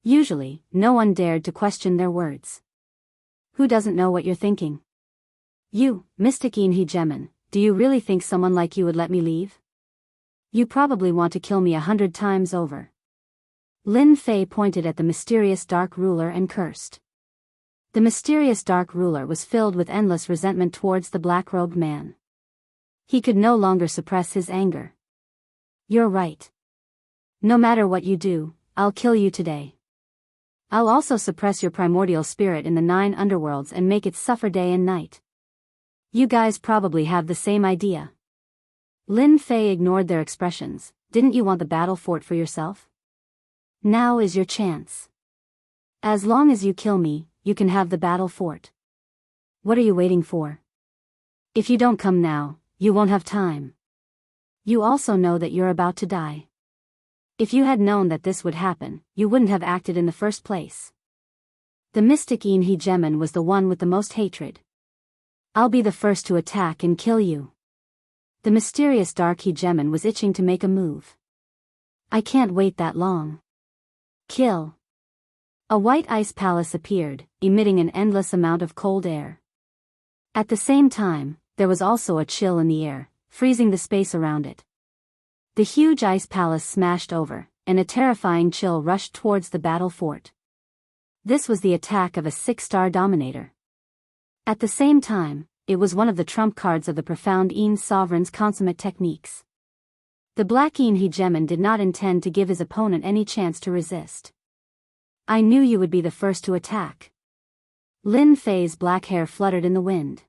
Usually, no one dared to question their words. Who doesn't know what you're thinking? You, Mystic Inhi, do you really think someone like you would let me leave? You probably want to kill me 100 times over. Lin Fei pointed at the mysterious dark ruler and cursed. The mysterious dark ruler was filled with endless resentment towards the black-robed man. He could no longer suppress his anger. You're right. No matter what you do, I'll kill you today. I'll also suppress your primordial spirit in the 9 underworlds and make it suffer day and night. You guys probably have the same idea. Lin Fei ignored their expressions. Didn't you want the battle fort for yourself? Now is your chance. As long as you kill me, you can have the battle fort. What are you waiting for? If you don't come now, you won't have time. You also know that you're about to die. If you had known that this would happen, you wouldn't have acted in the first place. The mystic Inhe Gemin was the one with the most hatred. I'll be the first to attack and kill you. The mysterious Dark Hegemon was itching to make a move. I can't wait that long. Kill. A white ice palace appeared, emitting an endless amount of cold air. At the same time, there was also a chill in the air, freezing the space around it. The huge ice palace smashed over, and a terrifying chill rushed towards the battle fort. This was the attack of a 6-star dominator. At the same time, it was one of the trump cards of the profound Een sovereign's consummate techniques. The black Een Hegemon did not intend to give his opponent any chance to resist. I knew you would be the first to attack. Lin Fei's black hair fluttered in the wind.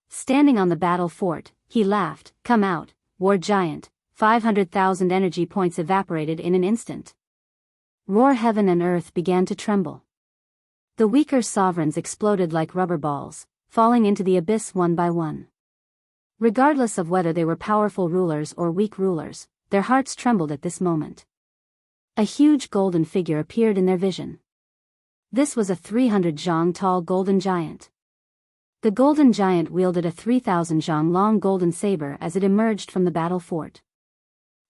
Standing on the battle fort, he laughed. Come out, war giant. 500,000 energy points evaporated in an instant. Roar heaven and earth began to tremble. The weaker sovereigns exploded like rubber balls, falling into the abyss one by one. Regardless of whether they were powerful rulers or weak rulers, their hearts trembled at this moment. A huge golden figure appeared in their vision. This was a 300 zhang tall golden giant. The golden giant wielded a 3,000 zhang long golden saber as it emerged from the battle fort.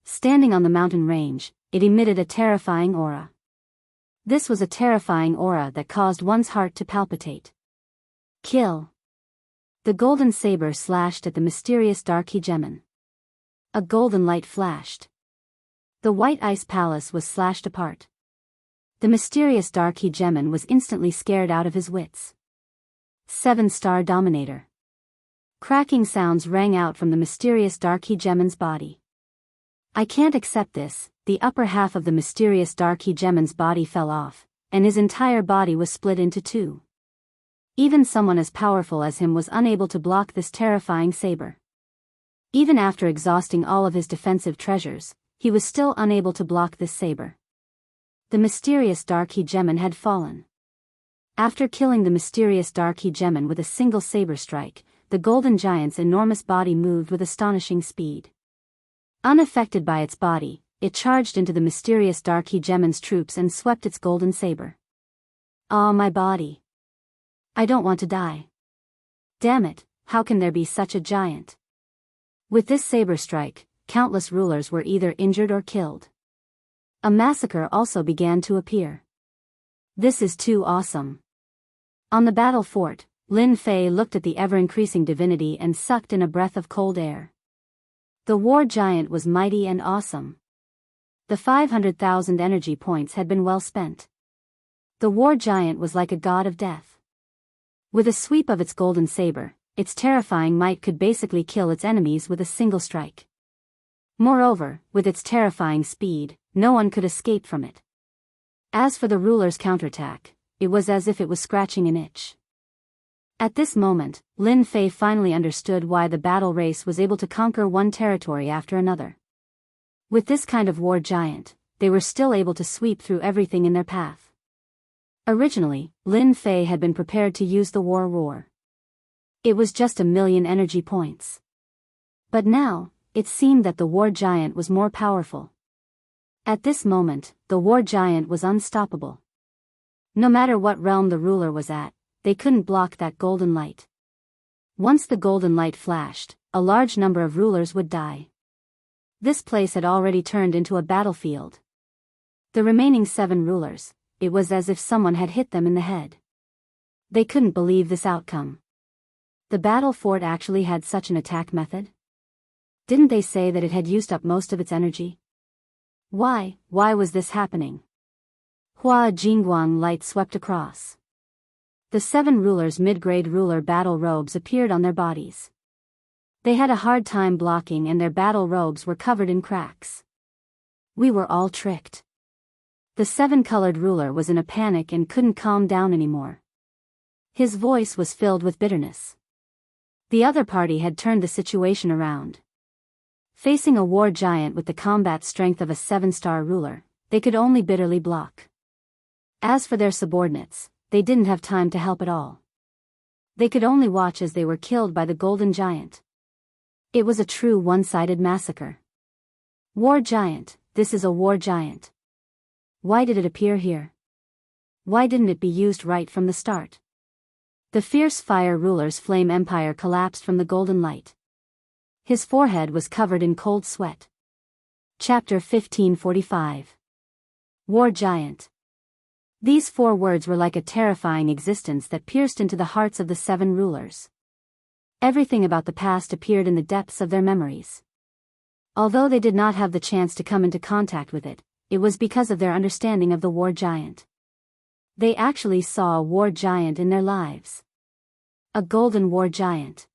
Standing on the mountain range, it emitted a terrifying aura. This was a terrifying aura that caused one's heart to palpitate. Kill. The golden saber slashed at the mysterious Dark Hegemon. A golden light flashed. The white ice palace was slashed apart. The mysterious Dark Hegemon was instantly scared out of his wits. 7-star dominator. Cracking sounds rang out from the mysterious Dark Hegemon's body. I can't accept this. The upper half of the mysterious Dark Hegemon's body fell off, and his entire body was split into two. Even someone as powerful as him was unable to block this terrifying saber. Even after exhausting all of his defensive treasures, he was still unable to block this saber. The mysterious Dark Hegemon had fallen. After killing the mysterious Dark Hegemon with a single saber strike, the golden giant's enormous body moved with astonishing speed. Unaffected by its body, it charged into the mysterious Dark Hegemon's troops and swept its golden saber. Ah, my body. I don't want to die. Damn it, how can there be such a giant? With this saber strike, countless rulers were either injured or killed. A massacre also began to appear. This is too awesome. On the battle fort, Lin Fei looked at the ever-increasing divinity and sucked in a breath of cold air. The war giant was mighty and awesome. The 500,000 energy points had been well spent. The war giant was like a god of death. With a sweep of its golden saber, its terrifying might could basically kill its enemies with a single strike. Moreover, with its terrifying speed, no one could escape from it. As for the ruler's counterattack, it was as if it was scratching an itch. At this moment, Lin Fei finally understood why the battle race was able to conquer one territory after another. With this kind of war giant, they were still able to sweep through everything in their path. Originally, Lin Fei had been prepared to use the war roar. It was just 1,000,000 energy points. But now, it seemed that the war giant was more powerful. At this moment, the war giant was unstoppable. No matter what realm the ruler was at, they couldn't block that golden light. Once the golden light flashed, a large number of rulers would die. This place had already turned into a battlefield. The remaining 7 rulers, it was as if someone had hit them in the head. They couldn't believe this outcome. The battle fort actually had such an attack method? Didn't they say that it had used up most of its energy? Why was this happening? Hua Jingguang light swept across. The 7 rulers' mid-grade ruler battle robes appeared on their bodies. They had a hard time blocking and their battle robes were covered in cracks. We were all tricked. The 7-colored ruler was in a panic and couldn't calm down anymore. His voice was filled with bitterness. The other party had turned the situation around. Facing a war giant with the combat strength of a 7-star ruler, they could only bitterly block. As for their subordinates, they didn't have time to help at all. They could only watch as they were killed by the golden giant. It was a true one-sided massacre. War giant, this is a war giant. Why did it appear here? Why didn't it be used right from the start? The fierce fire ruler's flame empire collapsed from the golden light. His forehead was covered in cold sweat. Chapter 1545. War Giant. These 4 words were like a terrifying existence that pierced into the hearts of the 7 rulers. Everything about the past appeared in the depths of their memories. Although they did not have the chance to come into contact with it, it was because of their understanding of the war giant. They actually saw a war giant in their lives. A golden war giant.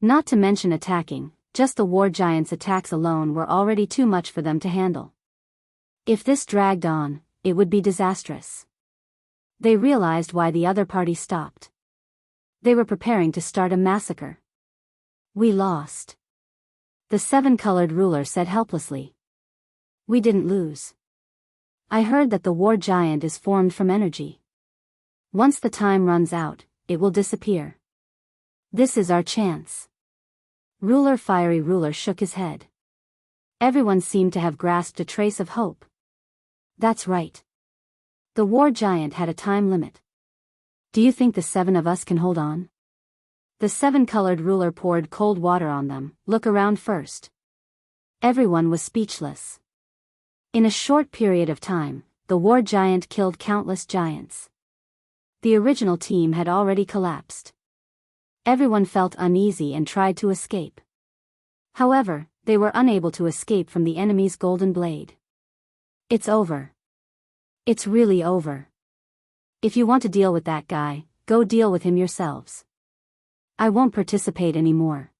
Not to mention attacking, just the war giant's attacks alone were already too much for them to handle. If this dragged on, it would be disastrous. They realized why the other party stopped. They were preparing to start a massacre. We lost. The 7-colored ruler said helplessly. We didn't lose. I heard that the war giant is formed from energy. Once the time runs out, it will disappear. This is our chance. Fiery ruler shook his head. Everyone seemed to have grasped a trace of hope. That's right. The war giant had a time limit. Do you think the 7 of us can hold on? The 7-colored ruler poured cold water on them. Look around first. Everyone was speechless. In a short period of time, the war giant killed countless giants. The original team had already collapsed. Everyone felt uneasy and tried to escape. However, they were unable to escape from the enemy's golden blade. It's over. It's really over. If you want to deal with that guy, go deal with him yourselves. I won't participate anymore.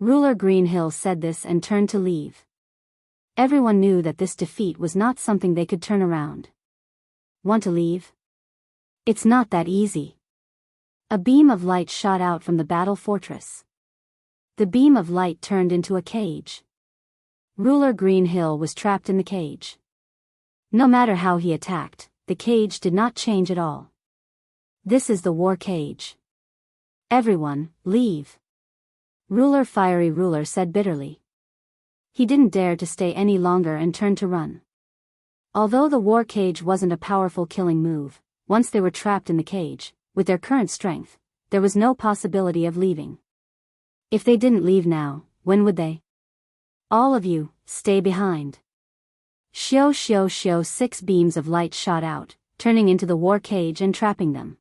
Ruler Greenhill said this and turned to leave. Everyone knew that this defeat was not something they could turn around. Want to leave? It's not that easy. A beam of light shot out from the battle fortress. The beam of light turned into a cage. Ruler Greenhill was trapped in the cage. No matter how he attacked, the cage did not change at all. This is the war cage. Everyone, leave. Fiery ruler said bitterly. He didn't dare to stay any longer and turned to run. Although the war cage wasn't a powerful killing move, once they were trapped in the cage, with their current strength, there was no possibility of leaving. If they didn't leave now, when would they? All of you, stay behind. Shio shio shio 6 beams of light shot out, turning into the war cage and trapping them.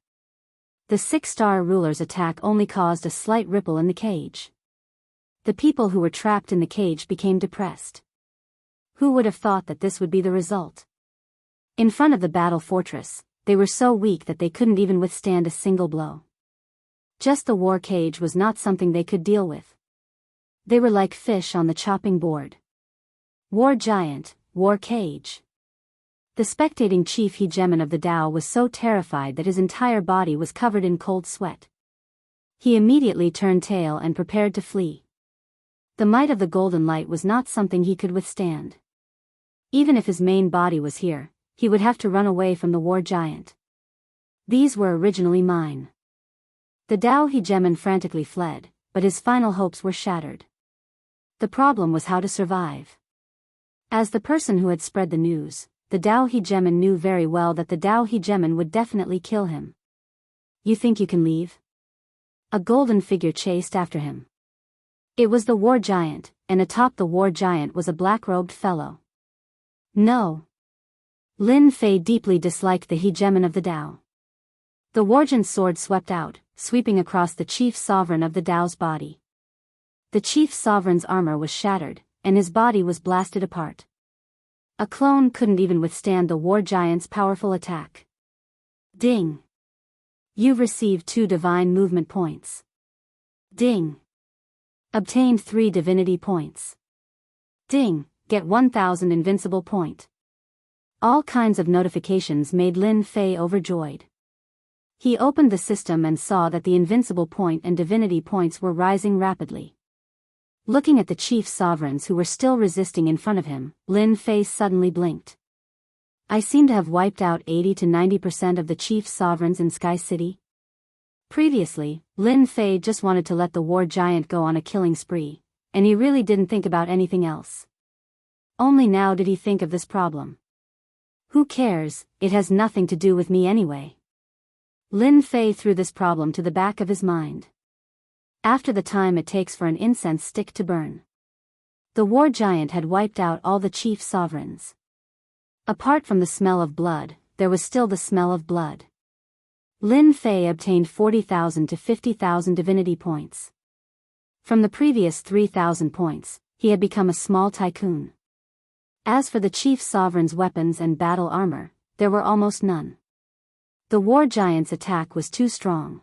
The 6-star ruler's attack only caused a slight ripple in the cage. The people who were trapped in the cage became depressed. Who would have thought that this would be the result? In front of the battle fortress, they were so weak that they couldn't even withstand a single blow. Just the war cage was not something they could deal with. They were like fish on the chopping board. War giant, war cage. The spectating chief hegemon of the Tao was so terrified that his entire body was covered in cold sweat. He immediately turned tail and prepared to flee. The might of the golden light was not something he could withstand. Even if his main body was here, he would have to run away from the war giant. These were originally mine. The Tao hegemon frantically fled, but his final hopes were shattered. The problem was how to survive. As the person who had spread the news, the Tao hegemon knew very well that the Tao hegemon would definitely kill him. You think you can leave? A golden figure chased after him. It was the war giant, and atop the war giant was a black-robed fellow. No. Lin Fei deeply disliked the hegemon of the Tao. The wargiant's sword swept out, sweeping across the chief sovereign of the Tao's body. The chief sovereign's armor was shattered, and his body was blasted apart. A clone couldn't even withstand the war giant's powerful attack. Ding. You've received 2 divine movement points. Ding. Obtained 3 divinity points. Ding, get 1000 invincible point. All kinds of notifications made Lin Fei overjoyed. He opened the system and saw that the invincible point and divinity points were rising rapidly. Looking at the chief sovereigns who were still resisting in front of him, Lin Fei suddenly blinked. I seem to have wiped out 80 to 90% of the chief sovereigns in Sky City. Previously, Lin Fei just wanted to let the war giant go on a killing spree, and he really didn't think about anything else. Only now did he think of this problem. Who cares, it has nothing to do with me anyway. Lin Fei threw this problem to the back of his mind. After the time it takes for an incense stick to burn. The war giant had wiped out all the chief sovereigns. Apart from the smell of blood, there was still the smell of blood. Lin Fei obtained 40,000 to 50,000 divinity points. From the previous 3,000 points, he had become a small tycoon. As for the chief sovereign's weapons and battle armor, there were almost none. The war giant's attack was too strong.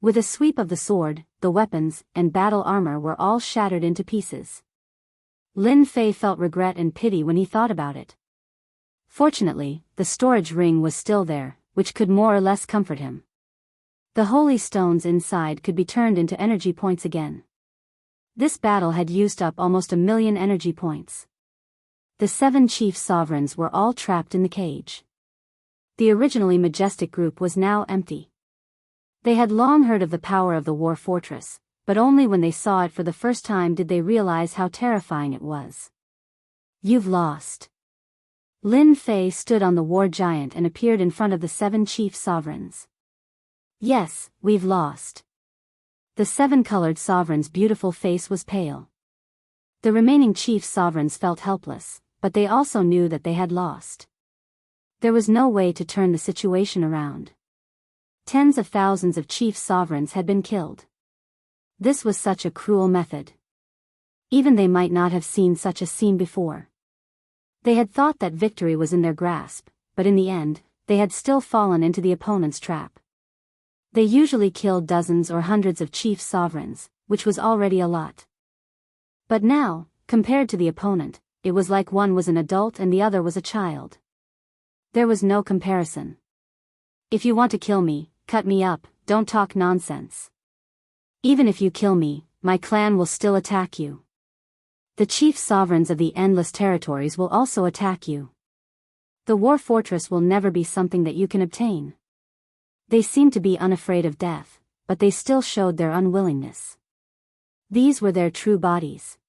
With a sweep of the sword, the weapons and battle armor were all shattered into pieces. Lin Fei felt regret and pity when he thought about it. Fortunately, the storage ring was still there, which could more or less comfort him. The holy stones inside could be turned into energy points again. This battle had used up almost 1,000,000 energy points. The 7 chief sovereigns were all trapped in the cage. The originally majestic group was now empty. They had long heard of the power of the war fortress, but only when they saw it for the first time did they realize how terrifying it was. You've lost. Lin Fei stood on the war giant and appeared in front of the 7 chief sovereigns. Yes, we've lost. The 7-colored sovereign's beautiful face was pale. The remaining chief sovereigns felt helpless, but they also knew that they had lost. There was no way to turn the situation around. Tens of thousands of chief sovereigns had been killed. This was such a cruel method. Even they might not have seen such a scene before. They had thought that victory was in their grasp, but in the end, they had still fallen into the opponent's trap. They usually killed dozens or hundreds of chief sovereigns, which was already a lot. But now, compared to the opponent, it was like one was an adult and the other was a child. There was no comparison. If you want to kill me, cut me up, don't talk nonsense. Even if you kill me, my clan will still attack you. The chief sovereigns of the endless territories will also attack you. The war fortress will never be something that you can obtain. They seemed to be unafraid of death, but they still showed their unwillingness. These were their true bodies.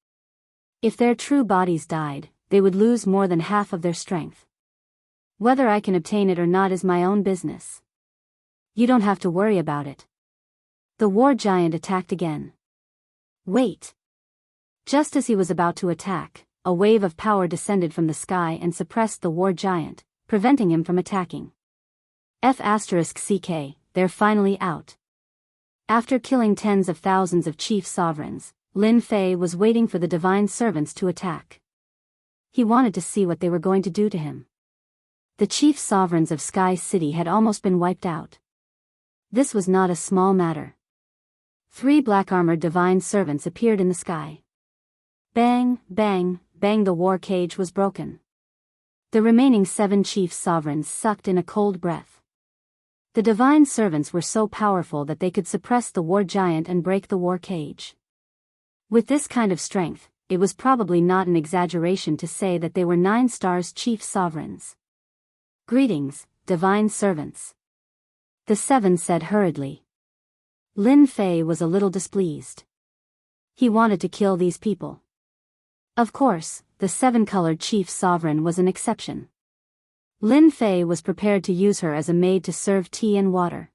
If their true bodies died, they would lose more than half of their strength. Whether I can obtain it or not is my own business. You don't have to worry about it. The war giant attacked again. Wait. Just as he was about to attack, a wave of power descended from the sky and suppressed the war giant, preventing him from attacking. F***CK, they're finally out. After killing tens of thousands of chief sovereigns, Lin Fei was waiting for the divine servants to attack. He wanted to see what they were going to do to him. The chief sovereigns of Sky City had almost been wiped out. This was not a small matter. 3 black-armored divine servants appeared in the sky. Bang, bang, bang, the war cage was broken. The remaining 7 chief sovereigns sucked in a cold breath. The divine servants were so powerful that they could suppress the war giant and break the war cage. With this kind of strength, it was probably not an exaggeration to say that they were 9 stars chief sovereigns. Greetings, divine servants. The 7 said hurriedly. Lin Fei was a little displeased. He wanted to kill these people. Of course, the 7-colored chief sovereign was an exception. Lin Fei was prepared to use her as a maid to serve tea and water.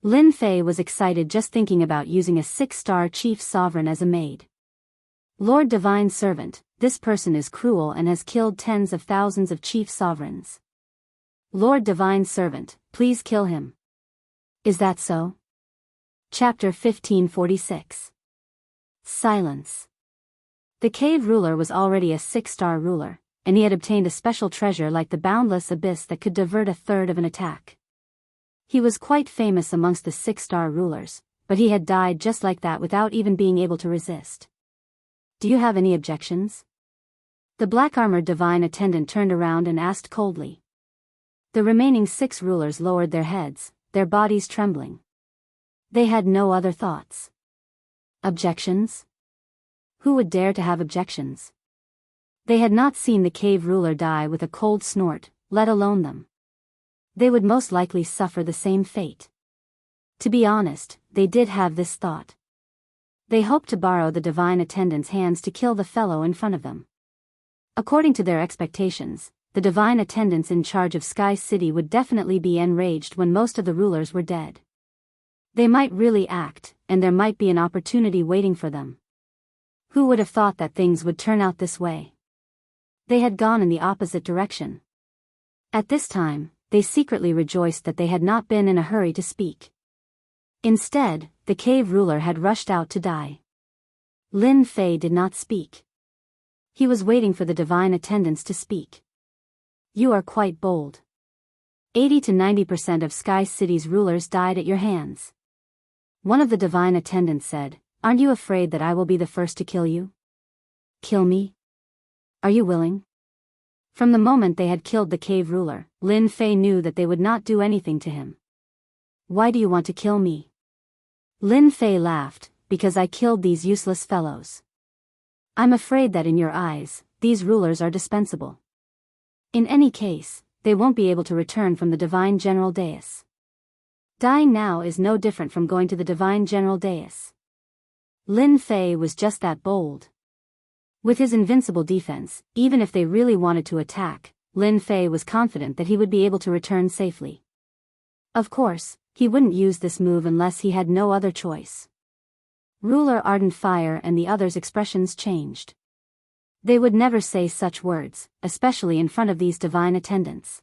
Lin Fei was excited just thinking about using a 6-star chief sovereign as a maid. Lord Divine Servant, this person is cruel and has killed tens of thousands of chief sovereigns. Lord Divine Servant, please kill him. Is that so? Chapter 1546. Silence. The cave ruler was already a 6-star ruler, and he had obtained a special treasure like the Boundless Abyss that could divert a third of an attack. He was quite famous amongst the 6-star rulers, but he had died just like that without even being able to resist. Do you have any objections? The black-armored divine attendant turned around and asked coldly. The remaining 6 rulers lowered their heads, their bodies trembling. They had no other thoughts. Objections? Who would dare to have objections? They had not seen the cave ruler die with a cold snort, let alone them. They would most likely suffer the same fate. To be honest, they did have this thought. They hoped to borrow the divine attendant's hands to kill the fellow in front of them. According to their expectations, the divine attendants in charge of Sky City would definitely be enraged when most of the rulers were dead. They might really act, and there might be an opportunity waiting for them. Who would have thought that things would turn out this way? They had gone in the opposite direction. At this time, they secretly rejoiced that they had not been in a hurry to speak. Instead, the cave ruler had rushed out to die. Lin Fei did not speak. He was waiting for the divine attendants to speak. You are quite bold. 80 to 90% of Sky City's rulers died at your hands. One of the divine attendants said, "Aren't you afraid that I will be the first to kill you?" Kill me? Are you willing? From the moment they had killed the cave ruler, Lin Fei knew that they would not do anything to him. Why do you want to kill me? Lin Fei laughed, because I killed these useless fellows. I'm afraid that in your eyes, these rulers are dispensable. In any case, they won't be able to return from the divine general dais. Dying now is no different from going to the divine general dais. Lin Fei was just that bold. With his invincible defense, even if they really wanted to attack, Lin Fei was confident that he would be able to return safely. Of course, he wouldn't use this move unless he had no other choice. Ruler Ardent Fire and the others' expressions changed. They would never say such words, especially in front of these divine attendants.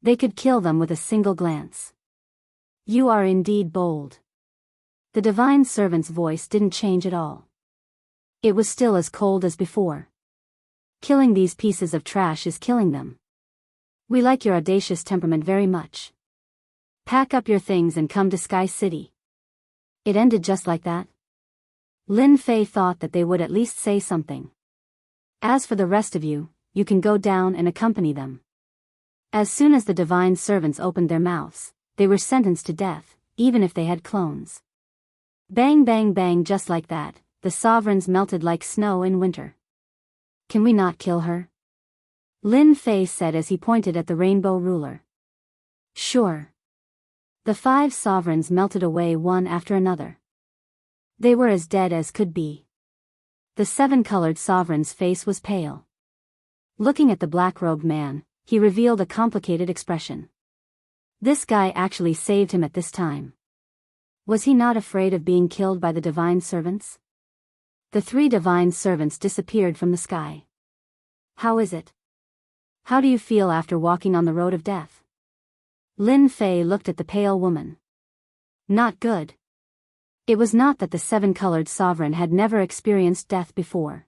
They could kill them with a single glance. You are indeed bold. The divine servant's voice didn't change at all. It was still as cold as before. Killing these pieces of trash is killing them. We like your audacious temperament very much. Pack up your things and come to Sky City. It ended just like that. Lin Fei thought that they would at least say something. As for the rest of you, you can go down and accompany them. As soon as the divine servants opened their mouths, they were sentenced to death, even if they had clones. Bang bang bang, just like that, the sovereigns melted like snow in winter. Can we not kill her? Lin Fei said as he pointed at the rainbow ruler. Sure. The 5 sovereigns melted away one after another. They were as dead as could be. The 7-colored sovereign's face was pale. Looking at the black-robed man, he revealed a complicated expression. This guy actually saved him at this time. Was he not afraid of being killed by the divine servants? The 3 divine servants disappeared from the sky. How is it? How do you feel after walking on the road of death? Lin Fei looked at the pale woman. Not good. It was not that the 7-colored sovereign had never experienced death before.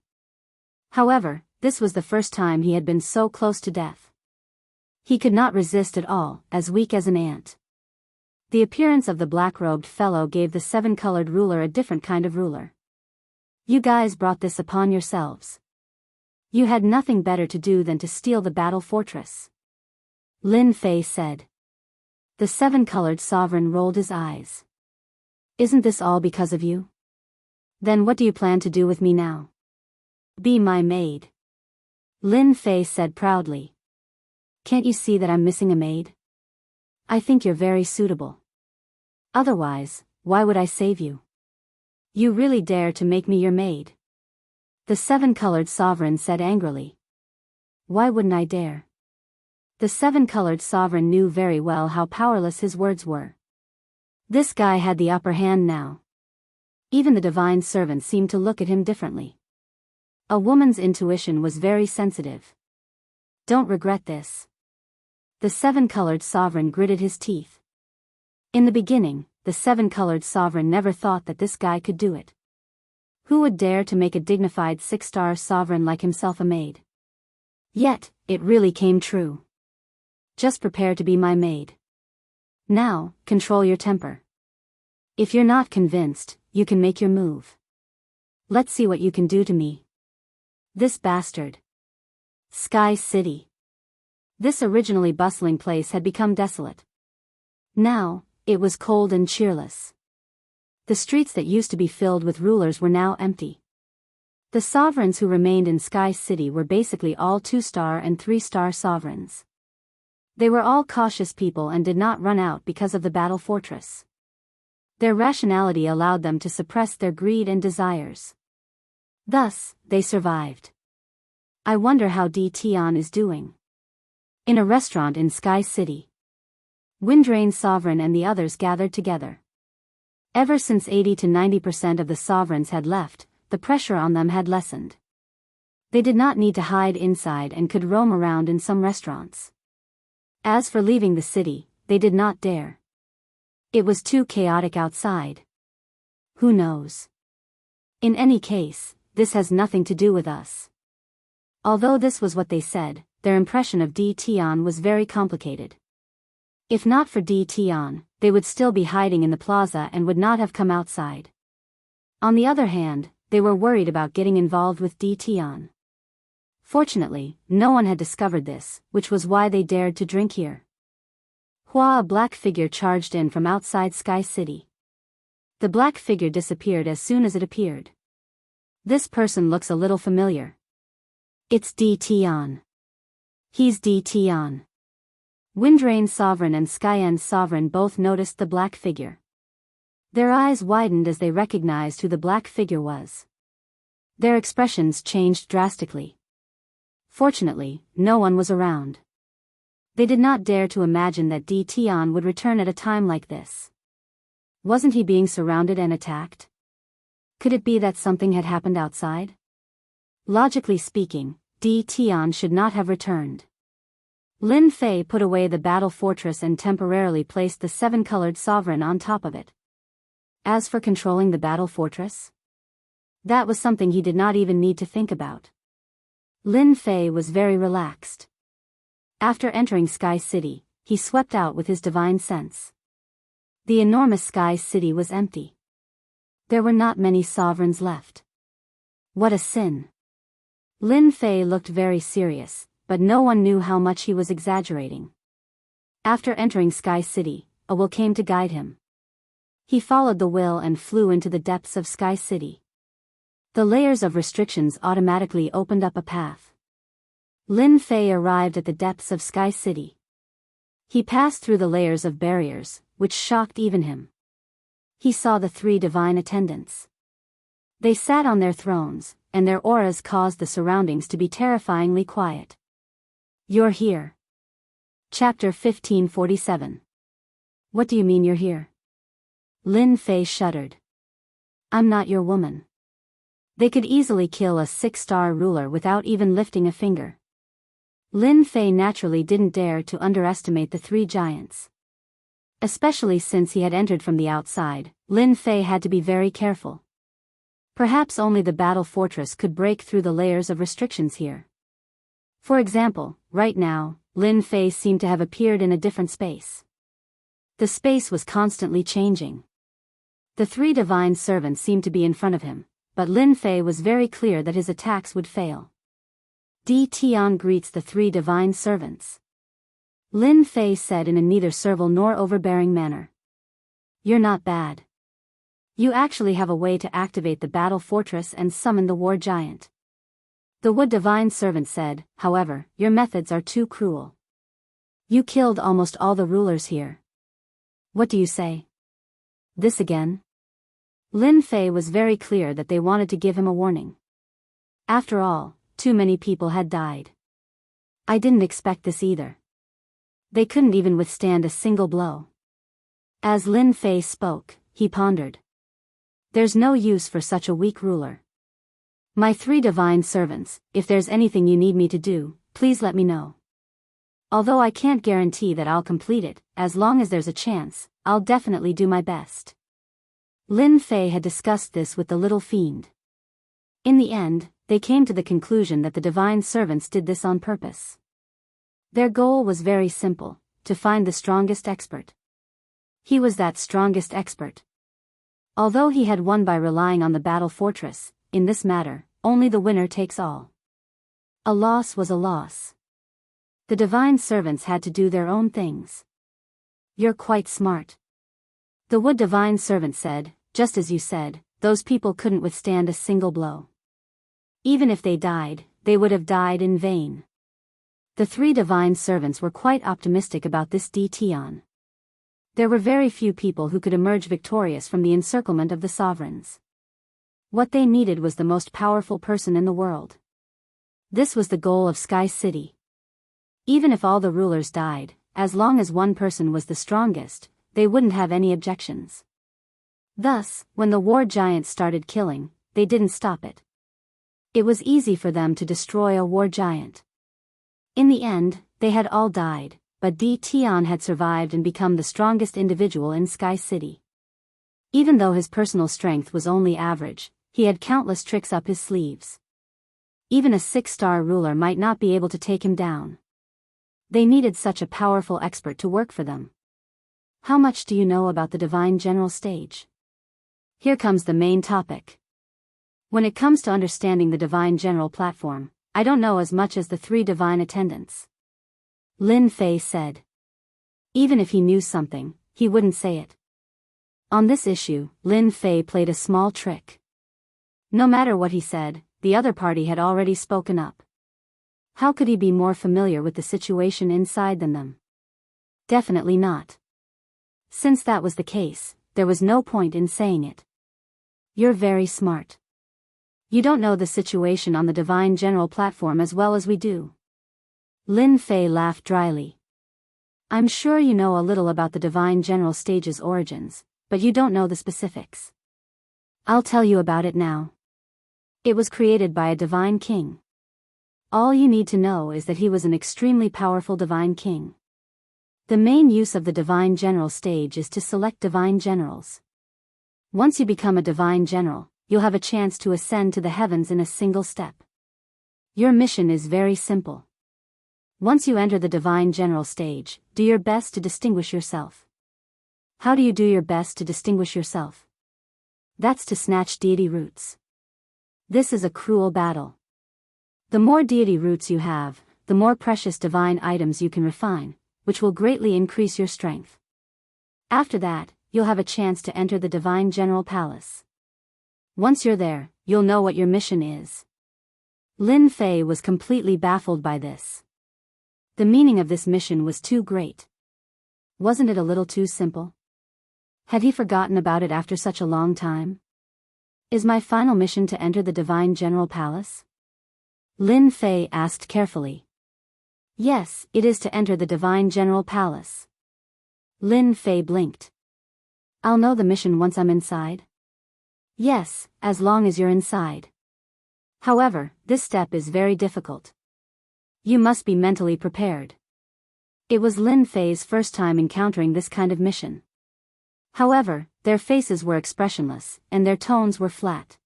However, this was the first time he had been so close to death. He could not resist at all, as weak as an ant. The appearance of the black-robed fellow gave the 7-colored ruler a different kind of ruler. You guys brought this upon yourselves. You had nothing better to do than to steal the battle fortress. Lin Fei said. The 7-colored sovereign rolled his eyes. Isn't this all because of you? Then what do you plan to do with me now? Be my maid. Lin Fei said proudly. Can't you see that I'm missing a maid? I think you're very suitable. Otherwise, why would I save you? You really dare to make me your maid? The 7-colored sovereign said angrily. Why wouldn't I dare? The 7-colored sovereign knew very well how powerless his words were. This guy had the upper hand now. Even the divine servant seemed to look at him differently. A woman's intuition was very sensitive. Don't regret this. The 7-colored sovereign gritted his teeth. In the beginning, the 7-colored sovereign never thought that this guy could do it. Who would dare to make a dignified 6-star sovereign like himself a maid? Yet, it really came true. Just prepare to be my maid. Now, control your temper. If you're not convinced, you can make your move. Let's see what you can do to me. This bastard. Sky City. This originally bustling place had become desolate. Now, it was cold and cheerless. The streets that used to be filled with rulers were now empty. The sovereigns who remained in Sky City were basically all 2-star and 3-star sovereigns. They were all cautious people and did not run out because of the battle fortress. Their rationality allowed them to suppress their greed and desires. Thus, they survived. I wonder how Tion is doing. In a restaurant in Sky City, Windrain Sovereign and the others gathered together. Ever since 80 to 90% of the sovereigns had left, the pressure on them had lessened. They did not need to hide inside and could roam around in some restaurants. As for leaving the city, they did not dare. It was too chaotic outside. Who knows? In any case, this has nothing to do with us. Although this was what they said, their impression of Tion was very complicated. If not for Tion, they would still be hiding in the plaza and would not have come outside. On the other hand, they were worried about getting involved with Tion. Fortunately, no one had discovered this, which was why they dared to drink here. A black figure charged in from outside Sky City. The black figure disappeared as soon as it appeared. This person looks a little familiar. It's Tion. He's Tion. Windrain Sovereign and Skyend Sovereign both noticed the black figure. Their eyes widened as they recognized who the black figure was. Their expressions changed drastically. Fortunately, no one was around. They did not dare to imagine that Tion would return at a time like this. Wasn't he being surrounded and attacked? Could it be that something had happened outside? Logically speaking, Tion should not have returned. Lin Fei put away the battle fortress and temporarily placed the 7-colored sovereign on top of it. As for controlling the battle fortress, that was something he did not even need to think about. Lin Fei was very relaxed. After entering Sky City, he swept out with his divine sense. The enormous Sky City was empty. There were not many sovereigns left. What a sin. Lin Fei looked very serious, but no one knew how much he was exaggerating. After entering Sky City, a will came to guide him. He followed the will and flew into the depths of Sky City. The layers of restrictions automatically opened up a path. Lin Fei arrived at the depths of Sky City. He passed through the layers of barriers, which shocked even him. He saw the 3 divine attendants. They sat on their thrones, and their auras caused the surroundings to be terrifyingly quiet. You're here. Chapter 1547. What do you mean you're here? Lin Fei shuddered. I'm not your woman. They could easily kill a 6-star ruler without even lifting a finger. Lin Fei naturally didn't dare to underestimate the 3 giants. Especially since he had entered from the outside, Lin Fei had to be very careful. Perhaps only the battle fortress could break through the layers of restrictions here. For example, right now, Lin Fei seemed to have appeared in a different space. The space was constantly changing. The 3 divine servants seemed to be in front of him, but Lin Fei was very clear that his attacks would fail. Tion greets the 3 divine servants. Lin Fei said in a neither servile nor overbearing manner. You're not bad. You actually have a way to activate the battle fortress and summon the war giant. The wood divine servant said, however, your methods are too cruel. You killed almost all the rulers here. What do you say? This again? Lin Fei was very clear that they wanted to give him a warning. After all, too many people had died. I didn't expect this either. They couldn't even withstand a single blow. As Lin Fei spoke, he pondered. There's no use for such a weak ruler. My 3 divine servants, if there's anything you need me to do, please let me know. Although I can't guarantee that I'll complete it, as long as there's a chance, I'll definitely do my best. Lin Fei had discussed this with the little fiend. In the end, they came to the conclusion that the divine servants did this on purpose. Their goal was very simple, to find the strongest expert. He was that strongest expert. Although he had won by relying on the battle fortress, in this matter, only the winner takes all. A loss was a loss. The divine servants had to do their own things. You're quite smart. The wood divine servant said, just as you said, those people couldn't withstand a single blow. Even if they died, they would have died in vain. The three divine servants were quite optimistic about this Tion. There were very few people who could emerge victorious from the encirclement of the sovereigns. What they needed was the most powerful person in the world. This was the goal of Sky City. Even if all the rulers died, as long as one person was the strongest, they wouldn't have any objections. Thus, when the war giants started killing, they didn't stop it. It was easy for them to destroy a war giant. In the end, they had all died, but Tion had survived and become the strongest individual in Sky City. Even though his personal strength was only average, he had countless tricks up his sleeves. Even a 6-star ruler might not be able to take him down. They needed such a powerful expert to work for them. How much do you know about the Divine General stage? Here comes the main topic. When it comes to understanding the Divine General platform, I don't know as much as the 3 divine attendants. Lin Fei said. Even if he knew something, he wouldn't say it. On this issue, Lin Fei played a small trick. No matter what he said, the other party had already spoken up. How could he be more familiar with the situation inside than them? Definitely not. Since that was the case, there was no point in saying it. You're very smart. You don't know the situation on the Divine General platform as well as we do. Lin Fei laughed dryly. I'm sure you know a little about the Divine General stage's origins, but you don't know the specifics. I'll tell you about it now. It was created by a divine king. All you need to know is that he was an extremely powerful divine king. The main use of the Divine General stage is to select divine generals. Once you become a divine general, you'll have a chance to ascend to the heavens in a single step. Your mission is very simple. Once you enter the Divine General stage, do your best to distinguish yourself. How do you do your best to distinguish yourself? That's to snatch deity roots. This is a cruel battle. The more deity roots you have, the more precious divine items you can refine, which will greatly increase your strength. After that, you'll have a chance to enter the Divine General Palace. Once you're there, you'll know what your mission is. Lin Fei was completely baffled by this. The meaning of this mission was too great. Wasn't it a little too simple? Had he forgotten about it after such a long time? Is my final mission to enter the Divine General Palace? Lin Fei asked carefully. Yes, it is to enter the Divine General Palace. Lin Fei blinked. I'll know the mission once I'm inside? Yes, as long as you're inside. However, this step is very difficult. You must be mentally prepared. It was Lin Fei's first time encountering this kind of mission. However, their faces were expressionless, and their tones were flat.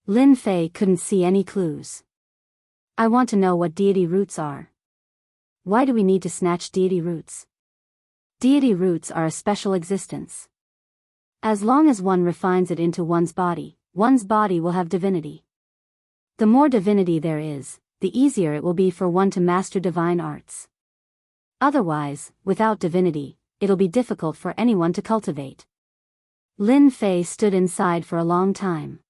Lin Fei couldn't see any clues. I want to know what deity roots are. Why do we need to snatch deity roots? Deity roots are a special existence. As long as one refines it into one's body will have divinity. The more divinity there is, the easier it will be for one to master divine arts. Otherwise, without divinity, it'll be difficult for anyone to cultivate. Lin Fei stood inside for a long time.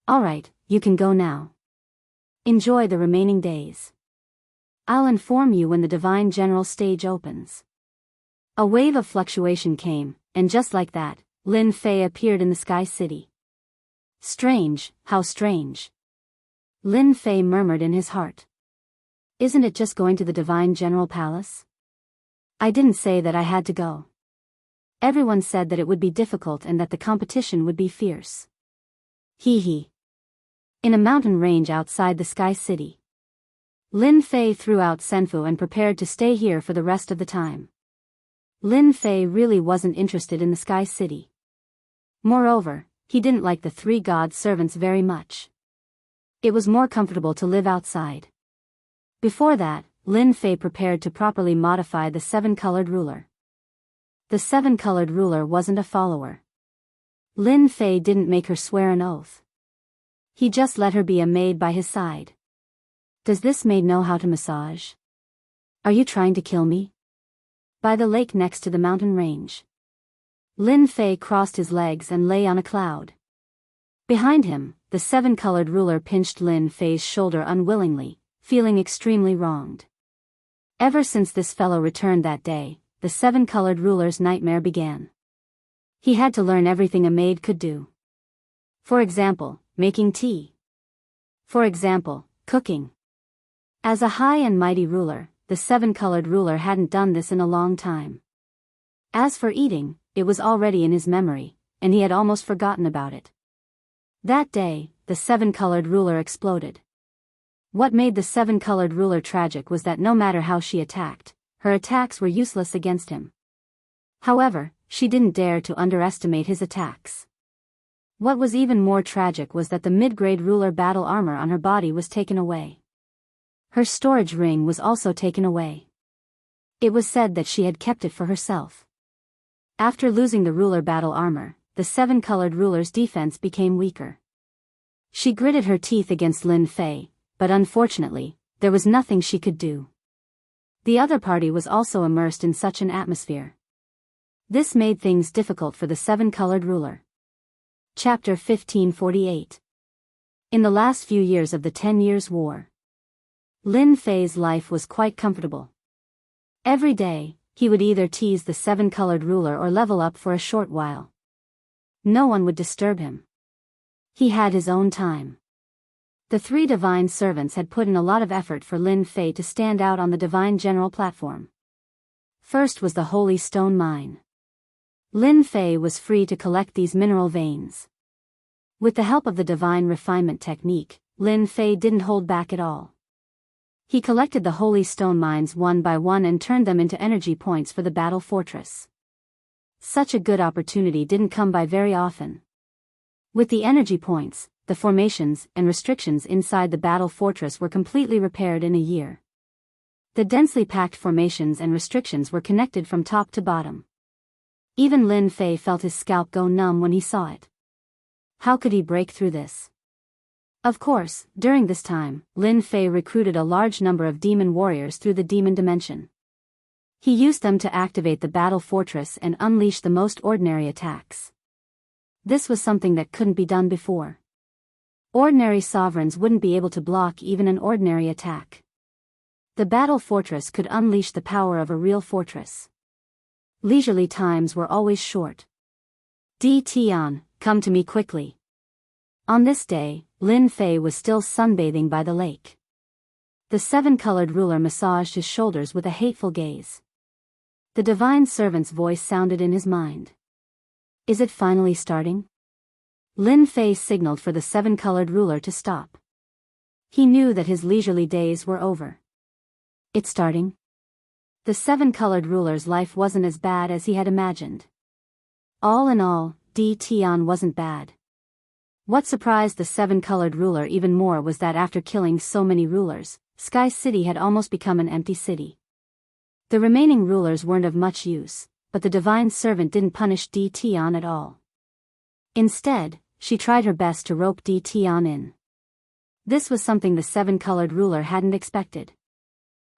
Alright, you can go now. Enjoy the remaining days. I'll inform you when the Divine General stage opens. A wave of fluctuation came, and just like that, Lin Fei appeared in the Sky City. Strange, how strange. Lin Fei murmured in his heart. Isn't it just going to the Divine General Palace? I didn't say that I had to go. Everyone said that it would be difficult and that the competition would be fierce. Hee hee. In a mountain range outside the Sky City. Lin Fei threw out Senfu and prepared to stay here for the rest of the time. Lin Fei really wasn't interested in the Sky City. Moreover, he didn't like the 3 god servants very much. It was more comfortable to live outside. Before that, Lin Fei prepared to properly modify the 7-colored ruler. The 7-colored ruler wasn't a follower. Lin Fei didn't make her swear an oath. He just let her be a maid by his side. Does this maid know how to massage? Are you trying to kill me? by the lake next to the mountain range. Lin Fei crossed his legs and lay on a cloud. Behind him, the seven-colored ruler pinched Lin Fei's shoulder unwillingly, feeling extremely wronged. Ever since this fellow returned that day, the seven-colored ruler's nightmare began. He had to learn everything a maid could do. For example, making tea. For example, cooking. As a high and mighty ruler, the seven-colored ruler hadn't done this in a long time. As for eating, it was already in his memory, and he had almost forgotten about it. That day, the seven-colored ruler exploded. What made the seven-colored ruler tragic was that no matter how she attacked, her attacks were useless against him. However, she didn't dare to underestimate his attacks. What was even more tragic was that the mid-grade ruler battle armor on her body was taken away. Her storage ring was also taken away. It was said that she had kept it for herself. After losing the ruler battle armor, the seven-colored ruler's defense became weaker. She gritted her teeth against Lin Fei, but unfortunately, there was nothing she could do. The other party was also immersed in such an atmosphere. This made things difficult for the seven-colored ruler. Chapter 1548. In the last few years of the 10 Years' War, Lin Fei's life was quite comfortable. Every day, he would either tease the seven-colored ruler or level up for a short while. No one would disturb him. He had his own time. The three divine servants had put in a lot of effort for Lin Fei to stand out on the divine general platform. First was the Holy Stone Mine. Lin Fei was free to collect these mineral veins. With the help of the divine refinement technique, Lin Fei didn't hold back at all. He collected the holy stone mines one by one and turned them into energy points for the battle fortress. Such a good opportunity didn't come by very often. With the energy points, the formations and restrictions inside the battle fortress were completely repaired in a year. The densely packed formations and restrictions were connected from top to bottom. Even Lin Fei felt his scalp go numb when he saw it. How could he break through this? Of course, during this time, Lin Fei recruited a large number of demon warriors through the demon dimension. He used them to activate the battle fortress and unleash the most ordinary attacks. This was something that couldn't be done before. Ordinary sovereigns wouldn't be able to block even an ordinary attack. The battle fortress could unleash the power of a real fortress. Leisurely times were always short. Di Tian, come to me quickly. On this day, Lin Fei was still sunbathing by the lake. The seven-colored ruler massaged his shoulders with a hateful gaze. The divine servant's voice sounded in his mind. Is it finally starting? Lin Fei signaled for the seven-colored ruler to stop. He knew that his leisurely days were over. It's starting? The seven-colored ruler's life wasn't as bad as he had imagined. All in all, Di Tian wasn't bad. What surprised the seven-colored ruler even more was that after killing so many rulers, Sky City had almost become an empty city. The remaining rulers weren't of much use, but the divine servant didn't punish Di Tian at all. Instead, she tried her best to rope Di Tian in. This was something the seven-colored ruler hadn't expected.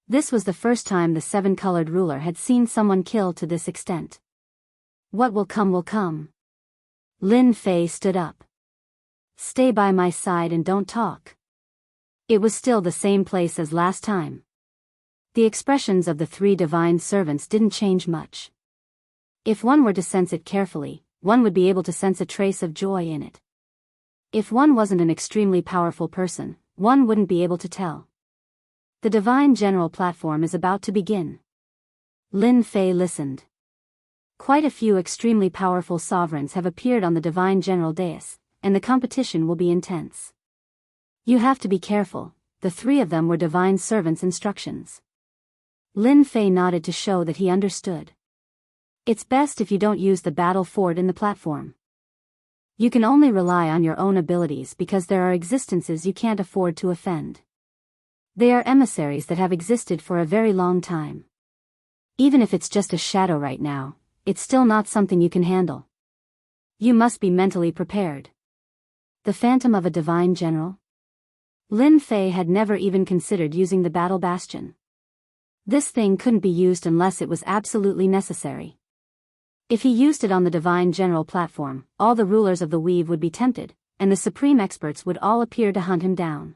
This was the first time the seven-colored ruler had seen someone killed to this extent. What will come will come. Lin Fei stood up. Stay by my side and don't talk. It was still the same place as last time. The expressions of the three divine servants didn't change much. If one were to sense it carefully, one would be able to sense a trace of joy in it. If one wasn't an extremely powerful person, one wouldn't be able to tell. The divine general platform is about to begin. Lin Fei listened. Quite a few extremely powerful sovereigns have appeared on the divine general dais, and the competition will be intense. You have to be careful, the three of them were divine servants' instructions. Lin Fei nodded to show that he understood. It's best if you don't use the battle fort in the platform. You can only rely on your own abilities because there are existences you can't afford to offend. They are emissaries that have existed for a very long time. Even if it's just a shadow right now, it's still not something you can handle. You must be mentally prepared. The phantom of a divine general? Lin Fei had never even considered using the battle bastion. This thing couldn't be used unless it was absolutely necessary. If he used it on the divine general platform, all the rulers of the weave would be tempted, and the supreme experts would all appear to hunt him down.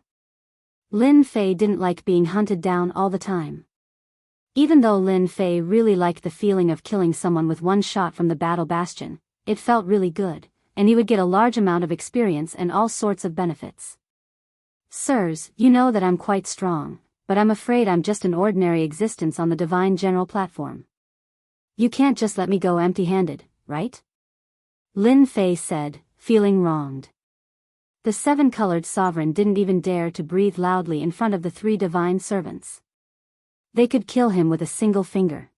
Lin Fei didn't like being hunted down all the time. Even though Lin Fei really liked the feeling of killing someone with one shot from the battle bastion, it felt really good, and he would get a large amount of experience and all sorts of benefits. Sirs, you know that I'm quite strong, but I'm afraid I'm just an ordinary existence on the divine general platform. You can't just let me go empty-handed, right? Lin Fei said, feeling wronged. The seven-colored sovereign didn't even dare to breathe loudly in front of the three divine servants. They could kill him with a single finger.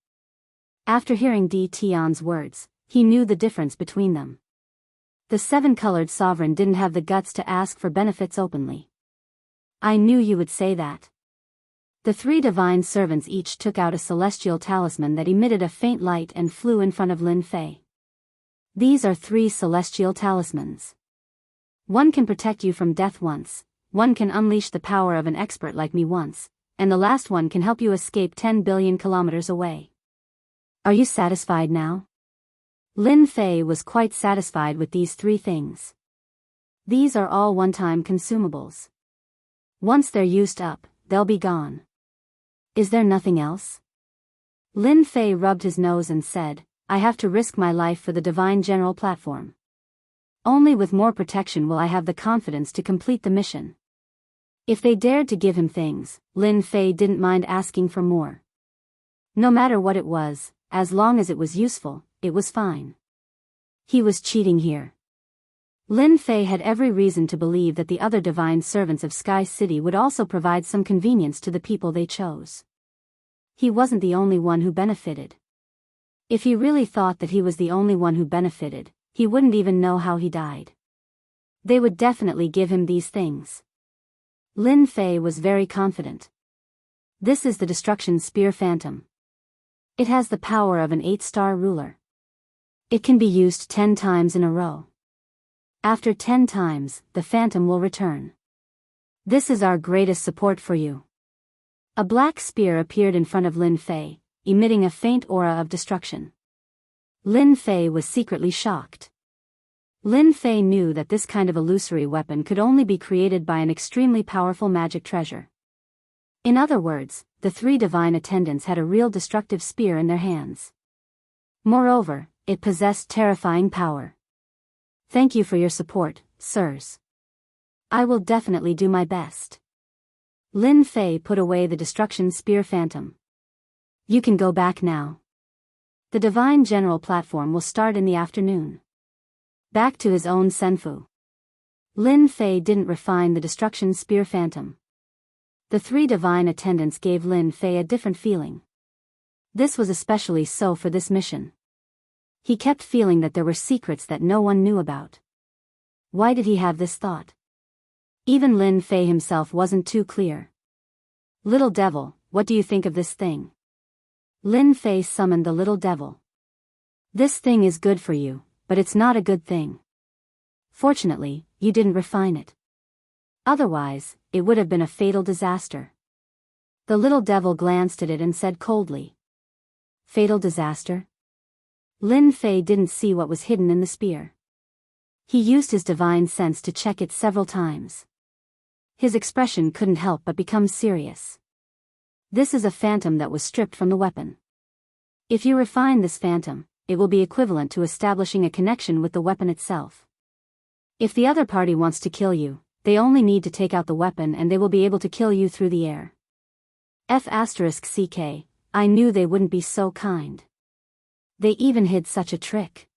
After hearing Di Tian's words, he knew the difference between them. The seven-colored sovereign didn't have the guts to ask for benefits openly. I knew you would say that. The three divine servants each took out a celestial talisman that emitted a faint light and flew in front of Lin Fei. These are three celestial talismans. One can protect you from death once, one can unleash the power of an expert like me once, and the last one can help you escape 10 billion kilometers away. Are you satisfied now? Lin Fei was quite satisfied with these three things. These are all one-time consumables. Once they're used up, they'll be gone. Is there nothing else? Lin Fei rubbed his nose and said, I have to risk my life for the divine general platform. Only with more protection will I have the confidence to complete the mission. If they dared to give him things, Lin Fei didn't mind asking for more. No matter what it was, as long as it was useful, it was fine. He was cheating here. Lin Fei had every reason to believe that the other divine servants of Sky City would also provide some convenience to the people they chose. He wasn't the only one who benefited. If he really thought that he was the only one who benefited, he wouldn't even know how he died. They would definitely give him these things. Lin Fei was very confident. This is the Destruction Spear Phantom. It has the power of an 8-star ruler. It can be used 10 times in a row. After 10 times, the Phantom will return. This is our greatest support for you. A black spear appeared in front of Lin Fei, emitting a faint aura of destruction. Lin Fei was secretly shocked. Lin Fei knew that this kind of illusory weapon could only be created by an extremely powerful magic treasure. In other words, the three divine attendants had a real destructive spear in their hands. Moreover, it possessed terrifying power. Thank you for your support, sirs. I will definitely do my best. Lin Fei put away the Destruction Spear Phantom. You can go back now. The Divine General platform will start in the afternoon. Back to his own Senfu. Lin Fei didn't refine the Destruction Spear Phantom. The three divine attendants gave Lin Fei a different feeling. This was especially so for this mission. He kept feeling that there were secrets that no one knew about. Why did he have this thought? Even Lin Fei himself wasn't too clear. Little devil, what do you think of this thing? Lin Fei summoned the little devil. This thing is good for you, but it's not a good thing. Fortunately, you didn't refine it. Otherwise, it would have been a fatal disaster. The little devil glanced at it and said coldly. Fatal disaster? Lin Fei didn't see what was hidden in the spear. He used his divine sense to check it several times. His expression couldn't help but become serious. This is a phantom that was stripped from the weapon. If you refine this phantom, it will be equivalent to establishing a connection with the weapon itself. If the other party wants to kill you, they only need to take out the weapon and they will be able to kill you through the air. *CK, I knew they wouldn't be so kind. They even hid such a trick.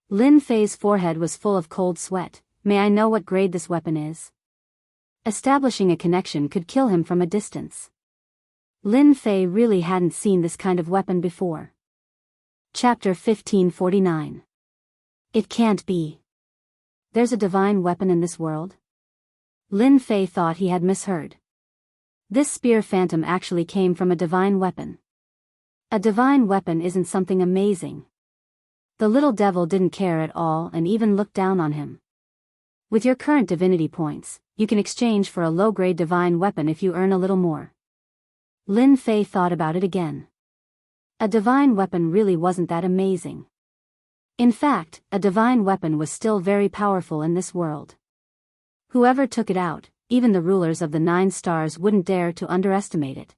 Lin Fei's forehead was full of cold sweat. May I know what grade this weapon is? Establishing a connection could kill him from a distance. Lin Fei really hadn't seen this kind of weapon before. Chapter 1549. It can't be. There's a divine weapon in this world? Lin Fei thought he had misheard. This spear phantom actually came from a divine weapon. A divine weapon isn't something amazing. The little devil didn't care at all and even looked down on him. With your current divinity points, you can exchange for a low-grade divine weapon if you earn a little more. Lin Fei thought about it again. A divine weapon really wasn't that amazing. In fact, a divine weapon was still very powerful in this world. Whoever took it out, even the rulers of the 9 stars wouldn't dare to underestimate it.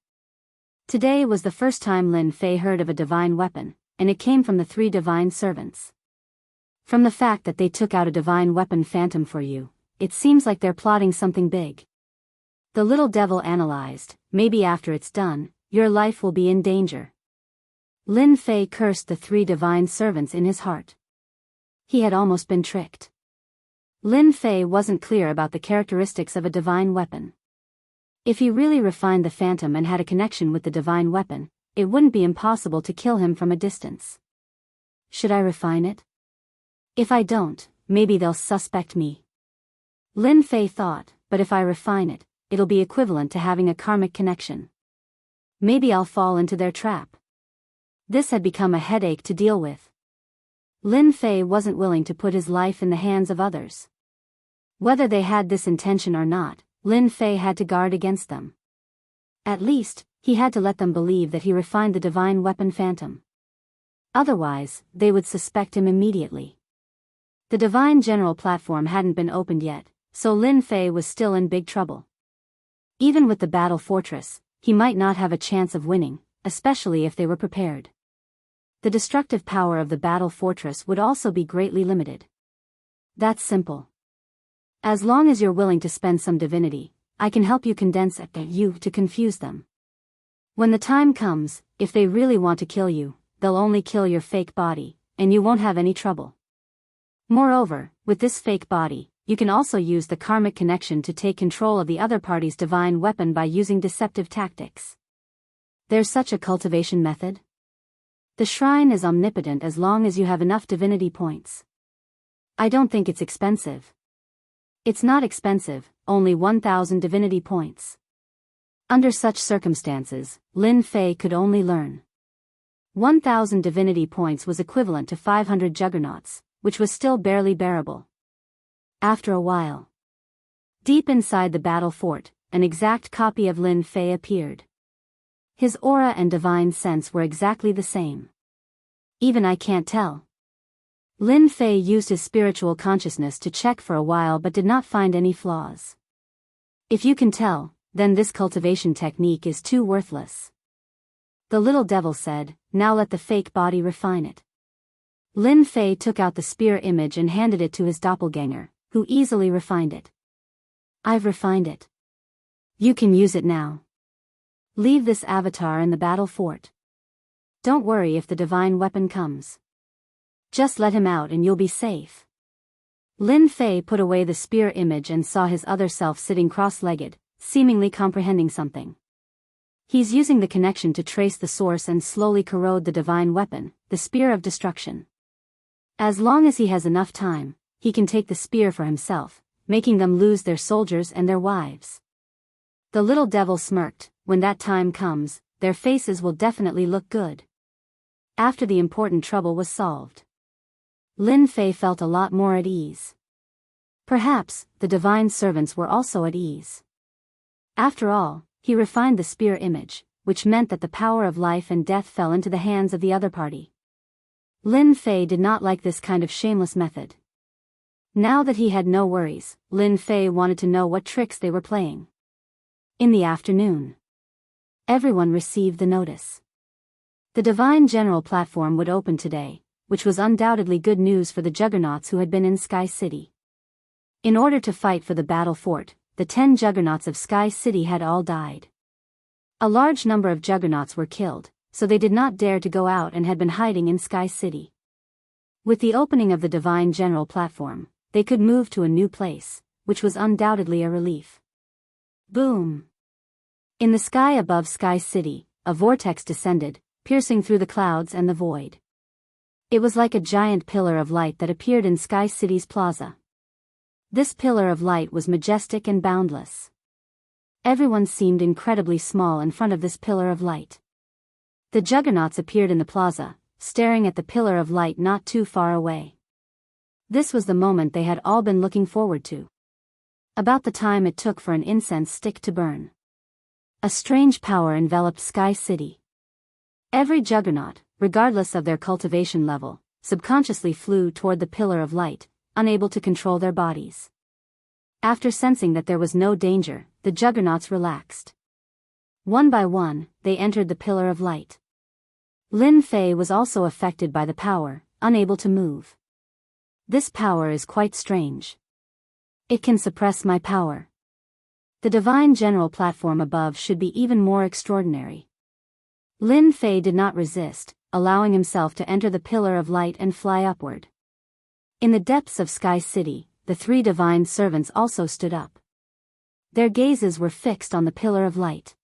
Today was the first time Lin Fei heard of a divine weapon, and it came from the 3 divine servants. From the fact that they took out a divine weapon phantom for you, it seems like they're plotting something big. The little devil analyzed, maybe after it's done, your life will be in danger. Lin Fei cursed the 3 divine servants in his heart. He had almost been tricked. Lin Fei wasn't clear about the characteristics of a divine weapon. If he really refined the phantom and had a connection with the divine weapon, it wouldn't be impossible to kill him from a distance. Should I refine it? If I don't, maybe they'll suspect me. Lin Fei thought, but if I refine it, it'll be equivalent to having a karmic connection. Maybe I'll fall into their trap. This had become a headache to deal with. Lin Fei wasn't willing to put his life in the hands of others. Whether they had this intention or not, Lin Fei had to guard against them. At least, he had to let them believe that he refined the divine weapon phantom. Otherwise, they would suspect him immediately. The divine general platform hadn't been opened yet, so Lin Fei was still in big trouble. Even with the battle fortress, he might not have a chance of winning, especially if they were prepared. The destructive power of the battle fortress would also be greatly limited. That's simple. As long as you're willing to spend some divinity, I can help you condense you to confuse them. When the time comes, if they really want to kill you, they'll only kill your fake body, and you won't have any trouble. Moreover, with this fake body, you can also use the karmic connection to take control of the other party's divine weapon by using deceptive tactics. There's such a cultivation method. The shrine is omnipotent as long as you have enough divinity points. I don't think it's expensive. It's not expensive, only 1,000 divinity points. Under such circumstances, Lin Fei could only learn. 1,000 divinity points was equivalent to 500 juggernauts, which was still barely bearable. After a while, deep inside the battle fort, an exact copy of Lin Fei appeared. His aura and divine sense were exactly the same. Even I can't tell. Lin Fei used his spiritual consciousness to check for a while but did not find any flaws. If you can tell, then this cultivation technique is too worthless. The little devil said, now let the fake body refine it. Lin Fei took out the spear image and handed it to his doppelganger, who easily refined it. I've refined it. You can use it now. Leave this avatar in the battle fort. Don't worry if the divine weapon comes. Just let him out and you'll be safe. Lin Fei put away the spear image and saw his other self sitting cross-legged, seemingly comprehending something. He's using the connection to trace the source and slowly corrode the divine weapon, the spear of destruction. As long as he has enough time, he can take the spear for himself, making them lose their soldiers and their wives. The little devil smirked. When that time comes, their faces will definitely look good. After the important trouble was solved, Lin Fei felt a lot more at ease. Perhaps, the divine servants were also at ease. After all, he refined the spear image, which meant that the power of life and death fell into the hands of the other party. Lin Fei did not like this kind of shameless method. Now that he had no worries, Lin Fei wanted to know what tricks they were playing. In the afternoon, everyone received the notice. The Divine General platform would open today, which was undoubtedly good news for the juggernauts who had been in Sky City. In order to fight for the battle fort, the 10 juggernauts of Sky City had all died. A large number of juggernauts were killed, so they did not dare to go out and had been hiding in Sky City. With the opening of the Divine General platform, they could move to a new place, which was undoubtedly a relief. Boom! In the sky above Sky City, a vortex descended, piercing through the clouds and the void. It was like a giant pillar of light that appeared in Sky City's plaza. This pillar of light was majestic and boundless. Everyone seemed incredibly small in front of this pillar of light. The juggernauts appeared in the plaza, staring at the pillar of light not too far away. This was the moment they had all been looking forward to. About the time it took for an incense stick to burn. A strange power enveloped Sky City. Every juggernaut, regardless of their cultivation level, subconsciously flew toward the pillar of light, unable to control their bodies. After sensing that there was no danger, the juggernauts relaxed. One by one, they entered the pillar of light. Lin Fei was also affected by the power, unable to move. This power is quite strange. It can suppress my power. The divine general platform above should be even more extraordinary. Lin Fei did not resist, allowing himself to enter the pillar of light and fly upward. In the depths of Sky City, the three divine servants also stood up. Their gazes were fixed on the pillar of light.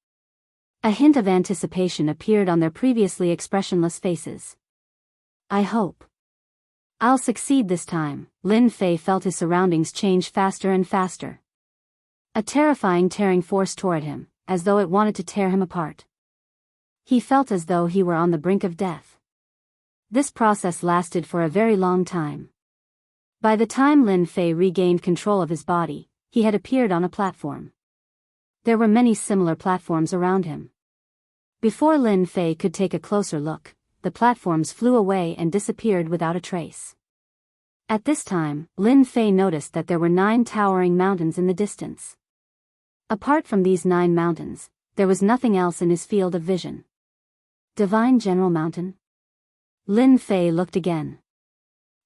A hint of anticipation appeared on their previously expressionless faces. I hope I'll succeed this time. Lin Fei felt his surroundings change faster and faster. A terrifying tearing force tore at him, as though it wanted to tear him apart. He felt as though he were on the brink of death. This process lasted for a very long time. By the time Lin Fei regained control of his body, he had appeared on a platform. There were many similar platforms around him. Before Lin Fei could take a closer look, the platforms flew away and disappeared without a trace. At this time, Lin Fei noticed that there were 9 towering mountains in the distance. Apart from these 9 mountains, there was nothing else in his field of vision. Divine General Mountain? Lin Fei looked again.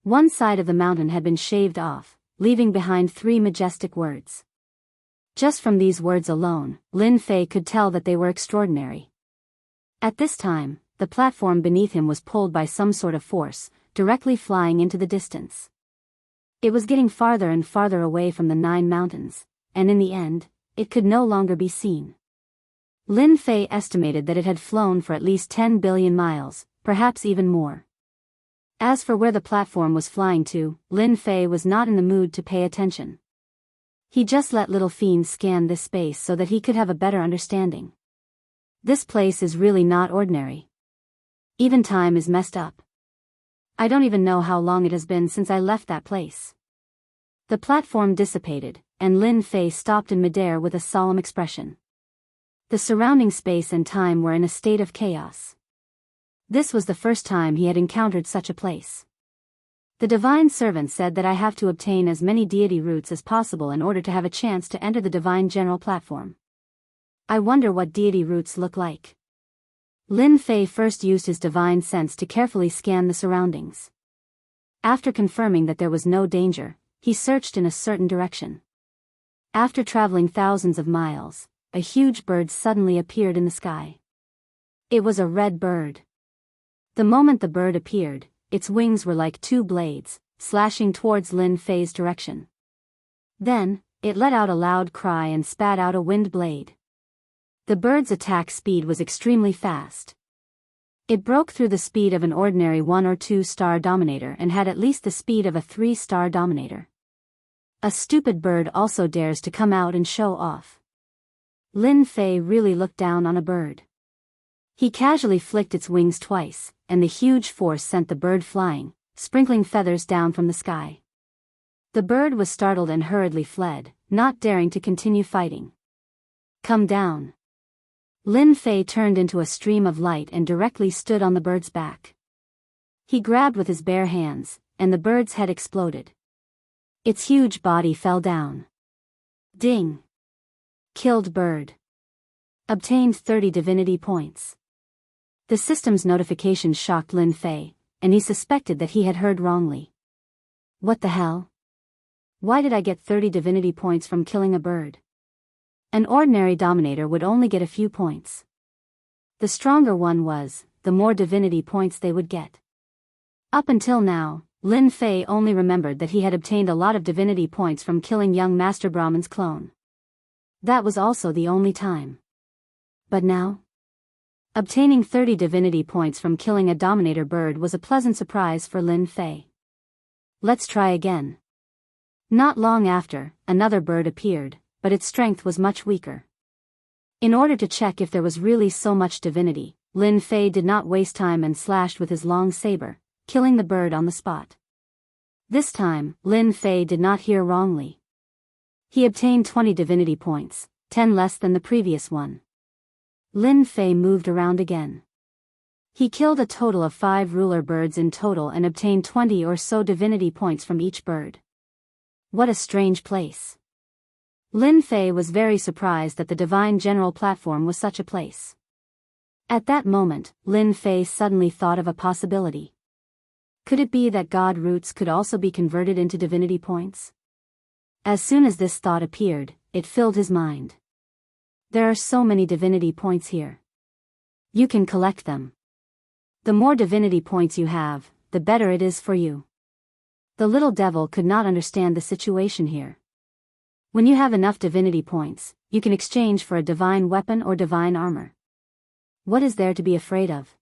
One side of the mountain had been shaved off, leaving behind 3 majestic words. Just from these words alone, Lin Fei could tell that they were extraordinary. At this time, the platform beneath him was pulled by some sort of force, directly flying into the distance. It was getting farther and farther away from the 9 mountains, and in the end, it could no longer be seen. Lin Fei estimated that it had flown for at least 10 billion miles, perhaps even more. As for where the platform was flying to, Lin Fei was not in the mood to pay attention. He just let Little Fiend scan this space so that he could have a better understanding. This place is really not ordinary. Even time is messed up. I don't even know how long it has been since I left that place. The platform dissipated, and Lin Fei stopped in midair with a solemn expression. The surrounding space and time were in a state of chaos. This was the first time he had encountered such a place. The divine servant said that I have to obtain as many deity roots as possible in order to have a chance to enter the divine general platform. I wonder what deity roots look like. Lin Fei first used his divine sense to carefully scan the surroundings. After confirming that there was no danger, he searched in a certain direction. After traveling thousands of miles, a huge bird suddenly appeared in the sky. It was a red bird. The moment the bird appeared, its wings were like 2 blades, slashing towards Lin Fei's direction. Then, it let out a loud cry and spat out a wind blade. The bird's attack speed was extremely fast. It broke through the speed of an ordinary 1 or 2 star dominator and had at least the speed of a 3-star dominator. A stupid bird also dares to come out and show off. Lin Fei really looked down on a bird. He casually flicked its wings twice, and the huge force sent the bird flying, sprinkling feathers down from the sky. The bird was startled and hurriedly fled, not daring to continue fighting. Come down. Lin Fei turned into a stream of light and directly stood on the bird's back. He grabbed with his bare hands, and the bird's head exploded. Its huge body fell down. Ding! Killed bird. Obtained 30 divinity points. The system's notification shocked Lin Fei, and he suspected that he had heard wrongly. What the hell? Why did I get 30 divinity points from killing a bird? An ordinary dominator would only get a few points. The stronger one was, the more divinity points they would get. Up until now, Lin Fei only remembered that he had obtained a lot of divinity points from killing young Master Brahman's clone. That was also the only time. But now? Obtaining 30 divinity points from killing a dominator bird was a pleasant surprise for Lin Fei. Let's try again. Not long after, another bird appeared, but its strength was much weaker. In order to check if there was really so much divinity, Lin Fei did not waste time and slashed with his long saber, killing the bird on the spot. This time, Lin Fei did not hear wrongly. He obtained 20 divinity points, 10 less than the previous one. Lin Fei moved around again. He killed a total of 5 ruler birds in total and obtained 20 or so divinity points from each bird. What a strange place. Lin Fei was very surprised that the Divine General platform was such a place. At that moment, Lin Fei suddenly thought of a possibility. Could it be that God roots could also be converted into divinity points? As soon as this thought appeared, it filled his mind. There are so many divinity points here. You can collect them. The more divinity points you have, the better it is for you. The little devil could not understand the situation here. When you have enough divinity points, you can exchange for a divine weapon or divine armor. What is there to be afraid of?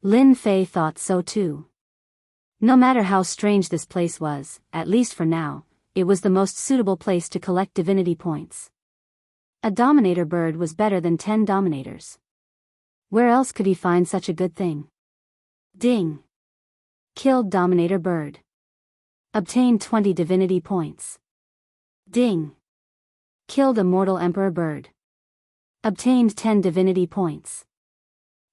Lin Fei thought so too. No matter how strange this place was, at least for now, it was the most suitable place to collect divinity points. A dominator bird was better than 10 dominators. Where else could he find such a good thing? Ding! Killed dominator bird. Obtained 20 divinity points. Ding! Killed immortal emperor bird. Obtained 10 divinity points.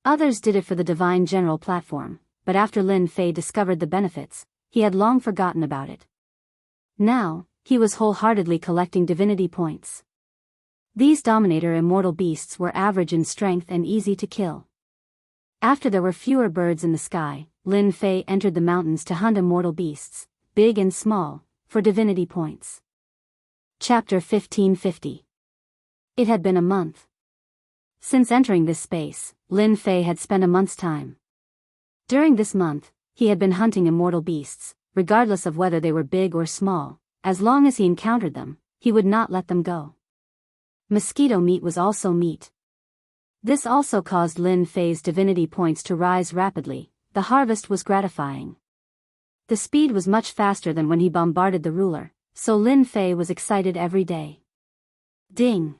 Others did it for the Divine General platform, but after Lin Fei discovered the benefits, he had long forgotten about it. Now, he was wholeheartedly collecting divinity points. These dominator immortal beasts were average in strength and easy to kill. After there were fewer birds in the sky, Lin Fei entered the mountains to hunt immortal beasts, big and small, for divinity points. Chapter 1550. It had been a month. Since entering this space, Lin Fei had spent a month's time. During this month, he had been hunting immortal beasts, regardless of whether they were big or small. As long as he encountered them, he would not let them go. Mosquito meat was also meat. This also caused Lin Fei's divinity points to rise rapidly. The harvest was gratifying. The speed was much faster than when he bombarded the ruler, so Lin Fei was excited every day. Ding!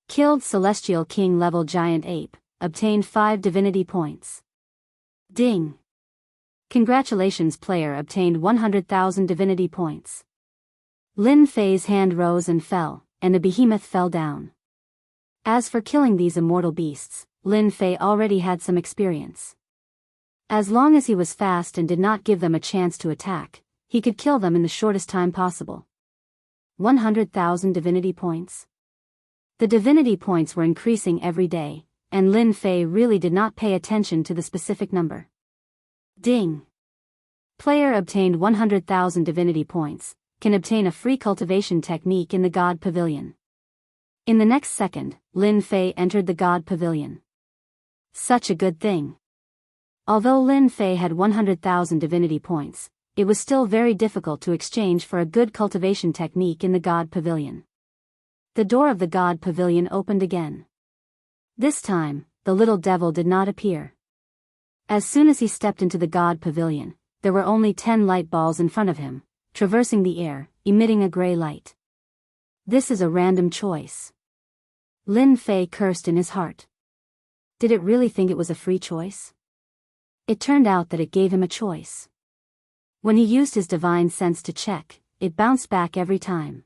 Killed Celestial King level giant ape, obtained 5 divinity points. Ding! Congratulations, player obtained 100,000 divinity points. Lin Fei's hand rose and fell, and the behemoth fell down. As for killing these immortal beasts, Lin Fei already had some experience. As long as he was fast and did not give them a chance to attack, he could kill them in the shortest time possible. 100,000 divinity points. The divinity points were increasing every day, and Lin Fei really did not pay attention to the specific number. Ding! Player obtained 100,000 divinity points, can obtain a free cultivation technique in the God Pavilion. In the next second, Lin Fei entered the God Pavilion. Such a good thing. Although Lin Fei had 100,000 divinity points, it was still very difficult to exchange for a good cultivation technique in the God Pavilion. The door of the God Pavilion opened again. This time, the little devil did not appear. As soon as he stepped into the God Pavilion, there were only 10 light balls in front of him, traversing the air, emitting a gray light. This is a random choice. Lin Fei cursed in his heart. Did it really think it was a free choice? It turned out that it gave him a choice. When he used his divine sense to check, it bounced back every time.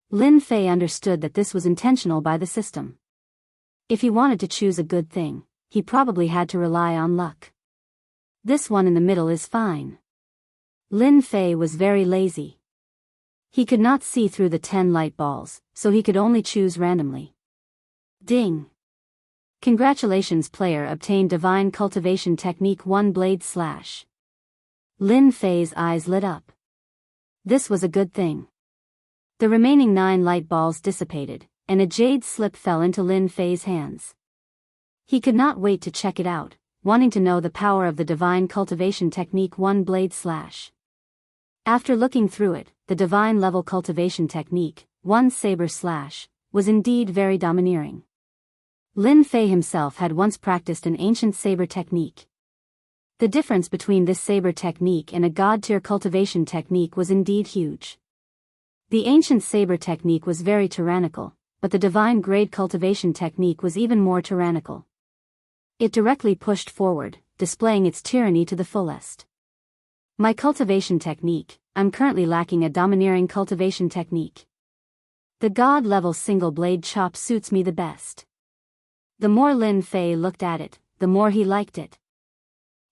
Lin Fei understood that this was intentional by the system. If he wanted to choose a good thing, he probably had to rely on luck. This one in the middle is fine. Lin Fei was very lazy. He could not see through the 10 light balls, so he could only choose randomly. Ding! Congratulations, player obtained Divine Cultivation Technique 1 Blade Slash. Lin Fei's eyes lit up. This was a good thing. The remaining 9 light balls dissipated, and a jade slip fell into Lin Fei's hands. He could not wait to check it out, wanting to know the power of the Divine Cultivation Technique 1 Blade Slash. After looking through it, the Divine Level Cultivation Technique, 1 Saber Slash, was indeed very domineering. Lin Fei himself had once practiced an ancient saber technique. The difference between this saber technique and a god-tier cultivation technique was indeed huge. The ancient saber technique was very tyrannical, but the divine grade cultivation technique was even more tyrannical. It directly pushed forward, displaying its tyranny to the fullest. My cultivation technique, I'm currently lacking a domineering cultivation technique. The god level single blade chop suits me the best. The more Lin Fei looked at it, the more he liked it.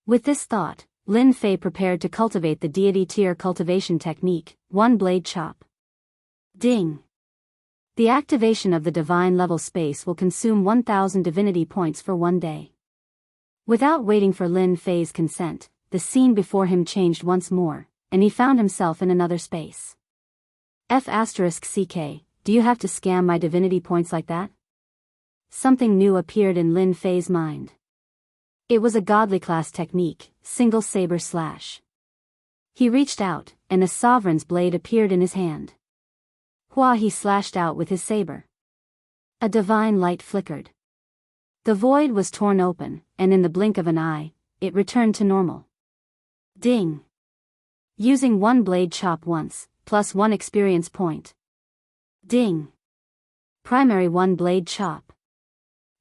With this thought, Lin Fei prepared to cultivate the deity tier cultivation technique, one blade chop. Ding! The activation of the divine level space will consume 1,000 divinity points for 1 day. Without waiting for Lin Fei's consent, the scene before him changed once more, and he found himself in another space. F***CK, do you have to scam my divinity points like that? Something new appeared in Lin Fei's mind. It was a godly class technique, single saber slash. He reached out, and a sovereign's blade appeared in his hand. Hua, he slashed out with his saber. A divine light flickered. The void was torn open, and in the blink of an eye, it returned to normal. Ding! Using one blade chop once, plus 1 experience point. Ding! Primary one blade chop.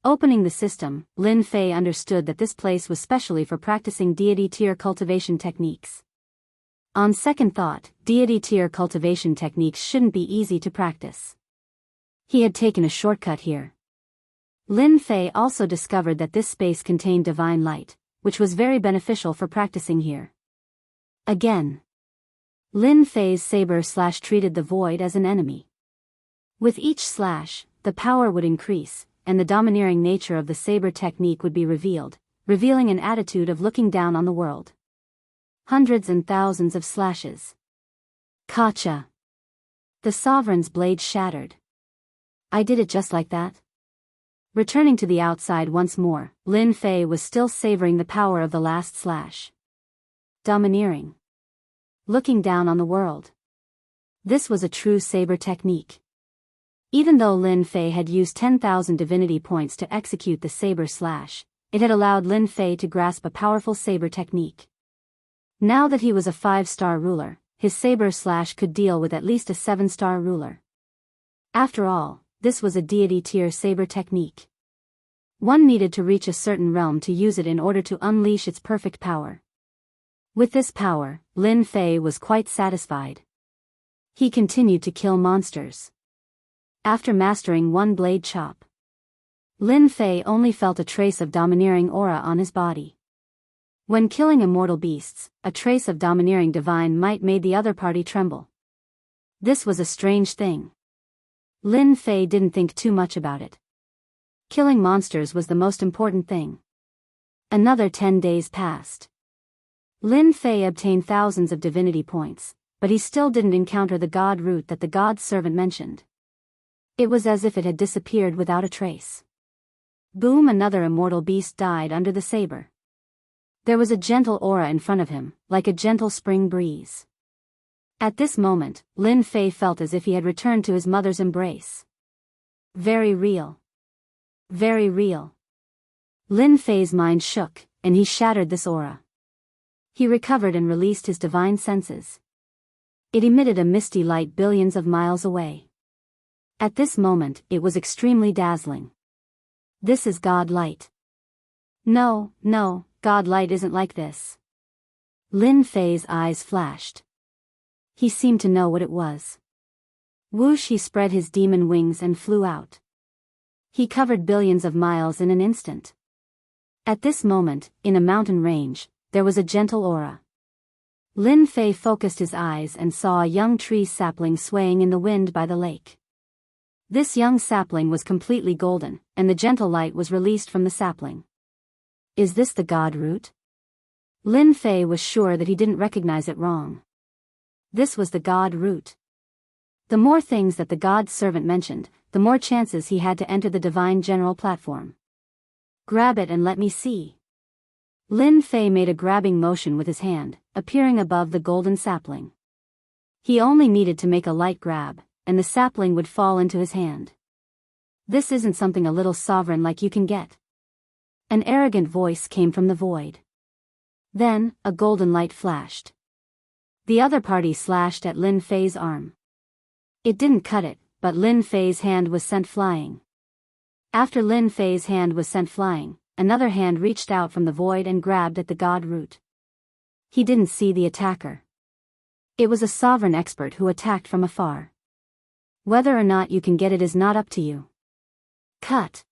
Opening the system, Lin Fei understood that this place was specially for practicing deity tier cultivation techniques. On second thought, deity tier cultivation techniques shouldn't be easy to practice. He had taken a shortcut here. Lin Fei also discovered that this space contained divine light, which was very beneficial for practicing here. Again. Lin Fei's saber slash treated the void as an enemy. With each slash, the power would increase, and the domineering nature of the saber technique would be revealed, revealing an attitude of looking down on the world. Hundreds and thousands of slashes. Gotcha! The sovereign's blade shattered. I did it just like that? Returning to the outside once more, Lin Fei was still savoring the power of the last slash. Domineering. Looking down on the world. This was a true saber technique. Even though Lin Fei had used 10,000 divinity points to execute the saber slash, it had allowed Lin Fei to grasp a powerful saber technique. Now that he was a 5-star ruler, his saber slash could deal with at least a 7-star ruler. After all, this was a deity tier saber technique. One needed to reach a certain realm to use it in order to unleash its perfect power. With this power, Lin Fei was quite satisfied. He continued to kill monsters. After mastering one blade chop, Lin Fei only felt a trace of domineering aura on his body. When killing immortal beasts, a trace of domineering divine might made the other party tremble. This was a strange thing. Lin Fei didn't think too much about it. Killing monsters was the most important thing. Another 10 days passed. Lin Fei obtained thousands of divinity points, but he still didn't encounter the god root that the god's servant mentioned. It was as if it had disappeared without a trace. Boom! Another immortal beast died under the saber. There was a gentle aura in front of him, like a gentle spring breeze. At this moment, Lin Fei felt as if he had returned to his mother's embrace. Very real. Very real. Lin Fei's mind shook, and he shattered this aura. He recovered and released his divine senses. It emitted a misty light billions of miles away. At this moment, it was extremely dazzling. This is God light. No, God light isn't like this. Lin Fei's eyes flashed. He seemed to know what it was. Whoosh! He spread his demon wings and flew out. He covered billions of miles in an instant. At this moment, in a mountain range, there was a gentle aura. Lin Fei focused his eyes and saw a young tree sapling swaying in the wind by the lake. This young sapling was completely golden, and the gentle light was released from the sapling. Is this the god root? Lin Fei was sure that he didn't recognize it wrong. This was the god root. The more things that the god's servant mentioned, the more chances he had to enter the divine general platform. Grab it and let me see. Lin Fei made a grabbing motion with his hand, appearing above the golden sapling. He only needed to make a light grab, and the sapling would fall into his hand. This isn't something a little sovereign like you can get. An arrogant voice came from the void. Then, a golden light flashed. The other party slashed at Lin Fei's arm. It didn't cut it, but Lin Fei's hand was sent flying. After Lin Fei's hand was sent flying, another hand reached out from the void and grabbed at the god root. He didn't see the attacker. It was a sovereign expert who attacked from afar. Whether or not you can get it is not up to you. Cut.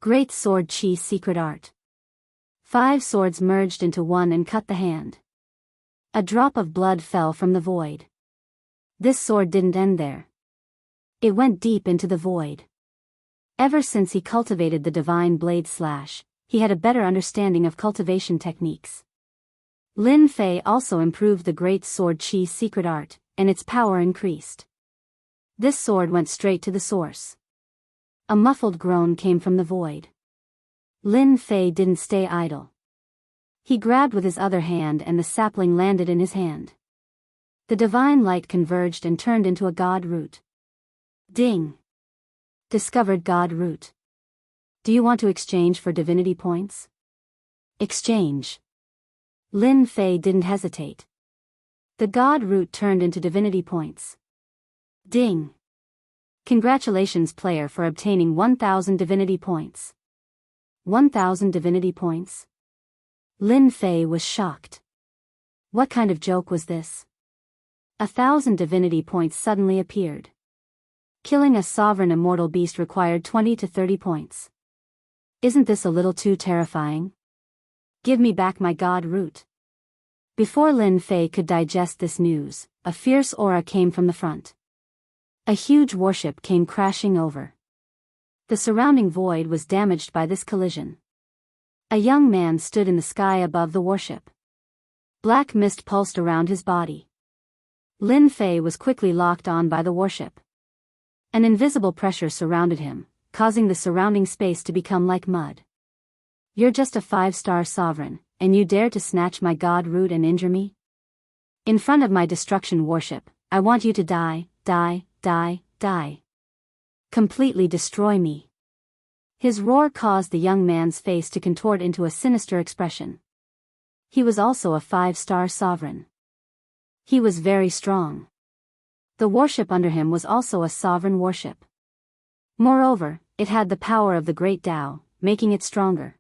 Great Sword Chi's Secret Art. 5 swords merged into one and cut the hand. A drop of blood fell from the void. This sword didn't end there. It went deep into the void. Ever since he cultivated the divine blade slash, he had a better understanding of cultivation techniques. Lin Fei also improved the Great Sword Chi's secret art, and its power increased. This sword went straight to the source. A muffled groan came from the void. Lin Fei didn't stay idle. He grabbed with his other hand and the sapling landed in his hand. The divine light converged and turned into a god root. Ding! Discovered god root. Do you want to exchange for divinity points? Exchange. Lin Fei didn't hesitate. The god root turned into divinity points. Ding! Congratulations player for obtaining 1000 divinity points. 1000 divinity points? Lin Fei was shocked. What kind of joke was this? 1000 divinity points suddenly appeared. Killing a sovereign immortal beast required 20 to 30 points. Isn't this a little too terrifying? Give me back my god root. Before Lin Fei could digest this news, a fierce aura came from the front. A huge warship came crashing over. The surrounding void was damaged by this collision. A young man stood in the sky above the warship. Black mist pulsed around his body. Lin Fei was quickly locked on by the warship. An invisible pressure surrounded him, causing the surrounding space to become like mud. You're just a 5-star sovereign, and you dare to snatch my god root and injure me? In front of my destruction warship, I want you to die, die, die, die. Completely destroy me. His roar caused the young man's face to contort into a sinister expression. He was also a 5-star sovereign. He was very strong. The warship under him was also a sovereign warship. Moreover, it had the power of the Great Tao, making it stronger.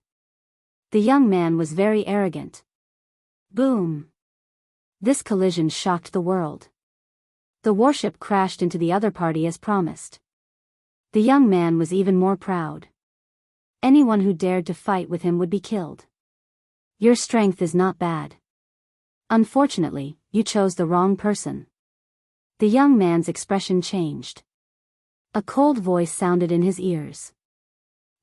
The young man was very arrogant. Boom! This collision shocked the world. The warship crashed into the other party as promised. The young man was even more proud. Anyone who dared to fight with him would be killed. Your strength is not bad. Unfortunately, you chose the wrong person. The young man's expression changed. A cold voice sounded in his ears.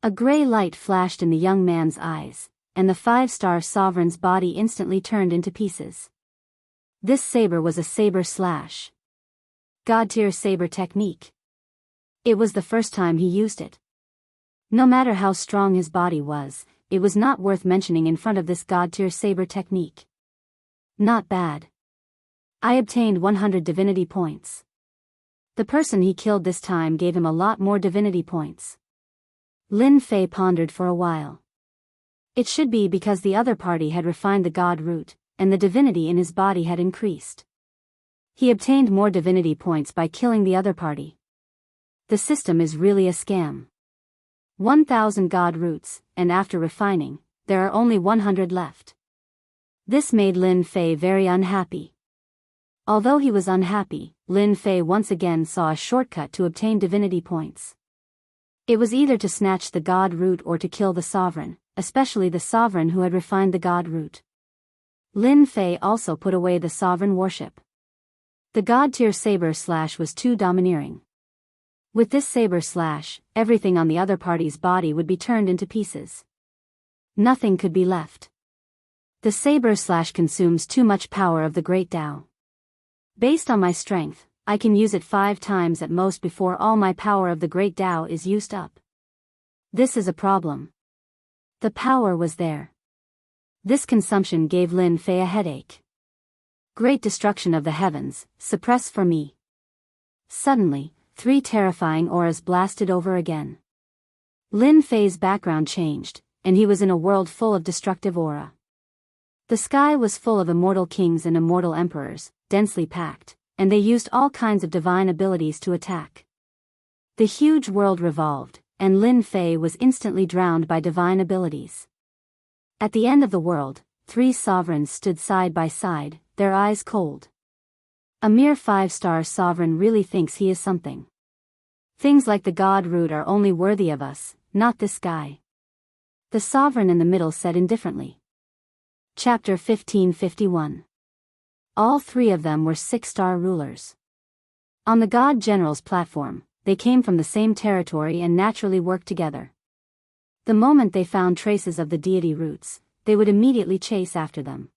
A gray light flashed in the young man's eyes, and the 5-star sovereign's body instantly turned into pieces. This saber was a saber slash. God-tier saber technique. It was the first time he used it. No matter how strong his body was, it was not worth mentioning in front of this god-tier saber technique. Not bad. I obtained 100 divinity points. The person he killed this time gave him a lot more divinity points. Lin Fei pondered for a while. It should be because the other party had refined the god root, and the divinity in his body had increased. He obtained more divinity points by killing the other party. The system is really a scam. 1000 god roots, and after refining, there are only 100 left. This made Lin Fei very unhappy. Although he was unhappy, Lin Fei once again saw a shortcut to obtain divinity points. It was either to snatch the god root or to kill the sovereign, especially the sovereign who had refined the god root. Lin Fei also put away the sovereign warship. The god-tier saber slash was too domineering. With this saber slash, everything on the other party's body would be turned into pieces. Nothing could be left. The saber slash consumes too much power of the Great Tao. Based on my strength, I can use it 5 times at most before all my power of the Great Tao is used up. This is a problem. The power was there. This consumption gave Lin Fei a headache. Great destruction of the heavens, suppress for me. Suddenly, 3 terrifying auras blasted over again. Lin Fei's background changed, and he was in a world full of destructive aura. The sky was full of immortal kings and immortal emperors, densely packed, and they used all kinds of divine abilities to attack. The huge world revolved, and Lin Fei was instantly drowned by divine abilities. At the end of the world, 3 sovereigns stood side by side, their eyes cold. A mere 5-star sovereign really thinks he is something. Things like the god root are only worthy of us, not this guy. The sovereign in the middle said indifferently. Chapter 1551. All three of them were 6-star rulers. On the God General's platform, they came from the same territory and naturally worked together. The moment they found traces of the deity roots, they would immediately chase after them.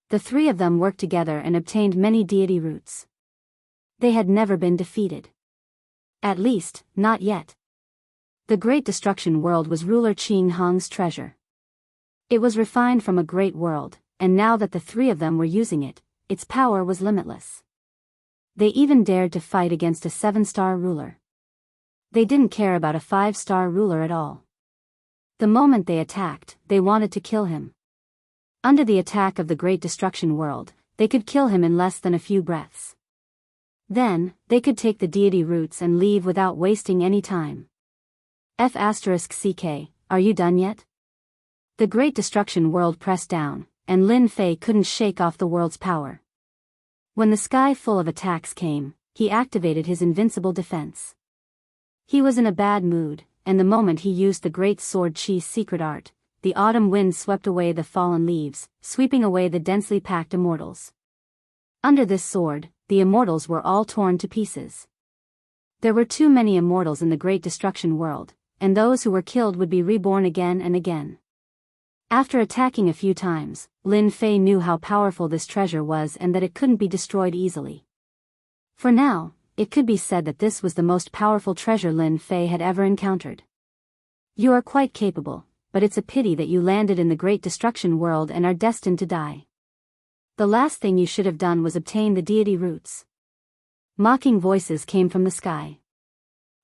The three of them worked together and obtained many deity roots. They had never been defeated. At least, not yet. The Great Destruction World was ruler Qing Hong's treasure. It was refined from a great world, and now that the three of them were using it, its power was limitless. They even dared to fight against a 7-star ruler. They didn't care about a 5-star ruler at all. The moment they attacked, they wanted to kill him. Under the attack of the Great Destruction World, they could kill him in less than a few breaths. Then, they could take the deity roots and leave without wasting any time. F***CK, are you done yet? The Great Destruction World pressed down, and Lin Fei couldn't shake off the world's power. When the sky full of attacks came, he activated his invincible defense. He was in a bad mood, and the moment he used the great sword Qi's secret art, the autumn wind swept away the fallen leaves, sweeping away the densely packed immortals. Under this sword, the immortals were all torn to pieces. There were too many immortals in the Great Destruction World, and those who were killed would be reborn again and again. After attacking a few times, Lin Fei knew how powerful this treasure was and that it couldn't be destroyed easily. For now, it could be said that this was the most powerful treasure Lin Fei had ever encountered. You are quite capable, but it's a pity that you landed in the Great Destruction World and are destined to die. The last thing you should have done was obtain the deity roots. Mocking voices came from the sky.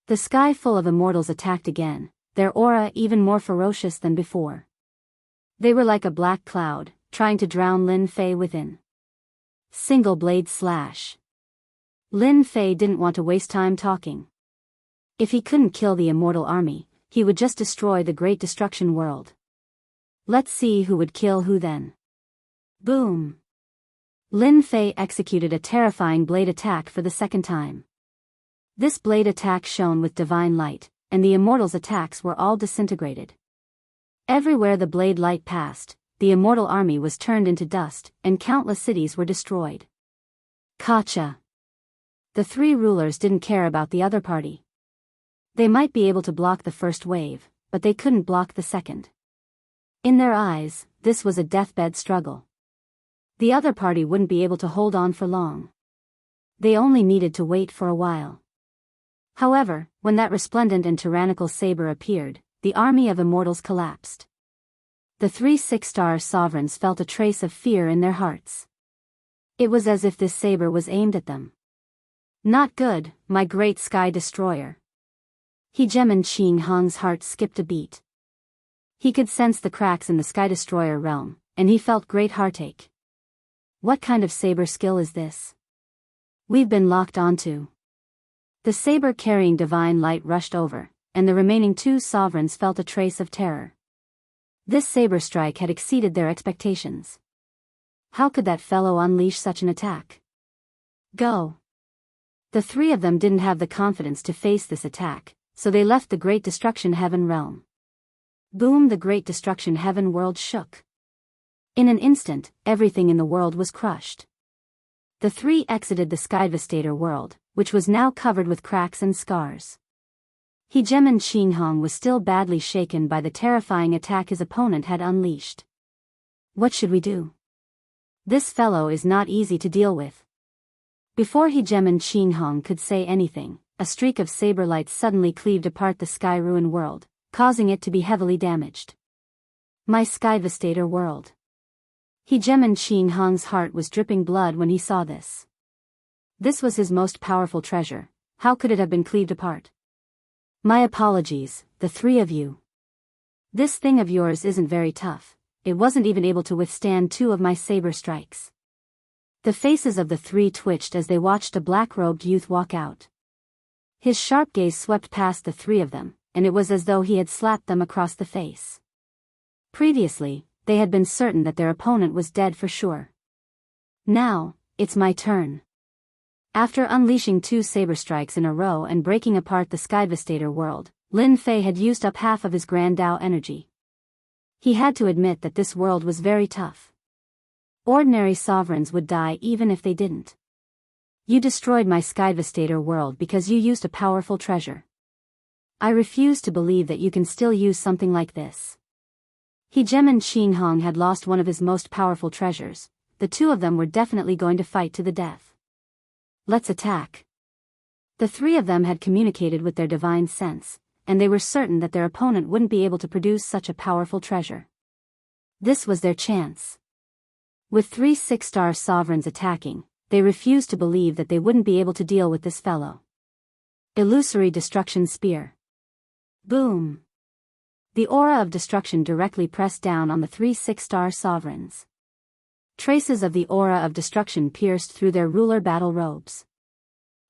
The sky full of immortals attacked again, their aura even more ferocious than before. They were like a black cloud, trying to drown Lin Fei within. Single blade slash. Lin Fei didn't want to waste time talking. If he couldn't kill the immortal army, he would just destroy the Great Destruction World. Let's see who would kill who then. Boom! Lin Fei executed a terrifying blade attack for the second time. This blade attack shone with divine light, and the immortals' attacks were all disintegrated. Everywhere the blade light passed, the immortal army was turned into dust, and countless cities were destroyed. Gotcha! The three rulers didn't care about the other party. They might be able to block the first wave, but they couldn't block the second. In their eyes, this was a deathbed struggle. The other party wouldn't be able to hold on for long. They only needed to wait for a while. However, when that resplendent and tyrannical saber appeared, the army of immortals collapsed. The three 6-star sovereigns felt a trace of fear in their hearts. It was as if this saber was aimed at them. Not good, my great sky destroyer. Hegemon Qing Hong's heart skipped a beat. He could sense the cracks in the sky destroyer realm, and he felt great heartache. What kind of saber skill is this? We've been locked onto. The saber carrying divine light rushed over, and the remaining 2 sovereigns felt a trace of terror. This saber strike had exceeded their expectations. How could that fellow unleash such an attack? Go! The 3 of them didn't have the confidence to face this attack, so they left the Great Destruction Heaven realm. Boom! The Great Destruction Heaven world shook. In an instant, everything in the world was crushed. The 3 exited the Skydevastator world, which was now covered with cracks and scars. Hegemon Qing Hong was still badly shaken by the terrifying attack his opponent had unleashed. What should we do? This fellow is not easy to deal with. Before Hegemon Qing Hong could say anything, a streak of saber light suddenly cleaved apart the Sky Ruin world, causing it to be heavily damaged. My Skydevastator world. Hegemon Qing Hong's heart was dripping blood when he saw this. This was his most powerful treasure. How could it have been cleaved apart? My apologies, the 3 of you. This thing of yours isn't very tough. It wasn't even able to withstand 2 of my saber strikes. The faces of the 3 twitched as they watched a black-robed youth walk out. His sharp gaze swept past the 3 of them, and it was as though he had slapped them across the face. Previously, they had been certain that their opponent was dead for sure. Now, it's my turn. After unleashing 2 saber strikes in a row and breaking apart the Skydevastator world, Lin Fei had used up half of his Grand Dao energy. He had to admit that this world was very tough. Ordinary sovereigns would die even if they didn't. You destroyed my Skydevastator world because you used a powerful treasure. I refuse to believe that you can still use something like this. Hejem and Qin Hong had lost one of his most powerful treasures. The two of them were definitely going to fight to the death. Let's attack. The three of them had communicated with their divine sense, and they were certain that their opponent wouldn't be able to produce such a powerful treasure. This was their chance. With 3 6-star sovereigns attacking, they refused to believe that they wouldn't be able to deal with this fellow. Illusory Destruction Spear. Boom! The aura of destruction directly pressed down on the 3 6-star sovereigns. Traces of the aura of destruction pierced through their ruler battle robes.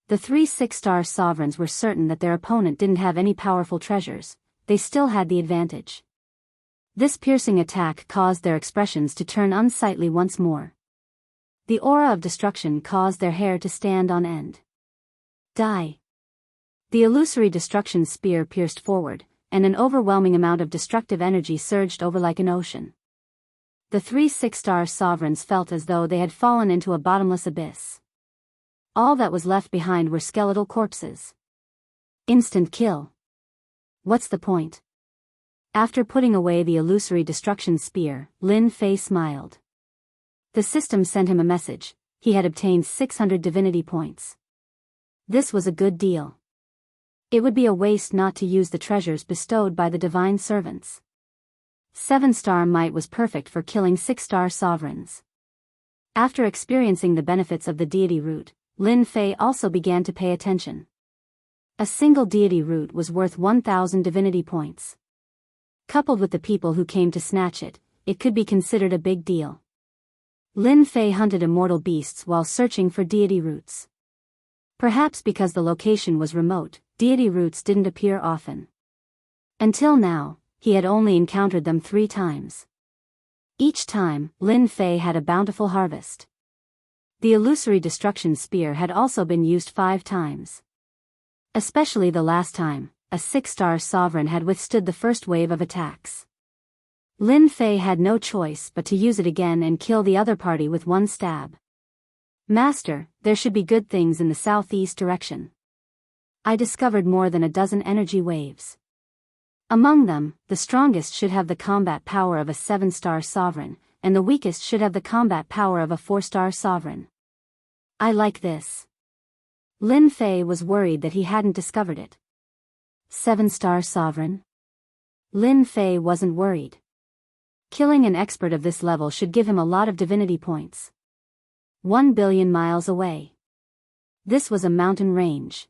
The 3 6-star sovereigns were certain that their opponent didn't have any powerful treasures. They still had the advantage. This piercing attack caused their expressions to turn unsightly once more. The aura of destruction caused their hair to stand on end. Die. The illusory destruction spear pierced forward, and an overwhelming amount of destructive energy surged over like an ocean. The 3 6-star sovereigns felt as though they had fallen into a bottomless abyss. All that was left behind were skeletal corpses. Instant kill. What's the point? After putting away the illusory destruction spear, Lin Fei smiled. The system sent him a message. He had obtained 600 divinity points. This was a good deal. It would be a waste not to use the treasures bestowed by the divine servants. 7-star might was perfect for killing 6-star sovereigns. After experiencing the benefits of the deity root, Lin Fei also began to pay attention. A single deity root was worth 1,000 divinity points. Coupled with the people who came to snatch it, it could be considered a big deal. Lin Fei hunted immortal beasts while searching for deity roots. Perhaps because the location was remote, deity roots didn't appear often. Until now, he had only encountered them 3 times. Each time, Lin Fei had a bountiful harvest. The illusory destruction spear had also been used 5 times. Especially the last time, a 6-star sovereign had withstood the first wave of attacks. Lin Fei had no choice but to use it again and kill the other party with 1 stab. Master, there should be good things in the southeast direction. I discovered more than a dozen energy waves. Among them, the strongest should have the combat power of a 7-star sovereign, and the weakest should have the combat power of a 4-star sovereign. I like this. Lin Fei was worried that he hadn't discovered it. 7-star sovereign? Lin Fei wasn't worried. Killing an expert of this level should give him a lot of divinity points. 1 billion miles away. This was a mountain range.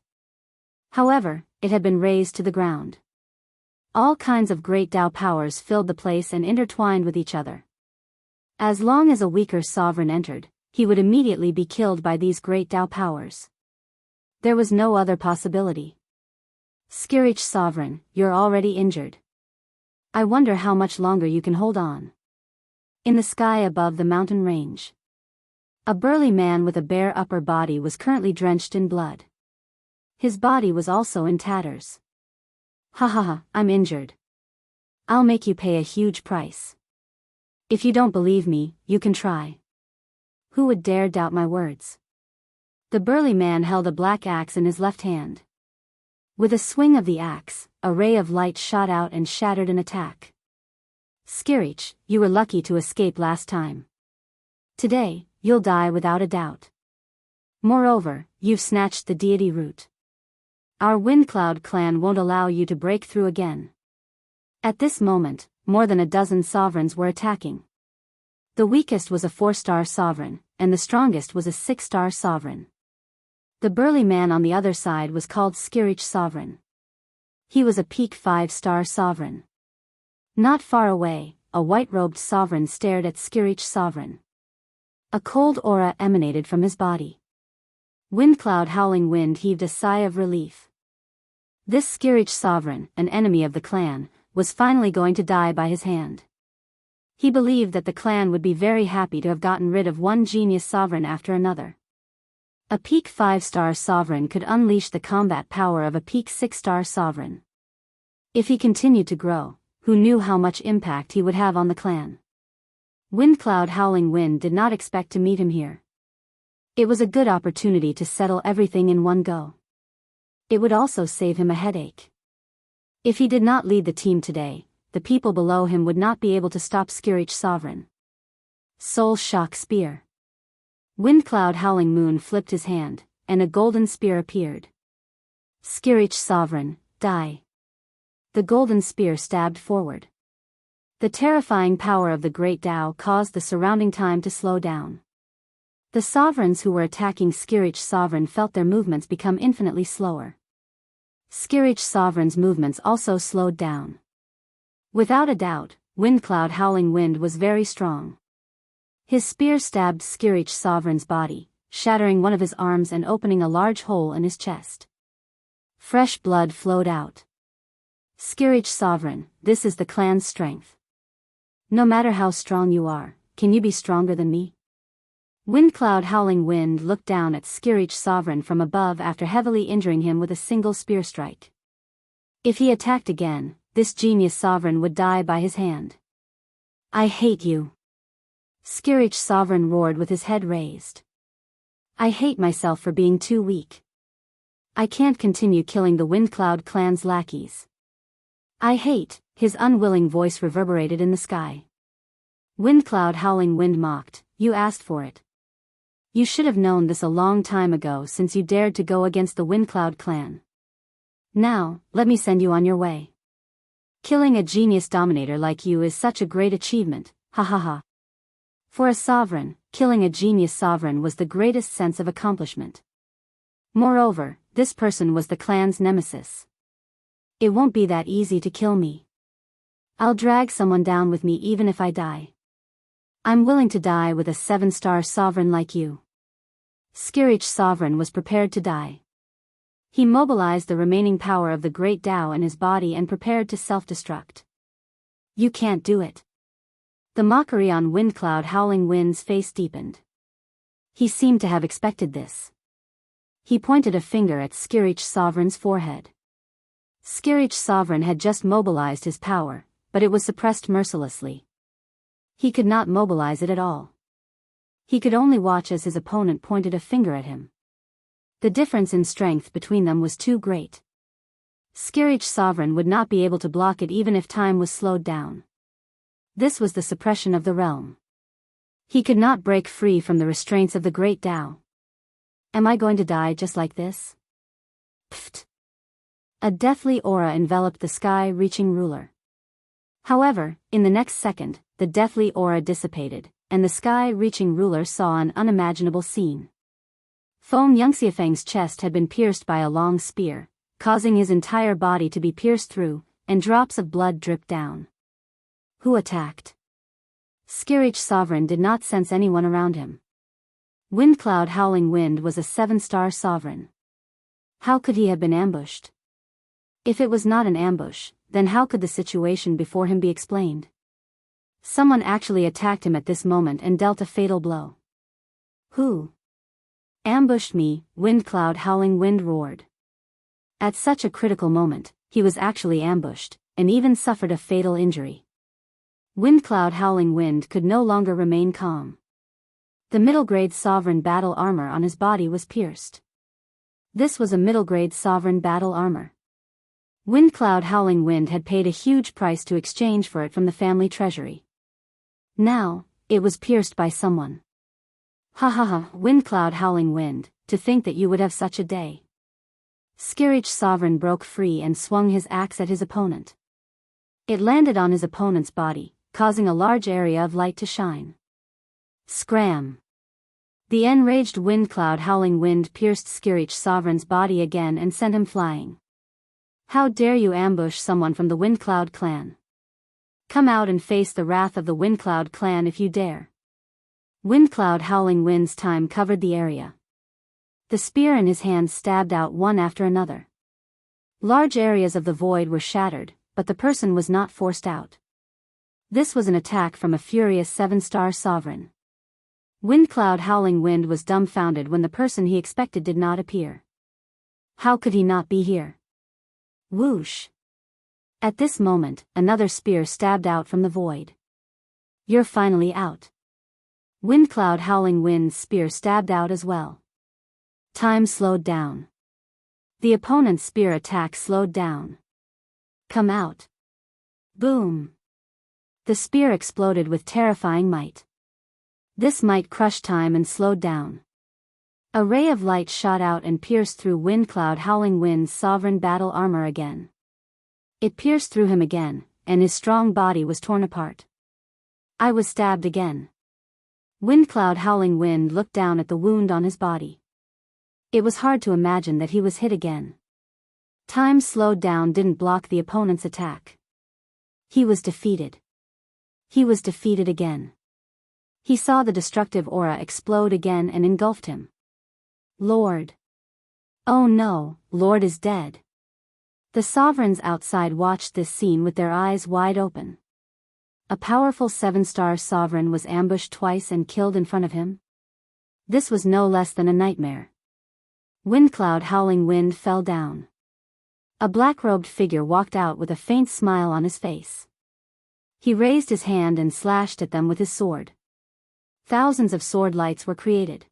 However, it had been razed to the ground. All kinds of great Tao powers filled the place and intertwined with each other. As long as a weaker sovereign entered, he would immediately be killed by these great Tao powers. There was no other possibility. Skirich sovereign, you're already injured. I wonder how much longer you can hold on. In the sky above the mountain range, a burly man with a bare upper body was currently drenched in blood. His body was also in tatters. Ha ha ha, I'm injured. I'll make you pay a huge price. If you don't believe me, you can try. Who would dare doubt my words? The burly man held a black axe in his left hand. With a swing of the axe, a ray of light shot out and shattered an attack. Skirich, you were lucky to escape last time. Today, you'll die without a doubt. Moreover, you've snatched the deity root. Our Windcloud clan won't allow you to break through again. At this moment, more than a dozen sovereigns were attacking. The weakest was a 4-star sovereign, and the strongest was a 6-star sovereign. The burly man on the other side was called Skirich Sovereign. He was a peak 5-star sovereign. Not far away, a white-robed sovereign stared at Skirich Sovereign. A cold aura emanated from his body. Windcloud Howling Wind heaved a sigh of relief. This Skirich Sovereign, an enemy of the clan, was finally going to die by his hand. He believed that the clan would be very happy to have gotten rid of one genius sovereign after another. A peak 5-star sovereign could unleash the combat power of a peak 6-star sovereign. If he continued to grow, who knew how much impact he would have on the clan. Windcloud Howling Wind did not expect to meet him here. It was a good opportunity to settle everything in one go. It would also save him a headache. If he did not lead the team today, the people below him would not be able to stop Skirich Sovereign. Soul Shock Spear. Windcloud Howling Moon flipped his hand, and a golden spear appeared. Skirich Sovereign, die. The golden spear stabbed forward. The terrifying power of the Great Tao caused the surrounding time to slow down. The sovereigns who were attacking Skirich Sovereign felt their movements become infinitely slower. Skirich Sovereign's movements also slowed down. Without a doubt, Windcloud Howling Wind was very strong. His spear stabbed Skirich Sovereign's body, shattering one of his arms and opening a large hole in his chest. Fresh blood flowed out. Skirich Sovereign, this is the clan's strength. No matter how strong you are, can you be stronger than me? Windcloud Howling Wind looked down at Skirich Sovereign from above after heavily injuring him with a single spear strike. If he attacked again, this genius sovereign would die by his hand. I hate you. Skirich Sovereign roared with his head raised. I hate myself for being too weak. I can't continue killing the Windcloud clan's lackeys. I hate, his unwilling voice reverberated in the sky. Windcloud Howling Wind mocked, you asked for it. You should have known this a long time ago since you dared to go against the Windcloud clan. Now, let me send you on your way. Killing a genius dominator like you is such a great achievement, ha ha ha. For a sovereign, killing a genius sovereign was the greatest sense of accomplishment. Moreover, this person was the clan's nemesis. It won't be that easy to kill me. I'll drag someone down with me even if I die. I'm willing to die with a 7-star sovereign like you. Skirich Sovereign was prepared to die. He mobilized the remaining power of the Great Tao in his body and prepared to self-destruct. You can't do it. The mockery on Windcloud Howling Wind's face deepened. He seemed to have expected this. He pointed a finger at Skirich Sovereign's forehead. Skirich Sovereign had just mobilized his power, but it was suppressed mercilessly. He could not mobilize it at all. He could only watch as his opponent pointed a finger at him. The difference in strength between them was too great. Skirich Sovereign would not be able to block it even if time was slowed down. This was the suppression of the realm. He could not break free from the restraints of the Great Tao. Am I going to die just like this? Pfft. A deathly aura enveloped the sky-reaching ruler. However, in the next second, the deathly aura dissipated, and the sky-reaching ruler saw an unimaginable scene. Foam Yangxiafeng's chest had been pierced by a long spear, causing his entire body to be pierced through, and drops of blood dripped down. Who attacked? Skirich Sovereign did not sense anyone around him. Windcloud Howling Wind was a 7-star sovereign. How could he have been ambushed? If it was not an ambush, then how could the situation before him be explained? Someone actually attacked him at this moment and dealt a fatal blow. Who? Ambushed me, Windcloud Howling Wind roared. At such a critical moment, he was actually ambushed, and even suffered a fatal injury. Windcloud Howling Wind could no longer remain calm. The middle-grade sovereign battle armor on his body was pierced. This was a middle-grade sovereign battle armor. Windcloud Howling Wind had paid a huge price to exchange for it from the family treasury. Now, it was pierced by someone. Ha ha ha, Windcloud Howling Wind, to think that you would have such a day. Skirich Sovereign broke free and swung his axe at his opponent. It landed on his opponent's body, causing a large area of light to shine. Scram! The enraged Windcloud Howling Wind pierced Skirich Sovereign's body again and sent him flying. How dare you ambush someone from the Windcloud clan? Come out and face the wrath of the Windcloud clan if you dare. Windcloud Howling Wind's time covered the area. The spear in his hand stabbed out one after another. Large areas of the void were shattered, but the person was not forced out. This was an attack from a furious 7-star sovereign. Windcloud Howling Wind was dumbfounded when the person he expected did not appear. How could he not be here? Whoosh! At this moment, another spear stabbed out from the void. You're finally out. Windcloud Howling Wind's spear stabbed out as well. Time slowed down. The opponent's spear attack slowed down. Come out. Boom. The spear exploded with terrifying might. This might crushed time and slowed down. A ray of light shot out and pierced through Windcloud Howling Wind's sovereign battle armor again. It pierced through him again, and his strong body was torn apart. I was stabbed again. Windcloud Howling Wind looked down at the wound on his body. It was hard to imagine that he was hit again. Time slowed down didn't block the opponent's attack. He was defeated. He was defeated again. He saw the destructive aura explode again and engulfed him. Lord. Oh no, Lord is dead. The sovereigns outside watched this scene with their eyes wide open. A powerful 7-star sovereign was ambushed twice and killed in front of him. This was no less than a nightmare. Windcloud Howling Wind fell down. A black-robed figure walked out with a faint smile on his face. He raised his hand and slashed at them with his sword. Thousands of sword lights were created.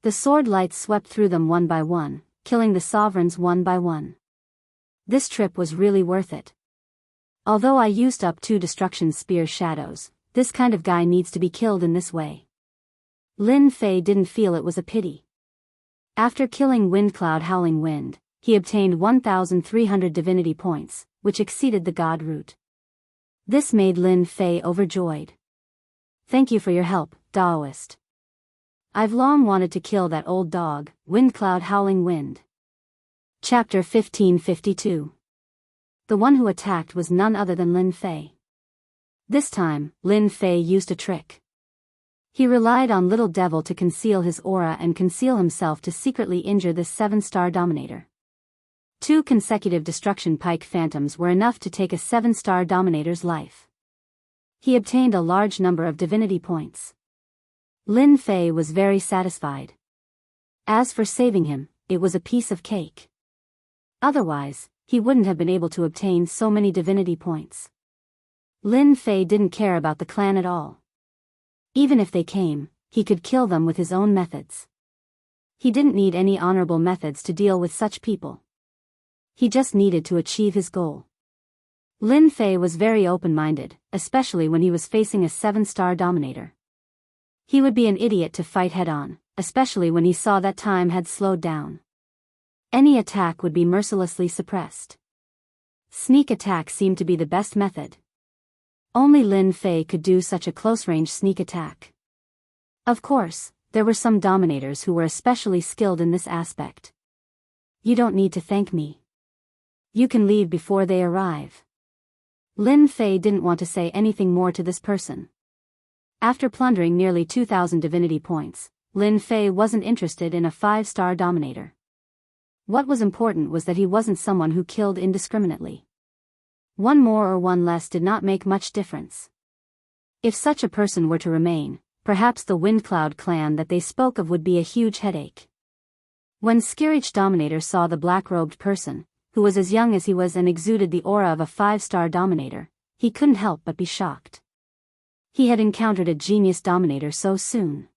The sword lights swept through them one by one, killing the sovereigns one by one. This trip was really worth it. Although I used up 2 destruction spear shadows, this kind of guy needs to be killed in this way. Lin Fei didn't feel it was a pity. After killing Windcloud Howling Wind, he obtained 1,300 divinity points, which exceeded the god root. This made Lin Fei overjoyed. Thank you for your help, Daoist. I've long wanted to kill that old dog, Windcloud Howling Wind. Chapter 1552. The one who attacked was none other than Lin Fei. This time, Lin Fei used a trick. He relied on Little Devil to conceal his aura and conceal himself to secretly injure this 7-star dominator. 2 consecutive destruction pike phantoms were enough to take a 7-star dominator's life. He obtained a large number of divinity points. Lin Fei was very satisfied. As for saving him, it was a piece of cake. Otherwise, he wouldn't have been able to obtain so many divinity points. Lin Fei didn't care about the clan at all. Even if they came, he could kill them with his own methods. He didn't need any honorable methods to deal with such people. He just needed to achieve his goal. Lin Fei was very open-minded, especially when he was facing a 7-star dominator. He would be an idiot to fight head-on, especially when he saw that time had slowed down. Any attack would be mercilessly suppressed. Sneak attack seemed to be the best method. Only Lin Fei could do such a close-range sneak attack. Of course, there were some dominators who were especially skilled in this aspect. You don't need to thank me. You can leave before they arrive. Lin Fei didn't want to say anything more to this person. After plundering nearly 2,000 divinity points, Lin Fei wasn't interested in a 5-star dominator. What was important was that he wasn't someone who killed indiscriminately. One more or one less did not make much difference. If such a person were to remain, perhaps the Windcloud clan that they spoke of would be a huge headache. When Skirich Dominator saw the black-robed person, who was as young as he was and exuded the aura of a 5-star dominator, he couldn't help but be shocked. He had encountered a genius dominator so soon.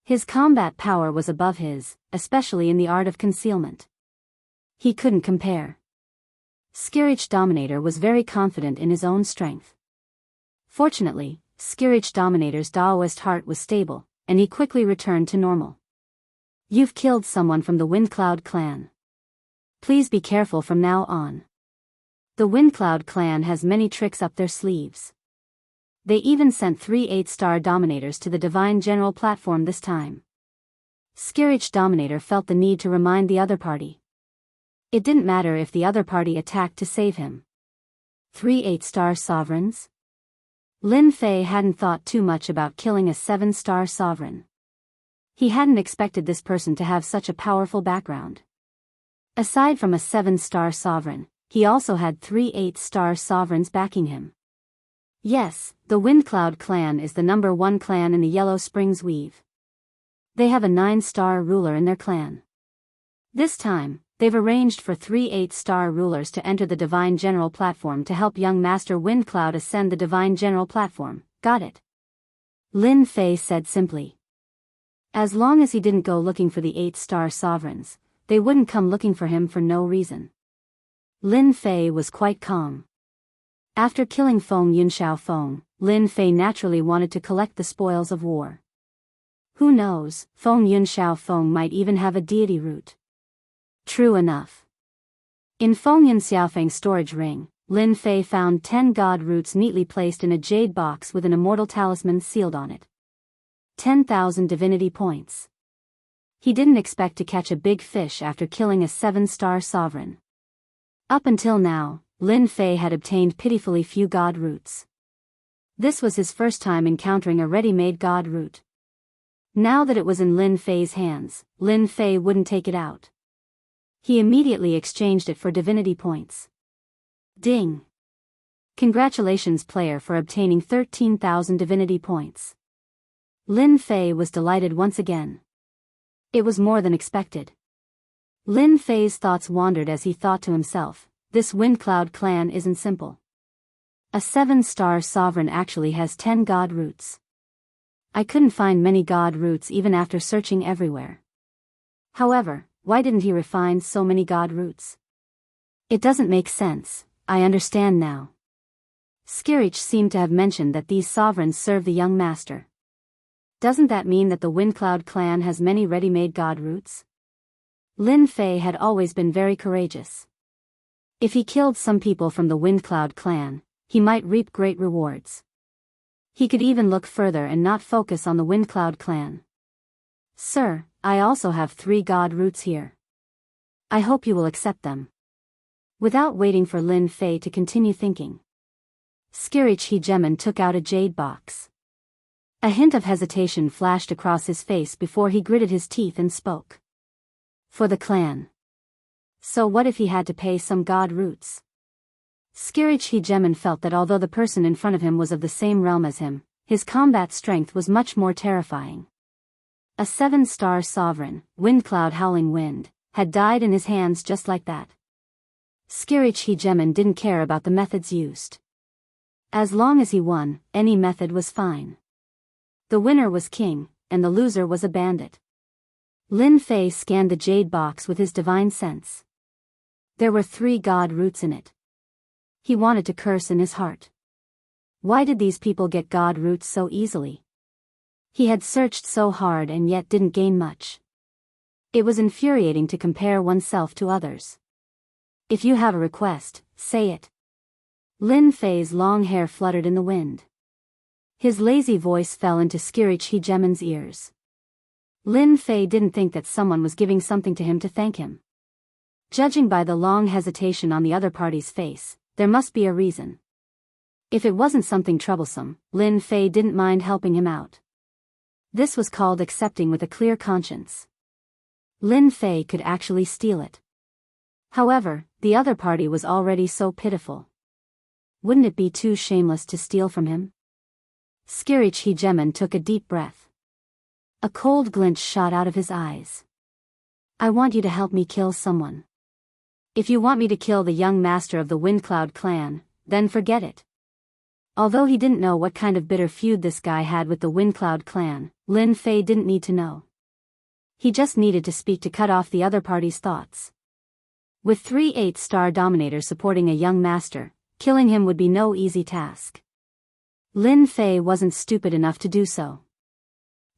His combat power was above his, especially in the art of concealment. He couldn't compare. Skirich Dominator was very confident in his own strength. Fortunately, Skirich Dominator's Daoist heart was stable, and he quickly returned to normal. You've killed someone from the Windcloud clan. Please be careful from now on. The Windcloud clan has many tricks up their sleeves. They even sent 3 8-star dominators to the Divine General platform this time. Skirich Dominator felt the need to remind the other party. It didn't matter if the other party attacked to save him. 3 8-star sovereigns? Lin Fei hadn't thought too much about killing a 7-star sovereign. He hadn't expected this person to have such a powerful background. Aside from a 7-star sovereign, he also had 3 8-star sovereigns backing him. Yes, the Windcloud clan is the #1 clan in the Yellow Springs Weave. They have a 9-star ruler in their clan. This time, They've arranged for 3 8-star rulers to enter the Divine General Platform to help young Master Windcloud ascend the Divine General Platform. Got it? Lin Fei said simply. As long as he didn't go looking for the 8-star sovereigns, they wouldn't come looking for him for no reason. Lin Fei was quite calm. After killing Feng Yunxiao Feng, Lin Fei naturally wanted to collect the spoils of war. Who knows, Feng Yunxiao Feng might even have a deity root. True enough. In Feng Yun Xiaofeng's storage ring, Lin Fei found 10 god roots neatly placed in a jade box with an immortal talisman sealed on it. 10,000 divinity points. He didn't expect to catch a big fish after killing a 7-star sovereign. Up until now, Lin Fei had obtained pitifully few god roots. This was his first time encountering a ready-made god root. Now that it was in Lin Fei's hands, Lin Fei wouldn't take it out. He immediately exchanged it for divinity points. Ding! Congratulations player for obtaining 13,000 divinity points. Lin Fei was delighted once again. It was more than expected. Lin Fei's thoughts wandered as he thought to himself, this Windcloud clan isn't simple. A 7-star sovereign actually has 10 god roots. I couldn't find many god roots even after searching everywhere. However, why didn't he refine so many god roots? It doesn't make sense, I understand now. Skirich seemed to have mentioned that these sovereigns serve the young master. Doesn't that mean that the Windcloud clan has many ready-made god roots? Lin Fei had always been very courageous. If he killed some people from the Windcloud clan, he might reap great rewards. He could even look further and not focus on the Windcloud clan. Sir, I also have 3 god roots here. I hope you will accept them. Without waiting for Lin Fei to continue thinking, Skirich Hegemon took out a jade box. A hint of hesitation flashed across his face before he gritted his teeth and spoke. For the clan. So what if he had to pay some god roots? Skirich Hegemon felt that although the person in front of him was of the same realm as him, his combat strength was much more terrifying. A 7-star sovereign, Windcloud Howling Wind, had died in his hands just like that. Skirich Hegemon didn't care about the methods used. As long as he won, any method was fine. The winner was king, and the loser was a bandit. Lin Fei scanned the jade box with his divine sense. There were 3 god roots in it. He wanted to curse in his heart. Why did these people get god roots so easily? He had searched so hard and yet didn't gain much. It was infuriating to compare oneself to others. If you have a request, say it. Lin Fei's long hair fluttered in the wind. His lazy voice fell into Skirich Hegemon's ears. Lin Fei didn't think that someone was giving something to him to thank him. Judging by the long hesitation on the other party's face, there must be a reason. If it wasn't something troublesome, Lin Fei didn't mind helping him out. This was called accepting with a clear conscience. Lin Fei could actually steal it. However, the other party was already so pitiful. Wouldn't it be too shameless to steal from him? Skirich Hegemon took a deep breath. A cold glint shot out of his eyes. I want you to help me kill someone. If you want me to kill the young master of the Windcloud clan, then forget it. Although he didn't know what kind of bitter feud this guy had with the Windcloud clan, Lin Fei didn't need to know. He just needed to speak to cut off the other party's thoughts. With 3 8-star dominators supporting a young master, killing him would be no easy task. Lin Fei wasn't stupid enough to do so.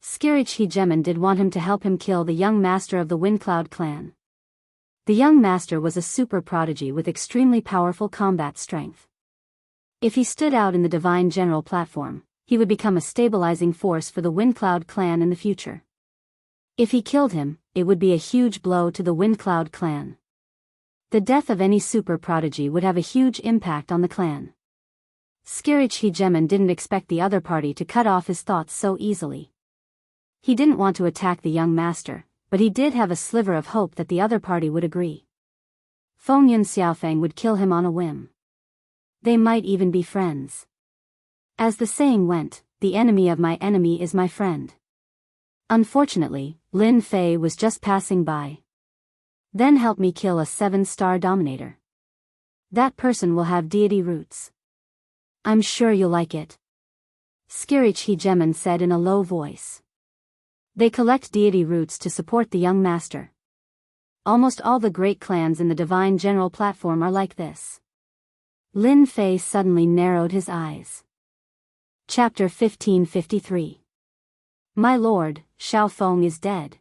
Skirich Hegemon did want him to help him kill the young master of the Windcloud clan. The young master was a super prodigy with extremely powerful combat strength. If he stood out in the Divine General Platform, he would become a stabilizing force for the Windcloud clan in the future. If he killed him, it would be a huge blow to the Windcloud clan. The death of any super prodigy would have a huge impact on the clan. Skirich Hegemon didn't expect the other party to cut off his thoughts so easily. He didn't want to attack the young master, but he did have a sliver of hope that the other party would agree. Feng Yun Xiaofeng would kill him on a whim. They might even be friends. As the saying went, the enemy of my enemy is my friend. Unfortunately, Lin Fei was just passing by. Then help me kill a 7-star dominator. That person will have deity roots. I'm sure you'll like it. Skirich Hegemon said in a low voice. They collect deity roots to support the young master. Almost all the great clans in the Divine General platform are like this. Lin Fei suddenly narrowed his eyes. Chapter 1553. My lord, Xiao Feng is dead.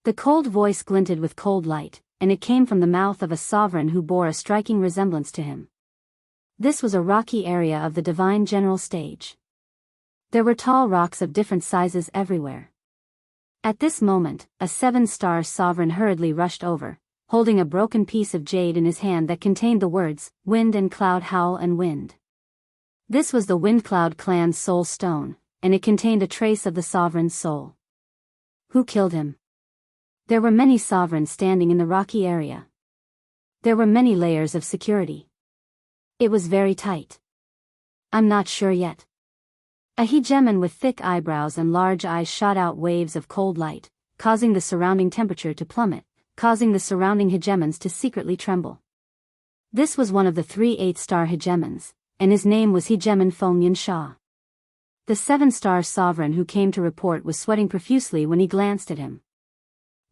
The cold voice glinted with cold light, and it came from the mouth of a sovereign who bore a striking resemblance to him. This was a rocky area of the Divine General stage. There were tall rocks of different sizes everywhere. At this moment, a 7-star sovereign hurriedly rushed over, holding a broken piece of jade in his hand that contained the words, Wind and Cloud Howl and Wind. This was the Wind Cloud clan's soul stone, and it contained a trace of the sovereign's soul. Who killed him? There were many sovereigns standing in the rocky area. There were many layers of security. It was very tight. I'm not sure yet. A hegemon with thick eyebrows and large eyes shot out waves of cold light, causing the surrounding temperature to plummet, causing the surrounding hegemons to secretly tremble. This was one of the 3 8-star hegemons, and his name was Hegemon Feng Yunsha. The 7-star sovereign who came to report was sweating profusely when he glanced at him.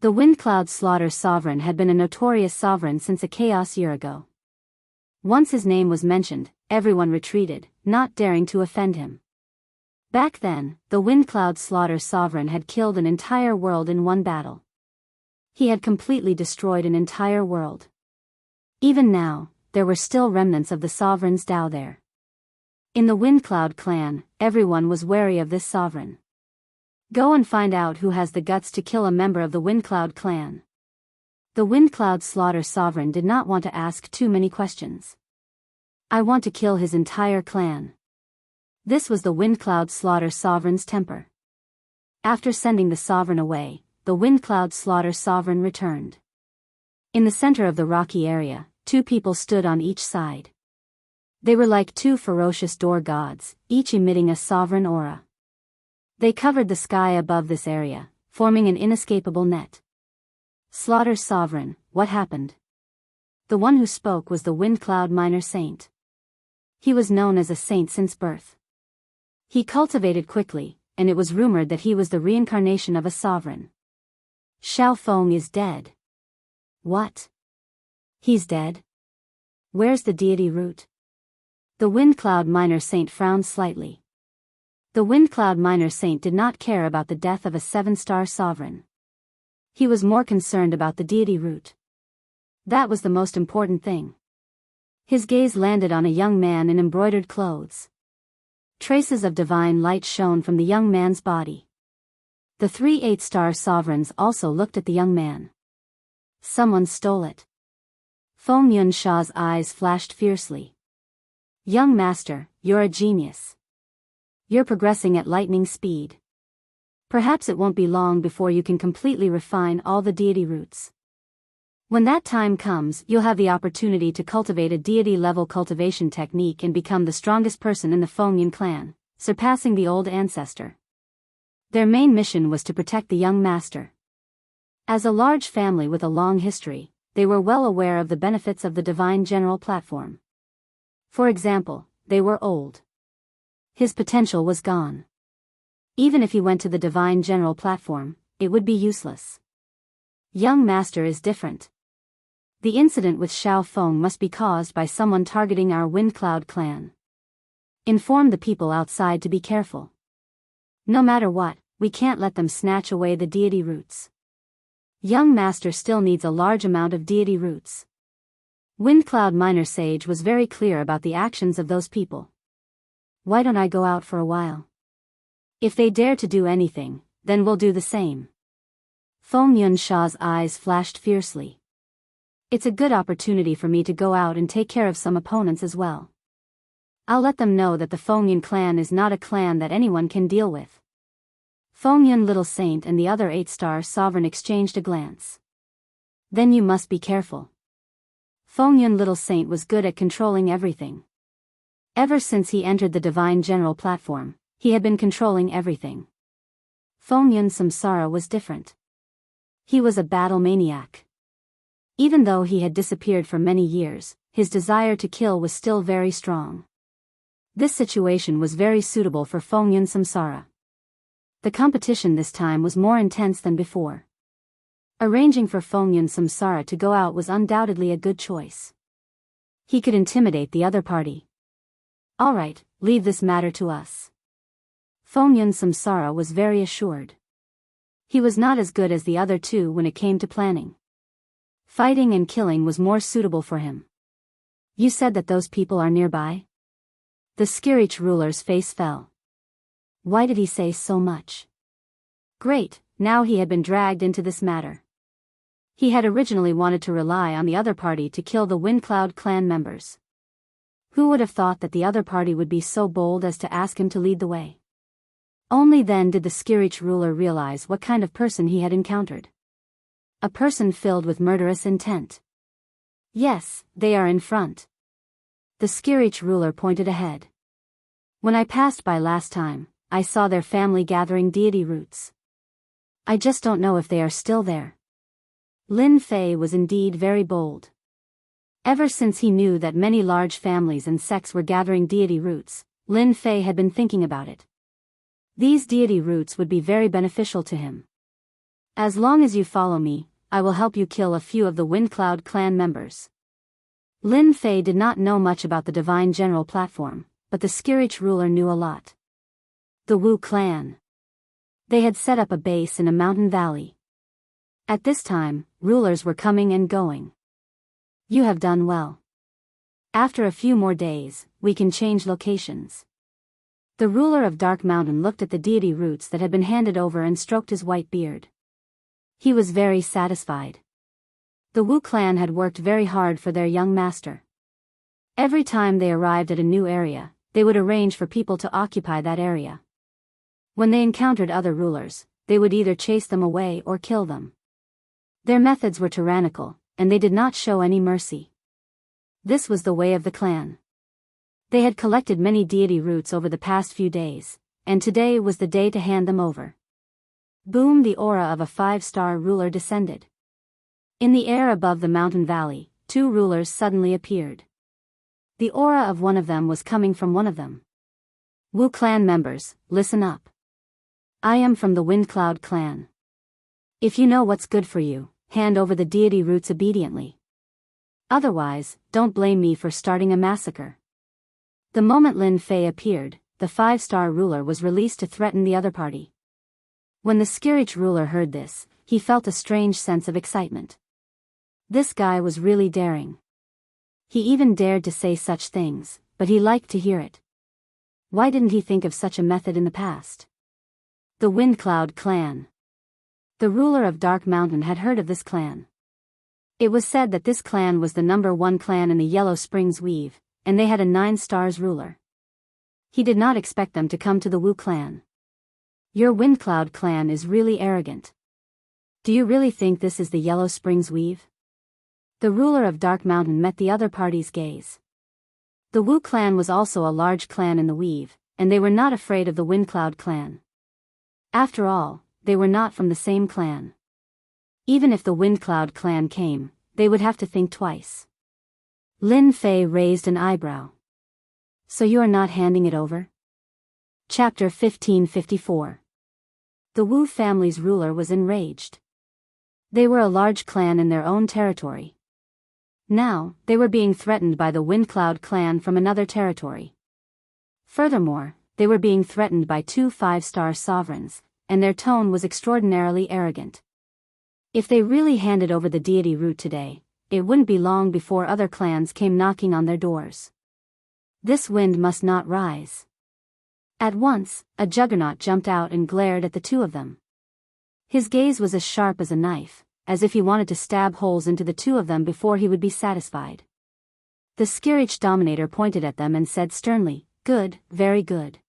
The Windcloud Slaughter sovereign had been a notorious sovereign since a chaos year ago. Once his name was mentioned, everyone retreated, not daring to offend him. Back then, the Windcloud Slaughter sovereign had killed an entire world in one battle. He had completely destroyed an entire world. Even now, there were still remnants of the sovereign's Tao there. In the Windcloud clan, everyone was wary of this sovereign. Go and find out who has the guts to kill a member of the Windcloud clan. The Windcloud Slaughter sovereign did not want to ask too many questions. I want to kill his entire clan. This was the Windcloud Slaughter sovereign's temper. After sending the sovereign away, the Windcloud Slaughter sovereign returned. In the center of the rocky area, 2 people stood on each side. They were like 2 ferocious door gods, each emitting a sovereign aura. They covered the sky above this area, forming an inescapable net. Slaughter sovereign, what happened? The one who spoke was the Windcloud Minor Saint. He was known as a saint since birth. He cultivated quickly, and it was rumored that he was the reincarnation of a sovereign. Xiao Feng is dead. What? He's dead? Where's the deity root? The Windcloud Minor Saint frowned slightly. The Windcloud Minor Saint did not care about the death of a 7-star sovereign. He was more concerned about the deity root. That was the most important thing. His gaze landed on a young man in embroidered clothes. Traces of divine light shone from the young man's body. The 3 8-star sovereigns also looked at the young man. Someone stole it. Feng Yunsha's eyes flashed fiercely. Young master, you're a genius. You're progressing at lightning speed. Perhaps it won't be long before you can completely refine all the deity roots. When that time comes, you'll have the opportunity to cultivate a deity-level cultivation technique and become the strongest person in the Fengyun clan, surpassing the old ancestor. Their main mission was to protect the young master. As a large family with a long history, they were well aware of the benefits of the Divine General platform. For example, they were old. His potential was gone. Even if he went to the Divine General platform, it would be useless. Young master is different. The incident with Xiao Feng must be caused by someone targeting our Windcloud clan. Inform the people outside to be careful. No matter what, we can't let them snatch away the deity roots. Young master still needs a large amount of deity roots. Windcloud Minor Sage was very clear about the actions of those people. Why don't I go out for a while? If they dare to do anything, then we'll do the same. Feng Yunsha's eyes flashed fiercely. It's a good opportunity for me to go out and take care of some opponents as well. I'll let them know that the Fengyun clan is not a clan that anyone can deal with. Fengyun Little Saint and the other 8-star sovereign exchanged a glance. Then you must be careful. Fengyun Little Saint was good at controlling everything. Ever since he entered the Divine General platform, he had been controlling everything. Fengyun Samsara was different. He was a battle maniac. Even though he had disappeared for many years, his desire to kill was still very strong. This situation was very suitable for Fongyun Samsara. The competition this time was more intense than before. Arranging for Fongyun Samsara to go out was undoubtedly a good choice. He could intimidate the other party. All right, leave this matter to us. Fongyun Samsara was very assured. He was not as good as the other two when it came to planning. Fighting and killing was more suitable for him. You said that those people are nearby? The Skirich ruler's face fell. Why did he say so much? Great, now he had been dragged into this matter. He had originally wanted to rely on the other party to kill the Windcloud clan members. Who would have thought that the other party would be so bold as to ask him to lead the way? Only then did the Skirich ruler realize what kind of person he had encountered. A person filled with murderous intent. Yes, they are in front. The Skirich ruler pointed ahead. When I passed by last time, I saw their family gathering deity roots. I just don't know if they are still there. Lin Fei was indeed very bold. Ever since he knew that many large families and sects were gathering deity roots, Lin Fei had been thinking about it. These deity roots would be very beneficial to him. As long as you follow me, I will help you kill a few of the Windcloud clan members. Lin Fei did not know much about the Divine General platform, but the Skirich ruler knew a lot. The Wu clan. They had set up a base in a mountain valley. At this time, rulers were coming and going. You have done well. After a few more days, we can change locations. The ruler of Dark Mountain looked at the deity roots that had been handed over and stroked his white beard. He was very satisfied. The Wu clan had worked very hard for their young master. Every time they arrived at a new area, they would arrange for people to occupy that area. When they encountered other rulers, they would either chase them away or kill them. Their methods were tyrannical, and they did not show any mercy. This was the way of the clan. They had collected many deity roots over the past few days, and today was the day to hand them over. Boom! The aura of a 5-star ruler descended. In the air above the mountain valley, 2 rulers suddenly appeared. The aura of one of them was coming from one of them. Wu clan members, listen up. I am from the Windcloud clan. If you know what's good for you, hand over the deity roots obediently. Otherwise, don't blame me for starting a massacre. The moment Lin Fei appeared, the 5-star ruler was released to threaten the other party. When the Skirich ruler heard this, he felt a strange sense of excitement. This guy was really daring. He even dared to say such things, but he liked to hear it. Why didn't he think of such a method in the past? The Windcloud clan. The ruler of Dark Mountain had heard of this clan. It was said that this clan was the #1 clan in the Yellow Springs Weave, and they had a 9 stars ruler. He did not expect them to come to the Wu clan. Your Windcloud clan is really arrogant. Do you really think this is the Yellow Springs Weave? The ruler of Dark Mountain met the other party's gaze. The Wu clan was also a large clan in the Weave, and they were not afraid of the Windcloud clan. After all, they were not from the same clan. Even if the Windcloud clan came, they would have to think twice. Lin Fei raised an eyebrow. So you are not handing it over? Chapter 1554. The Wu family's ruler was enraged. They were a large clan in their own territory. Now, they were being threatened by the Windcloud clan from another territory. Furthermore, they were being threatened by 2 5-star sovereigns, and their tone was extraordinarily arrogant. If they really handed over the deity root today, it wouldn't be long before other clans came knocking on their doors. This wind must not rise. At once, a juggernaut jumped out and glared at the 2 of them. His gaze was as sharp as a knife, as if he wanted to stab holes into the 2 of them before he would be satisfied. The Skirich dominator pointed at them and said sternly, "Good, very good.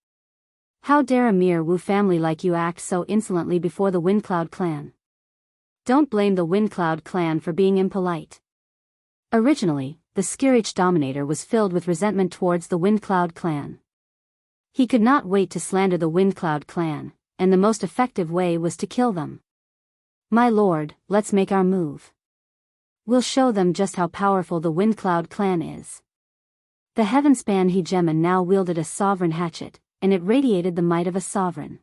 How dare a mere Wu family like you act so insolently before the Windcloud clan? Don't blame the Windcloud clan for being impolite." Originally, the Skirich dominator was filled with resentment towards the Windcloud clan. He could not wait to slander the Windcloud clan, and the most effective way was to kill them. "My lord, let's make our move. We'll show them just how powerful the Windcloud clan is. The Heavenspan Hegemon now wielded a sovereign hatchet, and it radiated the might of a sovereign.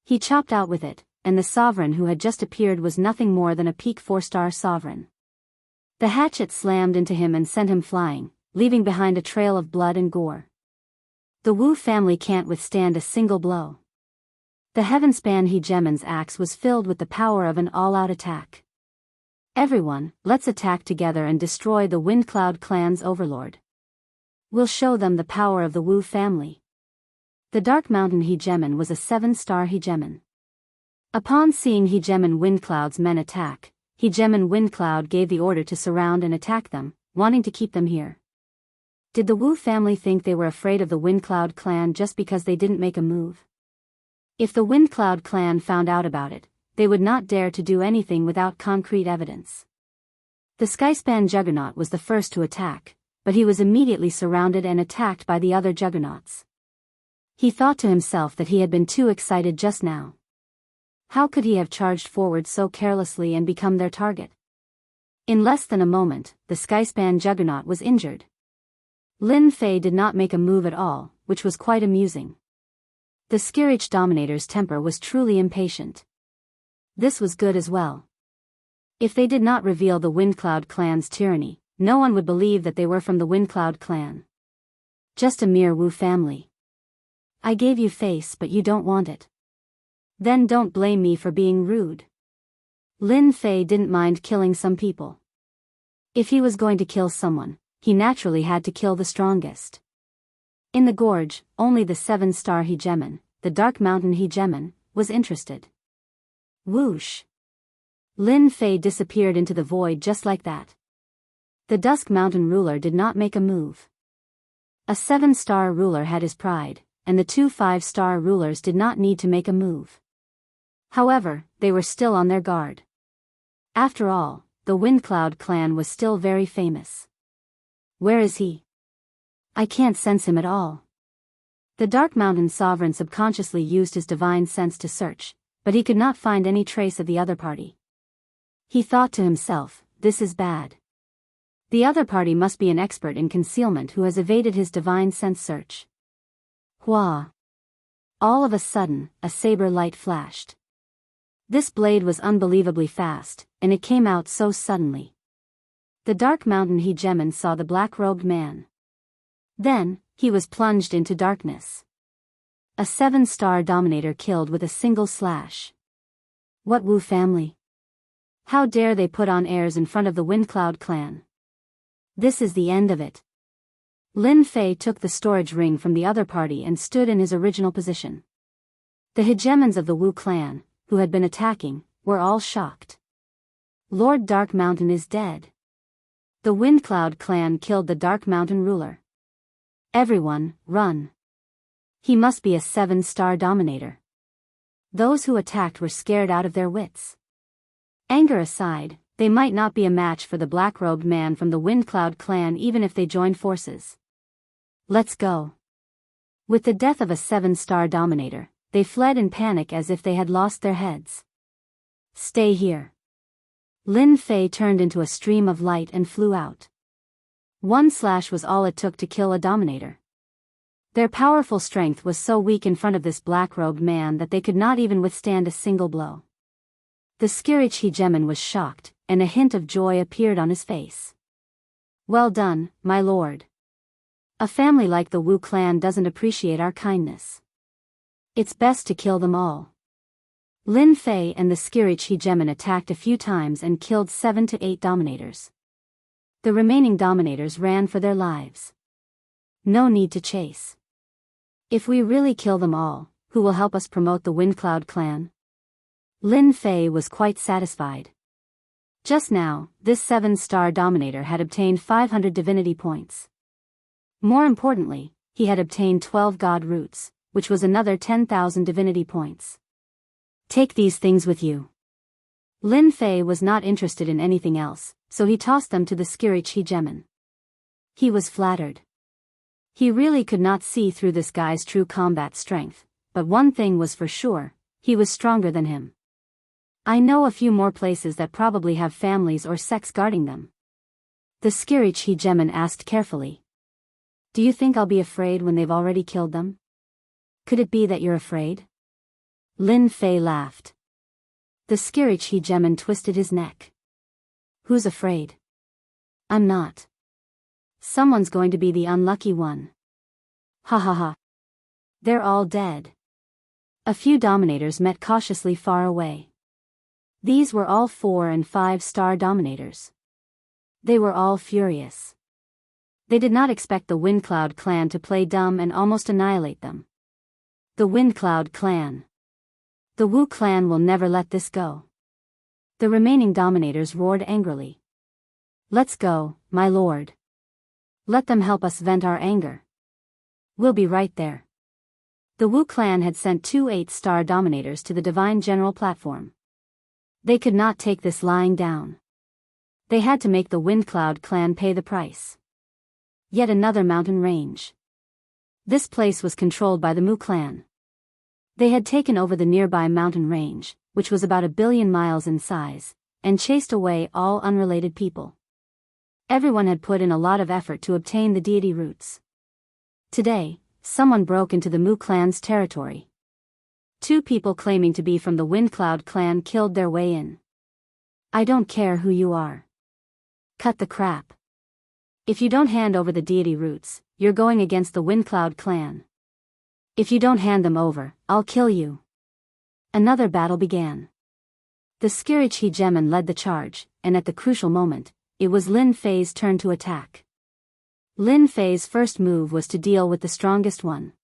He chopped out with it, and the sovereign who had just appeared was nothing more than a peak 4-star sovereign. The hatchet slammed into him and sent him flying, leaving behind a trail of blood and gore. The Wu family can't withstand a single blow. The Heavenspan Hegemon's axe was filled with the power of an all-out attack. Everyone, let's attack together and destroy the Windcloud clan's overlord. We'll show them the power of the Wu family. The Dark Mountain Hegemon was a 7-star Hegemon. Upon seeing Hegemon Windcloud's men attack, Hegemon Windcloud gave the order to surround and attack them, wanting to keep them here. Did the Wu family think they were afraid of the Windcloud clan just because they didn't make a move? If the Windcloud clan found out about it, they would not dare to do anything without concrete evidence. The Skyspan Juggernaut was the first to attack, but he was immediately surrounded and attacked by the other Juggernauts. He thought to himself that he had been too excited just now. How could he have charged forward so carelessly and become their target? In less than a moment, the Skyspan Juggernaut was injured. Lin Fei did not make a move at all, which was quite amusing. The Skirich Dominator's temper was truly impatient. This was good as well. If they did not reveal the Windcloud clan's tyranny, no one would believe that they were from the Windcloud clan. Just a mere Wu family. I gave you face but you don't want it. Then don't blame me for being rude. Lin Fei didn't mind killing some people. If he was going to kill someone, he naturally had to kill the strongest. In the gorge, only the 7-star Hegemon, the Dark Mountain Hegemon, was interested. Whoosh! Lin Fei disappeared into the void just like that. The Dusk Mountain ruler did not make a move. A 7-star ruler had his pride, and the 2 5-star rulers did not need to make a move. However, they were still on their guard. After all, the Windcloud clan was still very famous. Where is he? I can't sense him at all. The Dark Mountain Sovereign subconsciously used his divine sense to search, but he could not find any trace of the other party. He thought to himself, this is bad. The other party must be an expert in concealment who has evaded his divine sense search. Hua! All of a sudden, a saber light flashed. This blade was unbelievably fast, and it came out so suddenly. The Dark Mountain Hegemon saw the black-robed man. Then, he was plunged into darkness. A 7-star Dominator killed with a single slash. What Wu family? How dare they put on airs in front of the Windcloud clan? This is the end of it. Lin Fei took the storage ring from the other party and stood in his original position. The Hegemons of the Wu clan, who had been attacking, were all shocked. Lord Dark Mountain is dead. The Windcloud clan killed the Dark Mountain ruler. Everyone, run. He must be a 7-star Dominator. Those who attacked were scared out of their wits. Anger aside, they might not be a match for the black-robed man from the Windcloud clan even if they joined forces. Let's go. With the death of a 7-star Dominator, they fled in panic as if they had lost their heads. Stay here. Lin Fei turned into a stream of light and flew out. One slash was all it took to kill a Dominator. Their powerful strength was so weak in front of this black-robed man that they could not even withstand a single blow. The Skirich Hegemon was shocked, and a hint of joy appeared on his face. Well done, my lord. A family like the Wu clan doesn't appreciate our kindness. It's best to kill them all. Lin Fei and the Skirich Hegemon attacked a few times and killed 7 to 8 Dominators. The remaining Dominators ran for their lives. No need to chase. If we really kill them all, who will help us promote the Windcloud clan? Lin Fei was quite satisfied. Just now, this 7-star Dominator had obtained 500 divinity points. More importantly, he had obtained 12 god roots, which was another 10,000 divinity points. Take these things with you. Lin Fei was not interested in anything else, so he tossed them to the Skirich Hegemon. He was flattered. He really could not see through this guy's true combat strength, but one thing was for sure, he was stronger than him. I know a few more places that probably have families or sects guarding them. The Skirich Hegemon asked carefully. Do you think I'll be afraid when they've already killed them? Could it be that you're afraid? Lin Fei laughed. The Skirich Hegemon twisted his neck. Who's afraid? I'm not. Someone's going to be the unlucky one. Ha ha ha. They're all dead. A few dominators met cautiously far away. These were all 4- and 5-star dominators. They were all furious. They did not expect the Windcloud clan to play dumb and almost annihilate them. The Windcloud clan. The Wu clan will never let this go. The remaining dominators roared angrily. Let's go, my lord. Let them help us vent our anger. We'll be right there. The Wu clan had sent 2 8-star dominators to the Divine General platform. They could not take this lying down. They had to make the Windcloud clan pay the price. Yet another mountain range. This place was controlled by the Mu clan. They had taken over the nearby mountain range, which was about 1 billion miles in size, and chased away all unrelated people. Everyone had put in a lot of effort to obtain the deity roots. Today, someone broke into the Mu clan's territory. 2 people claiming to be from the Windcloud clan killed their way in. I don't care who you are. Cut the crap. If you don't hand over the deity roots, you're going against the Windcloud clan. If you don't hand them over, I'll kill you. Another battle began. The Skirich Hegemon led the charge, and at the crucial moment, it was Lin Fei's turn to attack. Lin Fei's first move was to deal with the strongest one.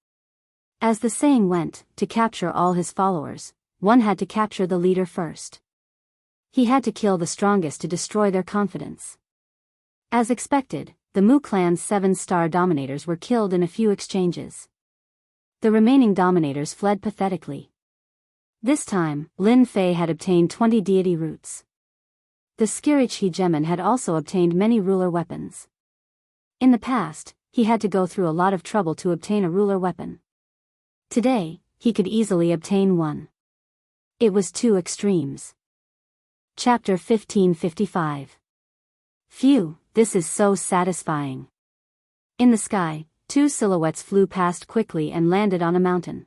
As the saying went, to capture all his followers, one had to capture the leader first. He had to kill the strongest to destroy their confidence. As expected, the Mu clan's 7-star dominators were killed in a few exchanges. The remaining dominators fled pathetically. This time, Lin Fei had obtained 20 deity roots. The Skirich Hegemon had also obtained many ruler weapons. In the past, he had to go through a lot of trouble to obtain a ruler weapon. Today, he could easily obtain one. It was 2 extremes. Chapter 1555. Phew, this is so satisfying. In the sky, 2 silhouettes flew past quickly and landed on a mountain.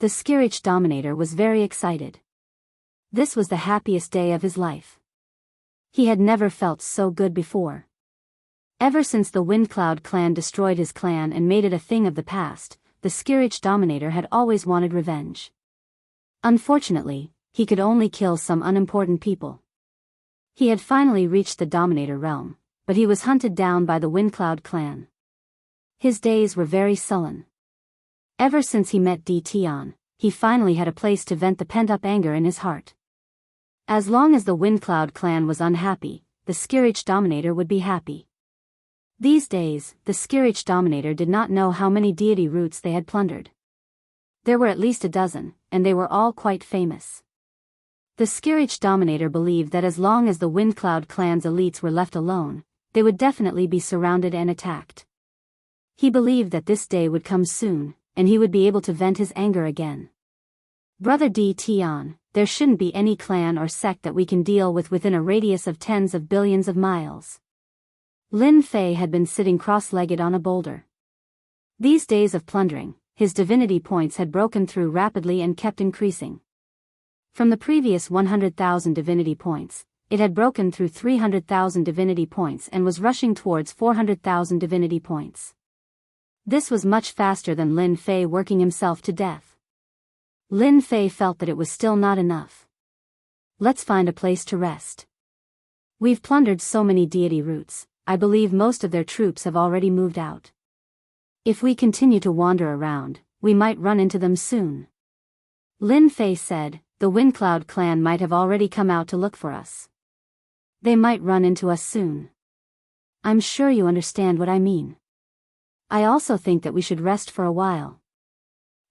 The Skirich Dominator was very excited. This was the happiest day of his life. He had never felt so good before. Ever since the Windcloud clan destroyed his clan and made it a thing of the past, the Skirich Dominator had always wanted revenge. Unfortunately, he could only kill some unimportant people. He had finally reached the Dominator realm, but he was hunted down by the Windcloud clan. His days were very sullen. Ever since he met Di Tian, he finally had a place to vent the pent-up anger in his heart. As long as the Windcloud clan was unhappy, the Skirich Dominator would be happy. These days, the Skirich Dominator did not know how many deity roots they had plundered. There were at least a dozen, and they were all quite famous. The Skirich Dominator believed that as long as the Windcloud clan's elites were left alone, they would definitely be surrounded and attacked. He believed that this day would come soon, and he would be able to vent his anger again. Brother Di Tian, there shouldn't be any clan or sect that we can deal with within a radius of tens of billions of miles. Lin Fei had been sitting cross-legged on a boulder. These days of plundering, his divinity points had broken through rapidly and kept increasing. From the previous 100,000 divinity points, it had broken through 300,000 divinity points and was rushing towards 400,000 divinity points. This was much faster than Lin Fei working himself to death. Lin Fei felt that it was still not enough. Let's find a place to rest. We've plundered so many deity roots, I believe most of their troops have already moved out. If we continue to wander around, we might run into them soon. Lin Fei said, the Windcloud clan might have already come out to look for us. They might run into us soon. I'm sure you understand what I mean. I also think that we should rest for a while.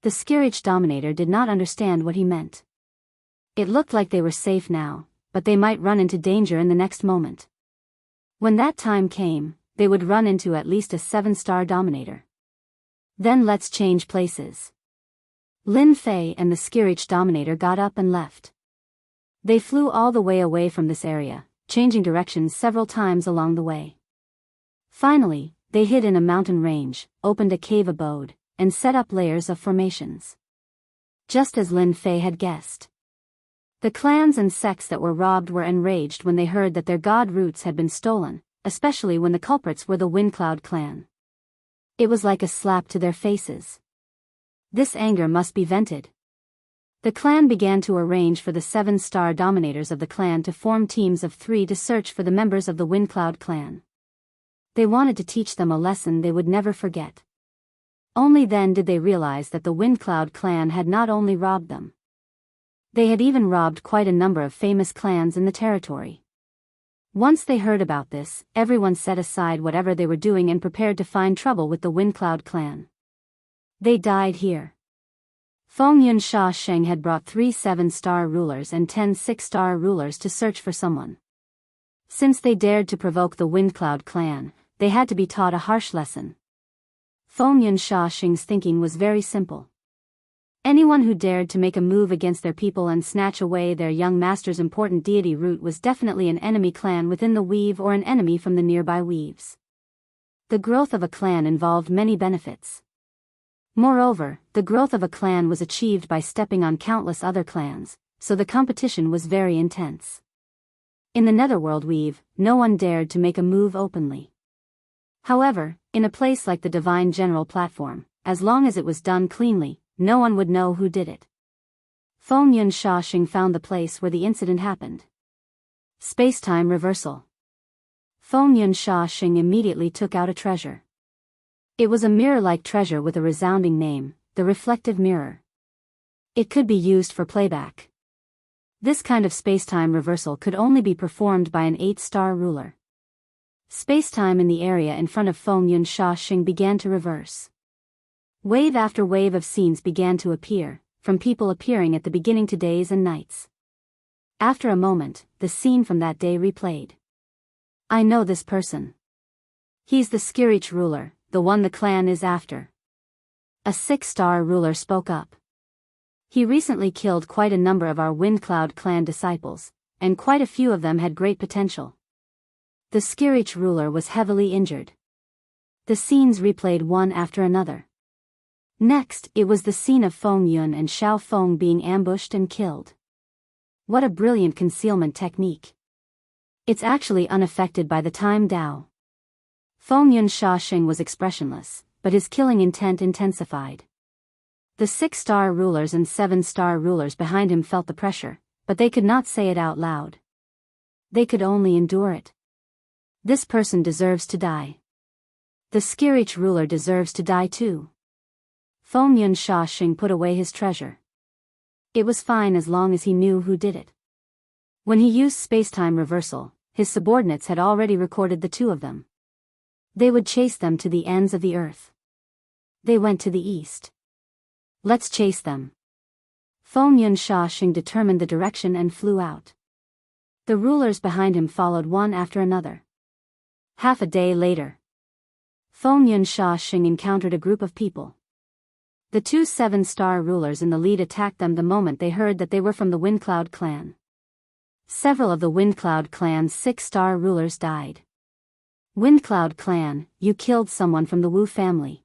The Skirich Dominator did not understand what he meant. It looked like they were safe now, but they might run into danger in the next moment. When that time came, they would run into at least a 7-star Dominator. Then let's change places. Lin Fei and the Skirich Dominator got up and left. They flew all the way away from this area, changing directions several times along the way. Finally, they hid in a mountain range, opened a cave abode, and set up layers of formations. Just as Lin Fei had guessed. The clans and sects that were robbed were enraged when they heard that their god roots had been stolen, especially when the culprits were the Windcloud clan. It was like a slap to their faces. This anger must be vented. The clan began to arrange for the 7-star dominators of the clan to form teams of 3 to search for the members of the Windcloud clan. They wanted to teach them a lesson they would never forget. Only then did they realize that the Windcloud clan had not only robbed them. They had even robbed quite a number of famous clans in the territory. Once they heard about this, everyone set aside whatever they were doing and prepared to find trouble with the Windcloud clan. They died here. Feng Yun Sha Sheng had brought 3 7-star rulers and 10 6-star rulers to search for someone. Since they dared to provoke the Windcloud clan, they had to be taught a harsh lesson. Feng Yun Sha Sheng's thinking was very simple. Anyone who dared to make a move against their people and snatch away their young master's important deity root was definitely an enemy clan within the weave or an enemy from the nearby weaves. The growth of a clan involved many benefits. Moreover, the growth of a clan was achieved by stepping on countless other clans, so the competition was very intense. In the Netherworld weave, no one dared to make a move openly. However, in a place like the Divine General Platform, as long as it was done cleanly, no one would know who did it. Feng Yun Sha Sheng found the place where the incident happened. Space-time reversal. Feng Yun Sha Sheng immediately took out a treasure. It was a mirror-like treasure with a resounding name, the reflective mirror. It could be used for playback. This kind of space-time reversal could only be performed by an 8-star ruler. Space-time in the area in front of Feng Yun Sha Sheng began to reverse. Wave after wave of scenes began to appear, from people appearing at the beginning to days and nights. After a moment, the scene from that day replayed. I know this person. He's the Skirich ruler, the one the clan is after. A 6-star ruler spoke up. He recently killed quite a number of our Windcloud clan disciples, and quite a few of them had great potential. The Skirich ruler was heavily injured. The scenes replayed one after another. Next, it was the scene of Feng Yun and Xiao Feng being ambushed and killed. What a brilliant concealment technique. It's actually unaffected by the time Dao. Feng Yun Sha Sheng was expressionless, but his killing intent intensified. The 6-star rulers and 7-star rulers behind him felt the pressure, but they could not say it out loud. They could only endure it. This person deserves to die. The Skirich ruler deserves to die too. Feng Yun Sha Sheng put away his treasure. It was fine as long as he knew who did it. When he used space-time reversal, his subordinates had already recorded the 2 of them. They would chase them to the ends of the earth. They went to the east. Let's chase them. Feng Yun Sha Sheng determined the direction and flew out. The rulers behind him followed one after another. Half a day later, Feng Yun Sha Sheng encountered a group of people. The 2 7-star rulers in the lead attacked them the moment they heard that they were from the Windcloud clan. Several of the Windcloud clan's 6-star rulers died. Windcloud clan, you killed someone from the Wu family.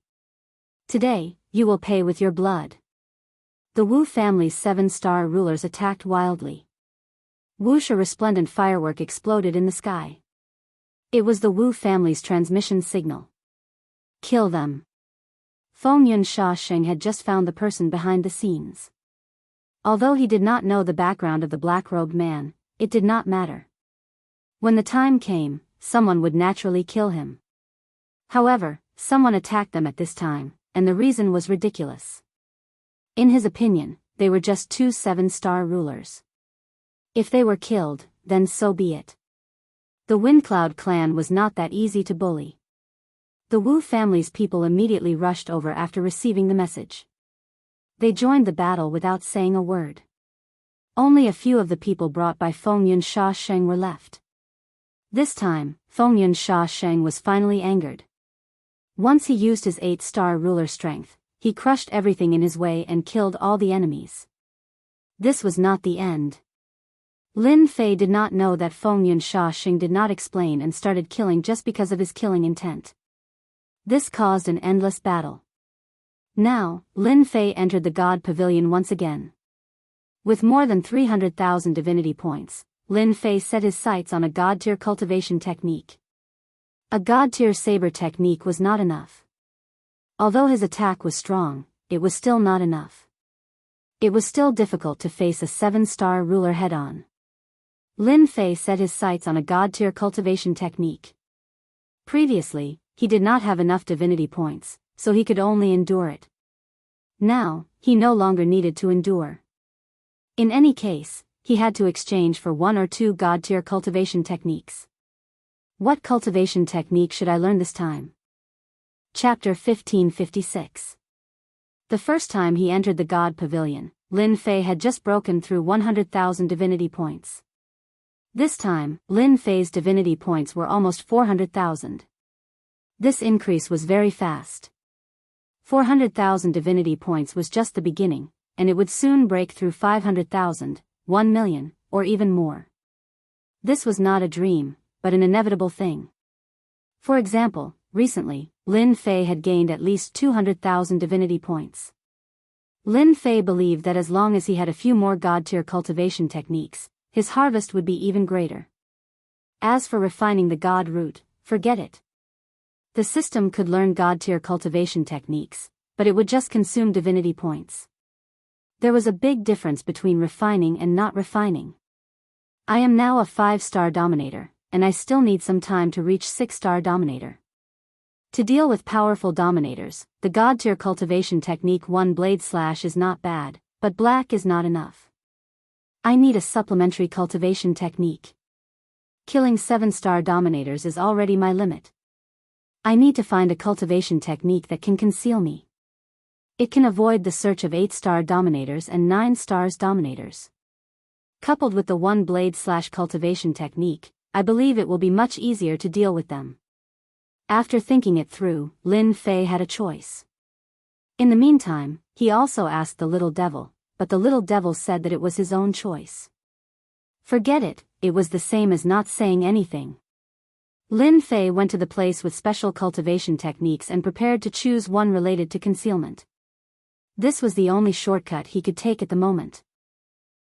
Today, you will pay with your blood. The Wu family's 7-star rulers attacked wildly. Whoosh, a resplendent firework exploded in the sky. It was the Wu family's transmission signal. Kill them. Feng Yun Sha Sheng had just found the person behind the scenes. Although he did not know the background of the black-robed man, it did not matter. When the time came, someone would naturally kill him. However, someone attacked them at this time, and the reason was ridiculous. In his opinion, they were just 2 7-star rulers. If they were killed, then so be it. The Windcloud clan was not that easy to bully. The Wu family's people immediately rushed over after receiving the message. They joined the battle without saying a word. Only a few of the people brought by Feng Yun Sha Sheng were left. This time, Feng Yun Sha Sheng was finally angered. Once he used his 8-star ruler strength, he crushed everything in his way and killed all the enemies. This was not the end. Lin Fei did not know that Feng Yun Sha Xing did not explain and started killing just because of his killing intent. This caused an endless battle. Now, Lin Fei entered the God Pavilion once again. With more than 300,000 divinity points, Lin Fei set his sights on a God-tier cultivation technique. A God-tier saber technique was not enough. Although his attack was strong, it was still not enough. It was still difficult to face a 7-star ruler head-on. Lin Fei set his sights on a God-tier cultivation technique. Previously, he did not have enough divinity points, so he could only endure it. Now, he no longer needed to endure. In any case, he had to exchange for 1 or 2 God-tier cultivation techniques. What cultivation technique should I learn this time? Chapter 1556. The first time he entered the God Pavilion, Lin Fei had just broken through 100,000 divinity points. This time, Lin Fei's divinity points were almost 400,000. This increase was very fast. 400,000 divinity points was just the beginning, and it would soon break through 500,000, 1 million, or even more. This was not a dream, but an inevitable thing. For example, recently, Lin Fei had gained at least 200,000 divinity points. Lin Fei believed that as long as he had a few more God-tier cultivation techniques, his harvest would be even greater. As for refining the God root, forget it. The system could learn God-tier cultivation techniques, but it would just consume divinity points. There was a big difference between refining and not refining. I am now a 5-star dominator, and I still need some time to reach 6-star dominator. To deal with powerful dominators, the God-tier cultivation technique 1 blade slash is not bad, but black is not enough. I need a supplementary cultivation technique. Killing 7-star dominators is already my limit. I need to find a cultivation technique that can conceal me. It can avoid the search of 8-star dominators and 9-star dominators. Coupled with the 1 blade slash cultivation technique, I believe it will be much easier to deal with them. After thinking it through, Lin Fei had a choice. In the meantime, he also asked the little devil, but the little devil said that it was his own choice. Forget it, it was the same as not saying anything. Lin Fei went to the place with special cultivation techniques and prepared to choose one related to concealment. This was the only shortcut he could take at the moment.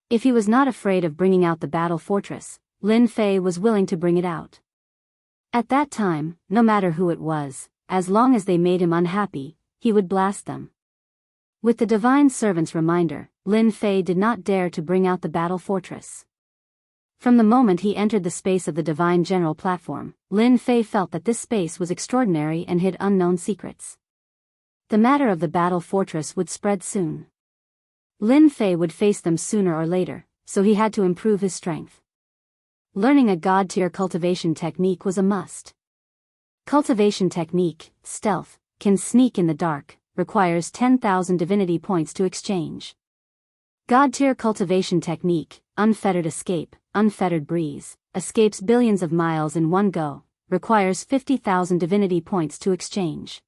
If he was not afraid of bringing out the battle fortress, Lin Fei was willing to bring it out. At that time, no matter who it was, as long as they made him unhappy, he would blast them. With the divine servant's reminder, Lin Fei did not dare to bring out the battle fortress. From the moment he entered the space of the divine general platform, Lin Fei felt that this space was extraordinary and hid unknown secrets. The matter of the battle fortress would spread soon. Lin Fei would face them sooner or later, so he had to improve his strength. Learning a God-tier cultivation technique was a must. Cultivation technique, stealth, can sneak in the dark, requires 10,000 divinity points to exchange. God-tier cultivation technique, unfettered escape, unfettered breeze, escapes billions of miles in one go, requires 50,000 divinity points to exchange.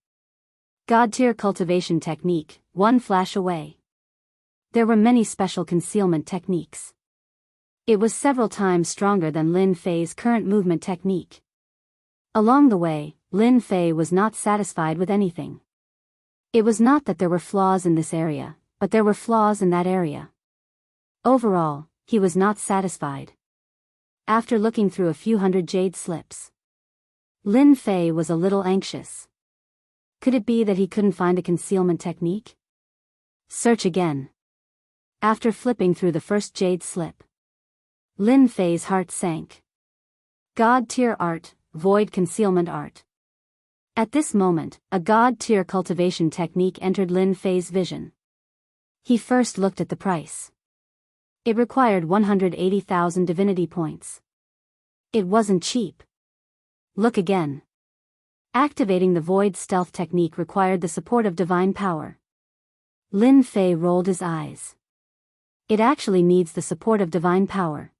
God-tier cultivation technique, 1 flash away. There were many special concealment techniques. It was several times stronger than Lin Fei's current movement technique. Along the way, Lin Fei was not satisfied with anything. It was not that there were flaws in this area, but there were flaws in that area. Overall, he was not satisfied. After looking through a few hundred jade slips, Lin Fei was a little anxious. Could it be that he couldn't find a concealment technique? Search again. After flipping through the first jade slip, Lin Fei's heart sank. God-tier art, void concealment art. At this moment, a God-tier cultivation technique entered Lin Fei's vision. He first looked at the price. It required 180,000 divinity points. It wasn't cheap. Look again. Activating the void stealth technique required the support of divine power. Lin Fei rolled his eyes. It actually needs the support of divine power.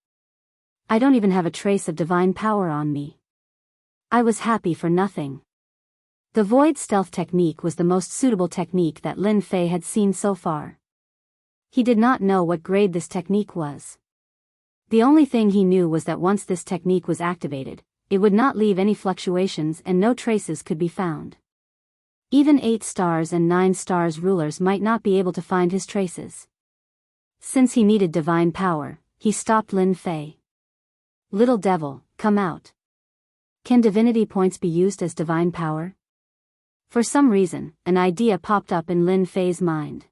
I don't even have a trace of divine power on me. I was happy for nothing. The void stealth technique was the most suitable technique that Lin Fei had seen so far. He did not know what grade this technique was. The only thing he knew was that once this technique was activated, it would not leave any fluctuations and no traces could be found. Even 8 stars and 9 stars rulers might not be able to find his traces. Since he needed divine power, he stopped Lin Fei. Little devil, come out. Can divinity points be used as divine power? For some reason, an idea popped up in Lin Fei's mind.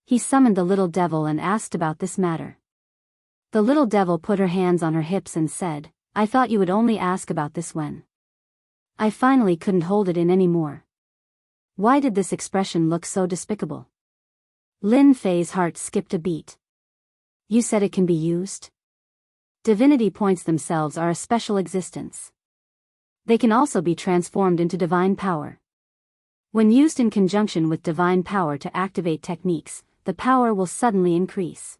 He summoned the little devil and asked about this matter. The little devil put her hands on her hips and said, I thought you would only ask about this when I finally couldn't hold it in anymore. Why did this expression look so despicable? Lin Fei's heart skipped a beat. You said it can be used? Divinity points themselves are a special existence. They can also be transformed into divine power. When used in conjunction with divine power to activate techniques, the power will suddenly increase.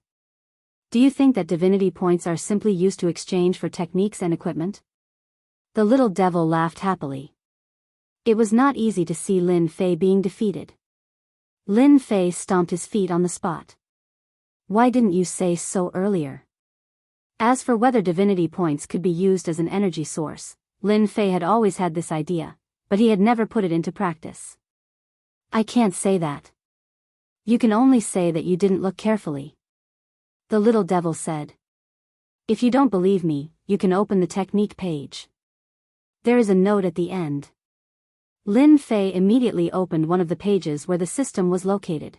Do you think that divinity points are simply used to exchange for techniques and equipment? The little devil laughed happily. It was not easy to see Lin Fei being defeated. Lin Fei stomped his feet on the spot. Why didn't you say so earlier? As for whether divinity points could be used as an energy source, Lin Fei had always had this idea, but he had never put it into practice. I can't say that. You can only say that you didn't look carefully. The little devil said. If you don't believe me, you can open the technique page. There is a note at the end. Lin Fei immediately opened one of the pages where the system was located.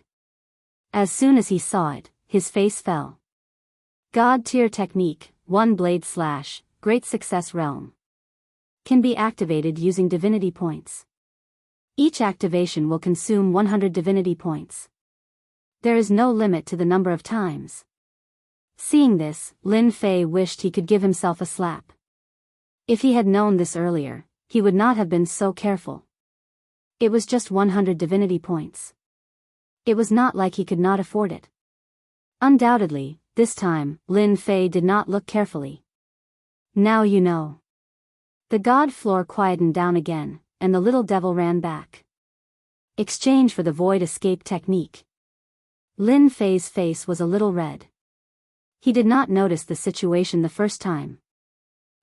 As soon as he saw it, his face fell. God tier technique, 1 blade slash, great success realm. Can be activated using divinity points. Each activation will consume 100 divinity points. There is no limit to the number of times. Seeing this, Lin Fei wished he could give himself a slap. If he had known this earlier, he would not have been so careful. It was just 100 divinity points. It was not like he could not afford it. Undoubtedly, this time, Lin Fei did not look carefully. Now you know. The god floor quietened down again, and the little devil ran back. Exchange for the void escape technique. Lin Fei's face was a little red. He did not notice the situation the first time.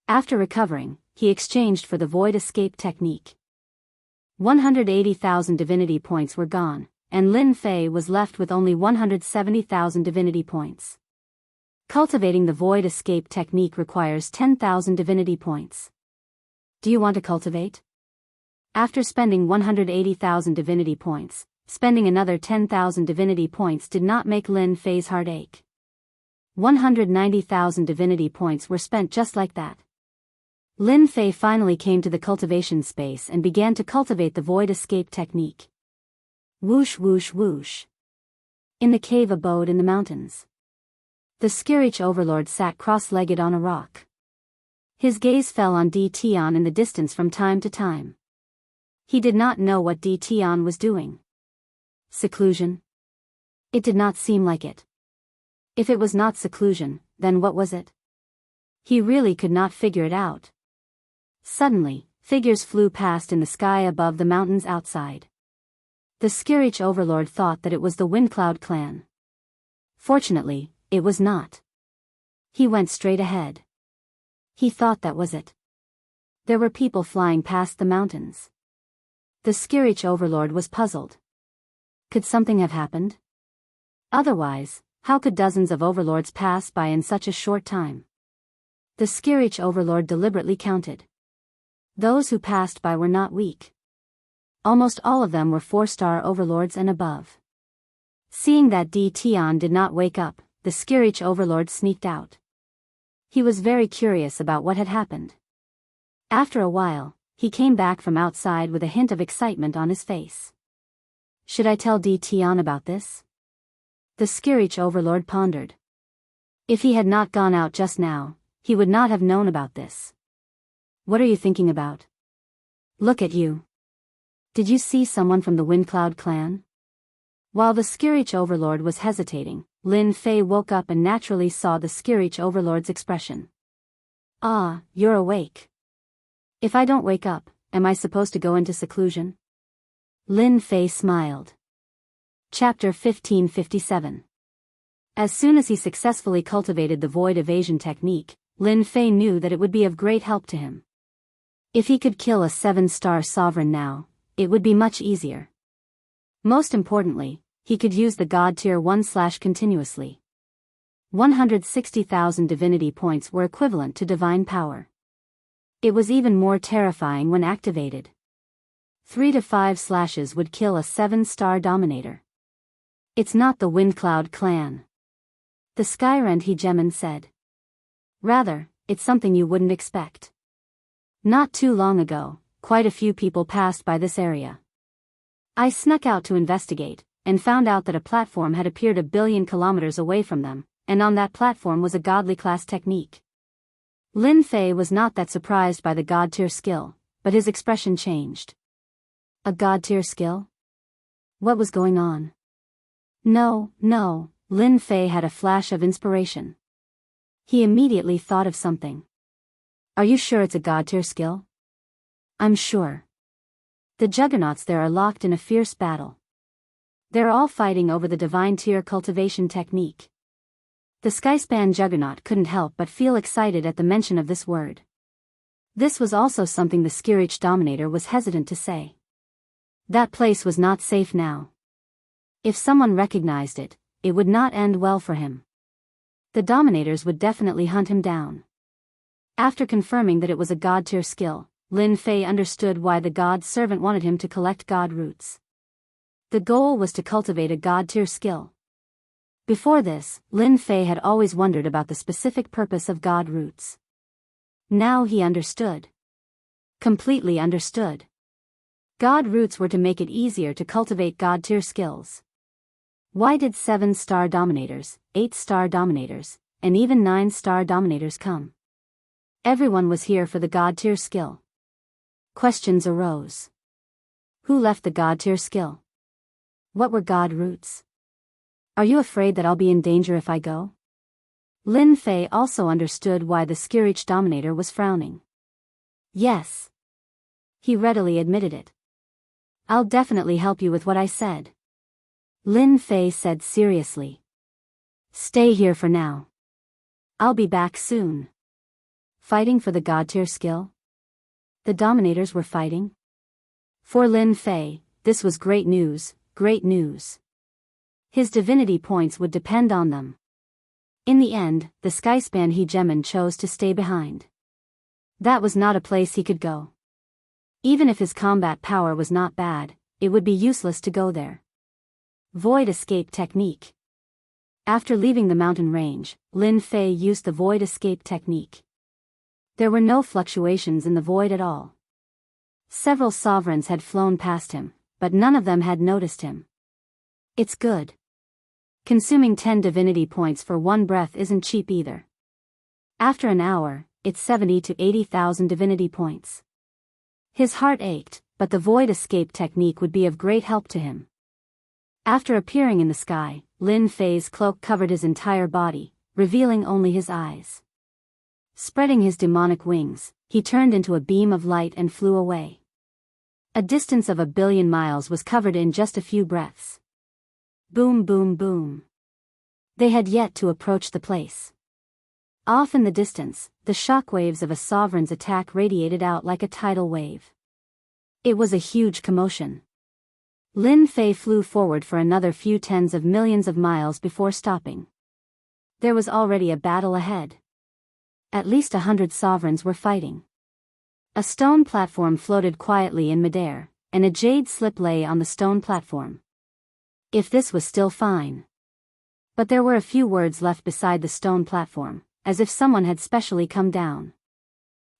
After recovering, he exchanged for the void escape technique. 180,000 divinity points were gone, and Lin Fei was left with only 170,000 divinity points. Cultivating the void escape technique requires 10,000 divinity points. Do you want to cultivate? After spending 180,000 divinity points, spending another 10,000 divinity points did not make Lin Fei's heart ache. 190,000 divinity points were spent just like that. Lin Fei finally came to the cultivation space and began to cultivate the void escape technique. Whoosh whoosh whoosh. In the cave abode in the mountains. The Skirich overlord sat cross-legged on a rock. His gaze fell on Di Tian in the distance from time to time. He did not know what Di Tian was doing. Seclusion? It did not seem like it. If it was not seclusion, then what was it? He really could not figure it out. Suddenly, figures flew past in the sky above the mountains outside. The Skirich overlord thought that it was the Windcloud clan. Fortunately, it was not. He went straight ahead. He thought that was it. There were people flying past the mountains. The Skirich overlord was puzzled. Could something have happened? Otherwise, how could dozens of overlords pass by in such a short time? The Skirich overlord deliberately counted. Those who passed by were not weak. Almost all of them were 4-star overlords and above. Seeing that Di Tian did not wake up, the Skirich overlord sneaked out. He was very curious about what had happened. After a while, he came back from outside with a hint of excitement on his face. Should I tell Di Tian about this? The Skirich overlord pondered. If he had not gone out just now, he would not have known about this. What are you thinking about? Look at you. Did you see someone from the Windcloud clan? While the Skirich overlord was hesitating, Lin Fei woke up and naturally saw the Skirich overlord's expression. Ah, you're awake. If I don't wake up, am I supposed to go into seclusion? Lin Fei smiled. Chapter 1557. As soon as he successfully cultivated the void evasion technique, Lin Fei knew that it would be of great help to him. If he could kill a 7-star sovereign now, it would be much easier. Most importantly, he could use the God Tier 1/ continuously. 160,000 divinity points were equivalent to divine power. It was even more terrifying when activated. 3 to 5 slashes would kill a 7-star dominator. It's not the Windcloud clan. The Skyrend Hegemon said. Rather, it's something you wouldn't expect. Not too long ago, quite a few people passed by this area. I snuck out to investigate, and found out that a platform had appeared 1 billion kilometers away from them, and on that platform was a godly class technique. Lin Fei was not that surprised by the God Tier skill, but his expression changed. A God Tier skill? What was going on? No, Lin Fei had a flash of inspiration. He immediately thought of something. Are you sure it's a God Tier skill? I'm sure. The juggernauts there are locked in a fierce battle. They're all fighting over the divine tier cultivation technique. The Skyspan juggernaut couldn't help but feel excited at the mention of this word. This was also something the Skirich dominator was hesitant to say. That place was not safe now. If someone recognized it, it would not end well for him. The dominators would definitely hunt him down. After confirming that it was a God Tier skill, Lin Fei understood why the God servant wanted him to collect God roots. The goal was to cultivate a God Tier skill. Before this, Lin Fei had always wondered about the specific purpose of God roots. Now he understood. Completely understood. God roots were to make it easier to cultivate God Tier skills. Why did 7-star dominators, 8-star dominators, and even 9-star dominators come? Everyone was here for the God Tier skill. Questions arose. Who left the God Tier skill? What were God roots? Are you afraid that I'll be in danger if I go? Lin Fei also understood why the Skirich dominator was frowning. Yes. He readily admitted it. I'll definitely help you with what I said. Lin Fei said seriously. Stay here for now. I'll be back soon. Fighting for the God Tier skill? The dominators were fighting? For Lin Fei, this was great news, great news. His divinity points would depend on them. In the end, the Skyspan Hegemon chose to stay behind. That was not a place he could go. Even if his combat power was not bad, it would be useless to go there. Void escape technique. After leaving the mountain range, Lin Fei used the void escape technique. There were no fluctuations in the void at all. Several sovereigns had flown past him, but none of them had noticed him. It's good. Consuming 10 divinity points for one breath isn't cheap either. After an hour, it's 70 to 80,000 divinity points. His heart ached, but the void escape technique would be of great help to him. After appearing in the sky, Lin Fei's cloak covered his entire body, revealing only his eyes. Spreading his demonic wings, he turned into a beam of light and flew away. A distance of 1 billion miles was covered in just a few breaths. Boom, boom, boom. They had yet to approach the place. Off in the distance, the shockwaves of a sovereign's attack radiated out like a tidal wave. It was a huge commotion. Lin Fei flew forward for another few tens of millions of miles before stopping. There was already a battle ahead. At least 100 sovereigns were fighting. A stone platform floated quietly in midair, and a jade slip lay on the stone platform. If this was still fine. But there were a few words left beside the stone platform, as if someone had specially come down.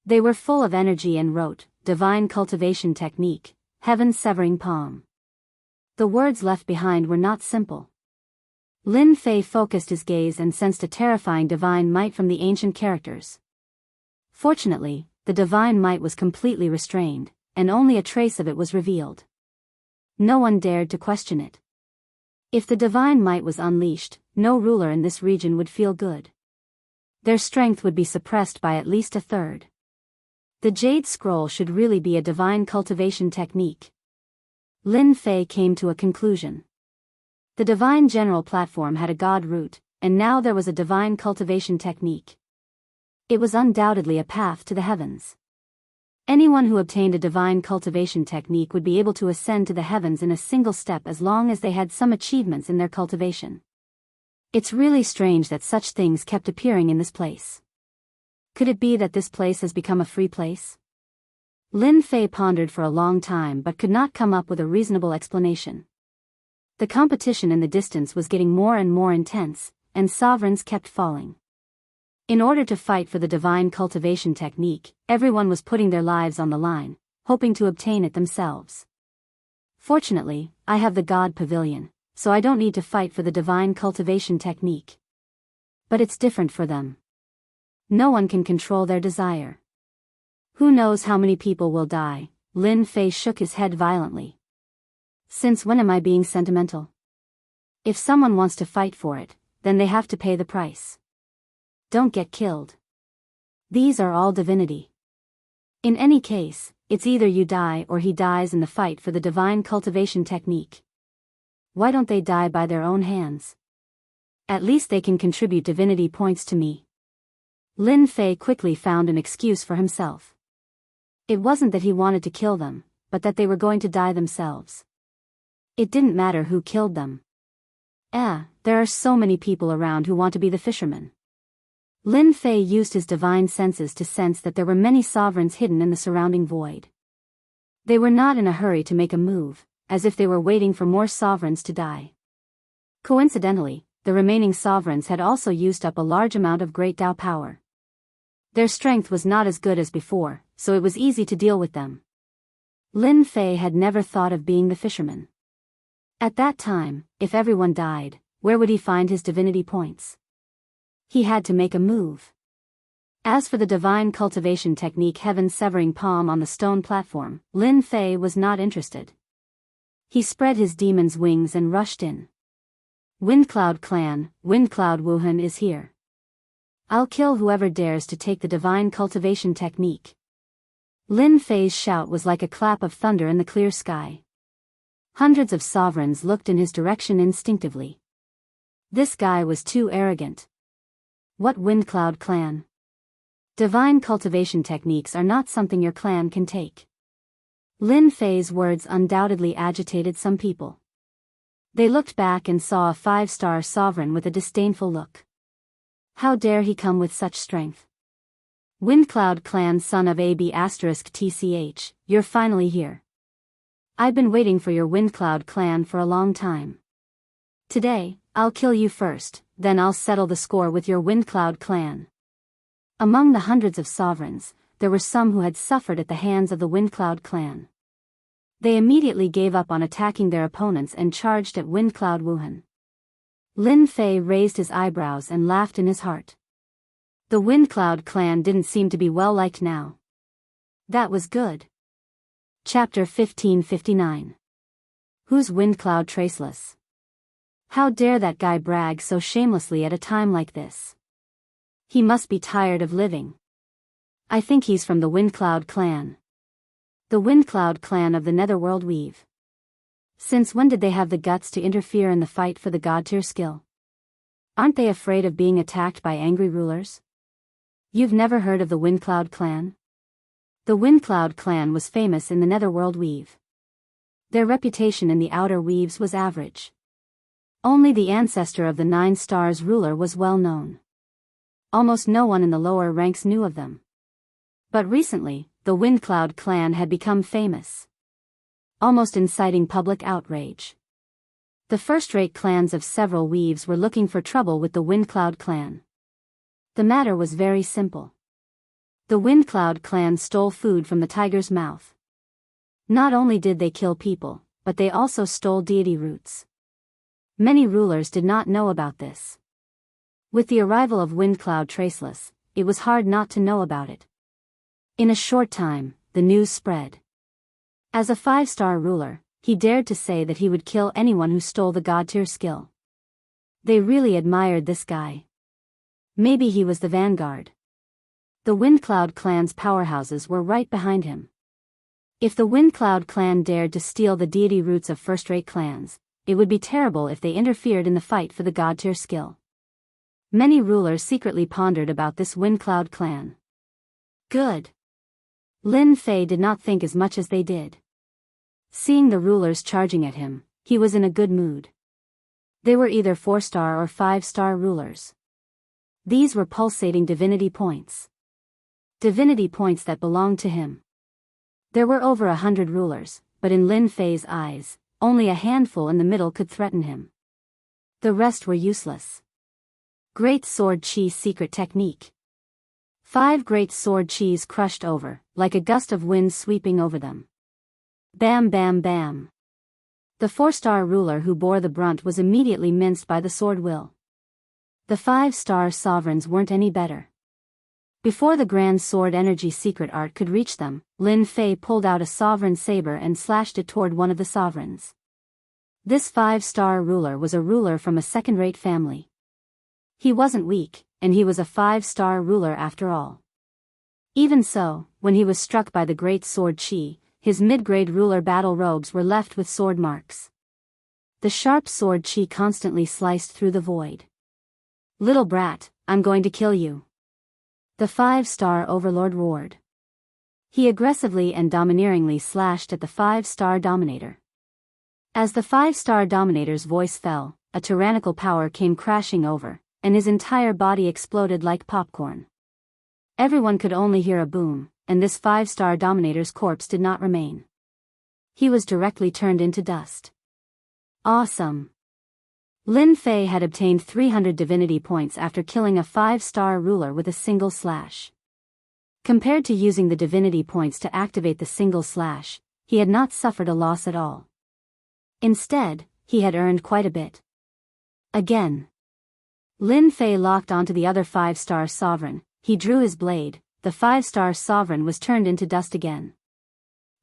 They were full of energy and wrote, Divine Cultivation Technique, Heaven's Severing Palm. The words left behind were not simple. Lin Fei focused his gaze and sensed a terrifying divine might from the ancient characters. Fortunately, the divine might was completely restrained, and only a trace of it was revealed. No one dared to question it. If the divine might was unleashed, no ruler in this region would feel good. Their strength would be suppressed by at least a third. The jade scroll should really be a divine cultivation technique. Lin Fei came to a conclusion. The divine general platform had a god root, and now there was a divine cultivation technique. It was undoubtedly a path to the heavens. Anyone who obtained a divine cultivation technique would be able to ascend to the heavens in a single step as long as they had some achievements in their cultivation. It's really strange that such things kept appearing in this place. Could it be that this place has become a free place? Lin Fei pondered for a long time but could not come up with a reasonable explanation. The competition in the distance was getting more and more intense, and sovereigns kept falling. In order to fight for the divine cultivation technique, everyone was putting their lives on the line, hoping to obtain it themselves. Fortunately, I have the God Pavilion, so I don't need to fight for the divine cultivation technique. But it's different for them. No one can control their desire. Who knows how many people will die? Lin Fei shook his head violently. Since when am I being sentimental? If someone wants to fight for it, then they have to pay the price. Don't get killed. These are all divinity. In any case, it's either you die or he dies in the fight for the divine cultivation technique. Why don't they die by their own hands? At least they can contribute divinity points to me. Lin Fei quickly found an excuse for himself. It wasn't that he wanted to kill them, but that they were going to die themselves. It didn't matter who killed them. There are so many people around who want to be the fisherman. Lin Fei used his divine senses to sense that there were many sovereigns hidden in the surrounding void. They were not in a hurry to make a move, as if they were waiting for more sovereigns to die. Coincidentally, the remaining sovereigns had also used up a large amount of great Dao power. Their strength was not as good as before, so it was easy to deal with them. Lin Fei had never thought of being the fisherman. At that time, if everyone died, where would he find his divinity points? He had to make a move. As for the divine cultivation technique heaven-severing palm on the stone platform, Lin Fei was not interested. He spread his demon's wings and rushed in. Windcloud clan, Windcloud Wuhan is here. I'll kill whoever dares to take the divine cultivation technique. Lin Fei's shout was like a clap of thunder in the clear sky. Hundreds of sovereigns looked in his direction instinctively. This guy was too arrogant. What Windcloud clan? Divine cultivation techniques are not something your clan can take. Lin Fei's words undoubtedly agitated some people. They looked back and saw a 5-star sovereign with a disdainful look. How dare he come with such strength? Windcloud clan son of AB*TCH, you're finally here. I've been waiting for your Windcloud clan for a long time. Today, I'll kill you first, then I'll settle the score with your Windcloud clan. Among the hundreds of sovereigns, there were some who had suffered at the hands of the Windcloud clan. They immediately gave up on attacking their opponents and charged at Windcloud Wuhan. Lin Fei raised his eyebrows and laughed in his heart. The Windcloud clan didn't seem to be well liked now. That was good. Chapter 1559. Who's Windcloud Traceless? How dare that guy brag so shamelessly at a time like this? He must be tired of living. I think he's from the Windcloud clan. The Windcloud clan of the Netherworld Weave. Since when did they have the guts to interfere in the fight for the god-tier skill? Aren't they afraid of being attacked by angry rulers? You've never heard of the Windcloud clan? The Windcloud clan was famous in the Netherworld Weave. Their reputation in the Outer Weaves was average. Only the ancestor of the 9 Stars ruler was well known. Almost no one in the lower ranks knew of them. But recently, the Windcloud clan had become famous, almost inciting public outrage. The first-rate clans of several weaves were looking for trouble with the Windcloud clan. The matter was very simple. The Windcloud clan stole food from the tiger's mouth. Not only did they kill people, but they also stole deity roots. Many rulers did not know about this. With the arrival of Windcloud Traceless, it was hard not to know about it. In a short time, the news spread. As a 5-star ruler, he dared to say that he would kill anyone who stole the god-tier skill. They really admired this guy. Maybe he was the vanguard. The Windcloud clan's powerhouses were right behind him. If the Windcloud clan dared to steal the deity roots of first-rate clans, it would be terrible if they interfered in the fight for the god-tier skill. Many rulers secretly pondered about this Windcloud clan. Good. Lin Fei did not think as much as they did. Seeing the rulers charging at him, he was in a good mood. They were either 4-star or 5-star rulers. These were pulsating divinity points. Divinity points that belonged to him. There were over 100 rulers, but in Lin Fei's eyes, only a handful in the middle could threaten him. The rest were useless. Great Sword Chi's secret technique. 5 great sword chis crushed over, like a gust of wind sweeping over them. Bam bam bam. The 4-star ruler who bore the brunt was immediately minced by the sword will. The 5-star sovereigns weren't any better. Before the Grand Sword Energy secret art could reach them, Lin Fei pulled out a sovereign saber and slashed it toward one of the sovereigns. This 5-star ruler was a ruler from a second-rate family. He wasn't weak, and he was a 5-star ruler after all. Even so, when he was struck by the Great Sword Chi, his mid-grade ruler battle robes were left with sword marks. The sharp sword Chi constantly sliced through the void. Little brat, I'm going to kill you. The 5-star overlord roared. He aggressively and domineeringly slashed at the 5-star dominator. As the 5-star dominator's voice fell, a tyrannical power came crashing over, and his entire body exploded like popcorn. Everyone could only hear a boom, and this 5-star dominator's corpse did not remain. He was directly turned into dust. Awesome. Lin Fei had obtained 300 divinity points after killing a 5-star ruler with a single slash. Compared to using the divinity points to activate the single slash, he had not suffered a loss at all. Instead, he had earned quite a bit. Again. Lin Fei locked onto the other 5-star sovereign, he drew his blade, the 5-star sovereign was turned into dust again.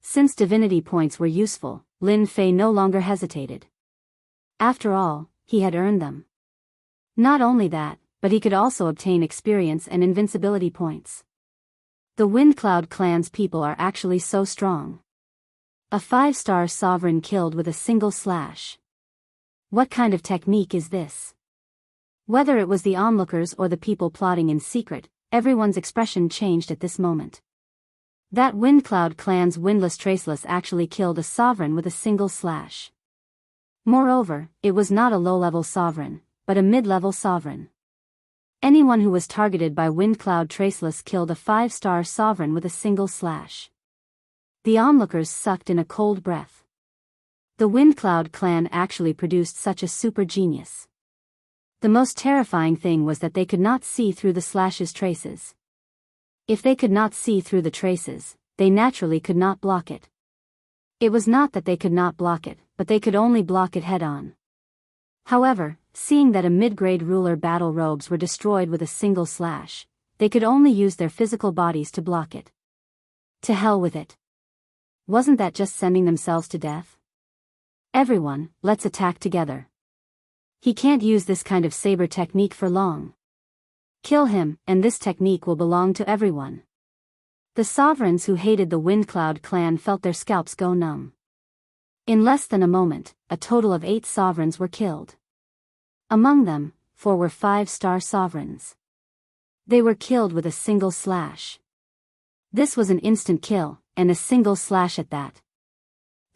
Since divinity points were useful, Lin Fei no longer hesitated. After all, he had earned them. Not only that, but he could also obtain experience and invincibility points. The Windcloud clan's people are actually so strong. A 5-star sovereign killed with a single slash. What kind of technique is this? Whether it was the onlookers or the people plotting in secret, everyone's expression changed at this moment. That Windcloud clan's Windless Traceless actually killed a sovereign with a single slash. Moreover, it was not a low-level sovereign, but a mid-level sovereign. Anyone who was targeted by Windcloud Traceless killed a 5-star sovereign with a single slash. The onlookers sucked in a cold breath. The Windcloud clan actually produced such a super genius. The most terrifying thing was that they could not see through the slash's traces. If they could not see through the traces, they naturally could not block it. It was not that they could not block it, but they could only block it head-on. However, seeing that a mid-grade ruler battle robes were destroyed with a single slash, they could only use their physical bodies to block it. To hell with it. Wasn't that just sending themselves to death? Everyone, let's attack together. He can't use this kind of saber technique for long. Kill him, and this technique will belong to everyone. The sovereigns who hated the Windcloud clan felt their scalps go numb. In less than a moment, a total of 8 sovereigns were killed. Among them, 4 were 5-star sovereigns. They were killed with a single slash. This was an instant kill, and a single slash at that.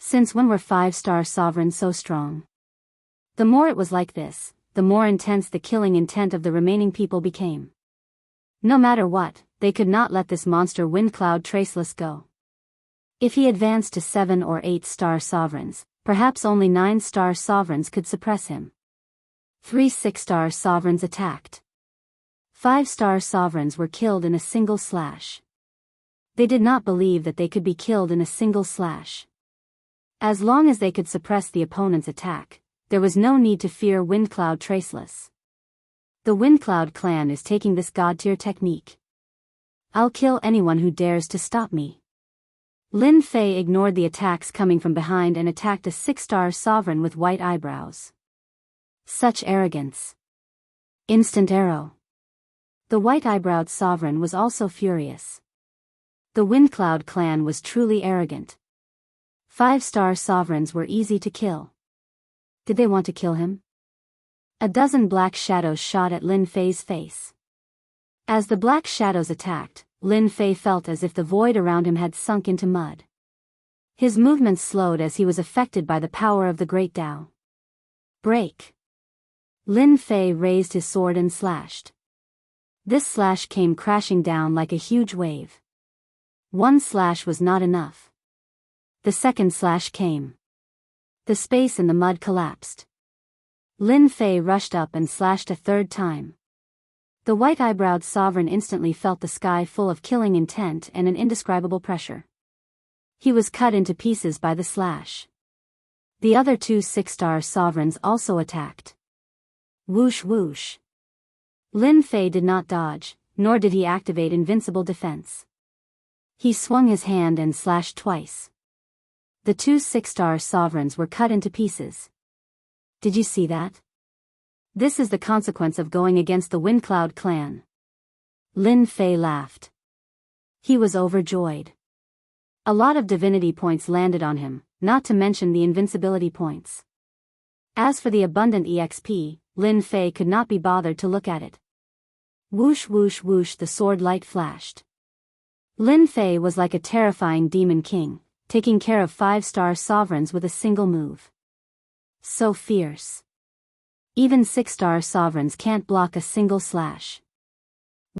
Since when were 5-star sovereigns so strong? The more it was like this, the more intense the killing intent of the remaining people became. No matter what, they could not let this monster Windcloud Traceless go. If he advanced to 7 or 8-star sovereigns, perhaps only 9-star sovereigns could suppress him. 3 6-star sovereigns attacked. 5-star sovereigns were killed in a single slash. They did not believe that they could be killed in a single slash. As long as they could suppress the opponent's attack, there was no need to fear Windcloud Traceless. The Windcloud clan is taking this god-tier technique. I'll kill anyone who dares to stop me. Lin Fei ignored the attacks coming from behind and attacked a 6-star sovereign with white eyebrows. Such arrogance. Instant arrow. The white-eyebrowed sovereign was also furious. The Windcloud clan was truly arrogant. 5-star sovereigns were easy to kill. Did they want to kill him? A dozen black shadows shot at Lin Fei's face. As the black shadows attacked, Lin Fei felt as if the void around him had sunk into mud. His movements slowed as he was affected by the power of the great Tao. Break! Lin Fei raised his sword and slashed. This slash came crashing down like a huge wave. One slash was not enough. The second slash came. The space in the mud collapsed. Lin Fei rushed up and slashed a third time. The white-eyebrowed sovereign instantly felt the sky full of killing intent and an indescribable pressure. He was cut into pieces by the slash. The other two six-star sovereigns also attacked. Whoosh whoosh. Lin Fei did not dodge, nor did he activate invincible defense. He swung his hand and slashed twice. The two six-star sovereigns were cut into pieces. Did you see that? This is the consequence of going against the Windcloud clan. Lin Fei laughed. He was overjoyed. A lot of divinity points landed on him, not to mention the invincibility points. As for the abundant EXP, Lin Fei could not be bothered to look at it. Whoosh whoosh whoosh, the sword light flashed. Lin Fei was like a terrifying demon king, taking care of 5-star sovereigns with a single move. So fierce. Even 6-star sovereigns can't block a single slash.